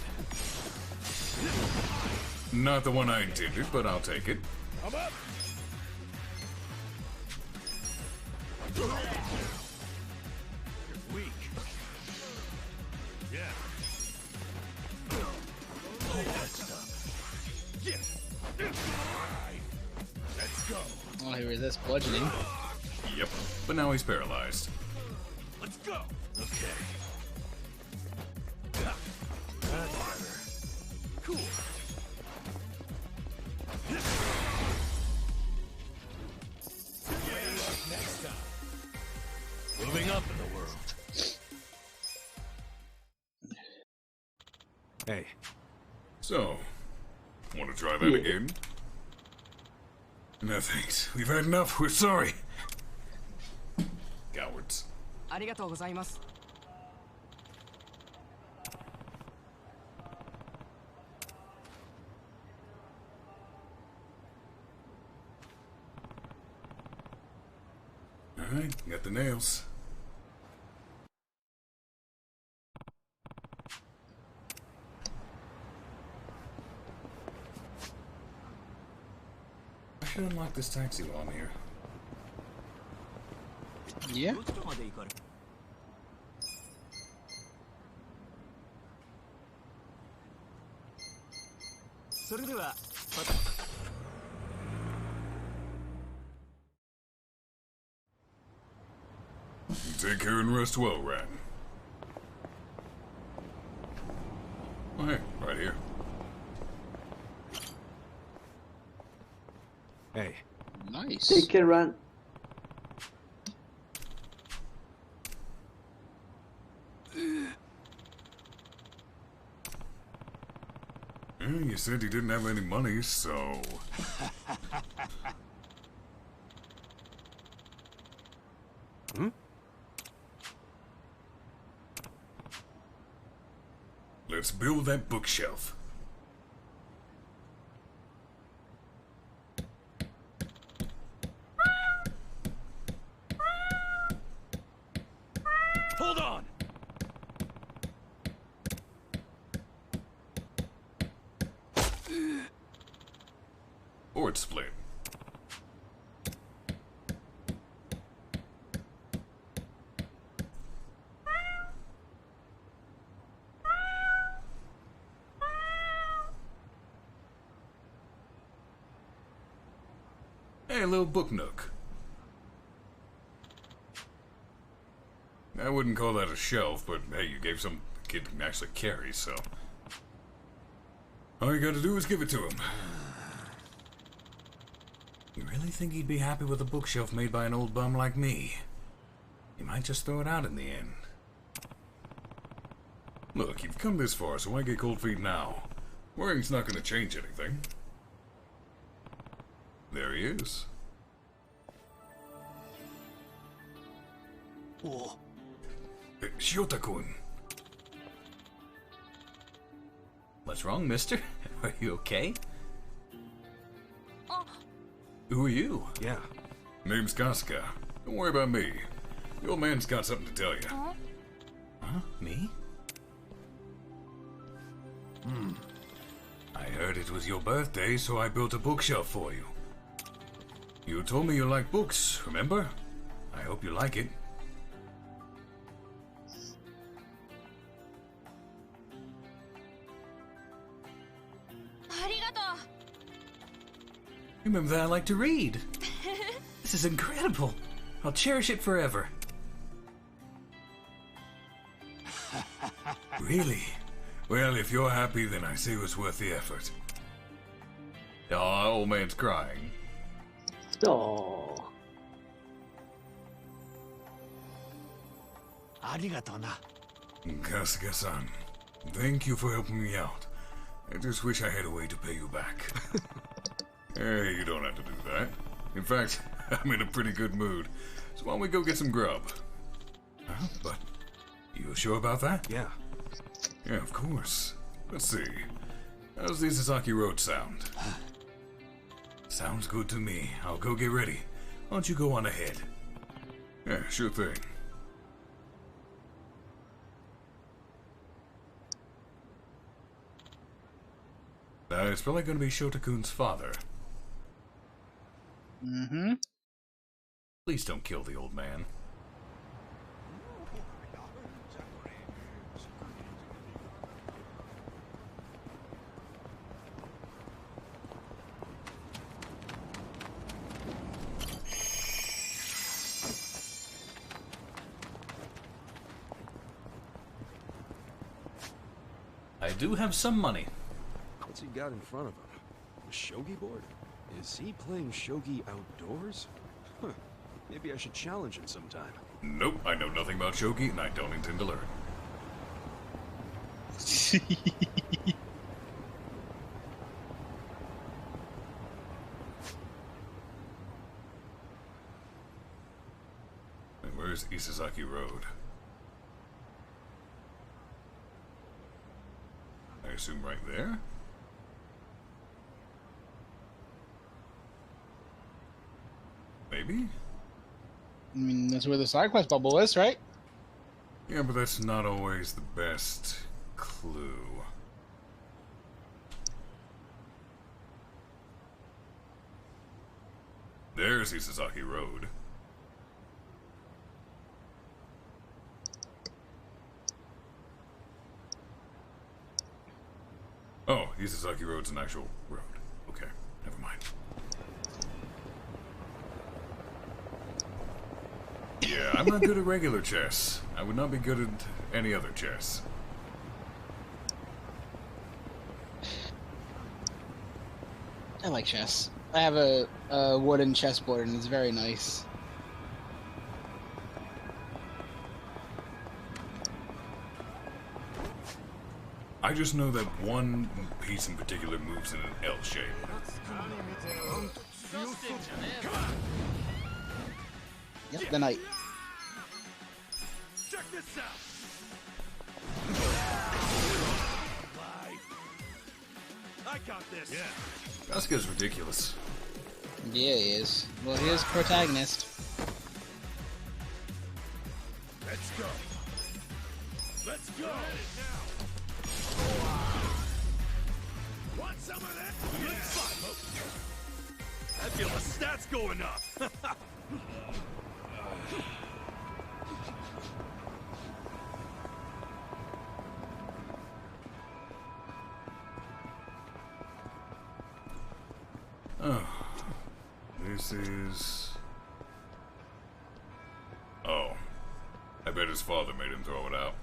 Not the one I intended, but I'll take it. I'm up. You're weak. Yeah. Hold that stuff. Yeah. Alright. Let's go. Oh, he resists bludgeoning. Yep, but now he's paralyzed. Let's go. Okay. That's better. Cool. Next time. Moving up in the world. Hey. So, want to try that again? No thanks. We've had enough. We're sorry. Cowards. ありがとうございます。Alright, got the nails. I should unlock this taxi while I'm here. Yeah. どこまで行かれ それでは、また。 Take care and rest well, Rat. Oh, hey, right here. Hey. Nice. Take care, Ran. You said he didn't have any money, so... Hmm? Let's build that bookshelf. Hold on! Board split. Hey, a little book nook. I wouldn't call that a shelf, but hey, you gave some kid can actually carry, so... All you gotta do is give it to him. You really think he'd be happy with a bookshelf made by an old bum like me? He might just throw it out in the end. Look, you've come this far, so why get cold feet now? Worrying's not gonna change anything. There he is. Oh. Shota-kun. What's wrong, mister? Are you okay? Oh. Who are you? Yeah. Name's Kasuga. Don't worry about me. The old man's got something to tell you. Huh? Me? I heard it was your birthday, so I built a bookshelf for you. You told me you like books, remember? I hope you like it. Remember that I like to read. This is incredible. I'll cherish it forever. Really? Well, if you're happy, then I say it was worth the effort. Oh, old man's crying. Oh. ありがとうな。 Kasuga-san, thank you for helping me out. I just wish I had a way to pay you back. Hey, you don't have to do that. In fact, I'm in a pretty good mood. So why don't we go get some grub? Huh? But, you sure about that? Yeah. Yeah, of course. Let's see. How's the Isazaki Road sound? Sounds good to me. I'll go get ready. Why don't you go on ahead? Yeah, sure thing. It's probably going to be Shota-kun's father. Mm-hmm. Please don't kill the old man. I do have some money. What's he got in front of him? A shogi board? Is he playing shogi outdoors? Huh. Maybe I should challenge him sometime. Nope, I know nothing about shogi and I don't intend to learn. And where's Isazaki Road? I assume right there? Maybe? I mean, that's where the side quest bubble is, right? Yeah, but that's not always the best clue. There's Isazaki Road. Oh, Isazaki Road's an actual road. Okay, never mind. Yeah, I'm not good at regular chess. I would not be good at any other chess. I like chess. I have a wooden chessboard, and it's very nice. I just know that one piece in particular moves in an L shape. Yep, the knight. Check this out. I got this. Yeah. Kasuga's ridiculous. Yeah, he is. Well, he is protagonist. Let's go. Let's go. Want some of that? Good fight. I feel the stats going up. Oh. This is... Oh. I bet his father made him throw it out.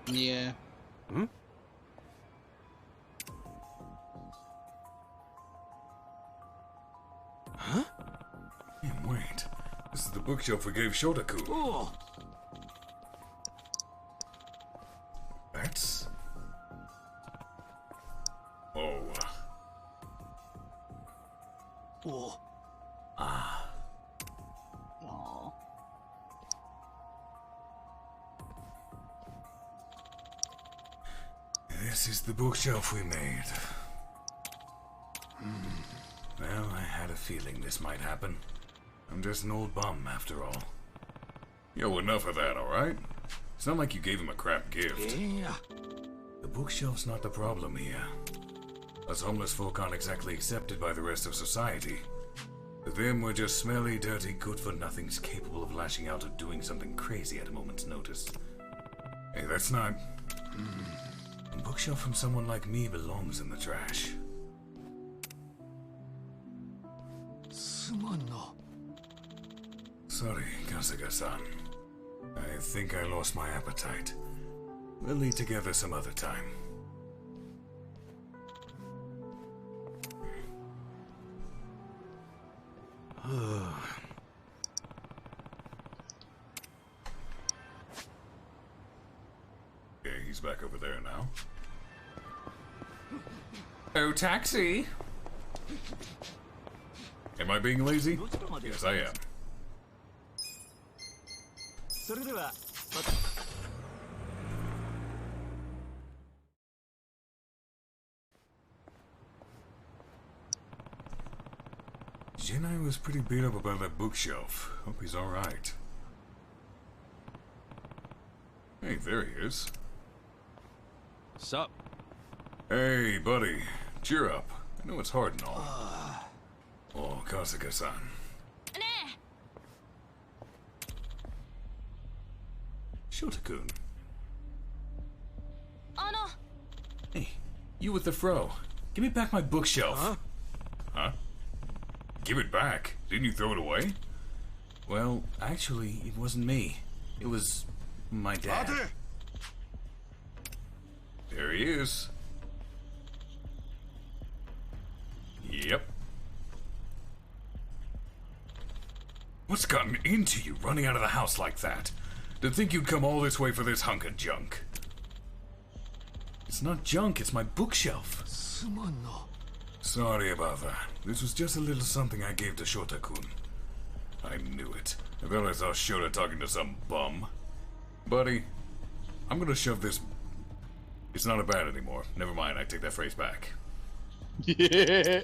Yeah. Hmm? Huh? Hey, wait. This is the bookshelf we gave Shotaku. Oh. That's... Oh. Oh. Ah. Aww. This is the bookshelf we made. Well, I had a feeling this might happen. I'm just an old bum, after all. Yo, enough of that, alright? It's not like you gave him a crap gift. Yeah. The bookshelf's not the problem here. Us homeless folk aren't exactly accepted by the rest of society. To them, we're just smelly, dirty, good-for-nothings capable of lashing out or doing something crazy at a moment's notice. Hey, that's not... A bookshelf from someone like me belongs in the trash. Sorry, Kasuga-san. I think I lost my appetite. We'll eat together some other time. Okay, he's back over there now. Oh, taxi! Am I being lazy? Yes, I am. Jinai was pretty beat up about that bookshelf. Hope he's alright. Hey, there he is. Sup? Hey, buddy. Cheer up. I know it's hard and all. Oh, Kasuga-san. Shotakun. Hey, you with the fro. Give me back my bookshelf. Huh? Give it back? Didn't you throw it away? Well, actually, it wasn't me. It was my dad. There he is. Yep. What's gotten into you running out of the house like that? To think you'd come all this way for this hunk of junk. It's not junk, it's my bookshelf. Sorry about that. This was just a little something I gave to Shotakun. I knew it. I thought I saw Shota talking to some bum. Buddy, I'm gonna shove this... It's not a bad anymore. Never mind, I take that phrase back. Yeah.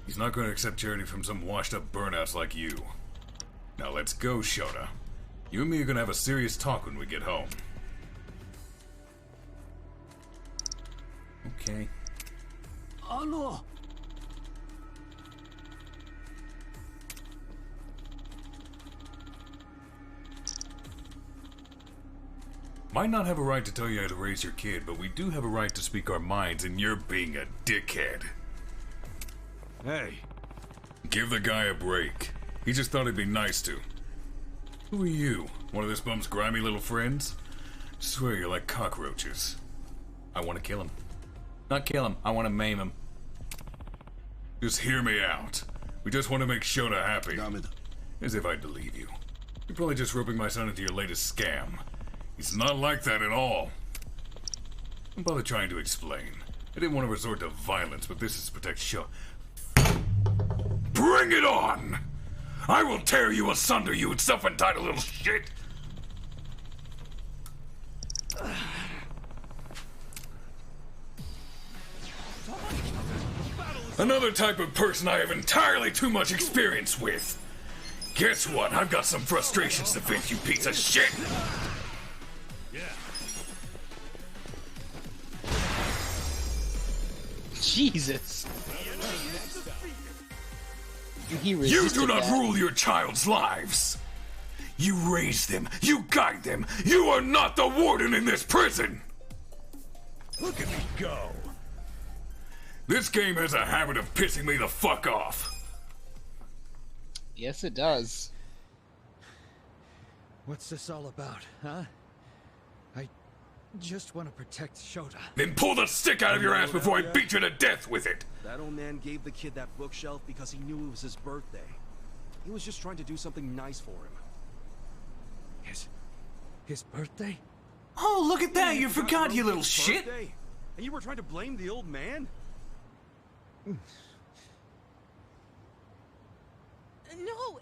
He's not going to accept charity from some washed-up burnouts like you. Now let's go, Shota. You and me are going to have a serious talk when we get home. Okay. Oh no! Might not have a right to tell you how to raise your kid, but we do have a right to speak our minds, and you're being a dickhead. Hey. Give the guy a break. He just thought it'd be nice to. Who are you? One of this bum's grimy little friends? Swear you're like cockroaches. I want to kill him. Not kill him, I want to maim him. Just hear me out. We just want to make Shota happy. As if I'd believe you. You're probably just roping my son into your latest scam. He's not like that at all. Don't bother trying to explain. I didn't want to resort to violence, but this is to protect Shota. Bring it on! I will tear you asunder, you self-entitled little shit! Another type of person I have entirely too much experience with. Guess what? I've got some frustrations to vent, you piece of shit! Jesus. You do not rule your child's lives. You raise them. You guide them. You are not the warden in this prison. Look at me go. This game has a habit of pissing me the fuck off. Yes, it does. What's this all about, huh? I just want to protect Shota. Then pull the stick out of your ass before I beat you to death with it. That old man gave the kid that bookshelf because he knew it was his birthday. He was just trying to do something nice for him. His birthday? Oh, look at that! You forgot, you little shit! Birthday? And you were trying to blame the old man? No,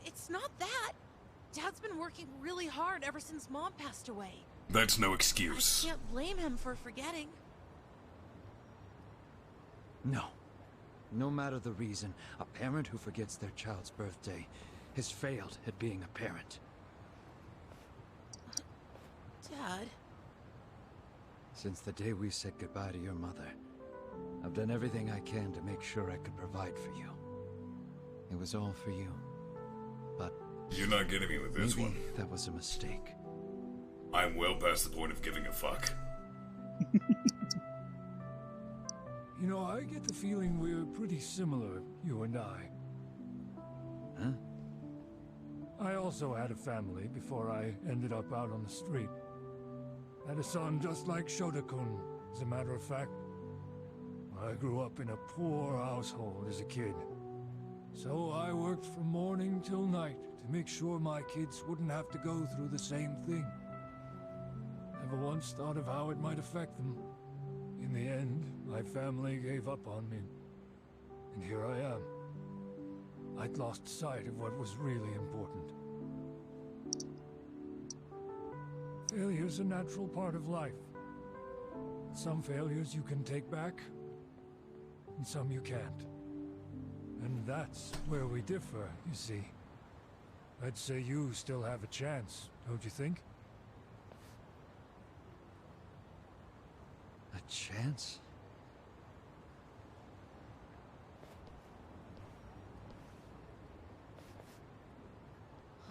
it's not that. Dad's been working really hard ever since Mom passed away. That's no excuse. I can't blame him for forgetting. No. No matter the reason, a parent who forgets their child's birthday has failed at being a parent. Dad? Since the day we said goodbye to your mother, I've done everything I can to make sure I could provide for you. It was all for you. But you're not getting me with this one. That was a mistake. I'm well past the point of giving a fuck. You know, I get the feeling we're pretty similar, you and I. Huh? I also had a family before I ended up out on the street. Had a son just like Shota-kun, as a matter of fact. I grew up in a poor household as a kid. So I worked from morning till night to make sure my kids wouldn't have to go through the same thing. Never once thought of how it might affect them. In the end, my family gave up on me. And here I am. I'd lost sight of what was really important. Failure's a natural part of life. Some failures you can take back, and some you can't. And that's where we differ, you see. I'd say you still have a chance, don't you think? A chance?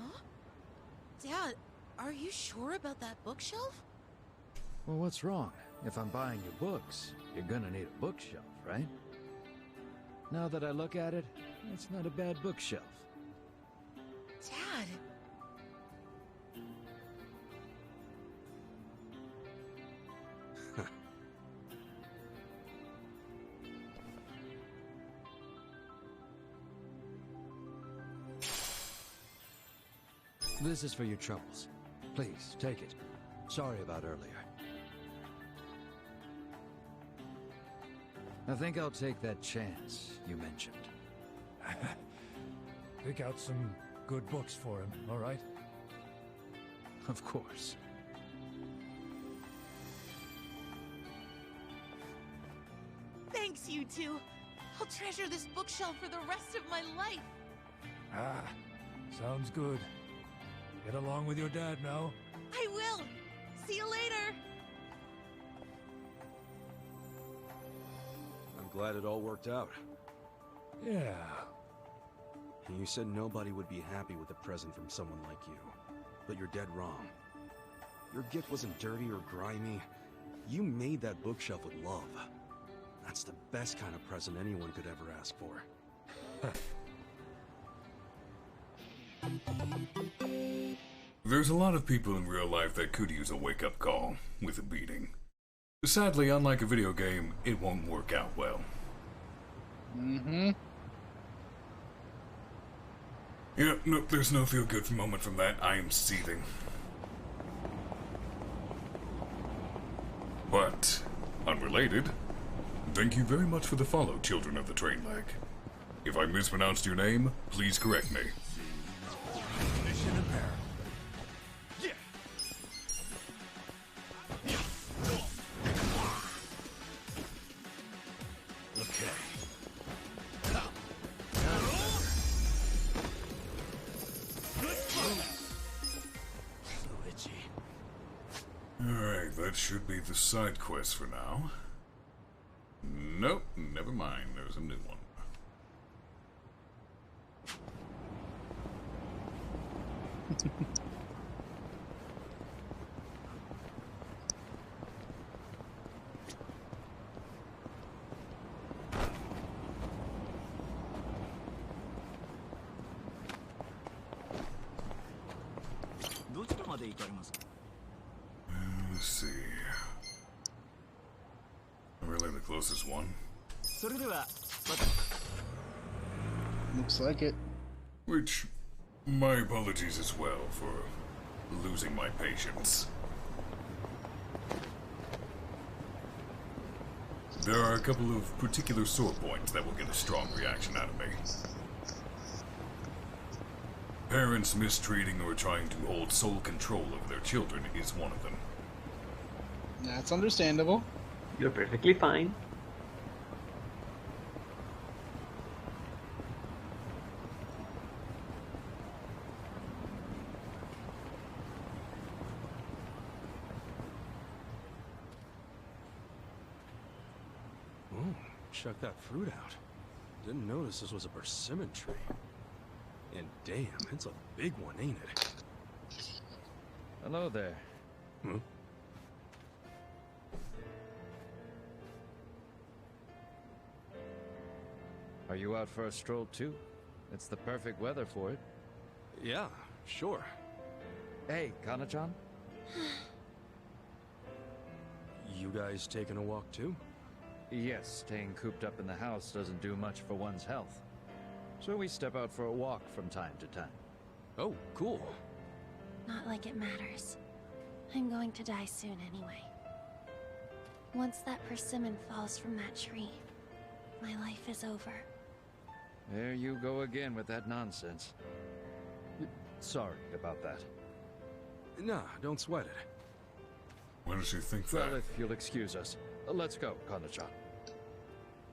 Huh? Dad, are you sure about that bookshelf? Well, what's wrong? If I'm buying your books, you're gonna need a bookshelf, right? Now that I look at it, it's not a bad bookshelf. Dad! This is for your troubles. Please, take it. Sorry about earlier. I think I'll take that chance you mentioned. Pick out some good books for him, all right? Of course. Thanks, you two. I'll treasure this bookshelf for the rest of my life. Ah, sounds good. Get along with your dad now. I will. See you later. I'm glad it all worked out. Yeah. You said nobody would be happy with a present from someone like you. But you're dead wrong. Your gift wasn't dirty or grimy. You made that bookshelf with love. That's the best kind of present anyone could ever ask for. There's a lot of people in real life that could use a wake-up call with a beating. Sadly, unlike a video game, it won't work out well. Mm-hmm. Yeah, no, there's no feel-good moment from that. I am seething. But, unrelated, thank you very much for the follow, children of the train leg. If I mispronounced your name, please correct me. Mission apparent. Alright, that should be the side quest for now. Nope, never mind, there's a new one. Let's see. Really the closest one. Looks like it. Which, my apologies as well for losing my patience. There are a couple of particular sore points that will get a strong reaction out of me. Parents mistreating or trying to hold sole control over their children is one of them. That's understandable. You're perfectly fine. Oh, check that fruit out. Didn't notice this was a persimmon tree. And damn, it's a big one, ain't it? Hello there. Hmm? Are you out for a stroll too? It's the perfect weather for it. Yeah, sure. Hey, Kana-chan? You guys taking a walk too? Yes, staying cooped up in the house doesn't do much for one's health. So we step out for a walk from time to time. Oh, cool. Not like it matters. I'm going to die soon anyway. Once that persimmon falls from that tree, my life is over. There you go again with that nonsense. Sorry about that. Nah, don't sweat it. Why does she think that? Well, if you'll excuse us, let's go, Kana-chan.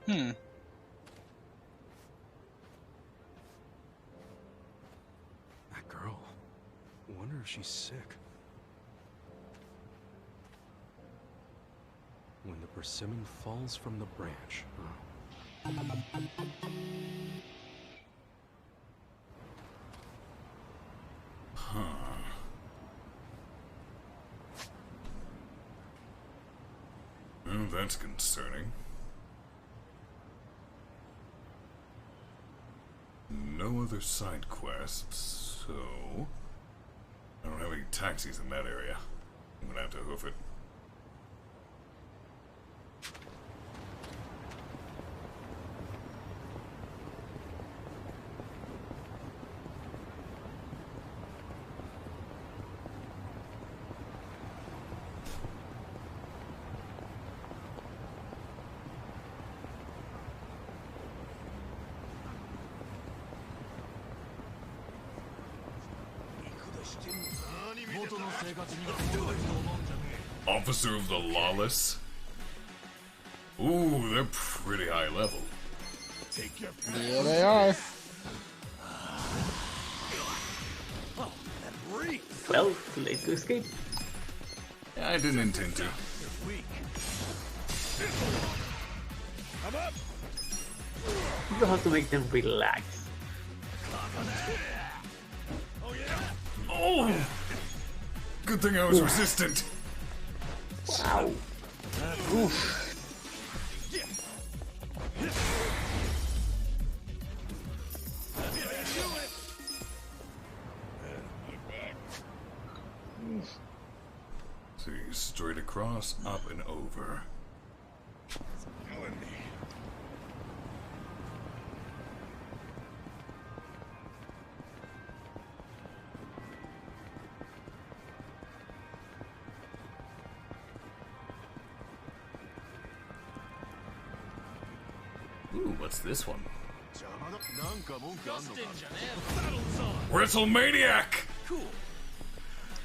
That girl. Wonder if she's sick. When the persimmon falls from the branch. Huh. Well, that's concerning. No other side quests, so... I don't have any taxis in that area. I'm gonna have to hoof it. Officer of the Lawless? Ooh, they're pretty high level. Take your Yeah, they are. Oh, that reeks. Well, too late to escape. Yeah, I didn't intend to. You're weak. I'm up. You have to make them relax. Oh yeah. Oh! Good thing I was resistant. Wow. Oof. See, straight across, up and over. Ooh, what's this one? WrestleManiac!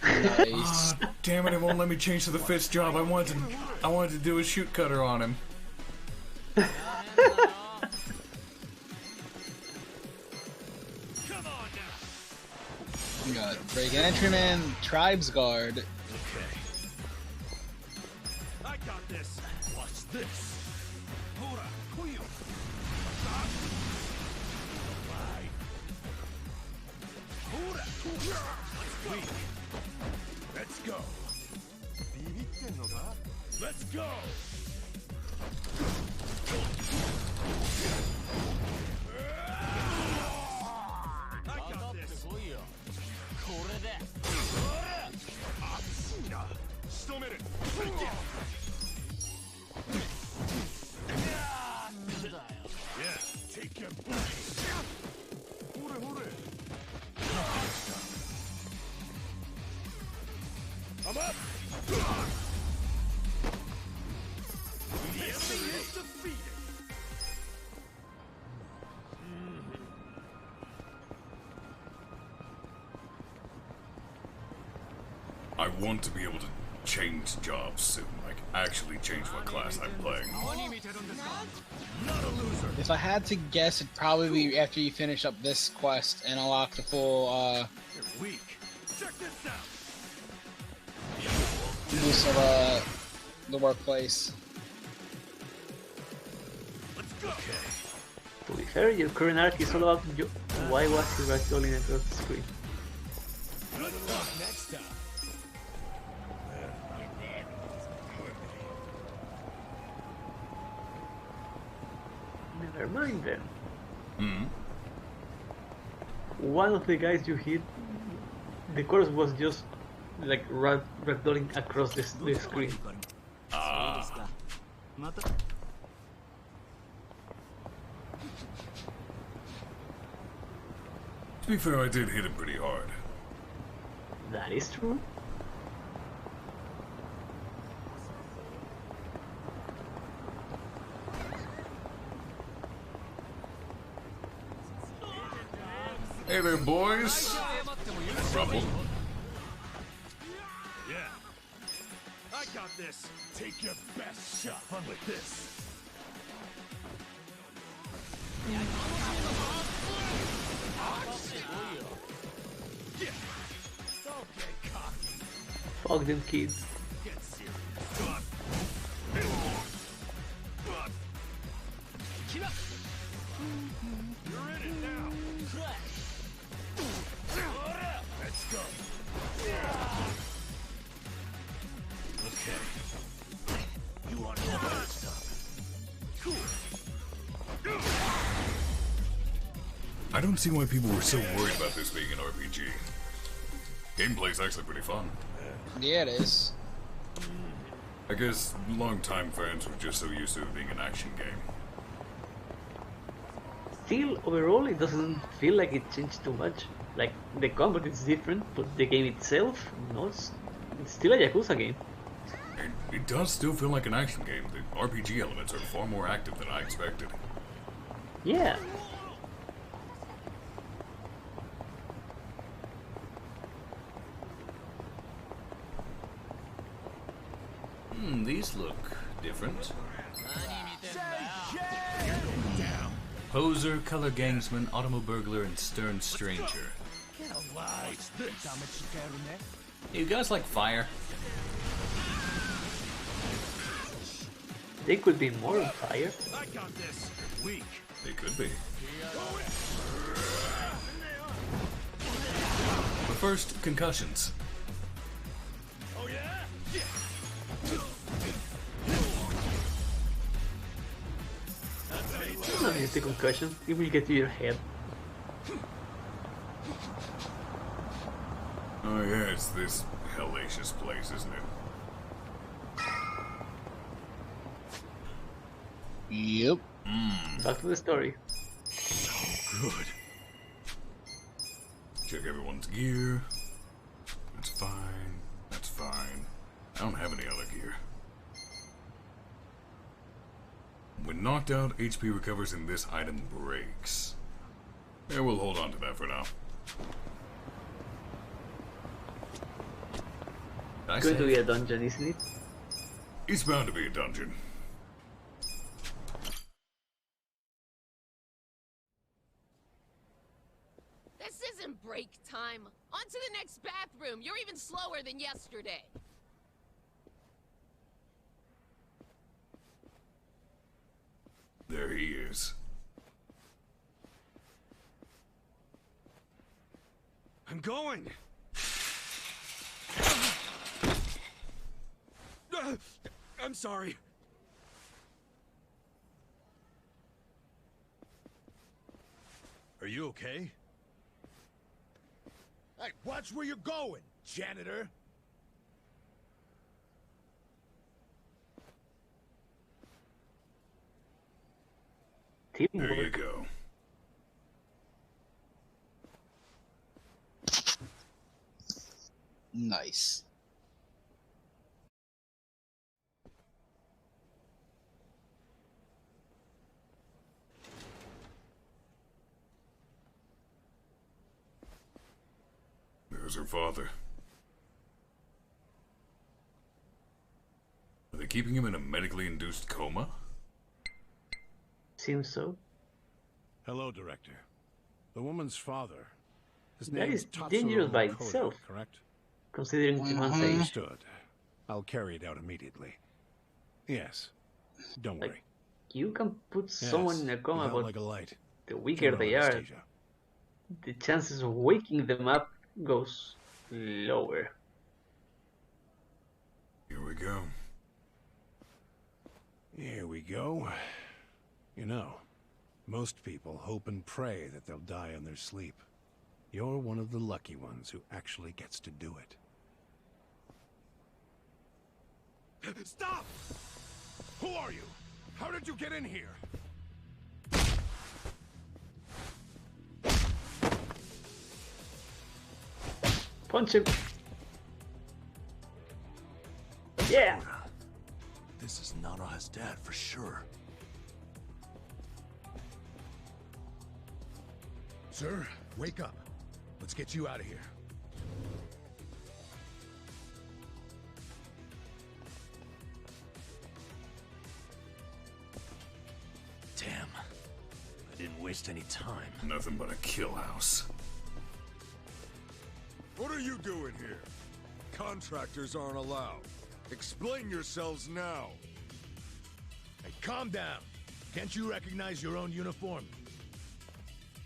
Nice. Ah, damn it! It won't let me change to the fist job. I wanted to do a shoot cutter on him. We got Break Entryman, Tribes Guard. Okay. I got this. Watch this. Hora, Kuyo. Hora, Kuyo. Let's go. Let's go. I got this. Yeah, take your I'm up. The enemy is defeated. I want to be able to change jobs soon. Like, actually change what class I'm playing. Not a loser. If I had to guess, it'd probably be after you finish up this quest and unlock the full You're weak. Check this out. use of the workplace. Let's go. To be fair, your current arc is all about why was he ragdolling across the screen. Good luck next time. Never mind then. Hmm. One of the guys you hit, the course was just like ragdolling across the screen. Ah. To be fair, I did hit him pretty hard. That is true. Hey there, boys. Rumble. Yeah. I got this. Take your best shot. Fun with this. Yeah. Don't get cocky. Fuck them kids. Get serious. You're in it now. Let's go. Okay. You want to know stuff? Cool. I don't see why people were so worried about this being an RPG. Gameplay's actually pretty fun. Yeah, it is. I guess long-time fans were just so used to it being an action game. Still, overall, it doesn't feel like it changed too much. Like, the combat is different, but the game itself, no, it's still a Yakuza game. It does still feel like an action game. The RPG elements are far more active than I expected. Yeah. These look different. Down. Poser, color gangsman, automo burglar, and stern stranger. You guys like fire? They could be more on fire. I got this. Weak. They could be. But first, concussions. Oh yeah? It's not just a concussion. It will get to your head. Oh yeah, it's this hellacious place, isn't it? Yep. Back to the story. So good. Check everyone's gear. That's fine. That's fine. I don't have any other gear. When knocked out, HP recovers and this item breaks. Yeah, we'll hold on to that for now. Going to be a dungeon, isn't it? It's bound to be a dungeon. This isn't break time. On to the next bathroom. You're even slower than yesterday. There he is. I'm going. I'm sorry. Are you okay? Hey, watch where you're going, janitor. There you go. Nice. There's her father. Are they keeping him in a medically induced coma? Seems so. Hello, Director. The woman's father. His That name is Tatsuro dangerous by Koda, itself. correct? Considering the man's age. Understood. I'll carry it out immediately. Yes. Don't worry. You can put someone in a coma, without but like a light. the weaker they General are, anesthesia. the chances of waking them up goes lower. Here we go. Here we go. You know, most people hope and pray that they'll die in their sleep. You're one of the lucky ones who actually gets to do it. Stop! Who are you? How did you get in here? Punch him. Yeah. This is Nanoha's dad for sure. Sir, wake up. Let's get you out of here. Damn. I didn't waste any time. Nothing but a kill house. What are you doing here? Contractors aren't allowed. Explain yourselves now. Hey, calm down. Can't you recognize your own uniform?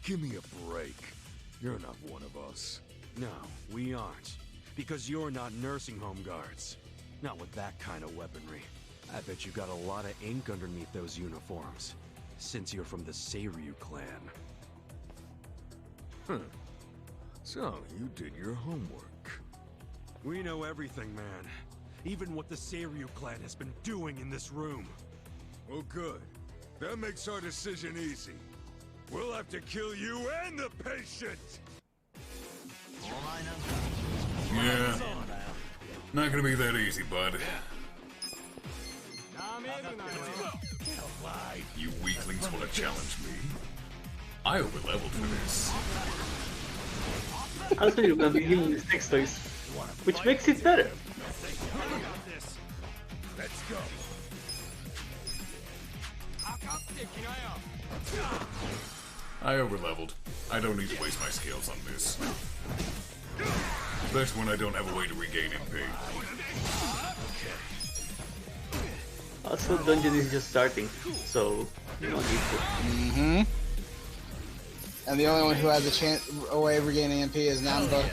Give me a break. You're not one of us. No, we aren't. Because you're not nursing home guards. Not with that kind of weaponry. I bet you got a lot of ink underneath those uniforms. Since you're from the Seiryu clan. Huh. So, you did your homework. We know everything, man. Even what the Seiryu clan has been doing in this room. Well, good. That makes our decision easy. We'll have to kill you and the patient! Yeah. Not gonna be that easy, bud. You weaklings want to challenge me? I overleveled for this. Also, you can be giving these text toys, which makes it better. Let's go. I overleveled. I don't need to waste my skills on this. Especially when I don't have a way to regain MP. Also, dungeon is just starting, so you don't need to. Mm-hmm. And the only one who has a way of regaining MP is Namba.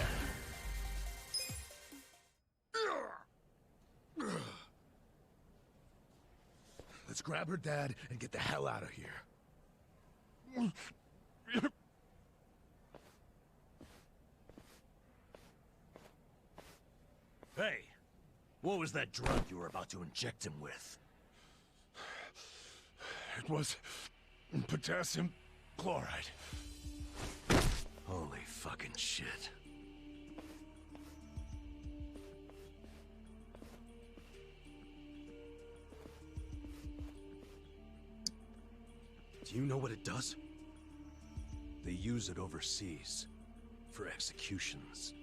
Let's grab her dad and get the hell out of here. Hey, what was that drug you were about to inject him with? It was potassium chloride. Holy fucking shit. Do you know what it does? They use it overseas for executions.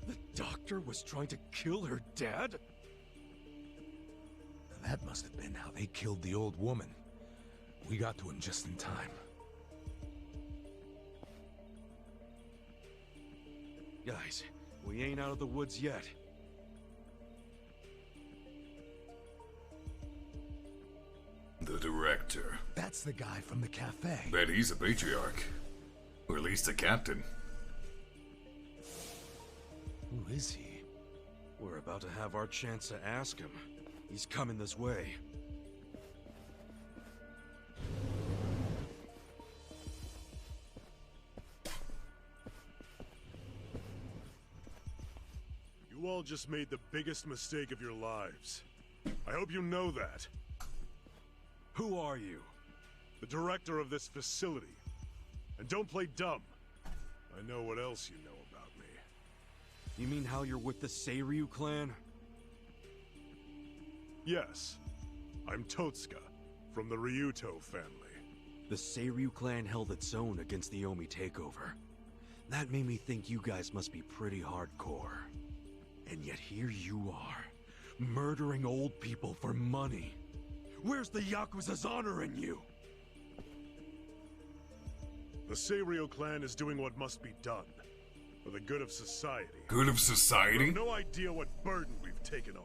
The doctor was trying to kill her dad? That must have been how they killed the old woman. We got to him just in time. Guys, we ain't out of the woods yet. The director. That's the guy from the cafe. Bet he's a patriarch. Or at least a captain. Who is he? We're about to have our chance to ask him. He's coming this way. You all just made the biggest mistake of your lives. I hope you know that. Who are you? The director of this facility. And don't play dumb. I know what else you know about me. You mean how you're with the Seiryu clan? Yes. I'm Totsuka, from the Ryuto family. The Seiryu clan held its own against the Omi takeover. That made me think you guys must be pretty hardcore. And yet here you are, murdering old people for money. Where's the Yakuza's honor in you? The Seiryu clan is doing what must be done. For the good of society. Good of society? You have no idea what burden we've taken on.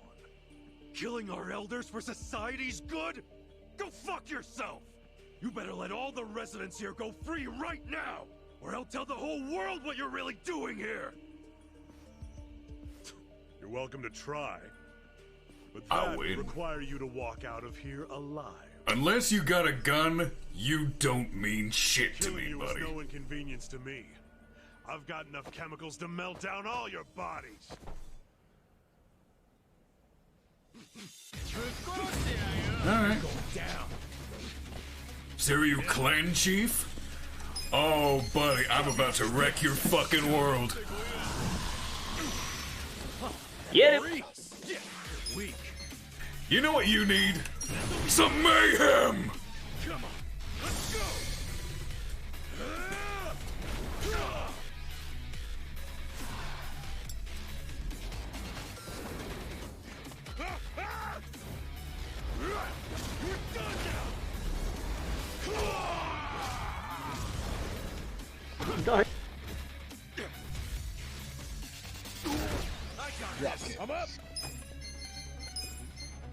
Killing our elders for society's good? Go fuck yourself! You better let all the residents here go free right now! Or I'll tell the whole world what you're really doing here! You're welcome to try. But I'll that would win. require you to walk out of here alive. Unless you got a gun, you don't mean shit to Killing me, you buddy. is no inconvenience to me. I've got enough chemicals to melt down all your bodies. Alright. Go down. Seiryu clan chief? Oh, buddy, I'm about to wreck your fucking world. Get him! You know what you need? Some mayhem! Come on, let's go! You're done now! Die. I got this. I'm up!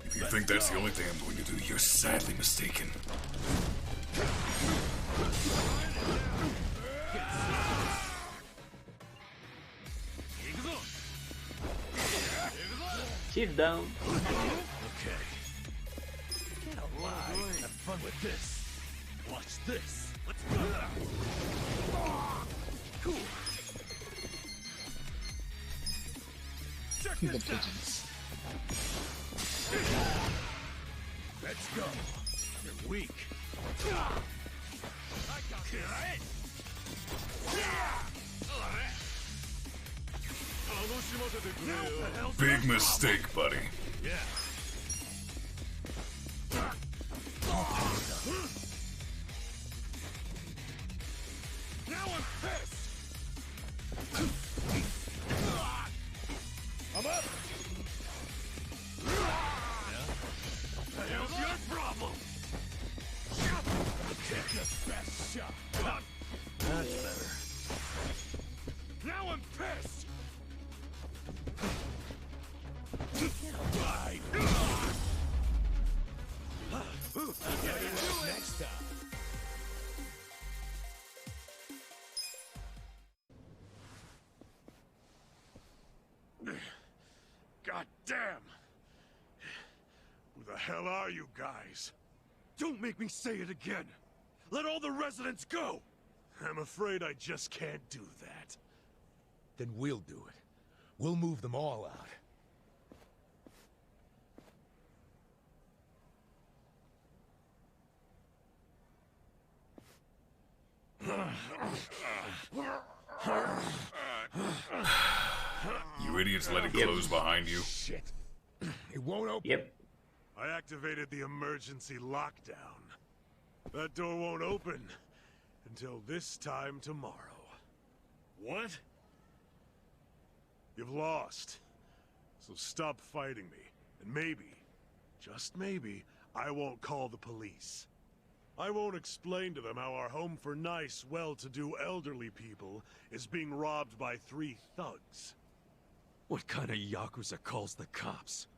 If you think that's the only thing I'm going to do, you're sadly mistaken. Chief down. Okay. Get alive. Have fun with this. Watch this. Let's go. Cool. Check The this out. pigeons. Let's go. You're weak. I got this. Big mistake, buddy. Yeah. Now I'm pissed. I'm up. The hell's your problem? Take your best shot. That's better. Now I'm pissed. Next time. God damn! Who the hell are you guys? Don't make me say it again! Let all the residents go! I'm afraid I just can't do that. Then we'll do it. We'll move them all out. You idiots let it close behind you. Shit. It won't open. Yep. I activated the emergency lockdown. That door won't open until this time tomorrow. What? You've lost. So stop fighting me. And maybe, just maybe, I won't call the police. I won't explain to them how our home for nice, well-to-do elderly people is being robbed by 3 thugs. What kind of Yakuza calls the cops?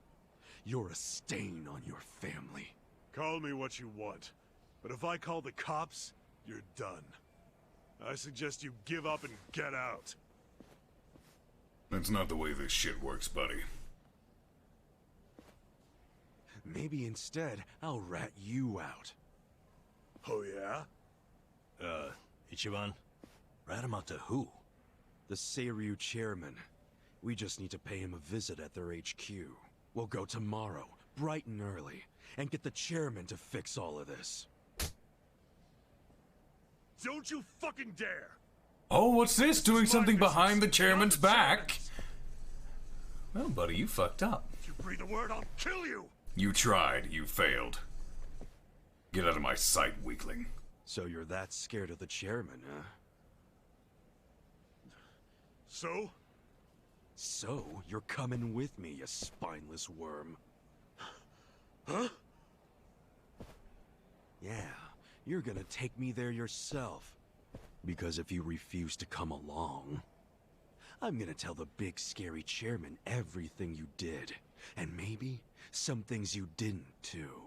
You're a stain on your family. Call me what you want, but if I call the cops, you're done. I suggest you give up and get out. That's not the way this shit works, buddy. Maybe instead, I'll rat you out. Oh yeah? Ichiban? Rat him out to who? The Seiryu chairman. We just need to pay him a visit at their HQ. We'll go tomorrow, bright and early, and get the chairman to fix all of this. Don't you fucking dare! Oh, what's this? Doing something behind the chairman's back? Well, buddy, you fucked up. If you breathe a word, I'll kill you! You tried, you failed. Get out of my sight, weakling. So you're that scared of the chairman, huh? So? So, you're coming with me, you spineless worm. Huh? Yeah, you're gonna take me there yourself. Because if you refuse to come along, I'm gonna tell the big scary chairman everything you did. And maybe some things you didn't, too.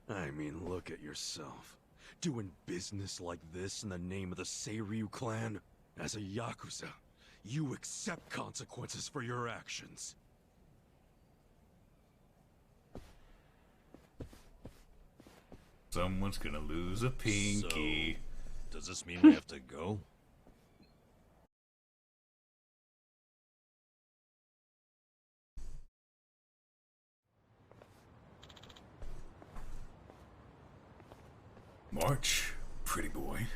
I mean, look at yourself. Doing business like this in the name of the Seiryu clan? As a Yakuza, you accept consequences for your actions. Someone's gonna lose a pinky. So, does this mean we have to go? March, pretty boy.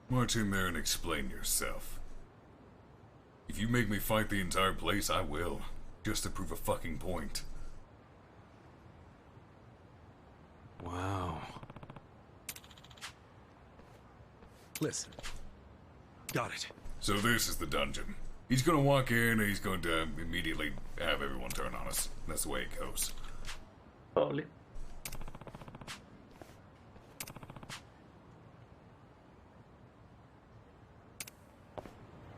March in there and explain yourself. If you make me fight the entire place, I will. Just to prove a fucking point. Wow. Listen. Got it. So this is the dungeon. He's gonna walk in and he's going to immediately have everyone turn on us. That's the way it goes. Probably.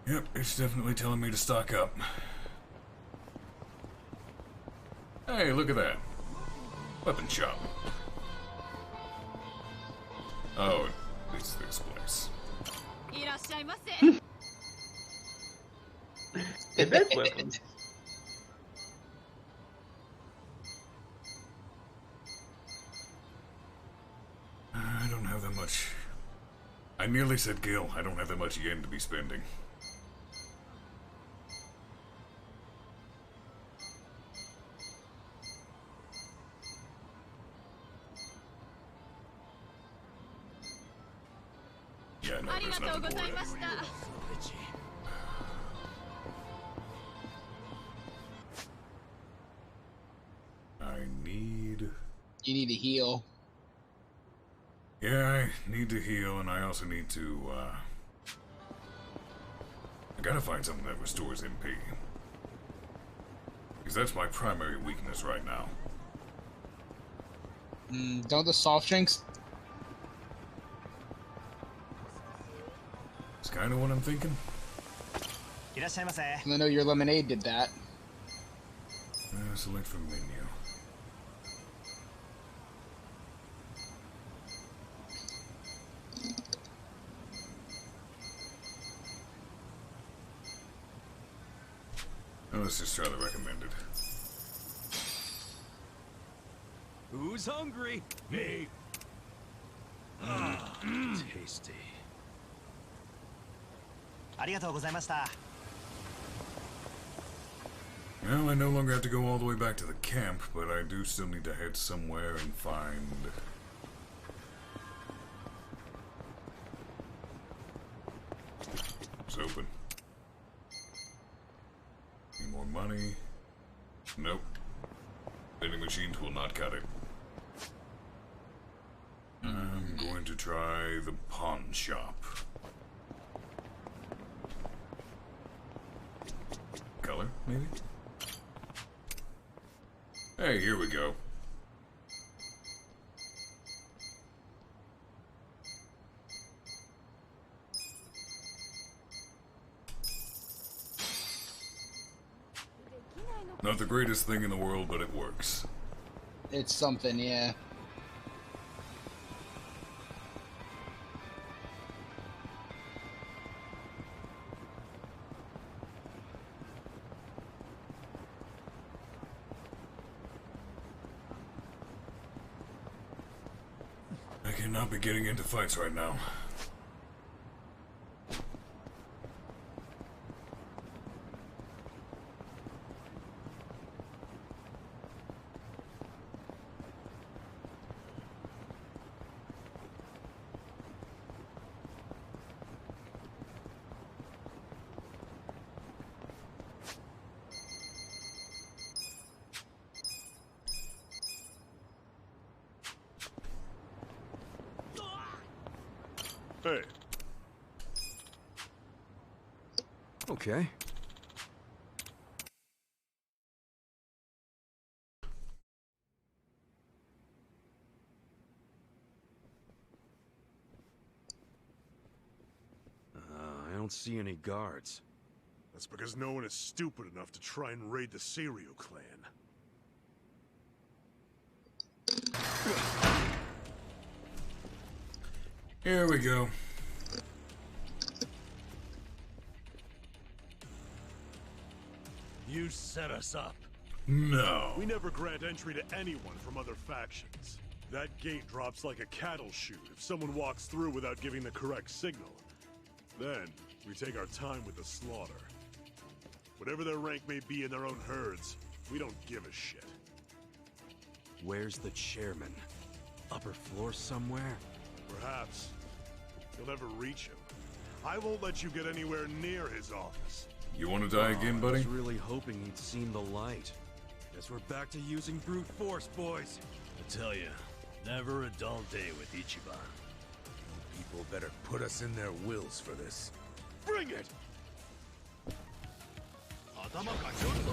Yep, it's definitely telling me to stock up. Hey, look at that. Weapon shop. Oh, it's this place. The best weapons. I don't have that much. I nearly said Gil. I don't have that much yen to be spending. Yeah, no, there's nothing for it. I need... You need to heal. Yeah, I need to heal, and I also need to, I gotta find something that restores MP. Because that's my primary weakness right now. Don't the soft drinks? It's kind of what I'm thinking. I know your lemonade did that. Select from menu. Now let's just try the recommended. Who's hungry? Me. Tasty. Well, I no longer have to go all the way back to the camp, but I do still need to head somewhere and find... It's open. Need more money? Nope. Vending machines will not cut it. I'm going to try the pawn shop. Color, maybe? Hey, here we go. Not the greatest thing in the world, but it works. It's something, yeah. I cannot be getting into fights right now. Hey. Okay. I don't see any guards. That's because no one is stupid enough to try and raid the Seiryu clan. Here we go. You set us up. No. We never grant entry to anyone from other factions. That gate drops like a cattle chute if someone walks through without giving the correct signal. Then, we take our time with the slaughter. Whatever their rank may be in their own herds, we don't give a shit. Where's the chairman? Upper floor somewhere? Perhaps. You'll never reach him. I won't let you get anywhere near his office. You want to die again, buddy? I was really hoping he'd seen the light. Guess we're back to using brute force, boys. I tell you, never a dull day with Ichiban. People better put us in their wills for this. Bring it!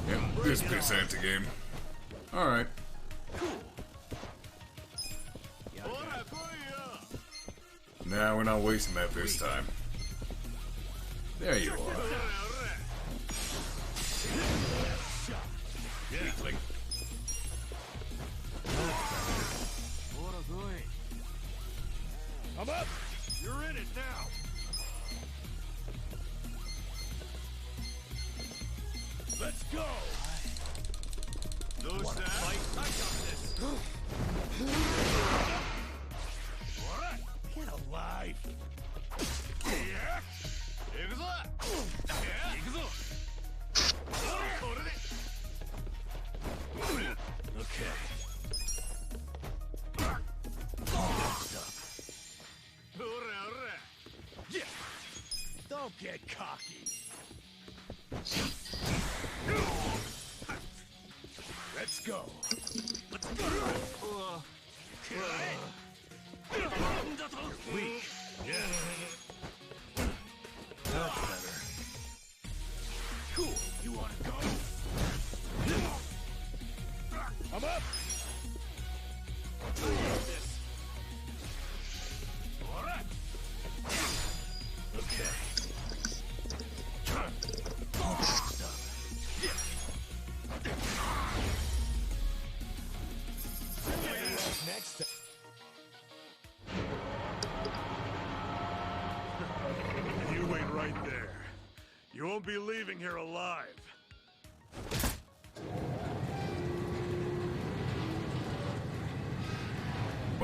Yep, this piss anti-game. Alright. Nah, we're not wasting that this time. There you are. Weakling. I'm up! You're in it now! Let's go! Those that fight, I got this! Get alive! Yeah! Okay. Yeah! Don't get cocky! Let's go! Weak. Yeah. That's better. Cool. You wanna go? I'm up!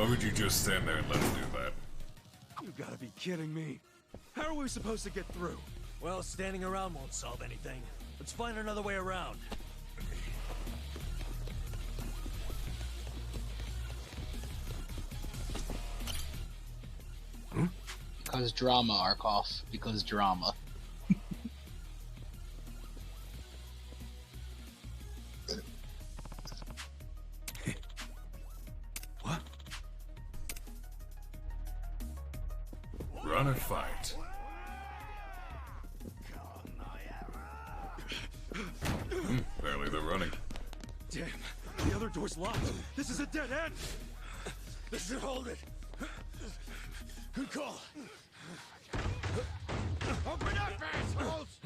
Why would you just stand there and let him do that? You gotta be kidding me. How are we supposed to get through? Well, standing around won't solve anything. Let's find another way around. Because drama, Arkoff. Because drama. Run or fight? Apparently they're running. Damn, the other door's locked. This is a dead end. This should hold it. Good call. Open up, assholes!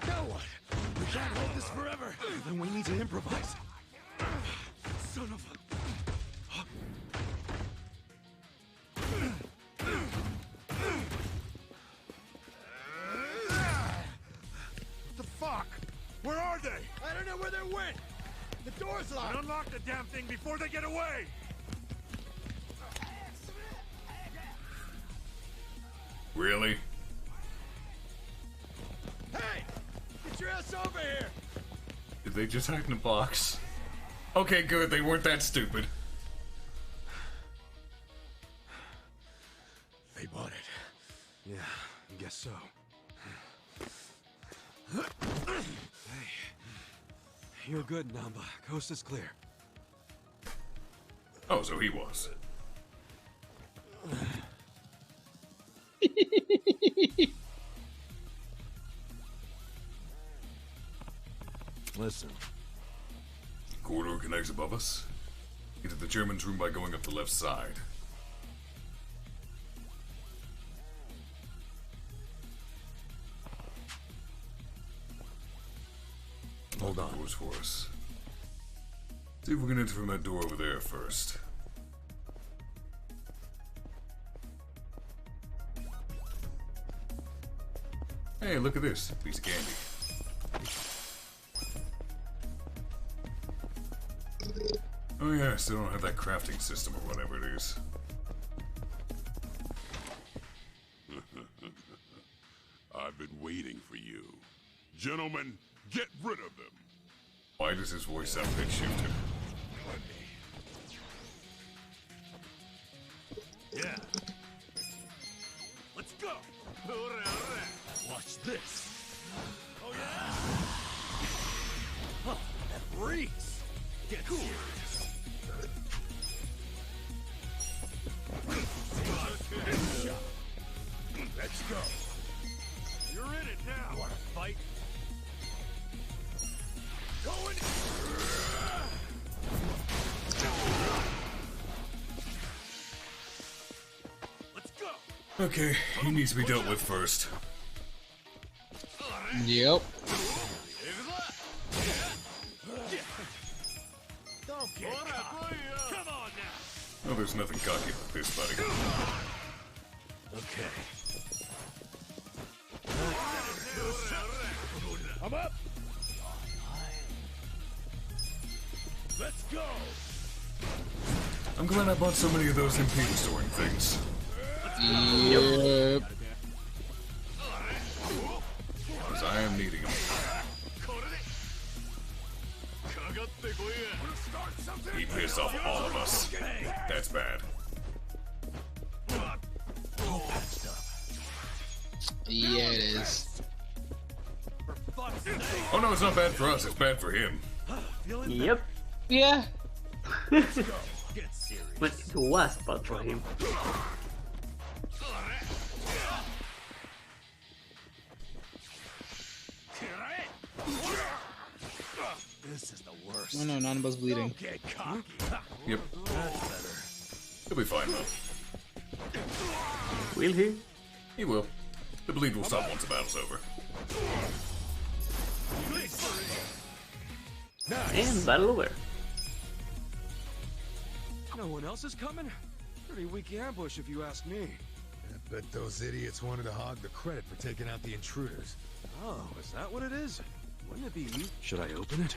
Now what? We can't hold this forever. Then we need to improvise. Son of a... The fuck? Where are they? I don't know where they went. The door's locked. Unlock the damn thing before they get away! Really? Hey! Get your ass over here! Did they just hide in a box? Okay, good. They weren't that stupid. They bought it. Yeah, I guess so. Hey. You're good, Namba. Coast is clear. Oh, so he was. Listen. Corridor connects above us. Into the German's room by going up the left side. Hold on. Doors for us. See if we can enter from that door over there first. Hey, look at this. Piece of candy. Oh yeah, still don't have that crafting system or whatever it is. I've been waiting for you. Gentlemen, get rid of them. Why does his voice sound pitch shifted? Yeah. Let's go. Watch this. Oh yeah. Oh, that reeks. Get cool. Let's go. You're in it now. Want to fight? Going. Let's go. Okay, he needs to be dealt with first. Yep. Don't get cocky. Come on now. Oh, there's nothing cocky about this, buddy. Okay. I'm up. Let's go. I'm glad I bought so many of those MP storing things. Yep. Because I am needing them. He pissed off all of us. That's bad. Yeah, it is. Oh no, it's not bad for us, it's bad for him. Yep. Yeah. But it was bad for him. This is the worst. Oh no, Nanba's bleeding. Don't get cocky. Yep. That's better. He'll be fine though. Will he? He will. The bleed will stop once the battle's over. And battle over. No one else is coming? Pretty weak ambush if you ask me. I bet those idiots wanted to hog the credit for taking out the intruders. Oh, is that what it is? Wouldn't it be you? Should I open it?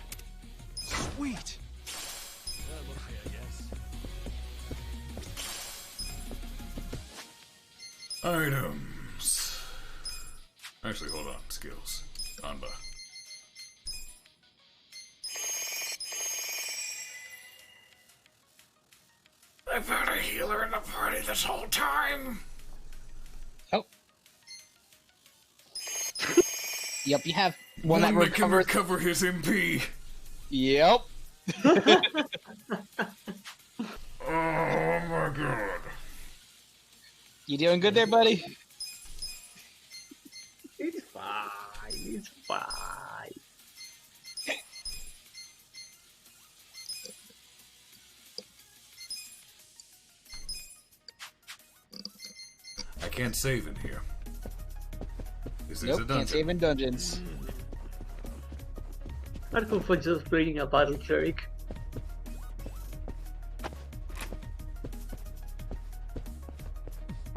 Sweet! That looks okay, I guess. Items. Actually, hold on. Skills. Anba. I've had a healer in the party this whole time. Oh. Yep, you have one One that that can recovers. recover his MP. Yep. Oh my god. You doing good there, buddy? It's fine. It's fine. I can't save in here. This is a Nope, dungeon. can't save in dungeons. I'd go for just bringing a battle cleric.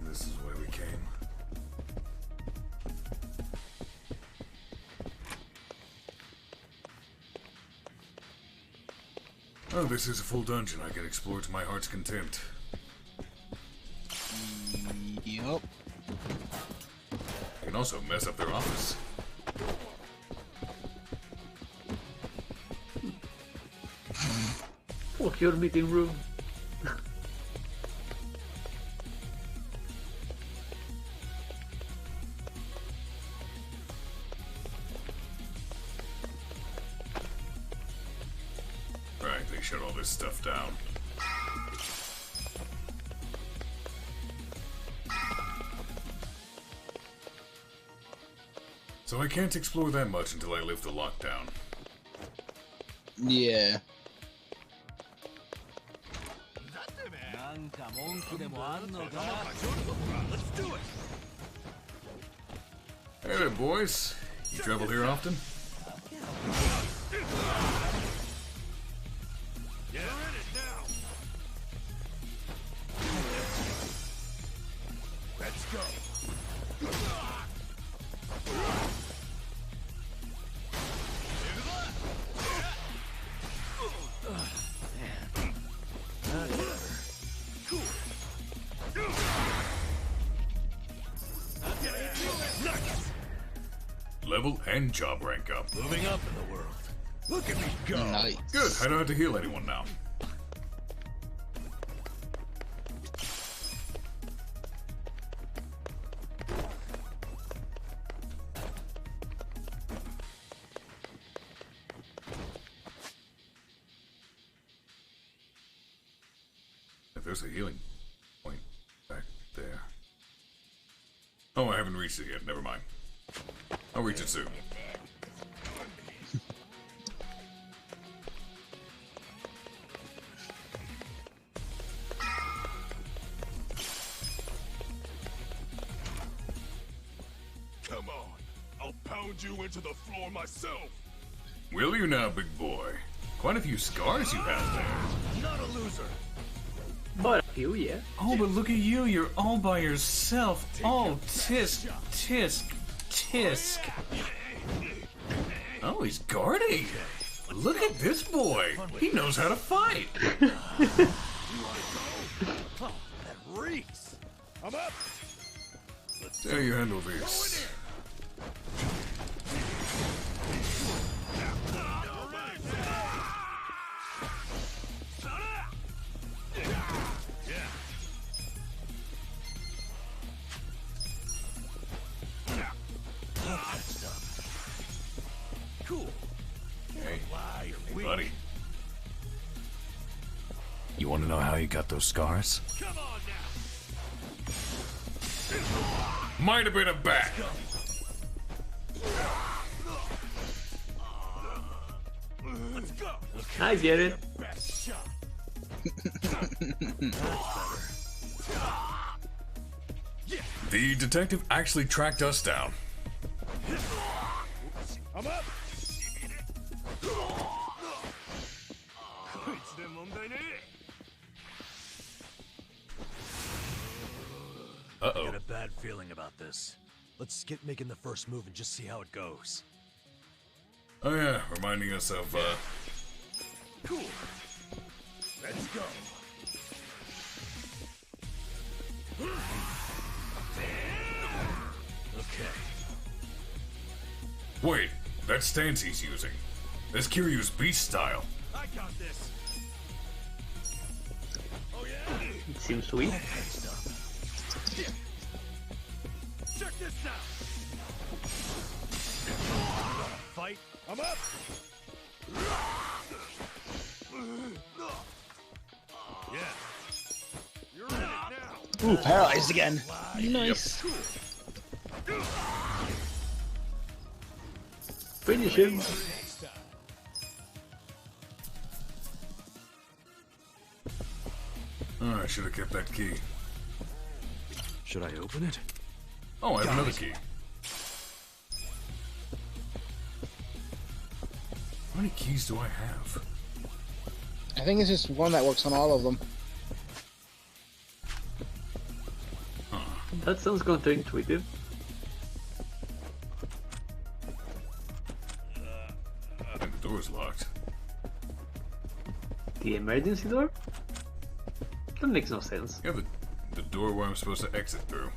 This is where we came. Oh, this is a full dungeon. I can explore to my heart's content. Yep. I can also mess up their office. Fuck your meeting room. Right, they shut all this stuff down. So I can't explore that much until I lift the lockdown. Yeah. Let's do it. Hey there, boys. You travel here often? You're in it now. Let's go. Level and job rank up. Moving up in the world. Look at me go. Nice. Good, I don't have to heal anyone now. If there's a healing point back there. Oh, I haven't reached it yet. Never mind. I'll reach it soon. Come on. I'll pound you into the floor myself. Will you now, big boy? Quite a few scars you have there. Not a loser. But a few, yeah. Oh, but look at you. You're all by yourself. Oh, tisk, tisk, tisk. Oh, he's guarding. Look at this boy. He knows how to fight. Oh, that reeks. I'm up. See how you handle this. Cool. Hey, Why are we? buddy. You want to know how you got those scars? Come on now. Might have been a bat. Let's go. I get it. Best shot. The detective actually tracked us down. I'm up. Uh-oh. I got a bad feeling about this. Let's get making the first move and just see how it goes. Oh yeah, reminding us of, Cool. Let's go. Okay. Wait, that stance he's using. That's Kiryu's beast style. I got this. Oh yeah. It seems sweet. Check this out. Fight. I'm up. Yeah. You're in it now. Ooh, paralyzed again. Nice. Finish him. Oh, I should have kept that key. Should I open it? Oh, I have another key. How many keys do I have? I think it's just one that works on all of them. That sounds counterintuitive. And the door's locked. The emergency door? That makes no sense. Yeah, the door where I'm supposed to exit through.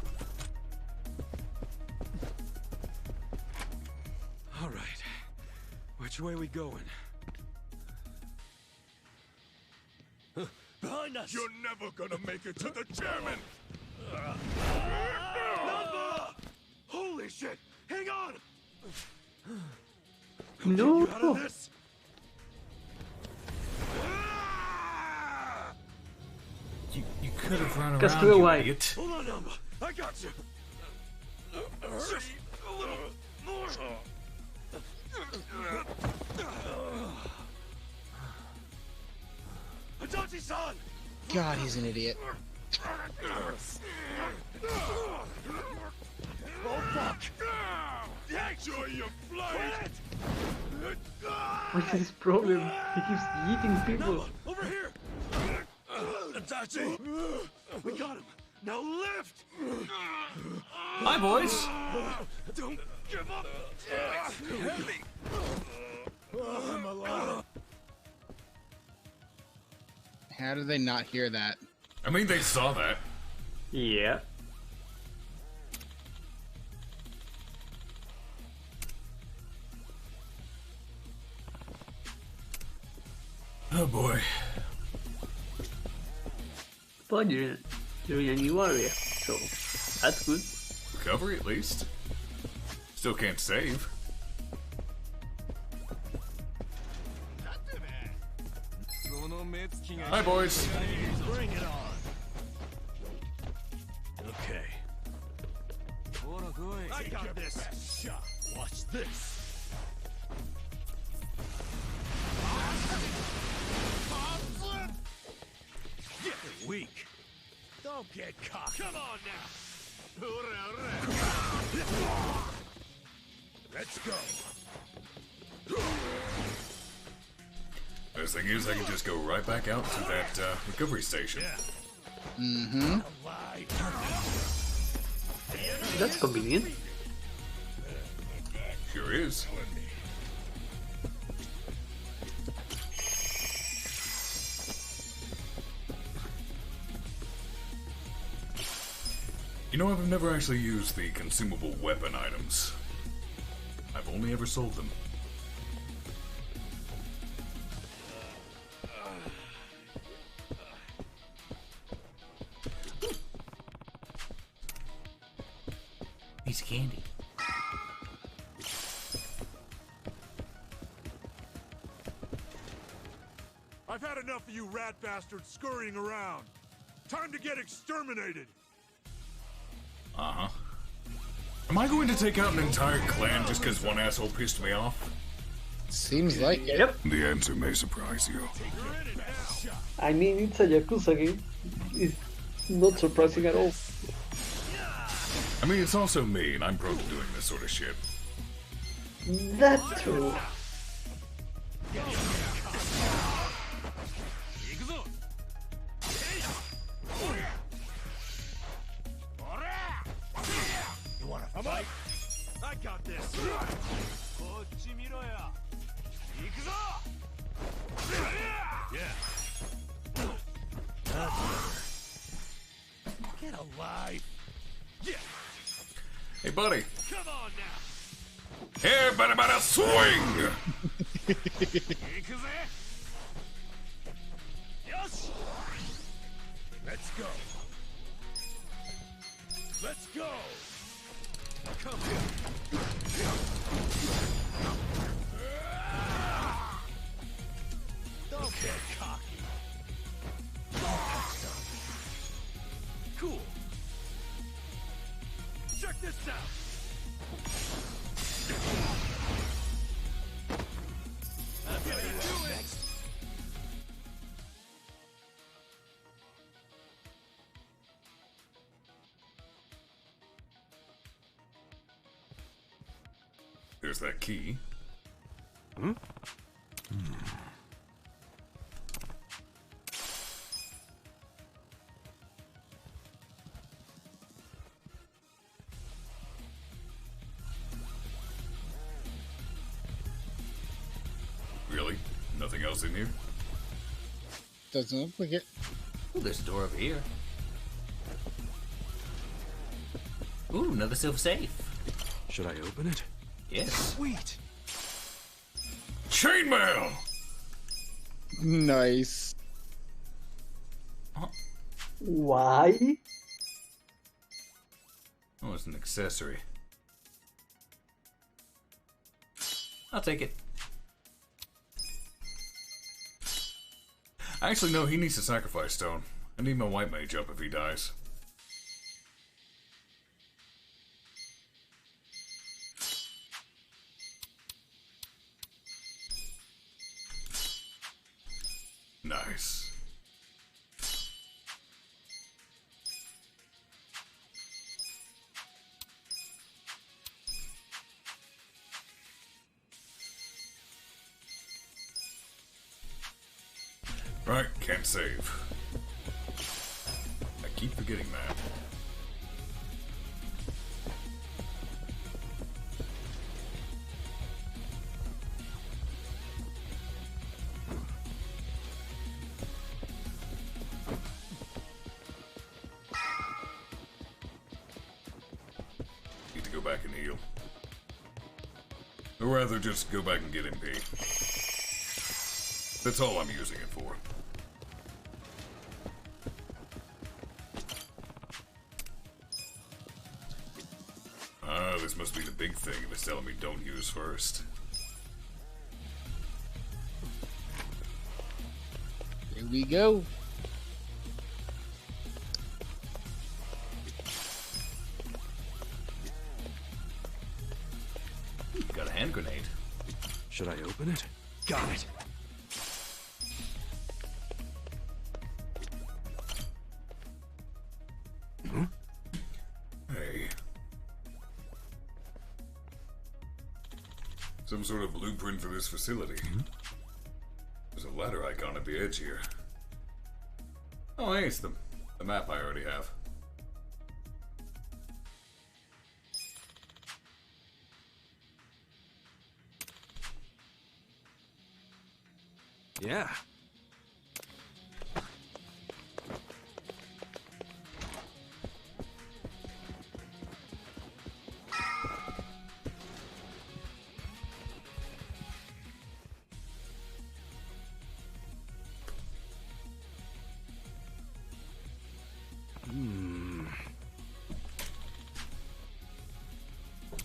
All right. Which way we going? Behind us. You're never gonna make it to the chairman. Number! Holy shit! Hang on! No. Get you out of this. You could have run around, Kasuga, you why? idiot. Hold on, Number. I got you. Just a little more. Adachi-san! God, he's an idiot. Oh fuck! Enjoy your flight! What's his problem? He keeps eating people. Over here! Adachi! We got him! Now lift! Hi, boys! Don't give up! Heavy! I'm alive! How did they not hear that? I mean, they saw that. Yeah. Oh boy. But you're in a new area, so that's good. Recovery at least. Still can't save. Hi, boys. Bring it on! Okay. I got this! Shot. Watch this! Get weak! Don't get cocky! Come on now! Let's go! Best thing is, I can just go right back out to that recovery station. Mm-hmm. That's convenient. Sure is. You know, I've never actually used the consumable weapon items. I've only ever sold them. Piece of candy. I've had enough of you rat bastards scurrying around. Time to get exterminated. Uh-huh. Am I going to take out an entire clan just because one asshole pissed me off? Seems like it. Yep. The answer may surprise you. I mean, it's a Yakuza game. It's not surprising at all. I mean, it's also me, and I'm prone to doing this sort of shit. That's true. You wanna fight? I got this! Yeah! Get alive! Yeah! Hey, buddy. Everybody better swing! Let's go. Let's go. Come here. Don't get cocky. Cool. Check this out. I'm gonna do it. Next. There's that key. Hmm? Really? Nothing else in here? Doesn't look like it. Ooh, there's a door over here. Ooh, another silver safe. Should I open it? Yes. Sweet. Chainmail! Nice. Why? Oh, it's an accessory. I'll take it. Actually, no, he needs a sacrifice stone. I need my white mage up if he dies. Nice. Right, can't save. I keep forgetting that. Need to go back and heal. Or rather, just go back and get MP. That's all I'm using it for. Ah, this must be the big thing if it's telling me don't use first. Here we go. Got a hand grenade. Should I open it? Got it. Hey. Some sort of blueprint for this facility. There's a ladder icon at the edge here. Oh, hey, it's the map I already have. Yeah.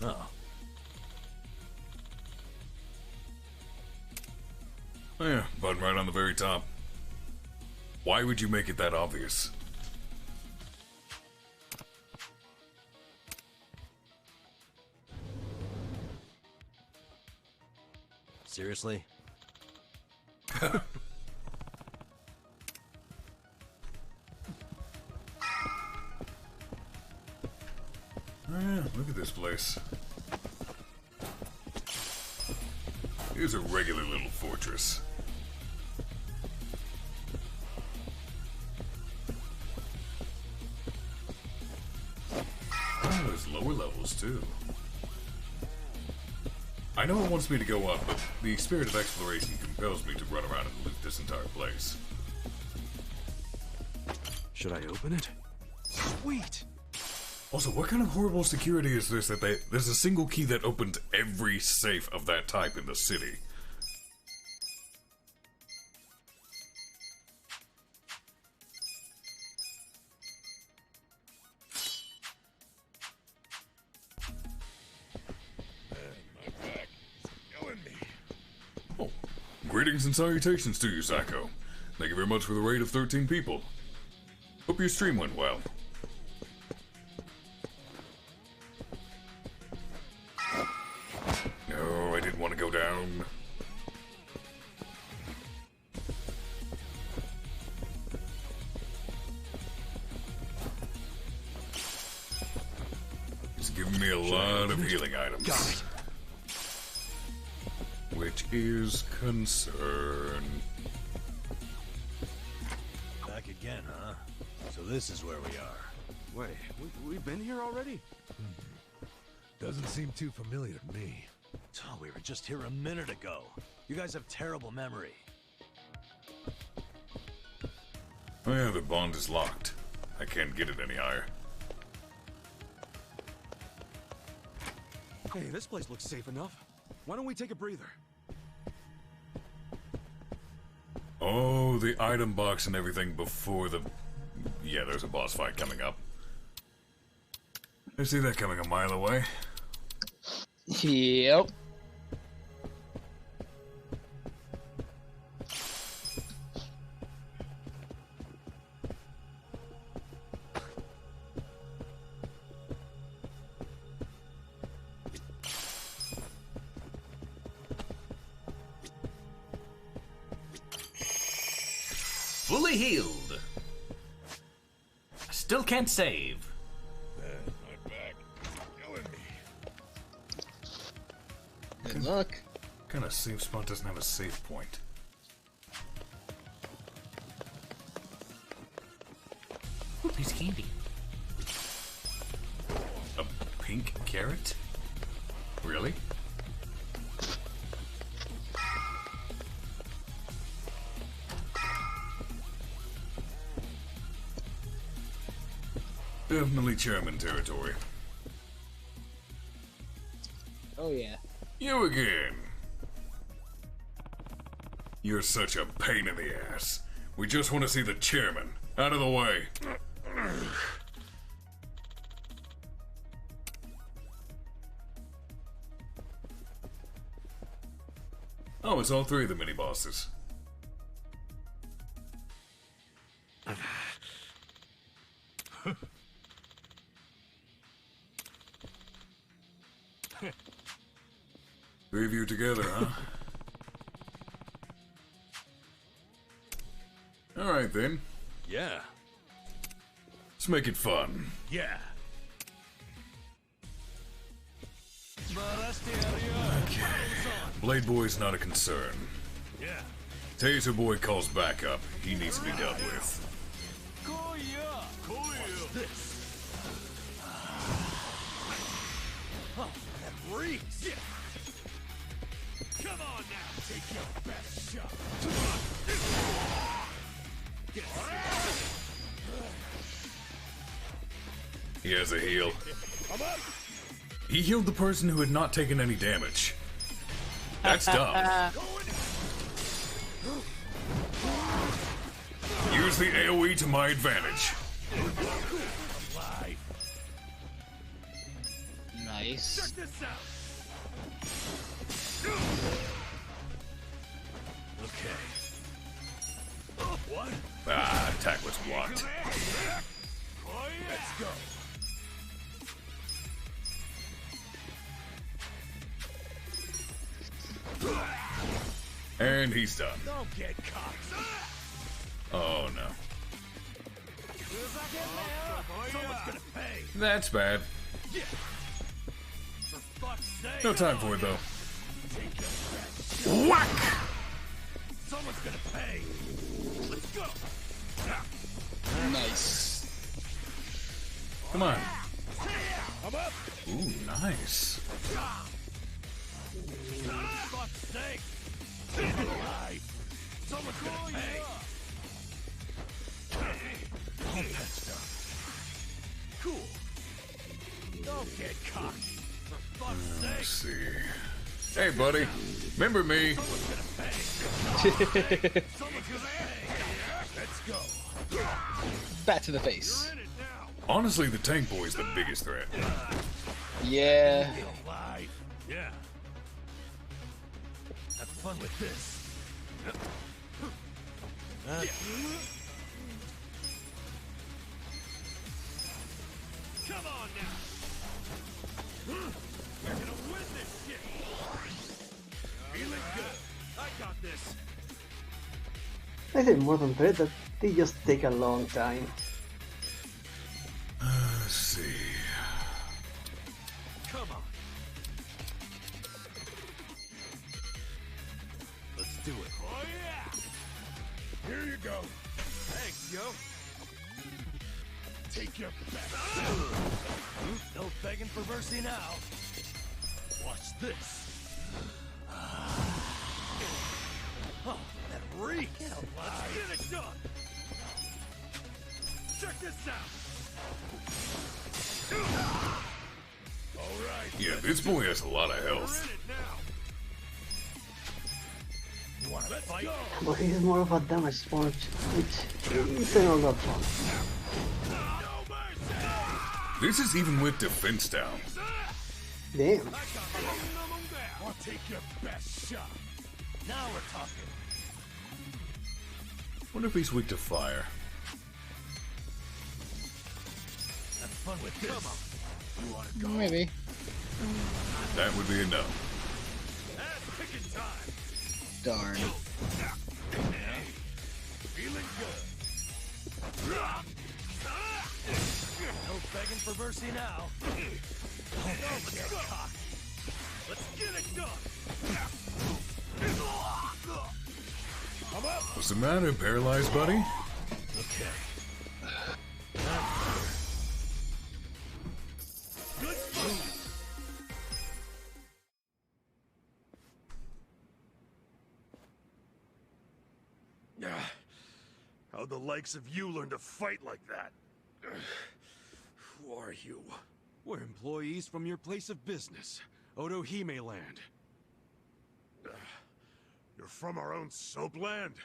Oh. Oh yeah, button right on the very top. Why would you make it that obvious? Seriously? Oh yeah, look at this place. Here's a regular little fortress. Oh, there's lower levels too. I know it wants me to go up, but the spirit of exploration compels me to run around and loot this entire place. Should I open it? Sweet. Also, what kind of horrible security is this that there's a single key that opens every safe of that type in the city? Oh, greetings and salutations to you, Sacco. Thank you very much for the raid of 13 people. Hope your stream went well. No, I didn't want to go down. It's giving me a lot of healing items. Got it. Which is concern. Back again, huh? So this is where we are. Wait, we've been here already? Doesn't seem too familiar to me. Oh, we were just here a minute ago. You guys have terrible memory. Oh yeah, the bond is locked. I can't get it any higher. Hey, this place looks safe enough. Why don't we take a breather? Oh, the item box and everything before the... Yeah, there's a boss fight coming up. I see that coming a mile away. Yep. Fully healed. Still can't save. My back is killing me. Good luck. What kind of save spot doesn't have a save point? Ooh, piece of candy. A pink carrot? Really? Definitely Chairman territory. Oh yeah. You again. You're such a pain in the ass. We just want to see the chairman. Out of the way. Oh, it's all three of the mini-bosses. Three of you together, huh? Alright then. Yeah. Let's make it fun. Yeah. Okay. Blade Boy's not a concern. Yeah. Taser Boy calls back up. He needs to be dealt with. Oh, that reeks. Yeah. Come on now, take your best shot. Get He has a heal. I'm up. He healed the person who had not taken any damage. That's dumb. Use the AoE to my advantage. Nice. Check this out. Okay. What? Ah, attack was blocked. Let's go. And he's done. Don't get caught. Oh no. Someone's gonna pay. That's bad. Yeah. For fuck's sake. No time for it though. Take your best shot. Whack! Someone's gonna pay. Let's go. Nice. Come on. I'm up. Ooh, nice. Fuck's sake. I'm alive. Someone's gonna pay. All patched up. Cool. get cocky. For fuck's sake. Let's see. Hey, buddy. Remember me? Let's go. Bat to the face. Honestly, the tank boy's the biggest threat. Yeah. Alive. Yeah. Have fun with this. Come on now. We're gonna win this shit. Feeling good. I got this. I say more than threat, that they just take a long time. Let's see. Come on. Let's do it. Oh yeah. Here you go. Thanks, yo. Take your best. No begging for mercy now. Watch this. Oh, that reek. Let's get it done. Check this out. All right. Yeah, this boy has a lot of health. You want to fight? But he's more of a damage sponge, which isn't all that fun. This is even with defense down. Damn. I'll take your best shot. Now we're talking. Wonder if he's weak to fire. Have fun with this. Come on. You want to go? Maybe. That would be a no. Picking time. Darn. Feeling good. No begging for mercy now. Let's get it done. I'm up. What's the matter, paralyzed buddy? Okay. Good move. How'd the likes of you learn to fight like that? Who are you? We're employees from your place of business, Otohime Land. You're from our own soap land?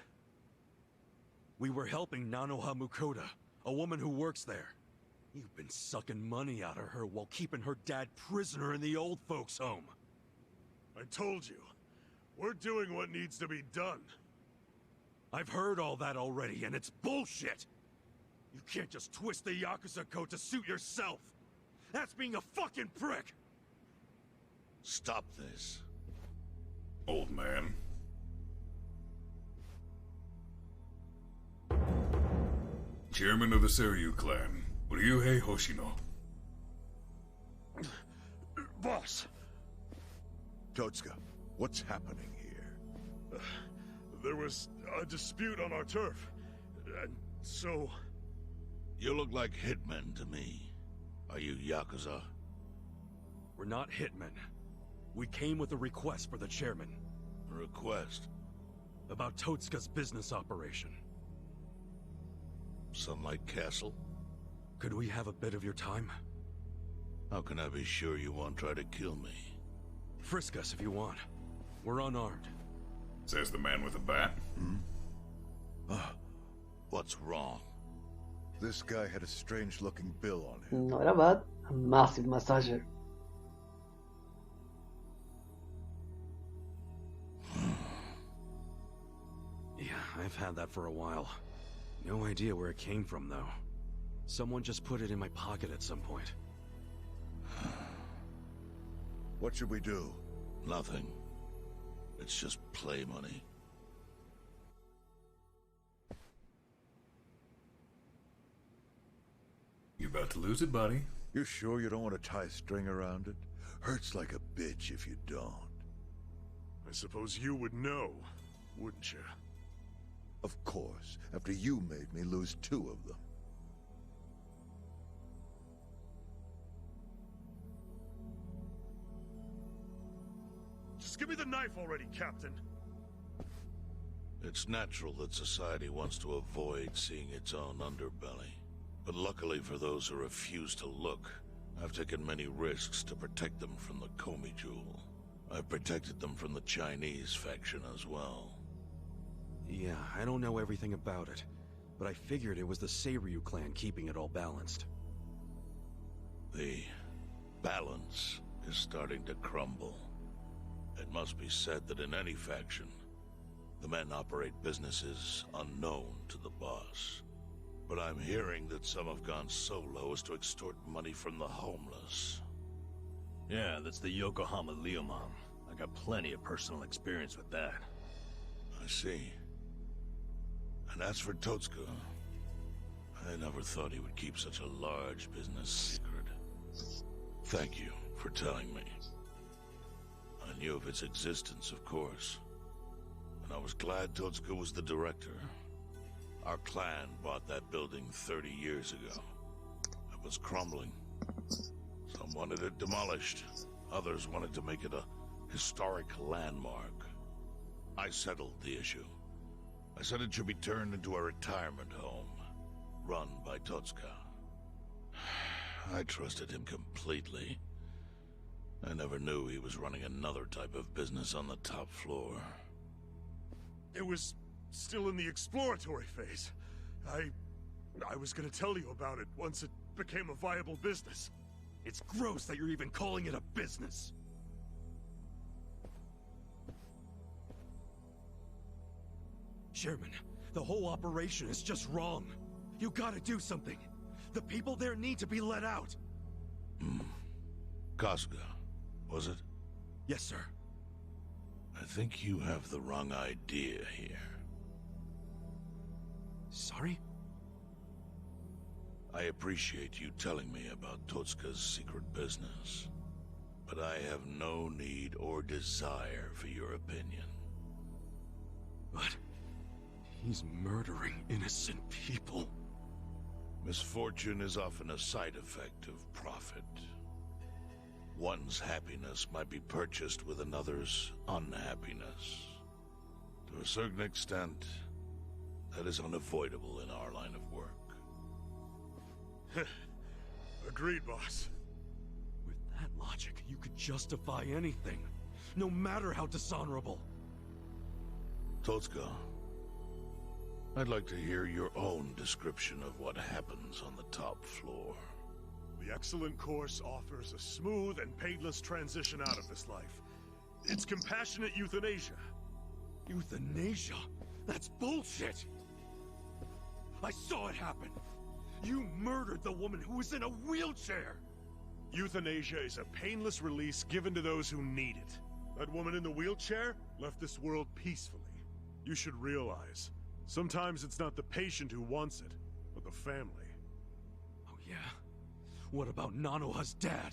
We were helping Nanoha Mukoda, a woman who works there. You've been sucking money out of her while keeping her dad prisoner in the old folks' home. I told you, we're doing what needs to be done. I've heard all that already, and it's bullshit! You can't just twist the Yakuza code to suit yourself! That's being a fucking prick! Stop this. Old man. Chairman of the Seiryu clan, Ryuhei Hoshino. Boss! Totsuka, what's happening here? There was a dispute on our turf, and so... You look like hitmen to me. Are you Yakuza? We're not hitmen. We came with a request for the chairman. A request? About Totsuka's business operation. Sunlight Castle? Could we have a bit of your time? How can I be sure you won't try to kill me? Frisk us if you want. We're unarmed. Says the man with a bat. What's wrong? This guy had a strange-looking bill on him. Not a bad, a massive massager. Yeah, I've had that for a while. No idea where it came from, though. Someone just put it in my pocket at some point. What should we do? Nothing. It's just play money. You about to lose it, buddy. You sure you don't want to tie a string around it? Hurts like a bitch if you don't. I suppose you would know, wouldn't you? Of course, after you made me lose 2 of them. Just give me the knife already, Captain. It's natural that society wants to avoid seeing its own underbelly. But luckily for those who refuse to look, I've taken many risks to protect them from the Komi Jewel. I've protected them from the Chinese faction as well. Yeah, I don't know everything about it, but I figured it was the Seiryu clan keeping it all balanced. The balance is starting to crumble. It must be said that in any faction, the men operate businesses unknown to the boss. But I'm hearing that some have gone so low as to extort money from the homeless. Yeah, that's the Yokohama Leomom. I got plenty of personal experience with that. I see. And as for Totsuka, I never thought he would keep such a large business secret. Thank you for telling me. I knew of its existence, of course. And I was glad Totsuka was the director. Our clan bought that building 30 years ago. It was crumbling. Some wanted it demolished. Others wanted to make it a historic landmark. I settled the issue. I said it should be turned into a retirement home, run by Totsuka. I trusted him completely. I never knew he was running another type of business on the top floor. It was still in the exploratory phase. I was gonna tell you about it once it became a viable business. It's gross that you're even calling it a business. Chairman, the whole operation is just wrong. You gotta do something. The people there need to be let out. Kasuga, was it? Yes, sir. I think you have the wrong idea here. Sorry? I appreciate you telling me about Totsuka's secret business, but I have no need or desire for your opinion. But he's murdering innocent people. Misfortune is often a side effect of profit. One's happiness might be purchased with another's unhappiness. To a certain extent, that is unavoidable in our line of work. Agreed, boss. With that logic, you could justify anything, no matter how dishonorable. Totsuka, I'd like to hear your own description of what happens on the top floor. The excellent course offers a smooth and painless transition out of this life. It's compassionate euthanasia. Euthanasia? That's bullshit! I saw it happen! You murdered the woman who was in a wheelchair! Euthanasia is a painless release given to those who need it. That woman in the wheelchair left this world peacefully. You should realize, sometimes it's not the patient who wants it, but the family. Oh yeah? What about Nanoha's dad?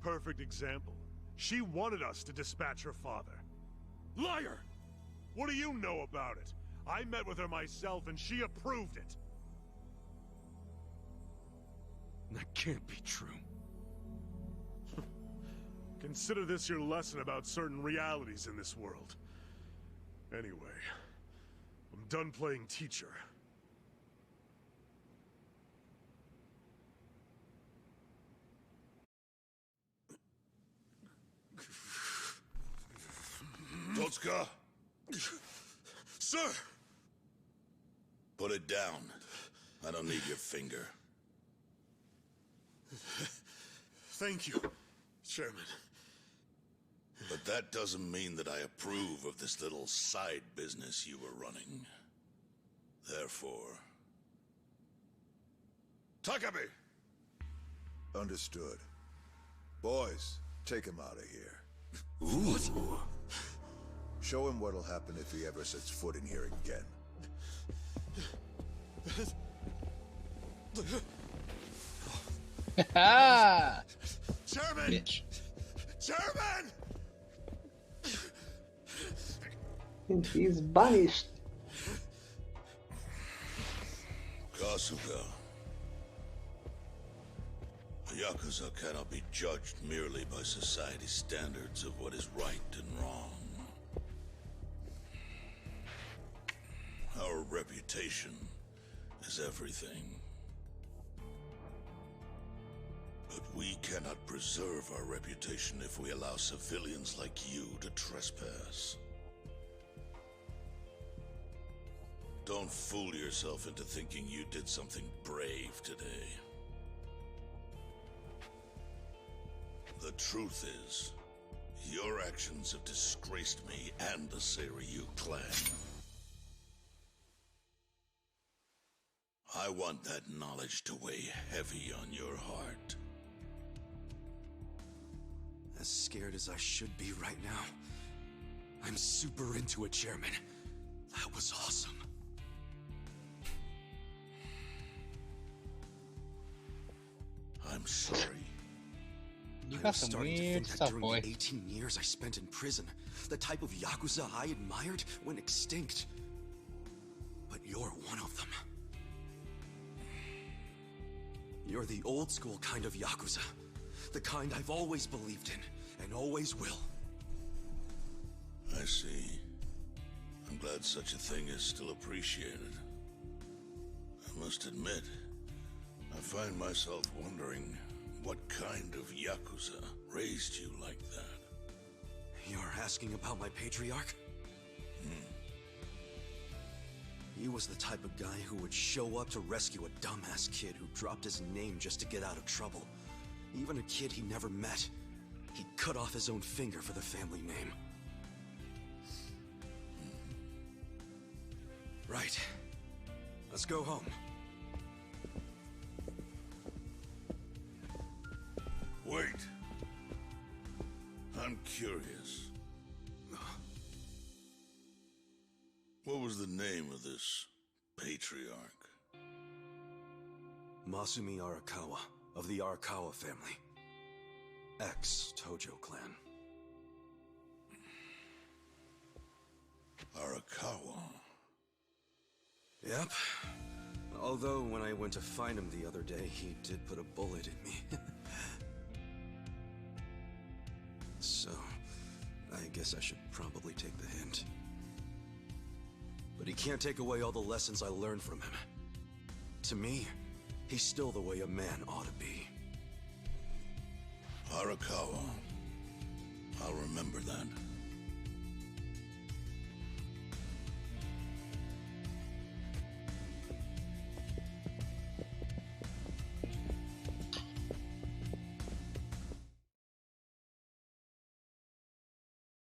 Perfect example. She wanted us to dispatch her father. Liar! What do you know about it? I met with her myself and she approved it. That can't be true. Consider this your lesson about certain realities in this world. Anyway, I'm done playing teacher. Totsuka! Sir! Put it down. I don't need your finger. Thank you, Chairman. But that doesn't mean that I approve of this little side business you were running. Therefore... Takami! Understood. Boys, take him out of here. What? Show him what'll happen if he ever sets foot in here again. Chairman! Bitch. Chairman! And he's banished. Kasuga. A Yakuza cannot be judged merely by society's standards of what is right and wrong. Our reputation is everything. We cannot preserve our reputation if we allow civilians like you to trespass. Don't fool yourself into thinking you did something brave today. The truth is, your actions have disgraced me and the Seiryu clan. I want that knowledge to weigh heavy on your heart. As scared as I should be right now, I'm super into it, Chairman. That was awesome. I'm sorry. You I got was some starting to weird think that stuff, during boy. the 18 years I spent in prison, the type of Yakuza I admired went extinct. But you're one of them. You're the old school kind of Yakuza. The kind I've always believed in, and always will. I see. I'm glad such a thing is still appreciated. I must admit, I find myself wondering what kind of Yakuza raised you like that. You're asking about my patriarch? He was the type of guy who would show up to rescue a dumbass kid who dropped his name just to get out of trouble. Even a kid he never met. He'd cut off his own finger for the family name. Right. Let's go home. Wait. I'm curious. What was the name of this patriarch? Masumi Arakawa, of the Arakawa family. Ex-Tojo clan. Arakawa? Yep. Although, when I went to find him the other day, he did put a bullet in me. So, I guess I should probably take the hint. But he can't take away all the lessons I learned from him. To me, he's still the way a man ought to be. Arakawa. I'll remember that.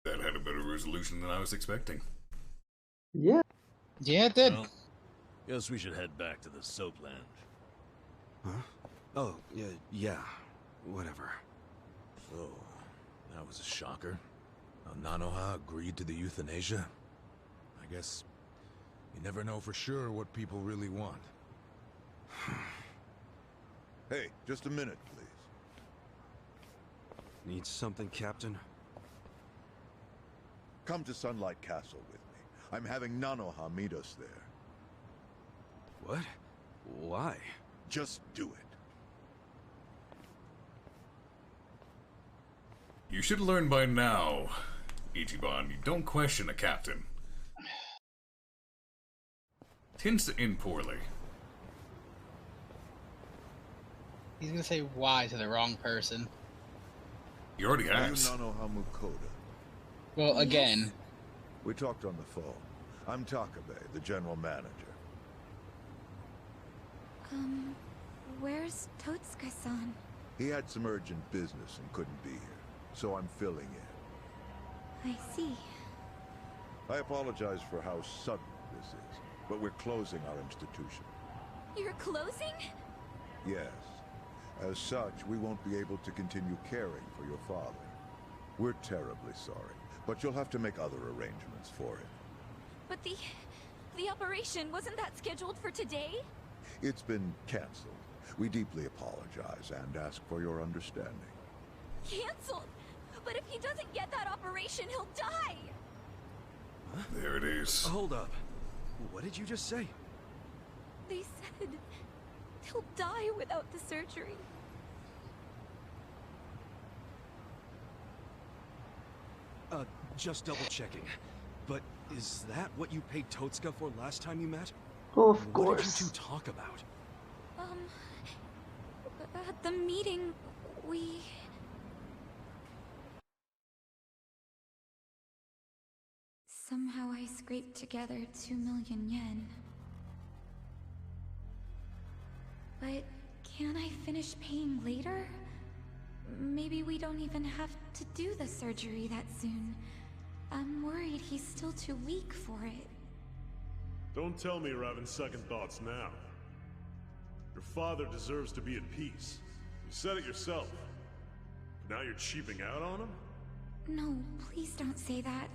That had a better resolution than I was expecting. Yeah. Yeah, it did. Well, guess we should head back to the soap lounge. Huh? Oh, yeah. Whatever. So, that was a shocker. How Nanoha agreed to the euthanasia? I guess you never know for sure what people really want. Hey, just a minute, please. Need something, Captain? Come to Sunlight Castle with me. I'm having Nanoha meet us there. What? Why? Just do it. You should learn by now, Ichiban. You don't question a captain. Tends to end poorly. He's gonna say why to the wrong person. He already Are you has. Nanoha Mukoda? Well, again. We talked on the phone. I'm Takabe, the general manager. Where's Totsuka-san? He had some urgent business and couldn't be here, so I'm filling in. I see. I apologize for how sudden this is, but we're closing our institution. You're closing? Yes. As such, we won't be able to continue caring for your father. We're terribly sorry, but you'll have to make other arrangements for it. But the operation, wasn't that scheduled for today? It's been canceled. We deeply apologize and ask for your understanding. Cancelled? But if he doesn't get that operation, he'll die! Huh? There it is. Hold up. What did you just say? They said he'll die without the surgery. Just double checking. But is that what you paid Totsuka for last time you met? Of What course. did you two talk about? At the meeting, We... Somehow I scraped together 2 million yen. But can't I finish paying later? Maybe we don't even have to do the surgery that soon. I'm worried he's still too weak for it. Don't tell me you're having second thoughts now. Your father deserves to be at peace. You said it yourself. But now you're cheaping out on him? No, please don't say that.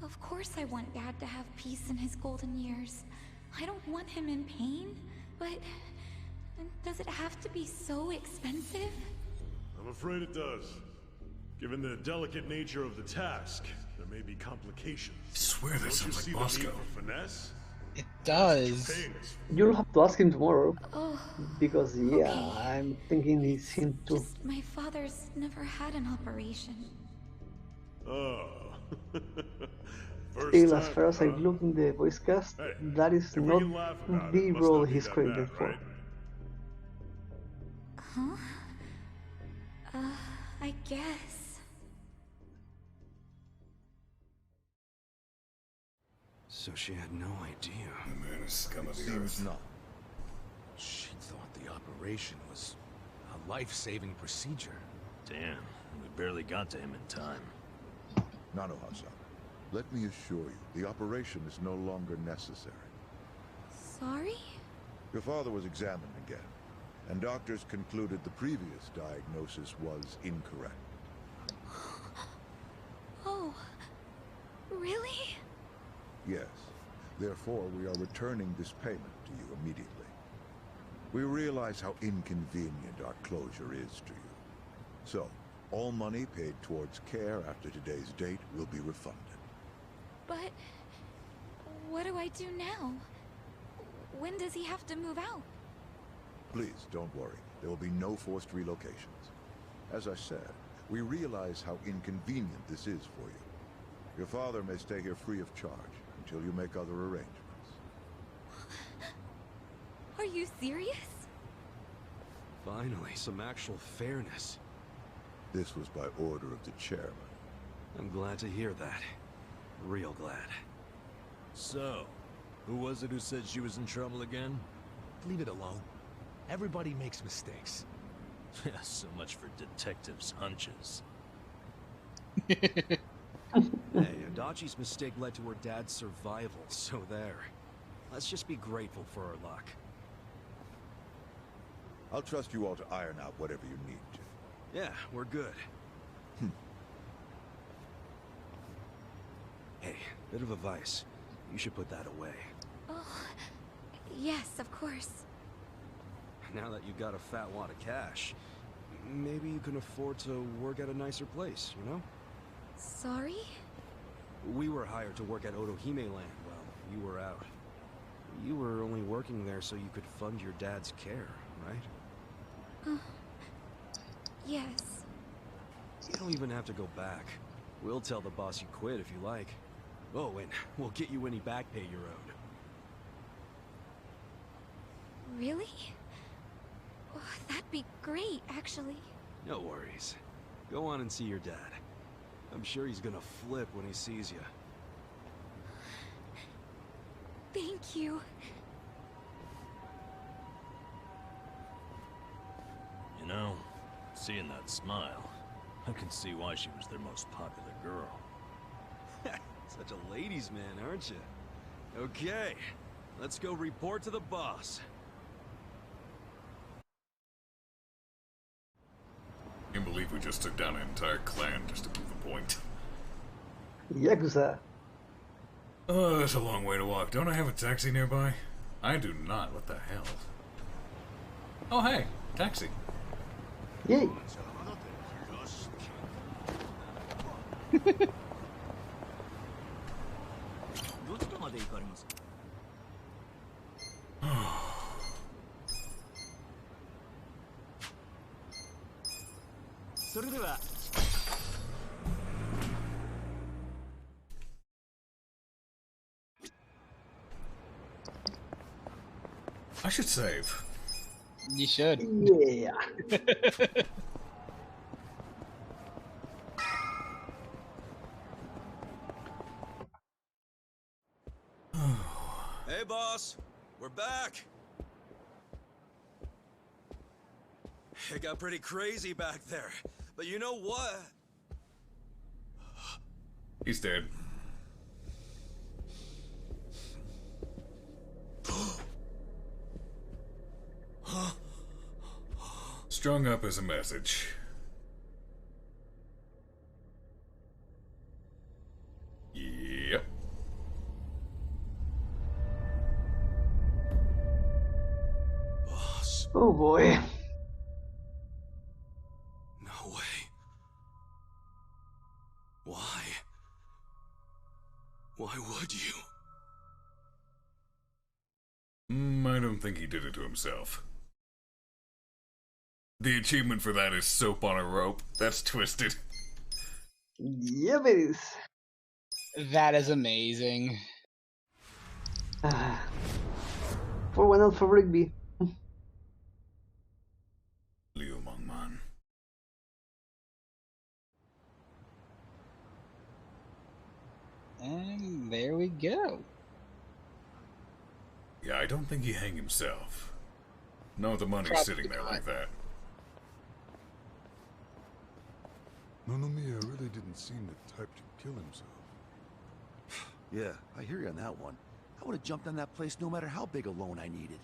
Of course I want Dad to have peace in his golden years. I don't want him in pain, but does it have to be so expensive? I'm afraid it does. Given the delicate nature of the task, there may be complications. I swear that sounds like Bosco. Finesse? It does. You'll have to ask him tomorrow. Oh, Because, yeah, okay. I'm thinking it's him too. Just my father's never had an operation. Oh. Still, as far as I look in the voice cast, that is not the role he's credited for. Right? Huh? I guess. So she had no idea. The man is scum of the Seems earth. not. She thought the operation was a life-saving procedure. Damn, we barely got to him in time. Nanoha-san, let me assure you, the operation is no longer necessary. Sorry? Your father was examined again, and doctors concluded the previous diagnosis was incorrect. Oh, really? Yes. Therefore, we are returning this payment to you immediately. We realize how inconvenient our closure is to you. So, all money paid towards care after today's date will be refunded. But what do I do now? When does he have to move out? Please, don't worry. There will be no forced relocations. As I said, we realize how inconvenient this is for you. Your father may stay here free of charge until you make other arrangements. Are you serious? Finally, some actual fairness. This was by order of the chairman. I'm glad to hear that. Real glad. So, who was it who said she was in trouble again? Leave it alone. Everybody makes mistakes. So much for detectives' hunches. Hey, Adachi's mistake led to her dad's survival, so there. Let's just be grateful for our luck. I'll trust you all to iron out whatever you need to. Yeah, we're good. Hey, bit of advice. You should put that away. Oh, yes, of course. Now that you've got a fat wad of cash, maybe you can afford to work at a nicer place, you know? Sorry? We were hired to work at Otohime Land while you were out. You were only working there so you could fund your dad's care, right? Yes. You don't even have to go back. We'll tell the boss you quit if you like. Oh, and we'll get you any back pay you're owed. Really? Oh, that'd be great, actually. No worries. Go on and see your dad. I'm sure he's gonna flip when he sees you. Thank you. You know, seeing that smile, I can see why she was their most popular girl. Such a ladies' man, aren't you? Okay, let's go report to the boss. I can't believe we just took down an entire clan just to prove a point. Yakuza. Oh, that's a long way to walk. Don't I have a taxi nearby? I do not. What the hell? Oh, hey. Taxi. Yay. I should save. You should. Yeah. Hey, boss. We're back. It got pretty crazy back there. But you know what? He's dead. Strung up as a message. Yep. Boss. Oh boy. No way. Why? Why would you? I don't think he did it to himself. The achievement for that is soap on a rope. That's twisted. Yeah, it is. That is amazing. For one out for Rigby. Liu Mongman. And there we go. Yeah, I don't think he hanged himself. No, the money's Probably sitting there not. like that. Nonomiya really didn't seem the type to kill himself. Yeah, I hear you on that one. I would have jumped on that place no matter how big a loan I needed.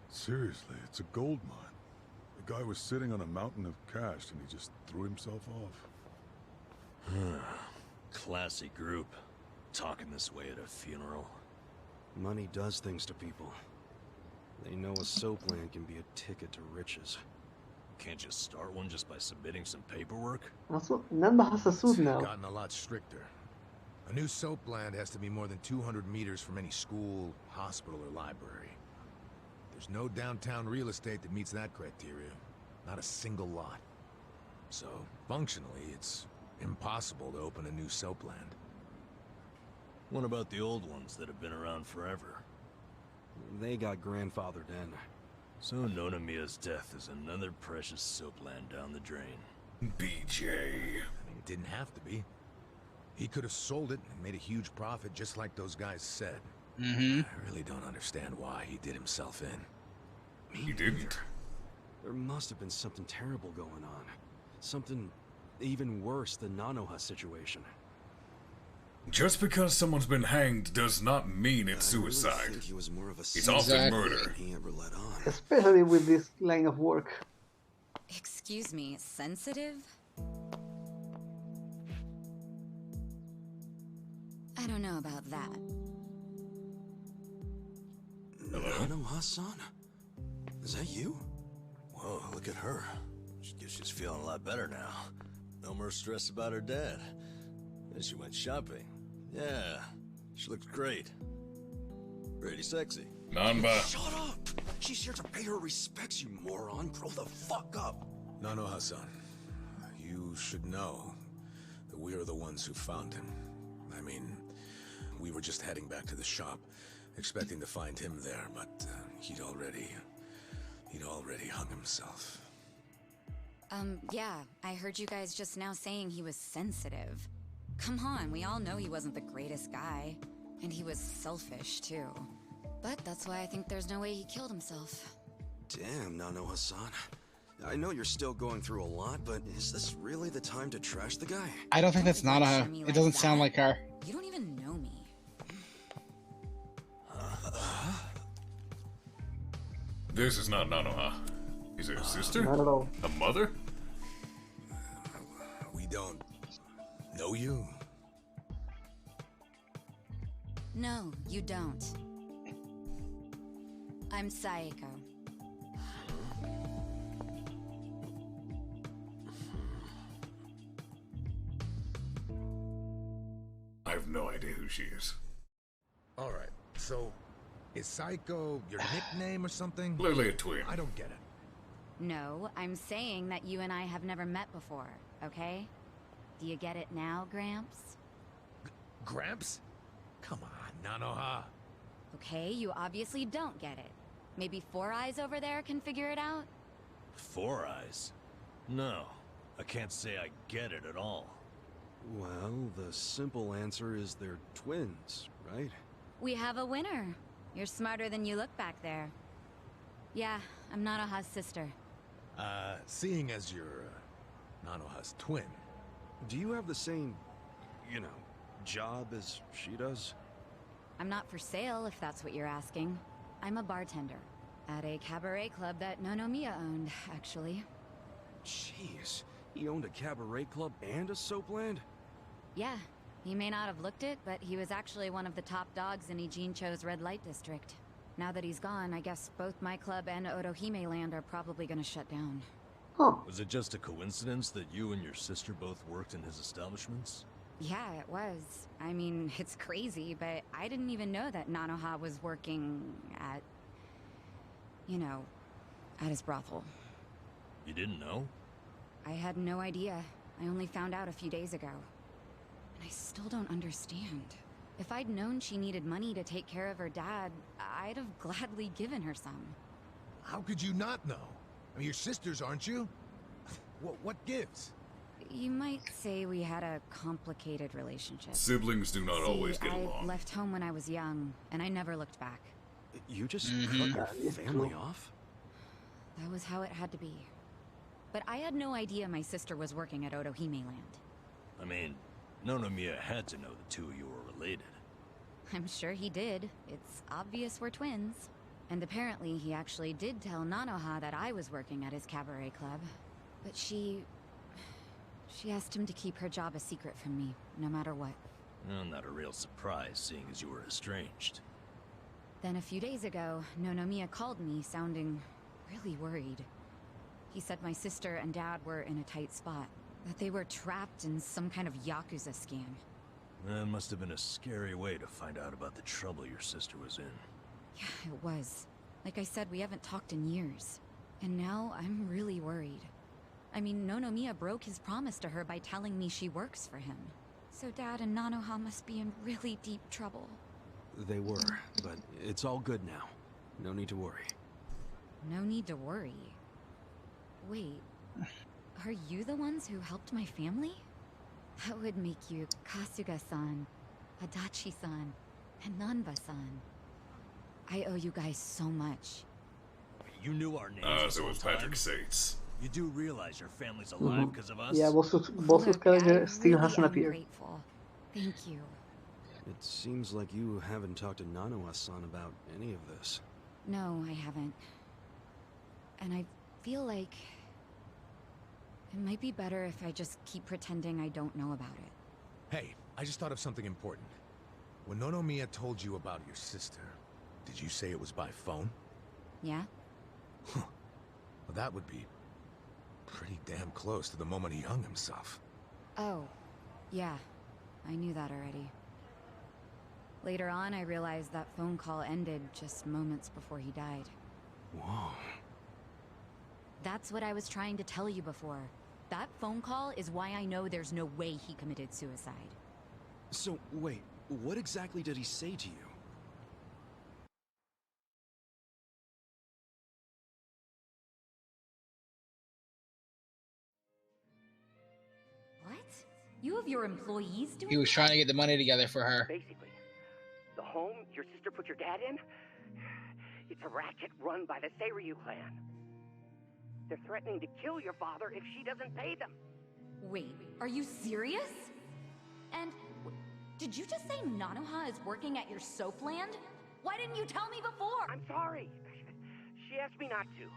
Seriously, it's a gold mine. The guy was sitting on a mountain of cash and he just threw himself off. Classy group. Talking this way at a funeral. Money does things to people. They know a soap land can be a ticket to riches. Can't just start one just by submitting some paperwork? Also, Nanba has a suit now. Gotten a lot stricter. A new soap land has to be more than 200 meters from any school, hospital, or library. There's no downtown real estate that meets that criteria. Not a single lot. So, functionally, it's impossible to open a new soap land. What about the old ones that have been around forever? They got grandfathered in. So Nonomiya's death is another precious soap land down the drain. BJ. I mean, it didn't have to be. He could have sold it and made a huge profit just like those guys said. Mm-hmm. I really don't understand why he did himself in. He didn't. There must have been something terrible going on. Something even worse than Nanoha's situation. Just because someone's been hanged does not mean it's suicide. I think he was more of a It's often murder. he ever let on. Especially with this line of work. Excuse me, sensitive? I don't know about that. Hello? Nanoha-san? Is that you? Whoa, look at her. Guess she's feeling a lot better now. No more stress about her dad. And she went shopping. Yeah, she looks great. Pretty sexy. Nanba. Shut up! She's here to pay her respects, you moron. Grow the fuck up! Nanoha-san, you should know that we are the ones who found him. I mean, we were just heading back to the shop, expecting to find him there, but he'd already hung himself. Yeah, I heard you guys just now saying he was sensitive. Come on, we all know he wasn't the greatest guy. And he was selfish, too. But that's why I think there's no way he killed himself. Damn, Nanoha-san. I know you're still going through a lot, but is this really the time to trash the guy? I don't think that's Nanoha. It doesn't sound like her. You don't even know me. This is not Nanoha. Is it a sister? Not at all. A mother? We don't know you. No, you don't. I'm Saeko. I have no idea who she is. All right, so is Psycho your nickname or something? Clearly a twin. I don't get it. No, I'm saying that you and I have never met before, okay? Do you get it now, Gramps? Gramps? Come on, Nanoha. Okay, you obviously don't get it. Maybe Four Eyes over there can figure it out? Four Eyes? No, I can't say I get it at all. Well, the simple answer is they're twins, right? We have a winner. You're smarter than you look back there. Yeah, I'm Nanoha's sister. Seeing as you're Nanoha's twin, do you have the same, you know, job as she does? I'm not for sale, if that's what you're asking. I'm a bartender at a cabaret club that Nonomiya owned, actually. Jeez, he owned a cabaret club and a soapland? Yeah, he may not have looked it, but he was actually one of the top dogs in Ijincho's red light district. Now that he's gone, I guess both my club and Otohime Land are probably gonna shut down. Huh. Was it just a coincidence that you and your sister both worked in his establishments? Yeah, it was. I mean, it's crazy, but I didn't even know that Nanoha was working at... you know, at his brothel. You didn't know? I had no idea. I only found out a few days ago. And I still don't understand. If I'd known she needed money to take care of her dad, I'd have gladly given her some. how could you not know? I mean, you're sisters, aren't you? What gives? You might say we had a complicated relationship. Siblings do not always get I along. left home when I was young, and I never looked back. You just cut your family off? That was how it had to be. But I had no idea my sister was working at Otohime Land. I mean, Nonomiya had to know the two of you were related. I'm sure he did. It's obvious we're twins. And apparently he actually did tell Nanoha that I was working at his cabaret club. But she asked him to keep her job a secret from me, no matter what. Well, not a real surprise, seeing as you were estranged. Then a few days ago, Nonomiya called me, sounding really worried. He said my sister and dad were in a tight spot, that they were trapped in some kind of Yakuza scam. That must have been a scary way to find out about the trouble your sister was in. Yeah, it was. Like I said, we haven't talked in years. And now I'm really worried. I mean, Nonomiya broke his promise to her by telling me she works for him. So Dad and Nanoha must be in really deep trouble. They were, but it's all good now. No need to worry. No need to worry. Wait, are you the ones who helped my family? That would make you Kasuga-san, Adachi-san, and Nanba-san. I owe you guys so much. You knew our names. So it's Patrick Sates. You do realize your family's alive because of us? Yeah, Bosu's character still hasn't appeared. Grateful. Thank you. It seems like you haven't talked to Nanoha-san about any of this. No, I haven't. And I feel like it might be better if I just keep pretending I don't know about it. Hey, I just thought of something important. When Nonomiya told you about your sister, did you say it was by phone? Yeah? Huh. Well, that would be pretty damn close to the moment he hung himself. Oh, yeah. I knew that already. Later on, I realized that phone call ended just moments before he died. Whoa. That's what I was trying to tell you before. That phone call is why I know there's no way he committed suicide. So, wait, what exactly did he say to you? What? You have your employees doing He was trying to get the money together for her. Basically, the home your sister put your dad in, it's a racket run by the Seiryu clan. They're threatening to kill your father if she doesn't pay them. Wait, are you serious? And did you just say Nanoha is working at your soap land? Why didn't you tell me before? I'm sorry. She asked me not to.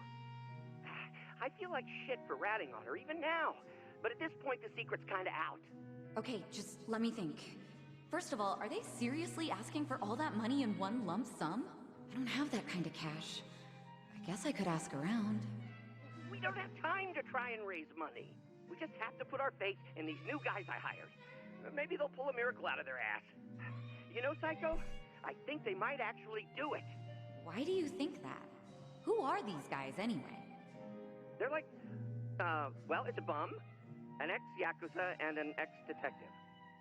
I feel like shit for ratting on her even now. But at this point, the secret's kinda out. Okay, just let me think. First of all, are they seriously asking for all that money in one lump sum? I don't have that kind of cash. I guess I could ask around. We don't have time to try and raise money. We just have to put our faith in these new guys I hired. Maybe they'll pull a miracle out of their ass. You know, Psycho? I think they might actually do it. Why do you think that? Who are these guys anyway? They're like, well, it's a bum, an ex-Yakuza, and an ex-detective.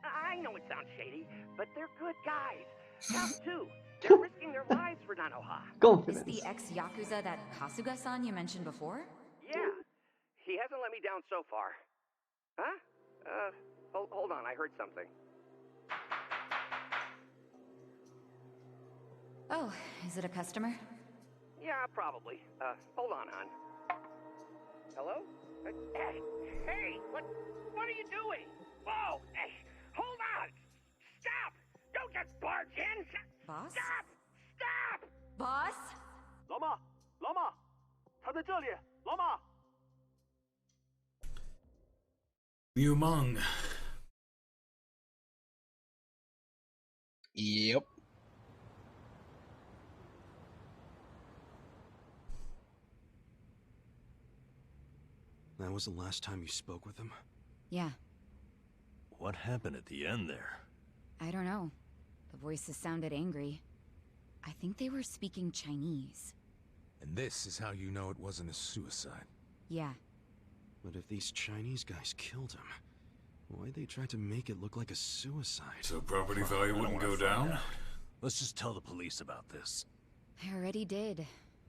I know it sounds shady, but they're good guys. Counts too. They're risking their lives for Nanoha. Is the ex-Yakuza that Kasuga-san you mentioned before? Yeah. He hasn't let me down so far. Huh? Hold on, I heard something. Oh, is it a customer? Yeah, probably. Hold on, hon. Hello? Hey, what are you doing? Whoa, hey, hold on! Stop! Don't just barge in! Boss? Stop! Stop! Boss? 老马，老马，他在这里，老马。 Liu Meng. Yep. That was the last time you spoke with him? Yeah. What happened at the end there? I don't know. The voices sounded angry. I think they were speaking Chinese. And this is how you know it wasn't a suicide. Yeah. But if these Chinese guys killed him, why'd they try to make it look like a suicide? So property value wouldn't go down? Let's just tell the police about this. I already did.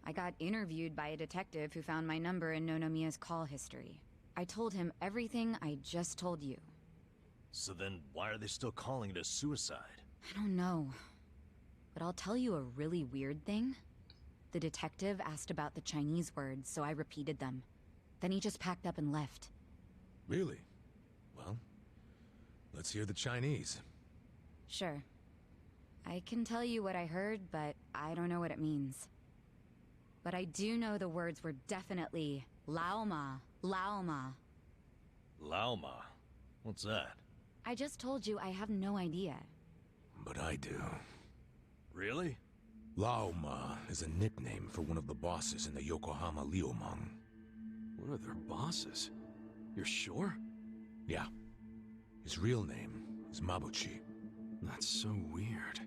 I got interviewed by a detective who found my number in Nonomiya's call history. I told him everything I just told you. So then why are they still calling it a suicide? I don't know. But I'll tell you a really weird thing. The detective asked about the Chinese words, so I repeated them. Then he just packed up and left. Really? Well, let's hear the Chinese. Sure. I can tell you what I heard, but I don't know what it means. But I do know the words were definitely Lao Ma, Lao Ma. Lao Ma? What's that? I just told you I have no idea. But I do. Really? Lao Ma is a nickname for one of the bosses in the Yokohama Liumang. One of their bosses? You're sure? Yeah. His real name is Mabuchi. That's so weird.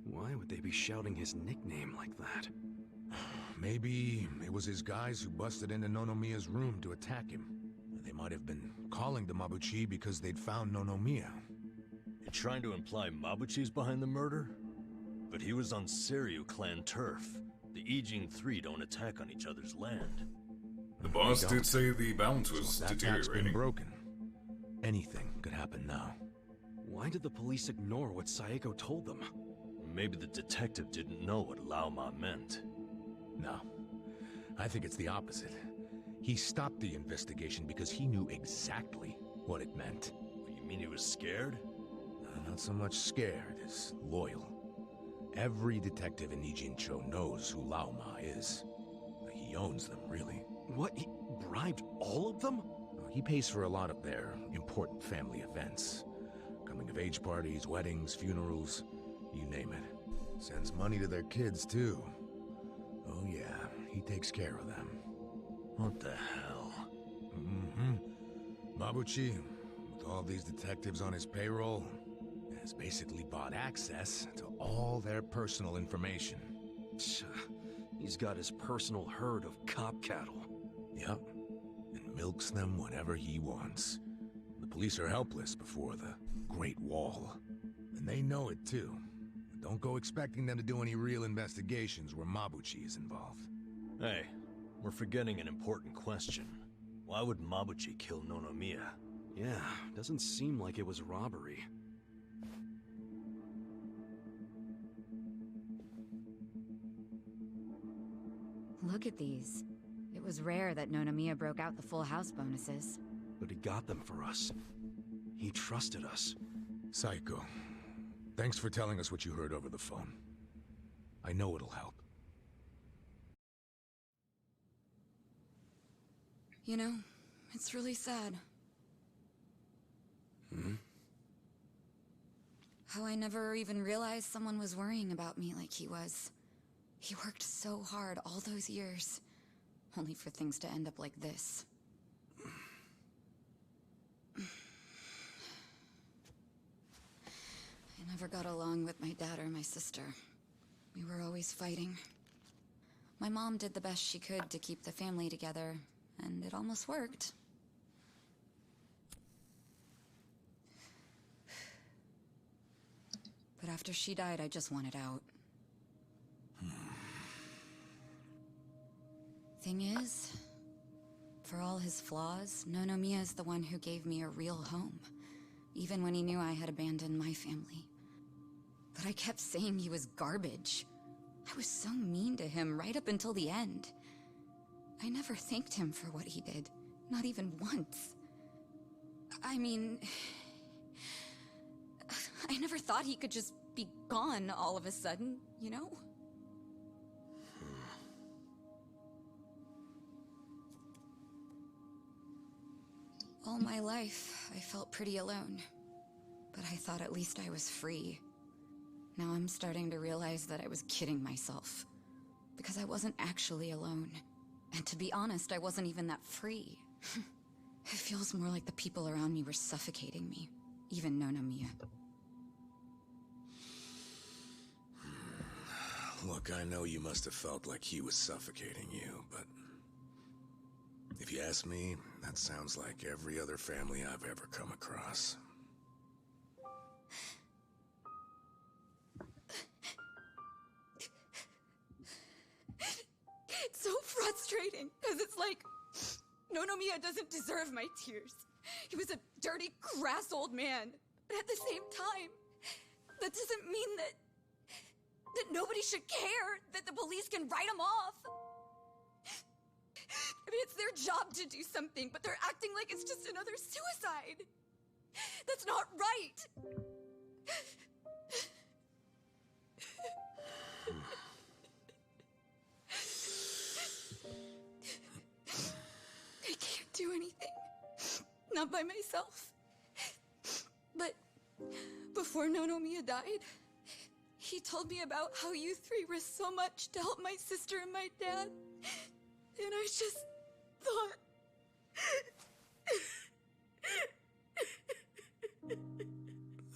Why would they be shouting his nickname like that? Maybe it was his guys who busted into Nonomiya's room to attack him. They might have been calling to Mabuchi because they'd found Nonomiya. You're trying to imply Mabuchi's behind the murder? But he was on Seiryu clan turf. The Ijing Three don't attack on each other's land. The boss did say the balance was That pakt's been deteriorating. broken. Anything could happen now. Why did the police ignore what Saeko told them? Maybe the detective didn't know what Lao Ma meant. No. I think it's the opposite. He stopped the investigation because he knew exactly what it meant. You mean he was scared? Not so much scared as loyal. Every detective in Ijincho knows who Lao Ma is. He owns them, really. What? He bribed all of them? He pays for a lot of their important family events. Coming-of-age parties, weddings, funerals, you name it. Sends money to their kids, too. Oh yeah, he takes care of them. What the hell? Mabuchi, with all these detectives on his payroll, has basically bought access to all their personal information. He's got his personal herd of cop cattle. Yep, and milks them whenever he wants. The police are helpless before the Great Wall. And they know it too. But don't go expecting them to do any real investigations where Mabuchi is involved. Hey, we're forgetting an important question. Why would Mabuchi kill Nonomiya? Yeah, doesn't seem like it was robbery. Look at these. It was rare that Nonomiya broke out the full house bonuses. But he got them for us. He trusted us. Saeko, thanks for telling us what you heard over the phone. I know it'll help. You know, it's really sad. How I never even realized someone was worrying about me like he was. He worked so hard all those years, only for things to end up like this. I never got along with my dad or my sister. We were always fighting. My mom did the best she could to keep the family together, and it almost worked. But after she died, I just wanted out. Thing is, for all his flaws, Nonomiya is the one who gave me a real home, even when he knew I had abandoned my family. But I kept saying he was garbage. I was so mean to him right up until the end. I never thanked him for what he did, not even once. I mean, I never thought he could just be gone all of a sudden, you know? All my life, I felt pretty alone. But I thought at least I was free. Now I'm starting to realize that I was kidding myself. Because I wasn't actually alone. And to be honest, I wasn't even that free. It feels more like the people around me were suffocating me. Even Nonomiya. Look, I know you must have felt like he was suffocating you, but... if you ask me, that sounds like every other family I've ever come across. It's so frustrating, because it's like, Nonomiya doesn't deserve my tears. He was a dirty, crass old man. But at the same time, that doesn't mean that nobody should care, that the police can write him off. I mean, it's their job to do something, but they're acting like it's just another suicide. That's not right. I can't do anything. Not by myself. But before Nonomiya died, he told me about how you three risked so much to help my sister and my dad. And I just thought...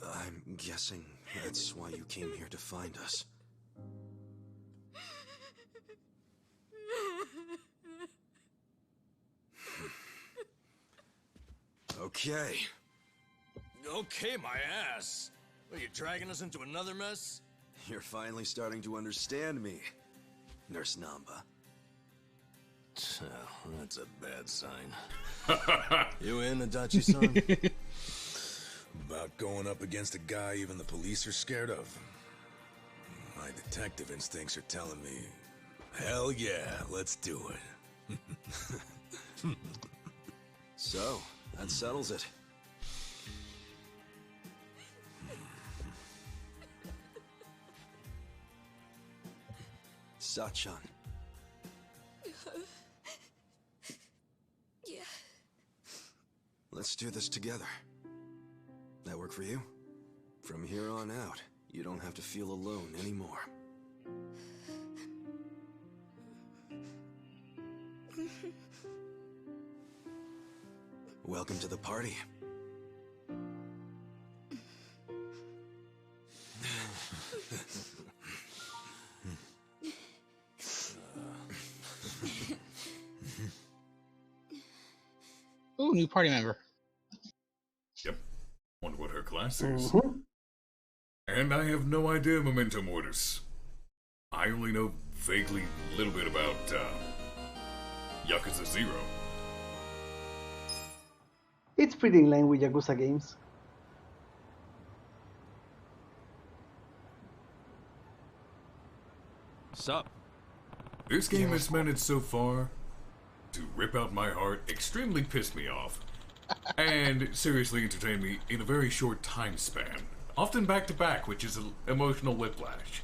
I'm guessing that's why you came here to find us. Okay. Okay, my ass. Are you dragging us into another mess? You're finally starting to understand me, Nurse Namba. Oh, that's a bad sign. You in, Adachi-san? About going up against a guy even the police are scared of. My detective instincts are telling me, hell yeah, let's do it. So, that settles it. Sachan. Yeah. Let's do this together. That work for you? From here on out, you don't have to feel alone anymore. Welcome to the party. Ooh, new party member. Yep. Wonder what her class is. And I have no idea, Memento Mortis. I only know vaguely a little bit about Yakuza 0. It's pretty in line with Yakuza games. Sup? This game has managed so far to rip out my heart, extremely piss me off, and seriously entertain me in a very short time span. Often back to back, which is an emotional whiplash.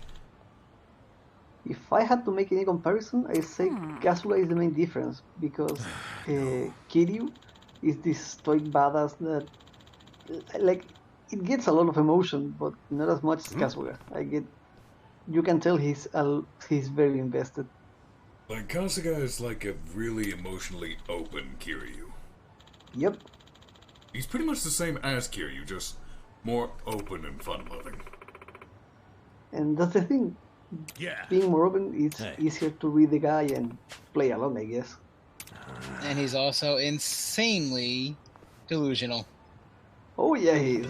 If I had to make any comparison, I say Kasuga is the main difference, because Kiryu is this stoic badass that, like, it gets a lot of emotion, but not as much as Kasuga. You can tell he's very invested. Like, Kasuga is like a really emotionally open Kiryu. Yep. He's pretty much the same as Kiryu, just more open and fun-loving. And that's the thing. Yeah. Being more open, it's easier to read the guy and play along, I guess. And he's also insanely delusional. Oh yeah, he is.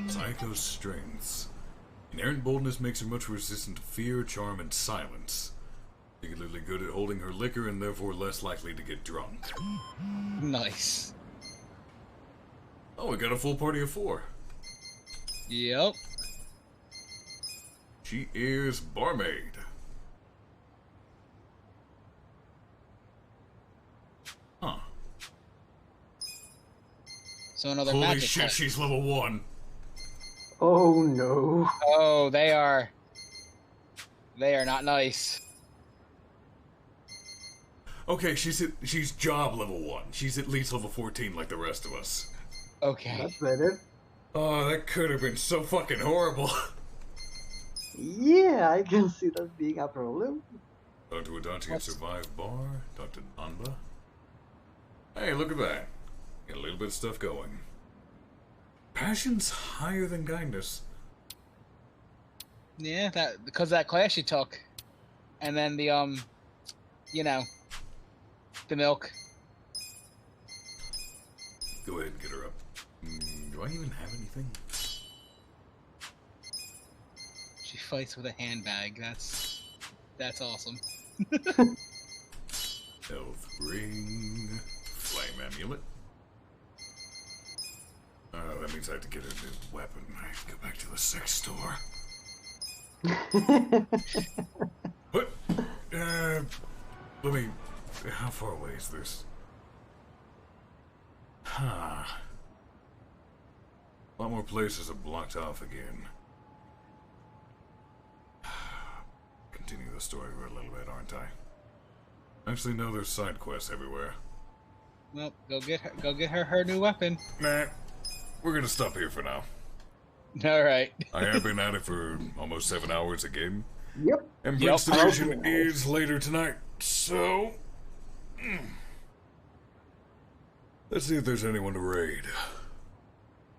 Psycho's strengths. Inherent boldness makes her much resistant to fear, charm, and silence. Particularly good at holding her liquor and therefore less likely to get drunk. Nice. Oh, we got a full party of 4. Yep. She is barmaid. Huh. So another Holy magic shit, class. she's level 1. Oh no. Oh, they are not nice. Okay, she's job level 1. She's at least level 14 like the rest of us. Okay. That's better. Oh, that could have been so fucking horrible. Yeah, I can see that being a problem. Dr. Wadati had survived bar. Dr. Nanba. Hey, look at that. Got a little bit of stuff going. Passion's higher than kindness. Yeah, that because that class she took, and then the you know, the milk. Go ahead and get her up. Do I even have anything? She fights with a handbag. That's awesome. Health ring. Flame amulet. That means I have to get a new weapon. I have to go back to the sex store. What? Let me... How far away is this? Huh. A lot more places are blocked off again. Continue the story for a little bit, aren't I? Actually, no, there's side quests everywhere. Well, go get her new weapon. Nah, we're gonna stop here for now. Alright. I have been at it for almost 7 hours a game. Yep. And Blitz Division is later tonight, so... Let's see if there's anyone to raid.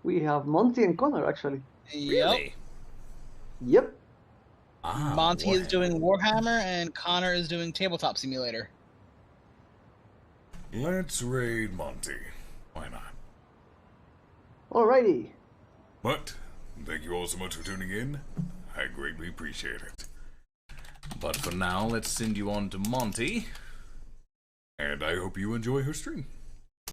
We have Monty and Connor, actually. Really? Yep. Monty is doing Warhammer, and Connor is doing Tabletop Simulator. Let's raid Monty. Why not? Alrighty. But, thank you all so much for tuning in. I greatly appreciate it. But for now, let's send you on to Monty. And I hope you enjoy her stream.